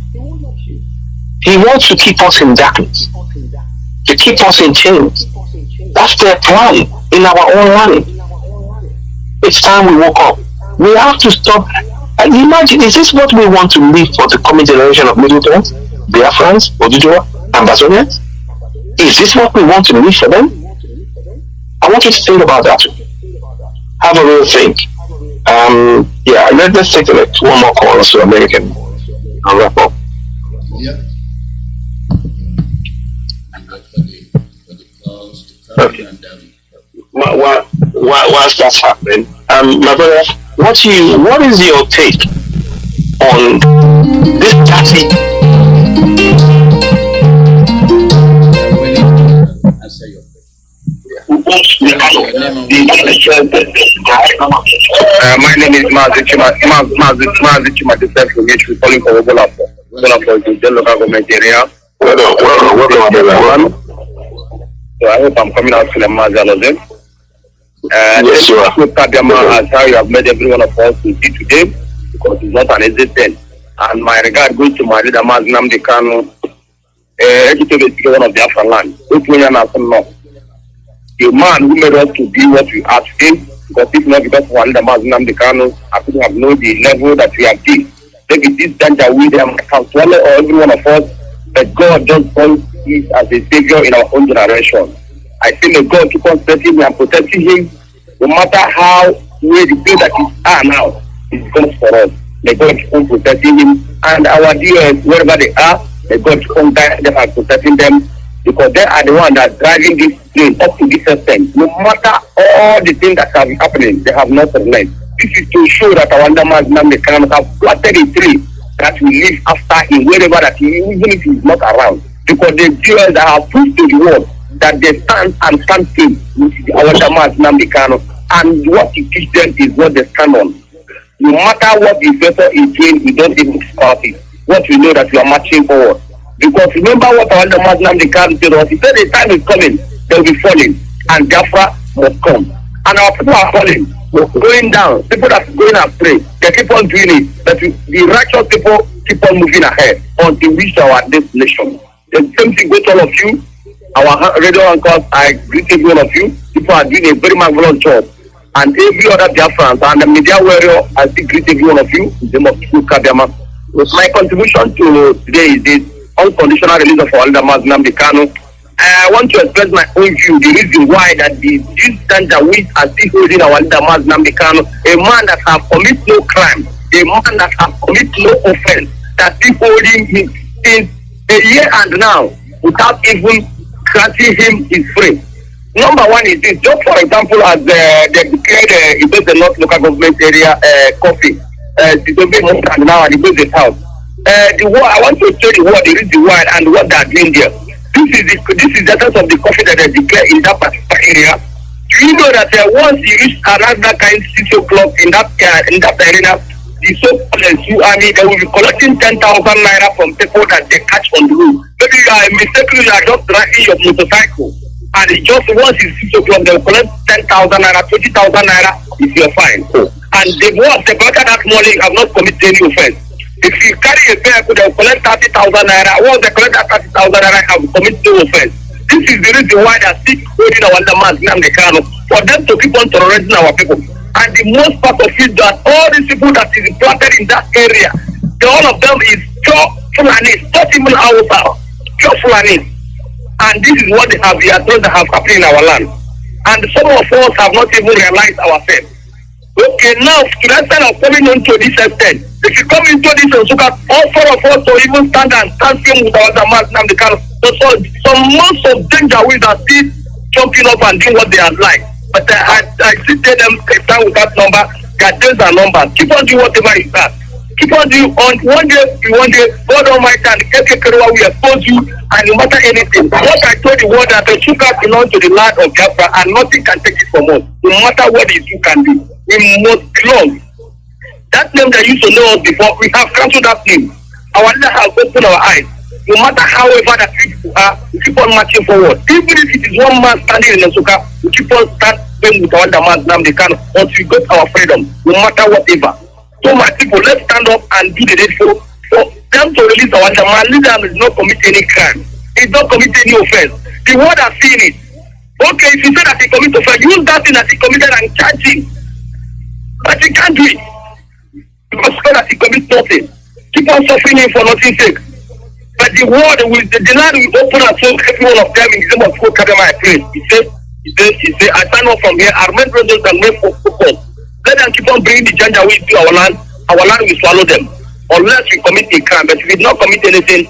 He wants to keep us in darkness, to keep us in chains. That's their plan in our own land. It's time we woke up. We have to stop. And imagine, is this what we want to leave for the coming generation of Middle Earth, Biafrans, Ojibwa, Ambazonians? Is this what we want to leave for them? I want you to think about that. Have a real think. Yeah, let's take one more call so American. I'll wrap up. Yeah. Okay. Whilst that's happening, my brother, what is your take on this party? Answer your my name is Mazi Iyke from HB, calling for Obolafo. Obolafo is the local government area. Welcome. So I hope I'm coming out to the Mazi. Yes, you are. As how you have made every one of us to see today, because it's not an easy thing. And my regard goes to my leader, Nnamdi Kanu, one of Biafra land. The man who made us to be what we are today, because if not because of Nnamdi Kanu, I couldn't have known the level that we have been. Maybe this danger we can swallow or every one of us, but God just wants us as a savior in our own generation. I think may God keep on protecting him and protecting him, no matter how way the things that he are now is comes for us. May God keep on protecting him and our dears, wherever they are, may God keep on guiding them and protecting them, because they are the ones that are driving this plane up to this extent. No matter all the things that have been happening, they have not relent. This is to show that our Nnamdi Kanu have planted a tree that will live after him wherever that he, even if he is not around. Because the Jews that have proved to the world that they stand still with our Nnamdi Kanu, and what he teach them is what they stand on. No matter what the vessel is doing, we don't even start it. What we know that we are marching forward. Because remember what our Nnamdi Kanu said us. He said the time is coming, they will be falling, and Biafra must come. And our people are falling, going down. People that are going astray, they keep on doing it. But the righteous people keep on moving ahead until we reach our destination. The same thing goes to all of you. Our radio anchors, I greet every one of you. People are doing a very marvelous job. And every other Biafrans and the media warrior, I still greet every one of you in the name of Kadama. My contribution to today is this unconditional release of our Nnamdi Kanu. I want to express my own view, the reason why that this danger we are still holding our Nnamdi Kanu, a man that has committed no crime, a man that has committed no offense, that still holding him since a year and now without even granting him his free. Number one is this, just for example, as they declared the North local government area coffee, and now and the house. The war, I want to show the war, the reason why and what they are doing there. This is the essence of the coffee that they declare in that particular area. Do you know that once you reach around that kind 6 o'clock in that arena, is so they will be collecting 10,000 naira from people that they catch on the road. Maybe you are mistakenly just driving your motorcycle, and it just once it's 6 o'clock, they will collect 10,000 naira, 20,000 naira is your fine. And they once they collected that money, have not committed any offense. If you carry a vehicle, they will collect 30,000 naira. Once they collect that 30,000 naira, have committed no offense. This is the reason why they are still holding our man Nnamdi Kanu, for them to keep on terrorizing our people. And the most part of it that all these people that is planted in that area, all of them is pure Fulanis, not even Hausa, pure Fulanis. And this is what they have happening in our land. And some of us have not even realized ourselves. Okay, now to the extent of coming on to this extent, if you come into this Osuka, all four of us to even stand still with our man Nnamdi Kanu. So some months of danger we are still jumping up and doing what they are like. But I still tell them down with that number, that there's a number. Keep on doing whatever is that. Keep on doing on one day, God Almighty and Kekekerewa will expose you, and no matter anything. What I told the world that the Chuka belongs to the land of Biafra and nothing can take it from us. No matter what it is you can do. We must belong. That name that used to know us before, we have cancelled that name. Our leader has opened our eyes. No matter however that people are, we keep on marching forward. Even if it is one man standing in Osuka, we keep on standing with our man Nnamdi Kanu until we get our freedom, no matter whatever. So my people, let's stand up and do the needful for them to release our man. Leader is not committing any crime. He's not committing any offense. The world has seen it. Okay, if you say that he committed offense, use that thing that he committed and charge him. But he can't do it. Because that he commits nothing. Keep on suffering him for nothing's sake. But the world the land will open and so every one of them in the name of God Academy I pray. He said, I stand up from here, I remain resident and remain focused. Let them keep on bringing the danger to our land will swallow them. Unless we commit a crime, but if we not commit anything,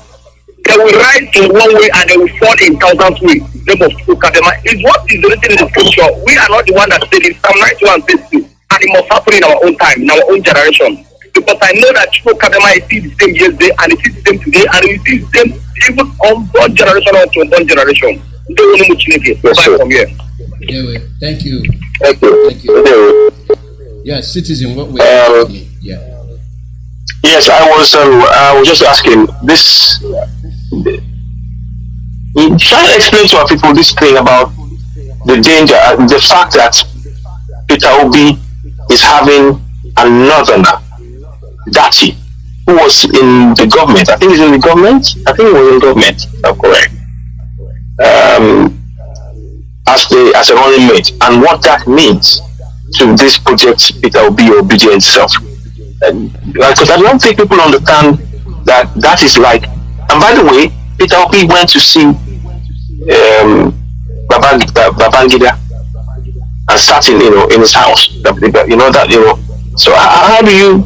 they will rise in one way and they will fall in thousands ways. The name of God Academy is what is written in the scripture. We are not the one that said it. Psalm 91 says this, and it must happen in our own time, in our own generation. Because I know that Chukwu Kadema is still the same yesterday, and it is the same today, and it is the same even on one generation or to one generation. From here. Anyway, thank you. Thank you. Yeah, citizen, what were you Yeah. Yes, I was just asking this. Try to explain to our people this thing about the danger, the fact that Peter Obi is having a northerner, Dachi, who was in the government. I think he's in the government. I think he was in government. I'm correct. As a running mate, and what that means to this project Peter Obi or BJ itself. Because I don't think people understand that is like. And by the way, Peter Obi went to see Babangida and sat in his house. So how do you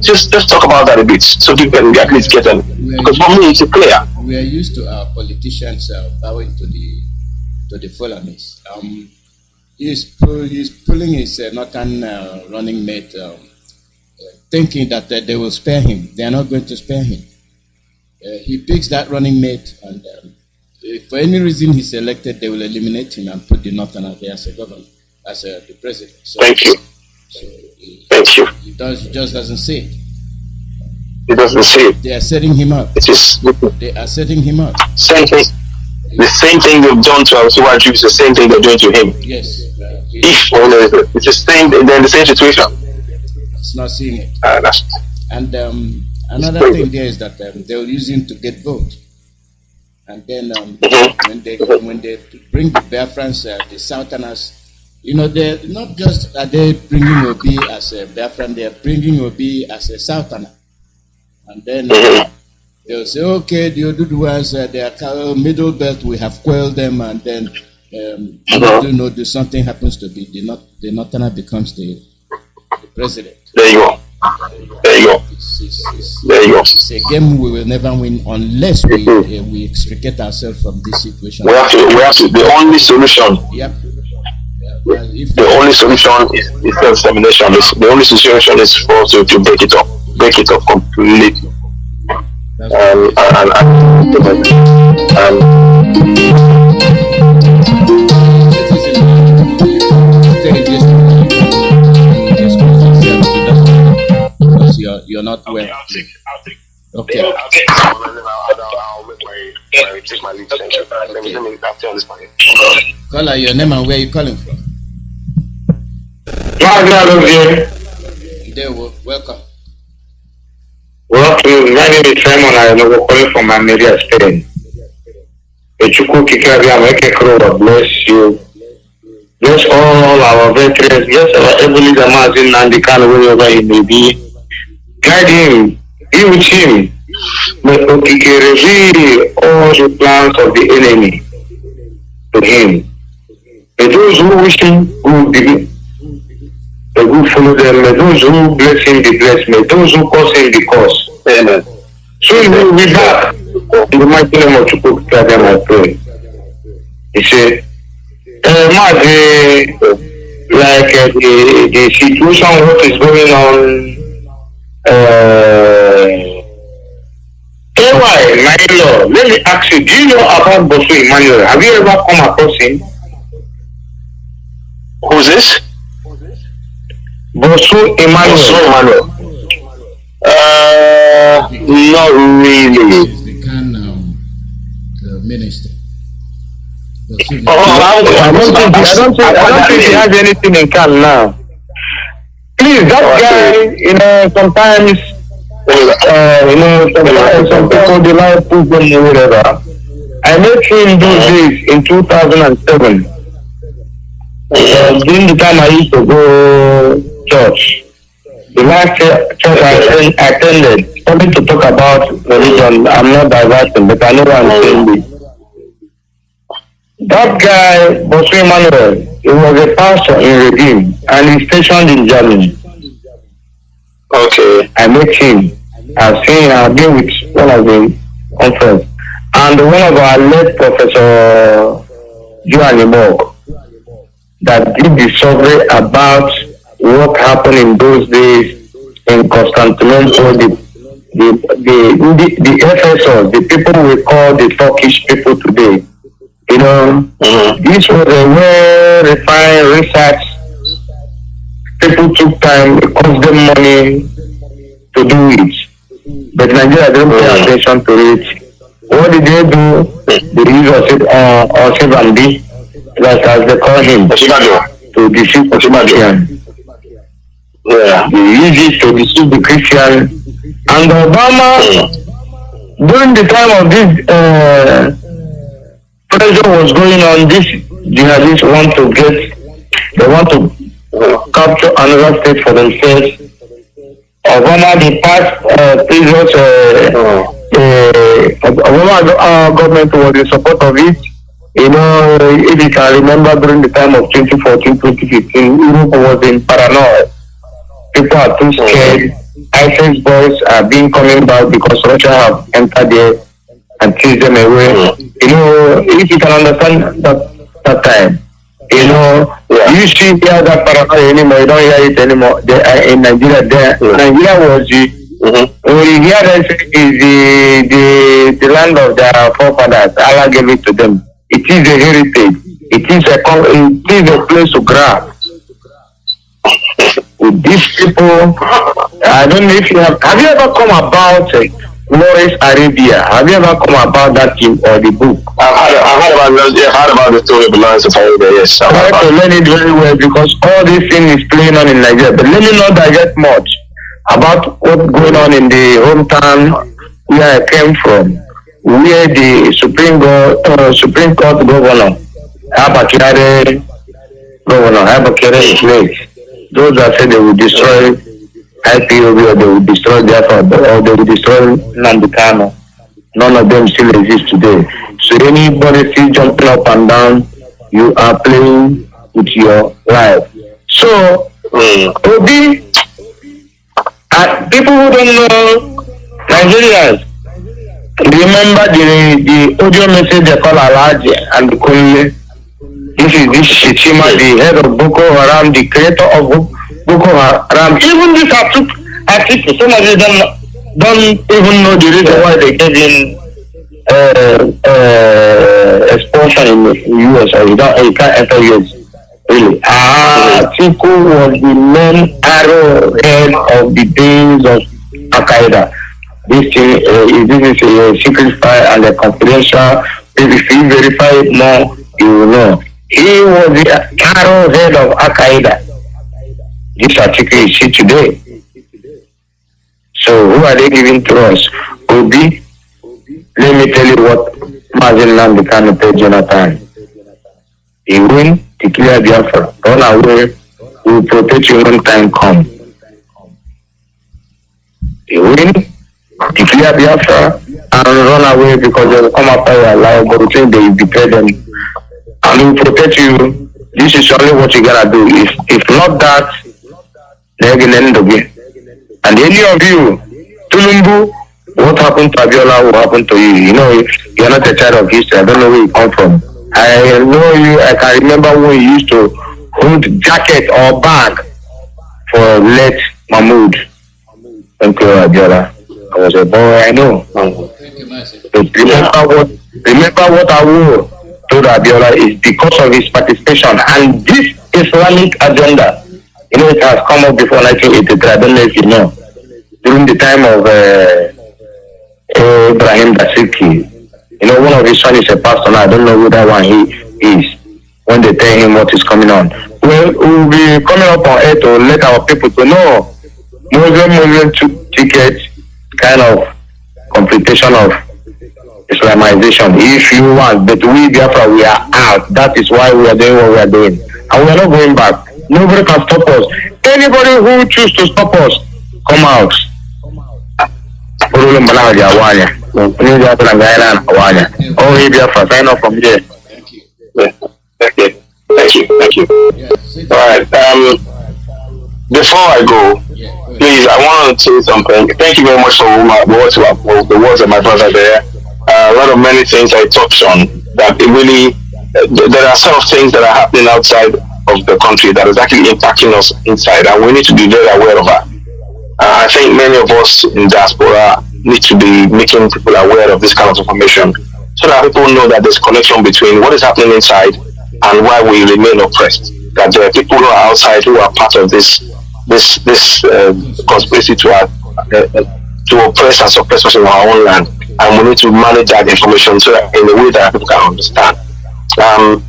just talk about that a bit so people can at least get them? Because for me it's clear. We are used to our politicians bowing to the Fulanis. He's pulling his northern running mate, thinking that they will spare him. They are not going to spare him. He picks that running mate, and if for any reason he's elected, they will eliminate him and put the northerner there as a governor, as the president. So, thank you. So thank you. He just doesn't say it. He doesn't say it. They are setting him up. They are setting him up. Same thing. The same thing they've done to Asuwaju is the same thing they're doing to him. Yes. It's the same. They're in the same situation. It's not seeing it. And another thing there is that they will use him to get vote. And then when they bring the Biafrans, the Southerners, they're not just are they bringing Obi as a Biafran, they are bringing Obi as a Southerner. And then they'll say, okay, the Oduduwas, their middle belt, we have quelled them, and then something happens to be the Northerner becomes the president. There you go. There you go. It's a game we will never win unless we extricate ourselves from this situation. We have to. The only solution. Yep. The only solution is self-determination. The only solution is for us to break it up completely. not well. I'll take. Okay. I'll take my lead. Thank you. Let me after this point. Caller, your name and where you calling from? Welcome. Well, my name is Simon. I am calling from America, Spain. Bless you. Bless all our veterans. Bless our able Mazi Nnamdi wherever he may be. Guide him. Be with him. May Okike reveal all the plans of the enemy to him. May those who wish him good be may good follow them. May those who bless him be blessed. May those who curse him be cursed. Amen. Soon we will be back. In the mighty name of Chukwu, I pray. He said, Mazi, like the situation, what is going on, my Lord, let me ask you, do you know about Bosu Emmanuel? Have you ever come across him? Who's this? Bosu Emmanuel. Not really. The Kanu minister. I don't think he has anything in Kanu now. Please, that guy, sometimes, some people, they like put them or whatever. I met him those days in 2007. During the time I used to go church. The last church I attended, something to talk about religion. I'm not diverting, but I know what I'm saying. That guy, Bosu Emmanuel, he was a pastor in Redeem and he's stationed in Germany. Okay. I met him. I've been with one of the conference. And one of our late Professor JUL that did the survey about what happened in those days in Constantinople, the Ephesus, the people we call the Turkish people today. This was a well-refined research. People took time, it cost them money to do it. But Nigeria didn't pay attention to it. What did they do? They used Osebandi, as they call him, to deceive the Christian. Yeah. They used it to deceive the Christian. And Obama, during the time of this pressure was going on, this jihadists want to capture another state for themselves. Obama, the past previous Obama government was in support of it. If you can remember, during the time of 2014, 2015, Europe was in paranoia. People are too scared. ISIS boys are coming back because Russia have entered there and chased them away. If you can understand that time, you see here that paranoia anymore, you don't hear it anymore. They are in Nigeria there. Nigeria was when you hear that is the land of their forefathers. Allah gave it to them. It is a heritage. It is a place to grab. With these people, I don't know if you have you ever come about Lawrence Arabia? Have you ever come about that team or the book? I heard about the story of Lawrence Arabia, yes. Try to learn it very well because all this thing is playing on in Nigeria. But let me not digest much about what's going on in the hometown where I came from, where the Supreme Court Governor, Abakere is late. Those that say they will destroy IPOB or they will destroy Biafra or they will destroy Nnamdi. None of them still exist today. So anybody still jumping up and down, you are playing with your life. So, Obi, people who don't know Nigerians, remember the audio message they call Alaji and the Kunle. This is this Shichima, the head of Boko Haram, the creator of Boko Haram. Even this article, some of you don't even know the reason why they gave him expulsion in the US, or you can't enter US. Really. Atiku was the main arrowhead of the days of Al-Qaeda. This thing, this is a secret file and a confidential. If you verify it more, you will know. He was the arrowhead of Al-Qaeda. This article you see today. So who are they giving to us? Obi, let me tell you what Mazi Nnamdi Kanu told Jonathan. He will declare Biafra. Run away, we will protect you when time comes. He will declare Biafra and run away because they will come after your life, but we think they will betray them. And we will protect you. This is only what you gotta do. If not that, they're gonna end again. And any of you, Tulumbu, what happened to Abiola will happen to you. You know, you're not a child of history. I don't know where you come from. I know you. I can remember when you used to hold jacket or bag for late Mahmoud. Thank you, Abiola. I was a boy. I know. But remember what I wore told Abiola is because of his participation and this Islamic agenda. You know, it has come up before 1983. I don't know if you know. During the time of Ibrahim Basiki, you know, one of his sons is a pastor now. I don't know who that one he is. When they tell him what is coming on, we'll be coming up on air to let our people to know. Muslim tickets, kind of completion of Islamization. If you want, but we Biafra, we are out. That is why we are doing what we are doing, and we are not going back. Nobody can stop us. Anybody who chooses to stop us, come out. Oh, sign off from here. Thank you. All right. Before I go, please, I want to say something. Thank you very much for the words of my brother there. A lot of many things I touched on that it really, there are some things that are happening outside of the country that is actually impacting us inside, and we need to be very aware of that. I think many of us in diaspora need to be making people aware of this kind of information so that people know that there's a connection between what is happening inside and why we remain oppressed. That there are people who are outside who are part of this conspiracy to oppress and suppress us in our own land, and we need to manage that information so that in a way that people can understand.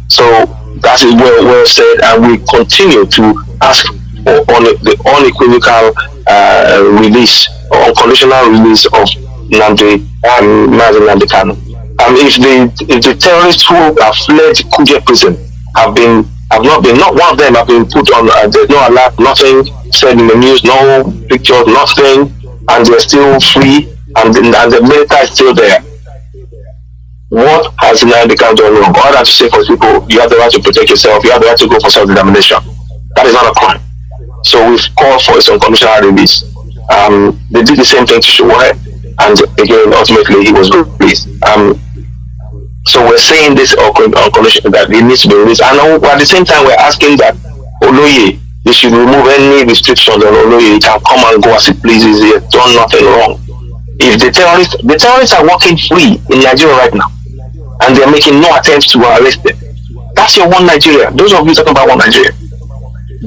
So that is well said, and we continue to ask for the unequivocal release or unconditional release of Mazi Nnamdi Kanu. If the terrorists who have fled Kuje prison not one of them have been put on, there's no alert, nothing said in the news, no pictures, nothing, and they're still free, and the military is still there. What has Nnamdi Kanu done wrong? All that to say for people, you have the right to protect yourself, you have the right to go for self-determination. That is not a crime. So we've called for its unconditional release. They did the same thing to Shuwai, and again, ultimately, he was released. So we're saying this unconditional that it needs to be released, and at the same time, we're asking that Oloye, they should remove any restrictions on Oloye. He can come and go as he pleases. He has done nothing wrong. If the terrorists are walking free in Nigeria right now, and they're making no attempts to arrest them, that's your one Nigeria. Those of you talking about one Nigeria,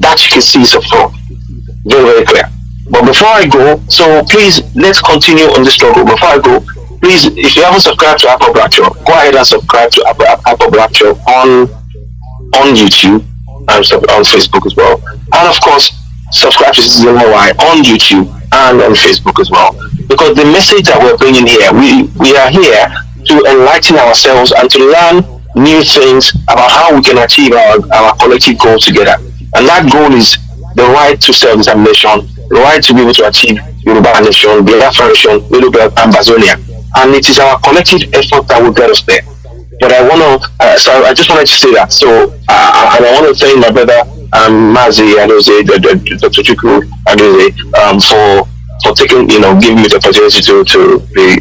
that you can see is a fraud. Very, very clear. But before I go, so please, let's continue on the struggle. Before I go, please, if you haven't subscribed to Ipob Rapture, go ahead and subscribe to Ipob Rapture on YouTube and on Facebook as well. And of course, subscribe to Citizen Hawaii on YouTube and on Facebook as well. Because the message that we're bringing here, we are here to enlighten ourselves and to learn new things about how we can achieve our collective goals together. And that goal is the right to self-determination, the right to be able to achieve Yoruba nation, Biafra nation, Yoruba Ambazonia. And it is our collective effort that will get us there. But I just wanted to say that. So, and I want to thank my brother Mazi Iyke, Dr. Chukwu for taking, giving me the opportunity to be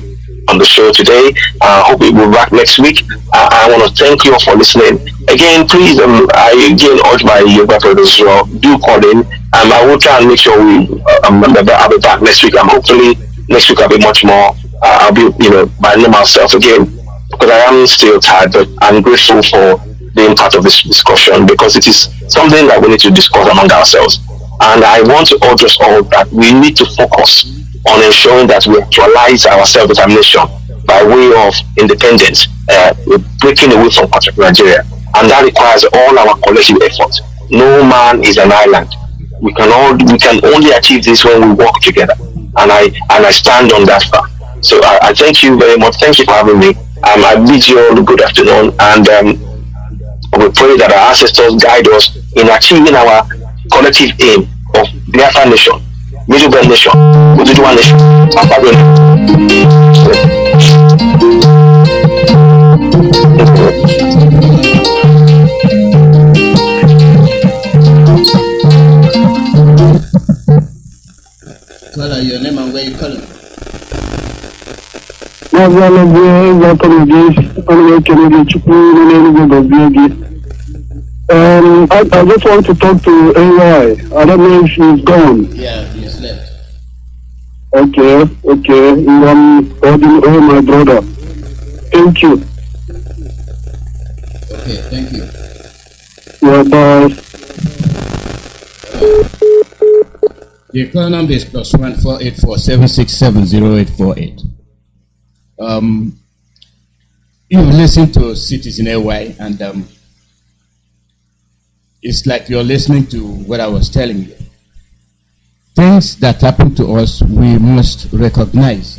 on the show today. I hope we will be back next week. I want to thank you all for listening. Again, please, I again urge my Yoruba brothers as well, do call in. I will try and make sure I'll be back next week. Hopefully next week I'll be much more, I'll be, my normal self again, because I am still tired, but I'm grateful for being part of this discussion, because it is something that we need to discuss among ourselves. And I want to urge us all that we need to focus on ensuring that we actualize our self-determination by way of independence, breaking away from particular Nigeria. And that requires all our collective effort. No man is an island. We can only achieve this when we work together. And I stand on that fact. So I thank you very much. Thank you for having me. I bid you all good afternoon, and we pray that our ancestors guide us in achieving our collective aim of Biafra nation, Middle Belt nation, Ududuwa nation, and Call your name and where you calling? I just want to talk to AI. I don't know if she's gone. Yeah, he's left. Okay. Oh, my brother. Thank you. Okay, thank you. Yeah, bye. The call number is +1 484 767 0848. You've listened to Citizen AY, and it's like you're listening to what I was telling you. Things that happen to us, we must recognize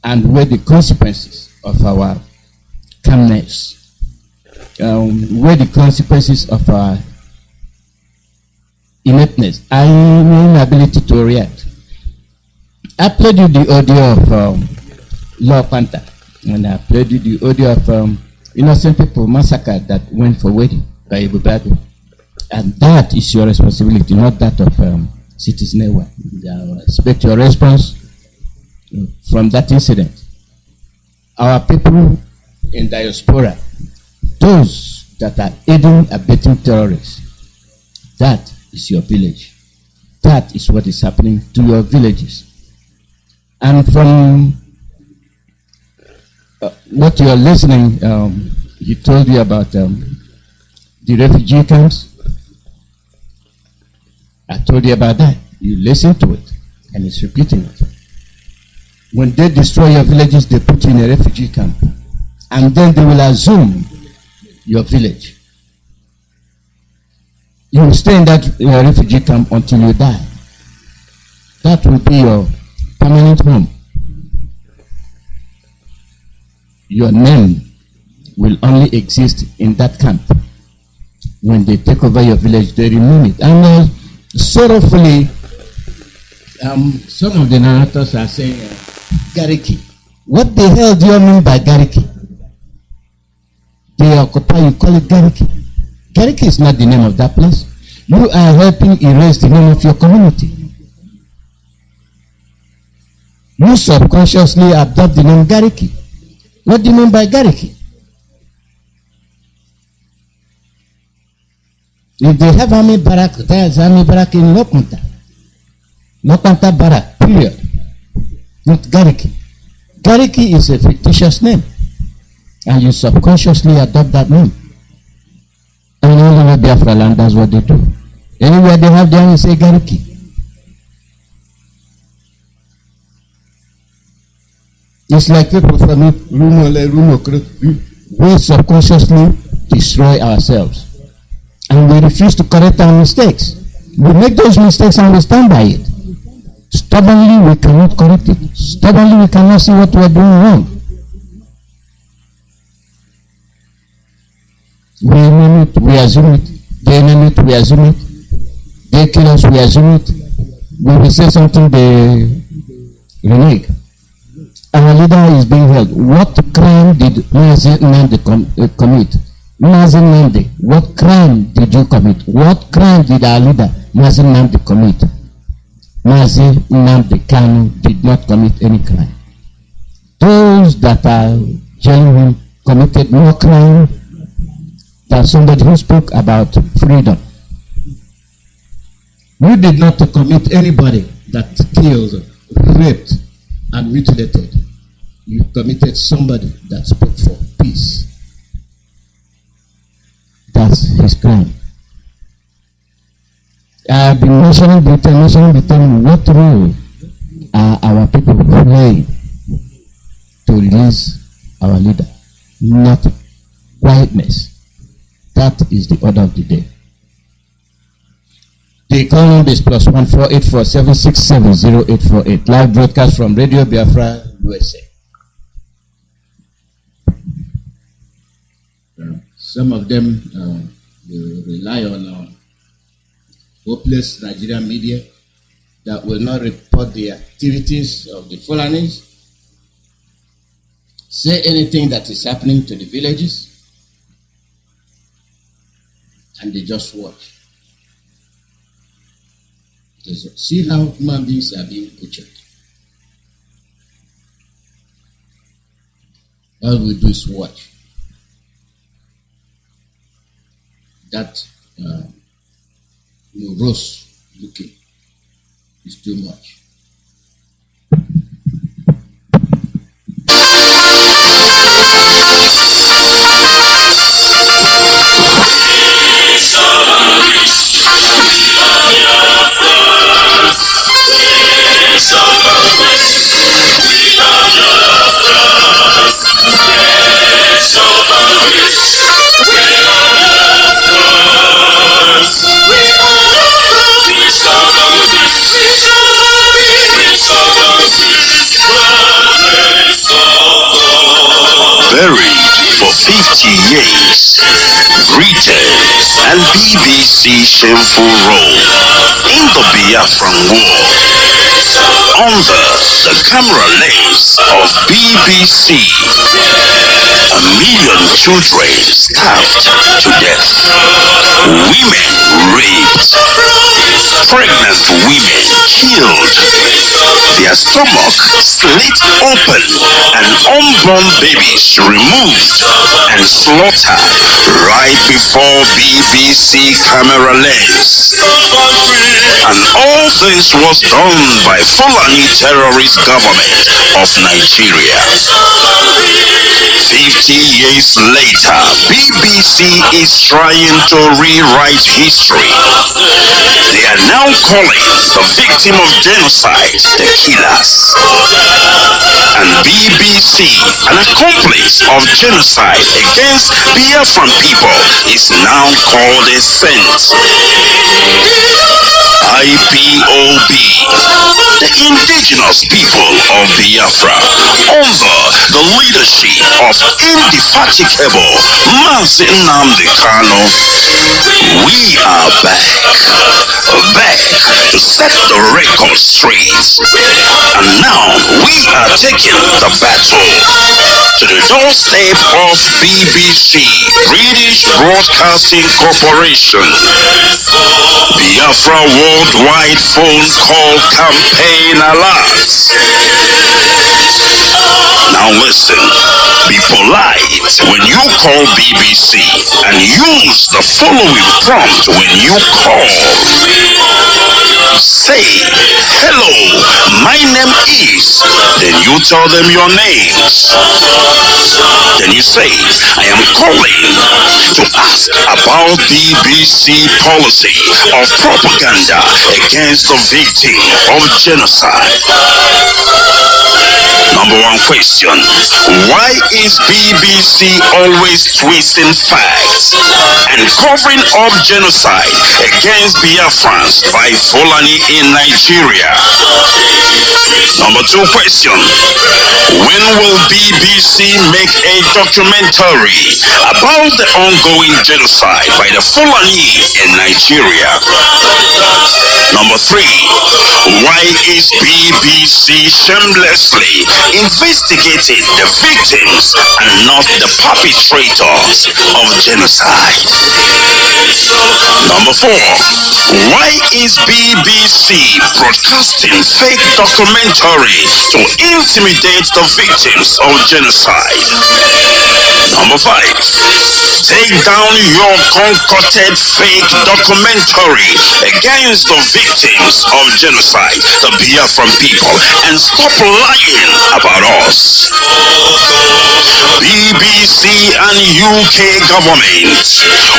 and weigh the consequences of our calmness, weigh the consequences of our ineptness, our inability to react. I played you the audio of Law Panther, and I played you the audio of innocent people massacred that went for wedding by Ipob. And that is your responsibility, not that of Citizen AY. I expect your response from that incident. Our people in diaspora, those that are aiding, abetting terrorists, that is your village. That is what is happening to your villages. And from what you are listening, he told you about the refugee camps. I told you about that. You listen to it, and it's repeating it. When they destroy your villages, they put you in a refugee camp, and then they will assume your village. You will stay in that refugee camp until you die. That will be your permanent home. Your name will only exist in that camp. When they take over your village, they remove it. And sorrowfully, some of the narrators are saying, Gariki. What the hell do you mean by Gariki? They occupy, you call it Gariki. Gariki is not the name of that place. You are helping erase the name of your community. You subconsciously adopt the name Gariki. What do you mean by Gariki? If they have army barrack, there is army barrack in Lokmanta. Lokmanta barrack, period. Not Gariki. Gariki is a fictitious name. And you subconsciously adopt that name. And all over Biafra land, that's what they do. Anywhere they have them, they say Gariki. It's like people from we subconsciously destroy ourselves. And we refuse to correct our mistakes. We make those mistakes and we stand by it. Stubbornly, we cannot correct it. Stubbornly, we cannot see what we are doing wrong. We name it, we assume it. They name it, we assume it. They kill us, we assume it. When we say something, they renege. Our leader is being held. What crime did Mazi Nnamdi commit? Mazi Nnamdi, what crime did you commit? What crime did our leader Mazi Nnamdi commit? Mazi Nnamdi Kanu did not commit any crime. Those that are genuine committed no crime than somebody who spoke about freedom. You did not commit anybody that killed, raped, and mutilated. You committed somebody that spoke for peace. That's his crime. I've been mentioning Britain. What role are our people praying to release our leader, not quietness. That is the order of the day. The call number is +14847670848. Live broadcast from Radio Biafra, USA. Some of them will rely on hopeless Nigerian media that will not report the activities of the Fulanis, say anything that is happening to the villages, and they just watch. See how human beings are being butchered. All we do is watch. That morose looking is too much. Buried for 50 years, greetings and BBC shameful role in the Biafran war. Under the camera lens of BBC, 1 million children starved to death, women raped, pregnant women killed, their stomach slit open, and unborn babies removed and slaughtered right before BBC camera lens. And all this was done by Fulani terrorist government of Nigeria. 50 years later, BBC is trying to rewrite history. They are now calling the victim of genocide the killers. And BBC, an accomplice of genocide against Biafran people, is now called a saint. IPOB, the indigenous people of Biafra, under the leadership of indefatigable Mazi Nnamdi Kanu, we are back to set the record straight. And now we are taking the battle to the doorstep of BBC, British Broadcasting Corporation. Biafra Worldwide Phone Call Campaign Alert. Now listen, be polite when you call BBC and use the following prompt when you call. Say, hello, my name is, then you tell them your names. Then you say, I am calling to ask about BBC policy of propaganda against the victim of genocide. Number one question, why is BBC always twisting facts and covering up genocide against Biafrans by Fulani in Nigeria? Number two question, when will BBC make a documentary about the ongoing genocide by the Fulani in Nigeria? Number three, why is BBC shamelessly investigating the victims and not the perpetrators of genocide? Number four, why is BBC broadcasting fake documentaries to intimidate the victims of genocide? Number five, take down your concocted fake documentary against the victims of genocide, the Biafran people, and stop lying about us. BBC and UK government,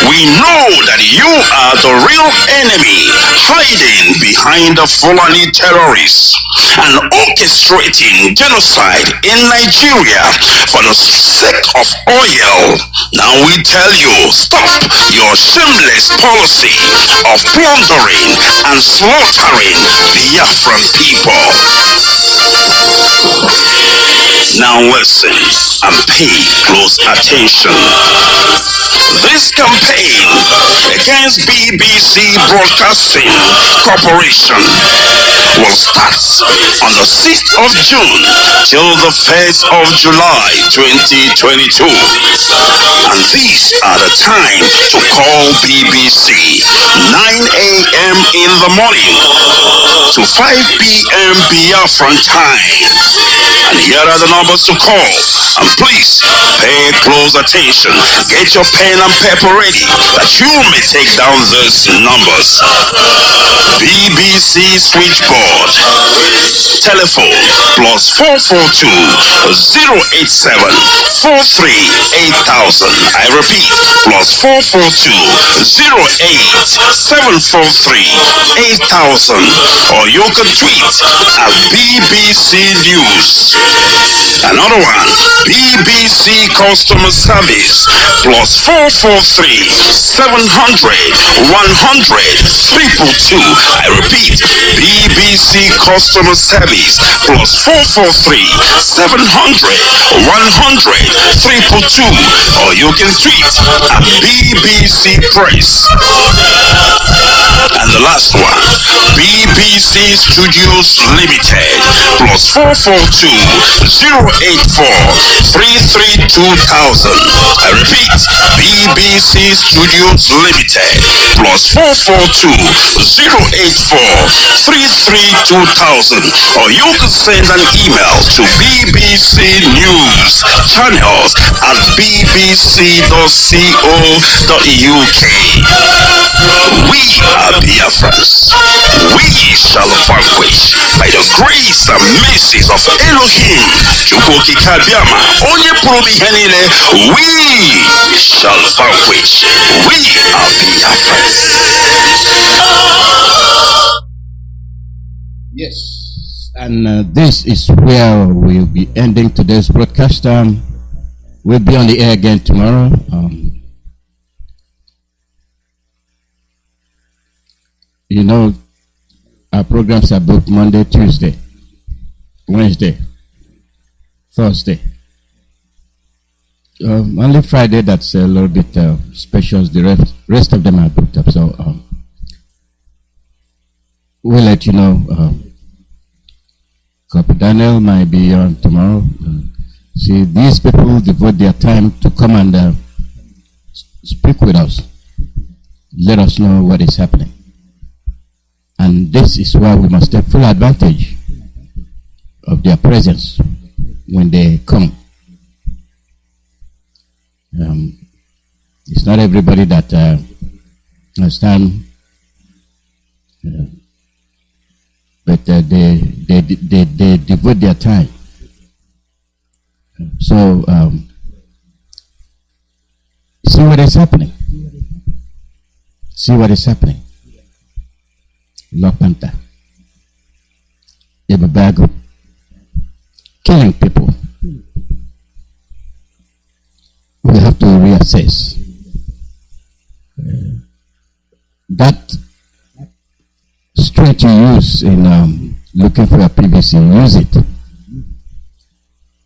we know that you are the real enemy, hiding behind the Fulani terrorists and orchestrating genocide in Nigeria for the sake of oil. Now we tell you, stop your shameless policy of plundering and slaughtering Biafran people. Now listen and pay close attention. This campaign against BBC Broadcasting Corporation will start on the 6th of June till the 1st of July 2022. And these are the times to call BBC: 9 a.m. in the morning to 5 p.m. Biafran time. And here are the numbers to call. And please pay close attention. Get your pen and paper ready that you may take down these numbers. BBC switchboard. Telephone +442 087 43 8000. I repeat, +442 087 43 8000. Or you can tweet at BBC News. Another one, BBC Customer Service +443 700 100 222. I repeat, BBC Customer Service +443 700 100 222. Or you can tweet at BBC Press. And the last one, BBC Studios Limited +442 084 33 2000. I repeat, BBC Studios Limited +442 084 33 2000. Or you can send an email to BBC News Channels at bbc.co.uk. We are Biafrans. We shall vanquish by the grace and mercies of Elohim. Chukwuki Kabiama, onye pụrụ ihe niile. We shall vanquish. We are Biafrans. Yes, and this is where we'll be ending today's broadcast. We'll be on the air again tomorrow. You know, our programs are booked Monday, Tuesday, Wednesday, Thursday. Only Friday that's a little bit special. The rest of them are booked up. So we'll let you know. Copy Daniel might be on tomorrow. See, these people devote their time to come and speak with us. Let us know what is happening. And this is why we must take full advantage of their presence when they come. It's not everybody that understand, but they devote their time. So see what is happening. See what is happening. Lopanta, Ibabago, killing people. We have to reassess. That strength you use in looking for a PVC, use it.